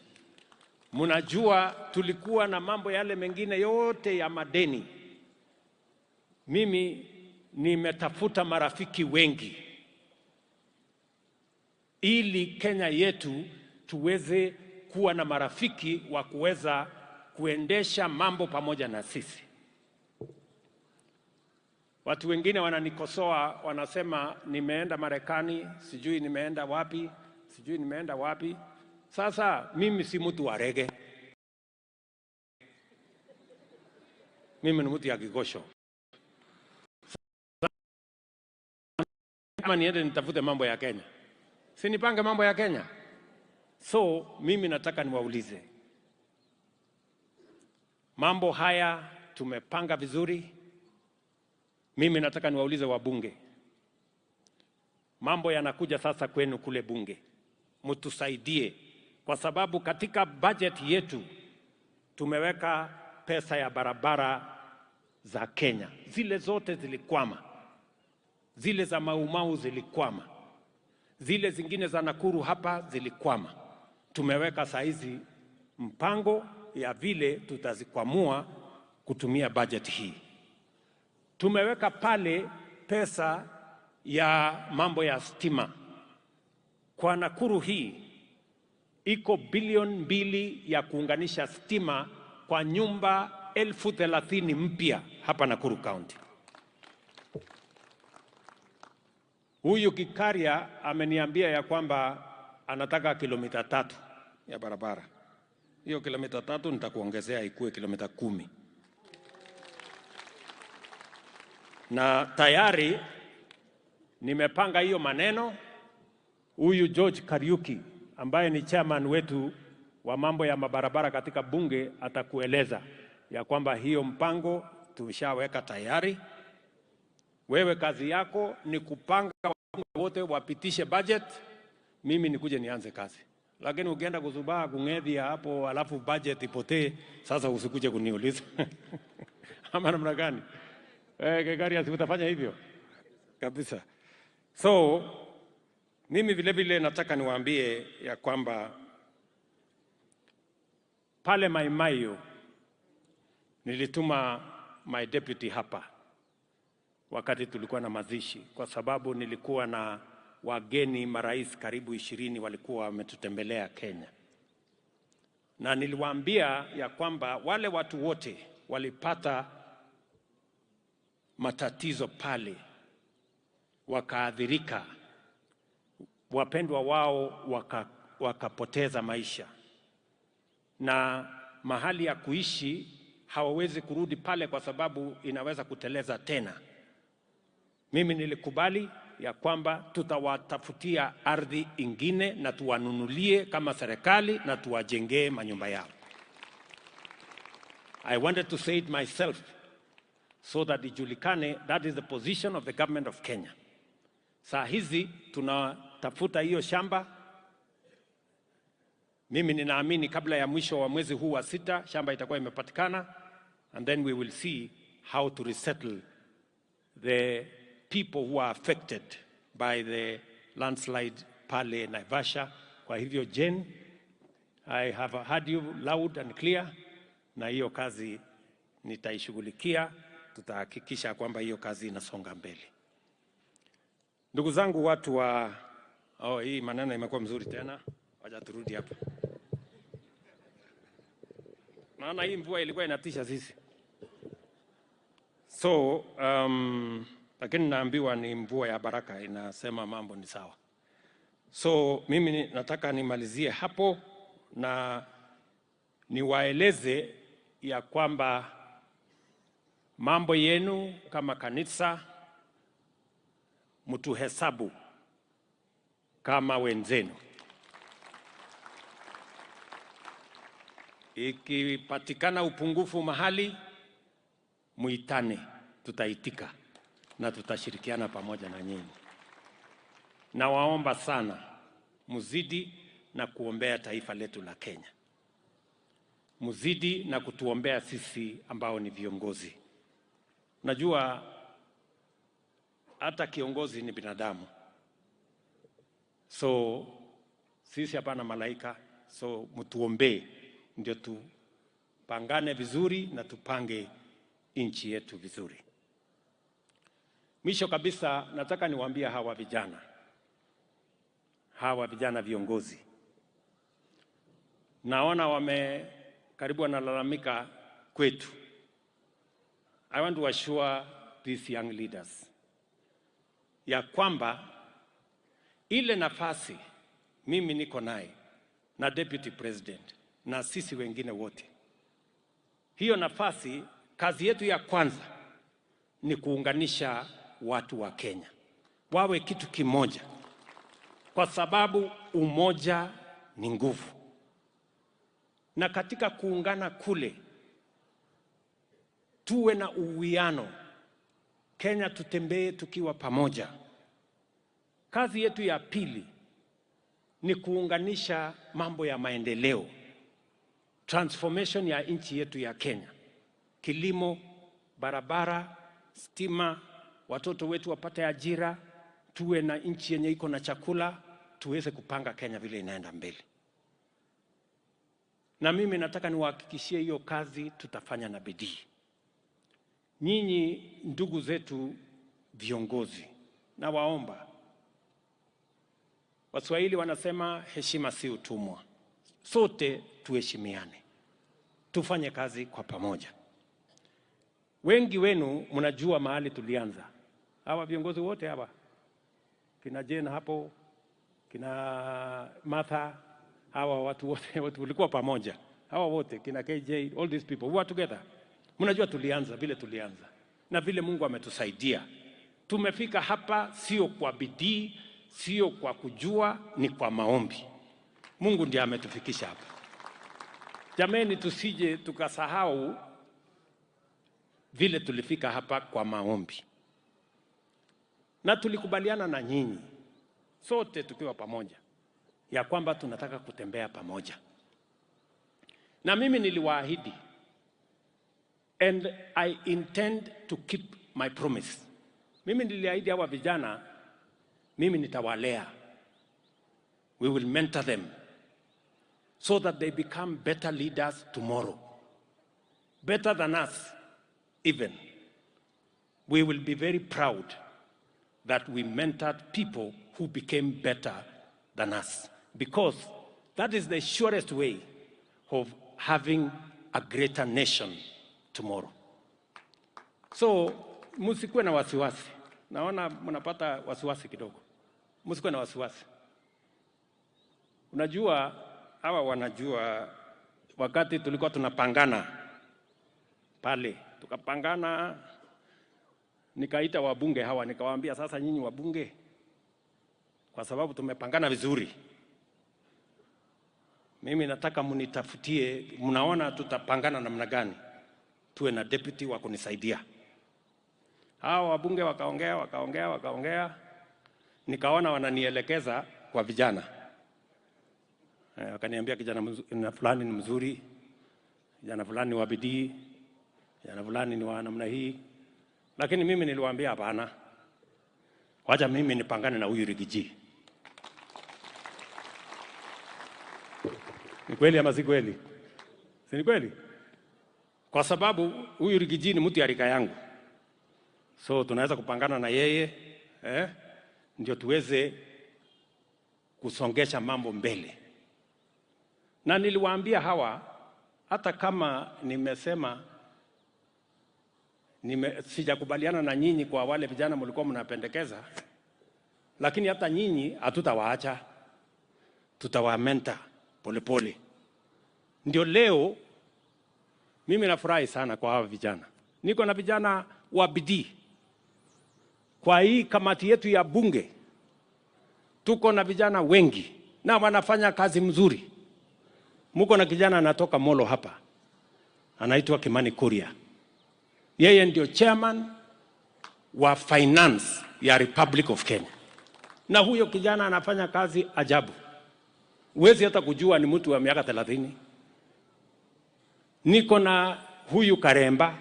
Mnajua tulikuwa na mambo yale mengine yote ya madeni. Mimi nimetafuta marafiki wengi ili Kenya yetu tuweze kuwa na marafiki wa kuweza kuendesha mambo pamoja na sisi. Watu wengine wananikosoa, wanasema nimeenda Marekani, sijui nimeenda wapi, sijui nimeenda wapi. Sasa mimi si mtu wa rege. Mimi ni mtu ya Gigosho. Kama niende nitafute mambo ya Kenya, si nipange mambo ya Kenya? So mimi nataka niwaulize, mambo haya tumepanga vizuri. Mimi nataka niwaulize wabunge, mambo yanakuja sasa kwenu kule bunge, mtusaidie kwa sababu katika budget yetu tumeweka pesa ya barabara za Kenya. Zile zote zilikwama, zile za Mau Mau zilikwama, zile zingine za Nakuru hapa zilikwama. Tumeweka saizi mpango ya vile tutazikwamua kutumia budget hii. Tumeweka pale pesa ya mambo ya stima. Kwa Nakuru hii iko bilioni 2 ya kuunganisha stima kwa nyumba 30,000 mpya hapa Nakuru County. Huyu Gikaria ameniambia ya kwamba anataka kilomita 3 ya barabara. Hiyo kilomita 3 nitakuongezea ikuwe kilomita 10. Na tayari nimepanga hiyo maneno. Huyu George Kariuki ambaye ni chairman wetu wa mambo ya mabarabara katika bunge atakueleza ya kwamba hiyo mpango tushaweka tayari. Wewe kazi yako ni kupanga wote wapitishe budget, mimi nikuje nianze kazi. Lakini ukienda kuzubaa kung'edhia hapo alafu budget ipotee, sasa usikuje kuniuliza. Ama namna gani? Gikaria, si utafanya hivyo kabisa. So mimi vile vile nataka niwaambie ya kwamba pale Mai Mahiu nilituma my deputy hapa wakati tulikuwa na mazishi, kwa sababu nilikuwa na wageni marais karibu 20 walikuwa wametutembelea Kenya, na niliwaambia ya kwamba wale watu wote walipata matatizo pale, wakaadhirika, wapendwa wao wakapoteza maisha, na mahali ya kuishi hawawezi kurudi pale kwa sababu inaweza kuteleza tena. Mimi nilikubali ya kwamba tutawatafutia ardhi ingine na tuwanunulie kama serikali na tuwajengee manyumba yao. I wanted to say it myself so that ijulikane that is the position of the government of Kenya. Saa hizi tunatafuta hiyo shamba. Mimi ninaamini kabla ya mwisho wa mwezi huu wa 6 shamba itakuwa imepatikana, and then we will see how to resettle the people who are affected by the landslide pale Naivasha. Kwa hivyo Jen, I have heard you loud and clear, na hiyo kazi nitaishughulikia. Tutahakikisha kwamba hiyo kazi inasonga mbele. Ndugu zangu watu wa hii maneno imekuwa mzuri tena. Wacha turudi hapa. Maana hii mvua ilikuwa inatisha sisi. So lakini naambiwa ni mvua ya baraka, inasema mambo ni sawa. So mimi nataka nimalizie hapo na niwaeleze ya kwamba mambo yenu kama kanisa mtuhesabu kama wenzenu. Ikipatikana upungufu mahali, muitane, tutaitika na tutashirikiana pamoja na nyinyi. Na waomba sana muzidi na kuombea taifa letu la Kenya. Muzidi na kutuombea sisi ambao ni viongozi. Najua hata kiongozi ni binadamu. So sisi hapana malaika, so mtuombee ndio tupangane vizuri na tupange nchi yetu vizuri. Mwisho kabisa nataka niwaambie hawa vijana viongozi. Naona karibu wanalalamika kwetu. I want to assure these young leaders ya kwamba ile nafasi mimi niko naye na deputy president na sisi wengine wote, hiyo nafasi, kazi yetu ya kwanza ni kuunganisha watu wa Kenya wawe kitu kimoja, kwa sababu umoja ni nguvu. Na katika kuungana kule tuwe na uwiano. Kenya tutembee tukiwa pamoja. Kazi yetu ya pili ni kuunganisha mambo ya maendeleo, transformation ya nchi yetu ya Kenya, kilimo, barabara, stima, watoto wetu wapate ajira, tuwe na nchi yenye iko na chakula, tuweze kupanga Kenya vile inaenda mbele. Na mimi nataka niwahakikishie hiyo kazi tutafanya na bidii. Nyinyi ndugu zetu viongozi, na waomba, Waswahili wanasema heshima si utumwa. Sote tuheshimiane, tufanye kazi kwa pamoja. Wengi wenu mnajua mahali tulianza. Hawa viongozi wote hawa, kina Jane hapo, kina Martha, hawa watu wote walikuwa pamoja. Hawa wote, kina KJ, all these people, we were together. Mnajua tulianza vile tulianza, na vile Mungu ametusaidia. Tumefika hapa sio kwa bidii, sio kwa kujua, ni kwa maombi. Mungu ndiye ametufikisha hapa. Jameni, tusije tukasahau vile tulifika hapa kwa maombi. Na tulikubaliana na nyinyi sote tukiwa pamoja ya kwamba tunataka kutembea pamoja. Na mimi niliwaahidi, and I intend to keep my promise. Mimi niliahidi hawa vijana, mimi nitawalea. We will mentor them so that they become better leaders tomorrow. Better than us even. We will be very proud that we mentored people who became better than us, because that is the surest way of having a greater nation tomorrow. So, msikuwe na wasiwasi. Naona mnapata wasiwasi kidogo. Msikuwe na wasiwasi. Unajua, hawa wanajua wakati tulikuwa tunapangana pale, tukapangana, nikaita wabunge hawa, nikawaambia sasa nyinyi wabunge, kwa sababu tumepangana vizuri, mimi nataka munitafutie, mnaona tutapangana namna gani, tuwe na deputy wa kunisaidia. Hawa wabunge wakaongea, nikaona wananielekeza kwa vijana. Wakaniambia kijana fulani ni mzuri, kijana fulani ni wa bidii, kijana fulani ni wa namna hii. Lakini mimi niliwaambia hapana, wacha mimi nipangane na huyu Rigiji. Ni kweli ama si kweli? Si ni kweli? Kwa sababu huyu Rigiji ni mtu ya rika yangu, so tunaweza kupangana na yeye, ndio tuweze kusongesha mambo mbele. Na niliwaambia hawa, hata kama nimesema sijakubaliana na nyinyi kwa wale vijana mlikuwa mnapendekeza, lakini hata nyinyi hatutawaacha, tutawamenta polepole. Ndio leo mimi nafurahi sana kwa hawa vijana. Niko na vijana wa bidii. Kwa hii kamati yetu ya bunge tuko na vijana wengi na wanafanya kazi mzuri. Muko na kijana anatoka Molo hapa, anaitwa Kimani Kuria. Yeye ndio chairman wa finance ya Republic of Kenya. Na huyo kijana anafanya kazi ajabu. Huwezi hata kujua ni mtu wa miaka 30. Niko na huyu Karemba,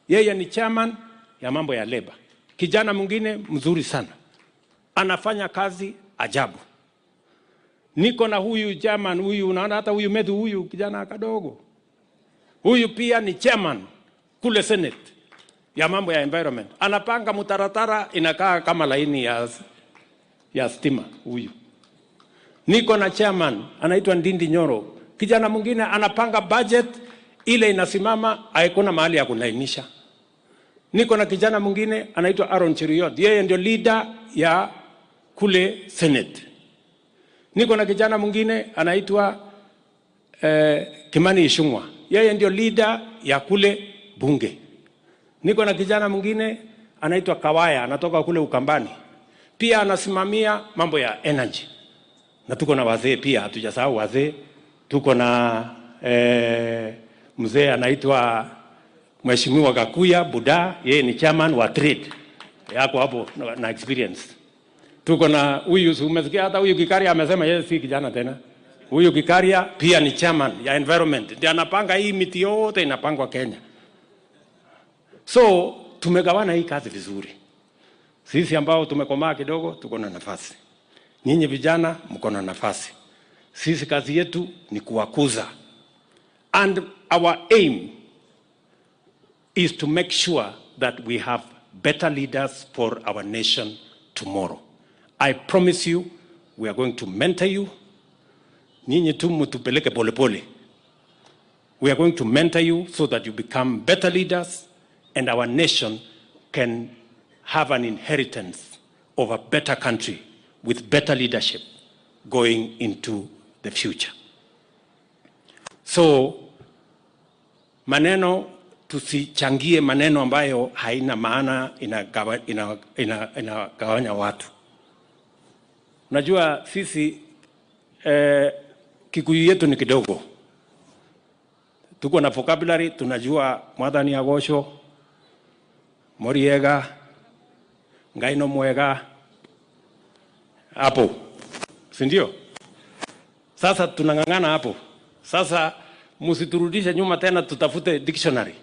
yeye ni chairman ya mambo ya labor. Kijana mwingine mzuri sana, anafanya kazi ajabu. Niko na huyu chairman, huyu unaona hata huyu Medhu, huyu kijana kadogo, huyu pia ni chairman kule Senate ya mambo ya environment. Anapanga mutaratara inakaa kama laini ya stima huyu. Niko na chairman anaitwa Ndindi Nyoro, kijana mwingine anapanga budget ile inasimama, haikuna mahali ya kulainisha. Niko na kijana mwingine anaitwa Aaron Cheriot, yeye ndio leader ya kule Senate. Niko na kijana mwingine anaitwa Kimani Ichung'wah, yeye ndio leader ya kule bunge. Niko na kijana mwingine anaitwa Kawaya, anatoka kule Ukambani, pia anasimamia mambo ya energy. Na tuko na wazee pia, hatujasahau wazee. Tuko na mzee anaitwa Mheshimiwa Gakuya Buda, yeye ni chairman wa trade, yako hapo na experience. Tuko na huyu, umesikia hata huyu Gikaria amesema yeye si kijana tena. Huyu Gikaria pia ni chairman ya environment. Ndiye anapanga hii miti yote inapangwa Kenya. So tumegawana hii kazi vizuri. Sisi ambao tumekomaa kidogo tuko na nafasi. Nyinyi vijana mko na nafasi. Sisi kazi yetu ni kuwakuza. And our aim is to make sure that we have better leaders for our nation tomorrow. I promise you, we are going to mentor you. Nyinyi tu mtupeleke pole pole. We are going to mentor you so that you become better leaders and our nation can have an inheritance of a better country with better leadership going into the future. So, maneno tusichangie maneno ambayo haina maana, inagawanya watu. Unajua sisi Kikuyu yetu ni kidogo. Tuko na vocabulary, tunajua Mwathani Agosho, Moriega, Ngaino Mwega, hapo. Si ndio? Sasa tunangangana hapo. Sasa msiturudishe nyuma tena tutafute dictionary.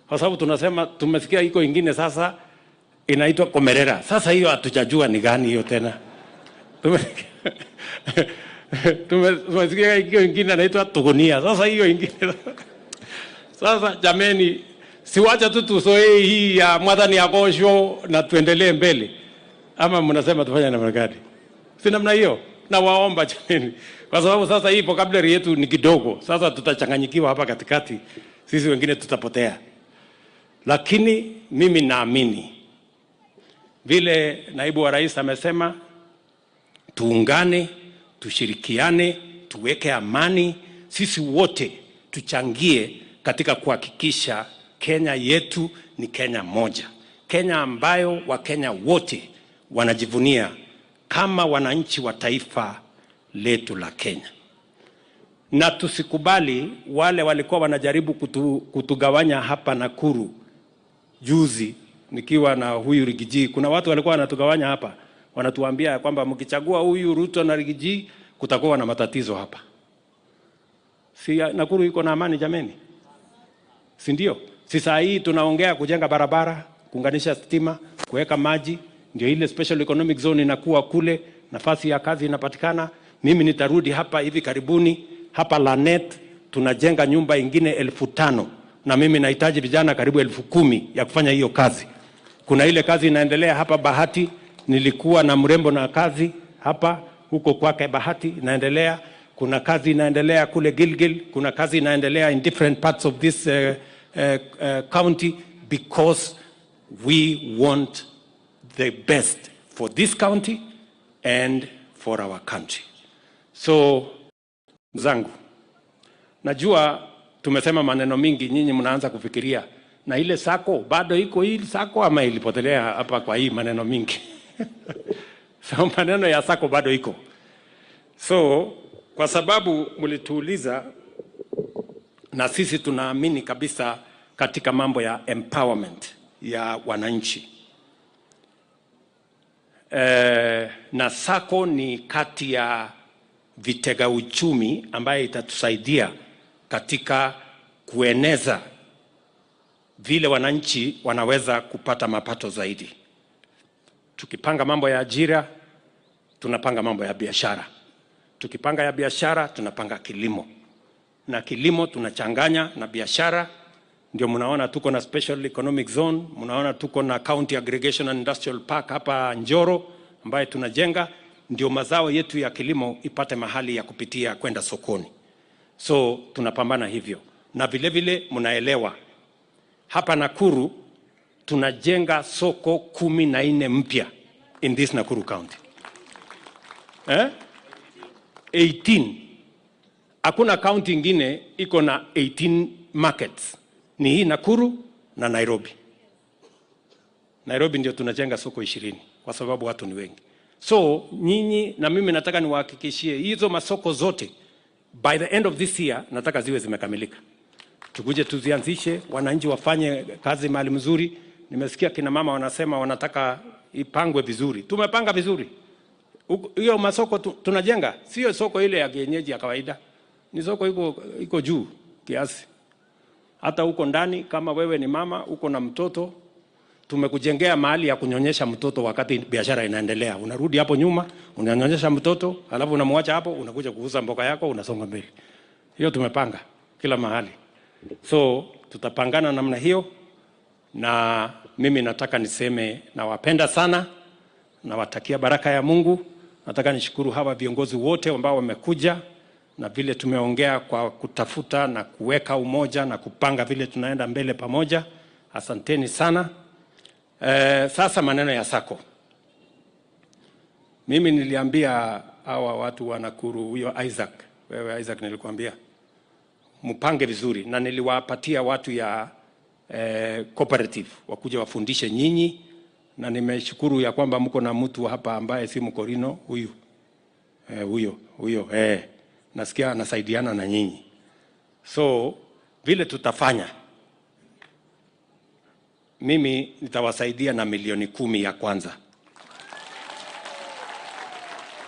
Kwa sababu tunasema tumesikia iko ingine sasa inaitwa Komerera. Sasa hiyo hatujajua ni gani hiyo tena. Tumesikia iko ingine inaitwa Tugunia. Sasa hiyo ingine. Sasa jameni, siwacha tu tusoe hii ya Mwathani Agosho na tuendelee mbele. Ama mnasema tufanye namna gani? Si namna hiyo. Na waomba jameni. Kwa sababu sasa hii vocabulary yetu ni kidogo. Sasa tutachanganyikiwa hapa katikati. Sisi wengine tutapotea. Lakini mimi naamini vile naibu wa rais amesema, tuungane, tushirikiane, tuweke amani, sisi wote tuchangie katika kuhakikisha Kenya yetu ni Kenya moja. Kenya ambayo Wakenya wote wanajivunia kama wananchi wa taifa letu la Kenya. Na tusikubali wale walikuwa wanajaribu kutugawanya hapa Nakuru. Juzi nikiwa na huyu Rigiji, kuna watu walikuwa wanatugawanya hapa, wanatuambia kwamba mkichagua huyu Ruto na Rigiji kutakuwa na matatizo hapa. Si Nakuru iko na amani jameni? Si ndio? Si saa hii tunaongea kujenga barabara, kuunganisha stima, kuweka maji, ndio ile special economic zone inakuwa kule, nafasi ya kazi inapatikana. Mimi nitarudi hapa hivi karibuni, hapa Lanet tunajenga nyumba ingine 5,000 na mimi nahitaji vijana karibu 10,000 ya kufanya hiyo kazi. Kuna ile kazi inaendelea hapa Bahati, nilikuwa na mrembo na kazi hapa huko kwake Bahati inaendelea. Kuna kazi inaendelea kule Gilgil, kuna kazi inaendelea in different parts of this county, because we want the best for this county and for our country. So zangu, najua tumesema maneno mingi, nyinyi mnaanza kufikiria na ile sako bado iko hii sako ama ilipotelea hapa kwa hii maneno mingi. So maneno ya sako bado iko. So kwa sababu mlituuliza, na sisi tunaamini kabisa katika mambo ya empowerment ya wananchi. Na sako ni kati ya vitega uchumi ambaye itatusaidia katika kueneza vile wananchi wanaweza kupata mapato zaidi. Tukipanga mambo ya ajira, tunapanga mambo ya biashara. Tukipanga ya biashara, tunapanga kilimo. Na kilimo tunachanganya na biashara. Ndio mnaona tuko na special economic zone, mnaona tuko na county aggregation and industrial park hapa Njoro ambaye tunajenga, ndio mazao yetu ya kilimo ipate mahali ya kupitia kwenda sokoni. So tunapambana hivyo. Na vile vile mnaelewa hapa Nakuru tunajenga soko 14 mpya in this Nakuru County. 18. Hakuna county ingine iko na 18 markets. Ni hii Nakuru na Nairobi. Nairobi ndio tunajenga soko 20 kwa sababu watu ni wengi. So nyinyi na mimi nataka niwahakikishie hizo masoko zote by the end of this year nataka ziwe zimekamilika. Tukuje tuzianzishe, wananchi wafanye kazi mahali mzuri. Nimesikia kina mama wanasema wanataka ipangwe vizuri. Tumepanga vizuri. Hiyo masoko tunajenga sio soko ile ya kienyeji ya kawaida, ni soko iko juu kiasi. Hata huko ndani, kama wewe ni mama uko na mtoto, tumekujengea mahali ya kunyonyesha mtoto wakati biashara inaendelea. Unarudi hapo nyuma, unanyonyesha mtoto, alafu unamwacha hapo, unakuja kuuza mboga yako, unasonga mbele. Hiyo tumepanga kila mahali. So tutapangana namna hiyo, na mimi nataka niseme nawapenda sana, nawatakia baraka ya Mungu. Nataka nishukuru hawa viongozi wote ambao wamekuja, na vile tumeongea kwa kutafuta na kuweka umoja na kupanga vile tunaenda mbele pamoja. Asanteni sana. Sasa maneno ya sako. Mimi niliambia hawa watu wa Nakuru, huyo Isaac, wewe Isaac nilikwambia mpange vizuri, na niliwapatia watu ya cooperative wakuja wafundishe nyinyi, na nimeshukuru ya kwamba mko na mtu hapa ambaye si Mkorino huyo nasikia anasaidiana na nyinyi. So vile tutafanya, mimi nitawasaidia na milioni 10 ya kwanza.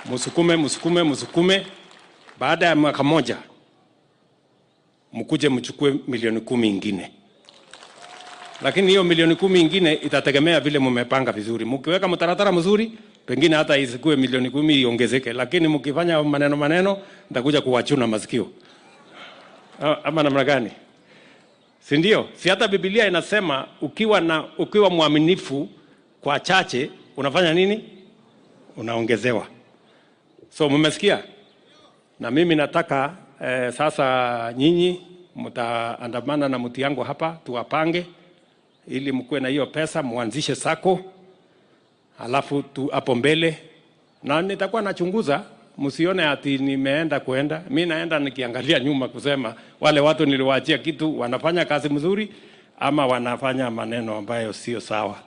Musukume. Baada ya mwaka moja mkuje mchukue milioni 10 ingine. Lakini hiyo milioni 10 ingine itategemea vile mmepanga vizuri. Mkiweka mtaratara mzuri, pengine hata isikue milioni 10 iongezeke, lakini mkifanya maneno nitakuja kuwachuna masikio. Ama namna gani? Si ndio? Si hata Biblia inasema ukiwa mwaminifu kwa chache unafanya nini? Unaongezewa. So mmesikia? Na mimi nataka sasa nyinyi mtaandamana na mtu yangu hapa, tuwapange ili mkuwe na hiyo pesa, muanzishe sako. Alafu hapo mbele na nitakuwa nachunguza, msione ati nimeenda kuenda. Mimi naenda nikiangalia nyuma kusema wale watu niliwaachia kitu wanafanya kazi mzuri ama wanafanya maneno ambayo sio sawa.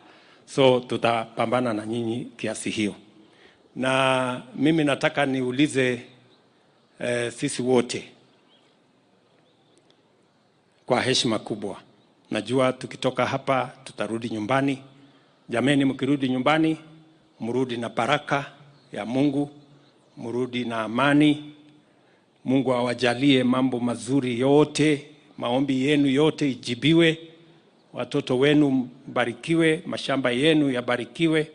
So tutapambana na nyinyi kiasi hiyo. Na mimi nataka niulize sisi wote kwa heshima kubwa. Najua tukitoka hapa tutarudi nyumbani. Jameni, mkirudi nyumbani, mrudi na baraka ya Mungu, mrudi na amani. Mungu awajalie mambo mazuri yote, maombi yenu yote ijibiwe, watoto wenu mbarikiwe, mashamba yenu yabarikiwe,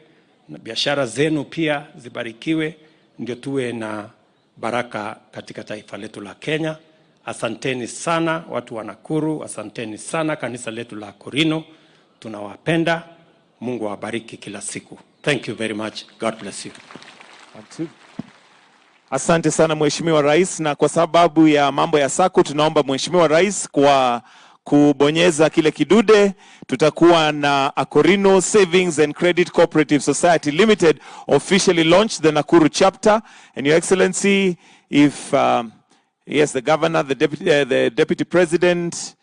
na biashara zenu pia zibarikiwe, ndio tuwe na baraka katika taifa letu la Kenya. Asanteni sana watu wa Nakuru, asanteni sana kanisa letu la Korino. Tunawapenda. Mungu awabariki kila siku. Thank you very much. God bless you. Asante sana Mheshimiwa Rais, na kwa sababu ya mambo ya sako tunaomba Mheshimiwa Rais kwa kubonyeza kile kidude. Tutakuwa na Korino Savings and Credit Cooperative Society Limited officially launched the Nakuru chapter, and Your Excellency, if yes, the Governor, the Deputy President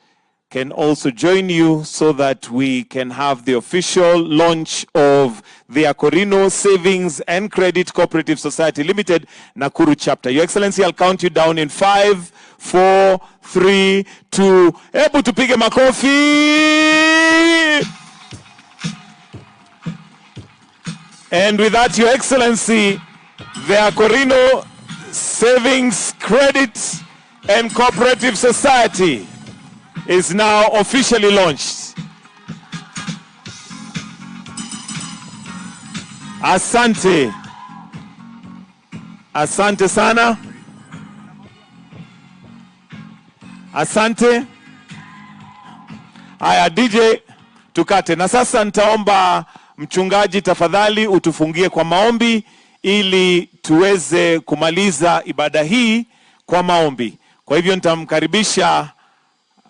can also join you so that we can have the official launch of the Korino Savings and Credit Cooperative Society Limited Nakuru chapter. Your Excellency, I'll count you down in 5, 4, 3, 2. Hebu tupige makofi. And with that, Your Excellency, the Korino Savings, Credit and Cooperative Society is now officially launched. Asante. Asante sana. Asante. Haya DJ, tukate. Na sasa nitaomba mchungaji tafadhali utufungie kwa maombi ili tuweze kumaliza ibada hii kwa maombi. Kwa hivyo nitamkaribisha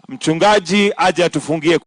mchungaji aje atufungie.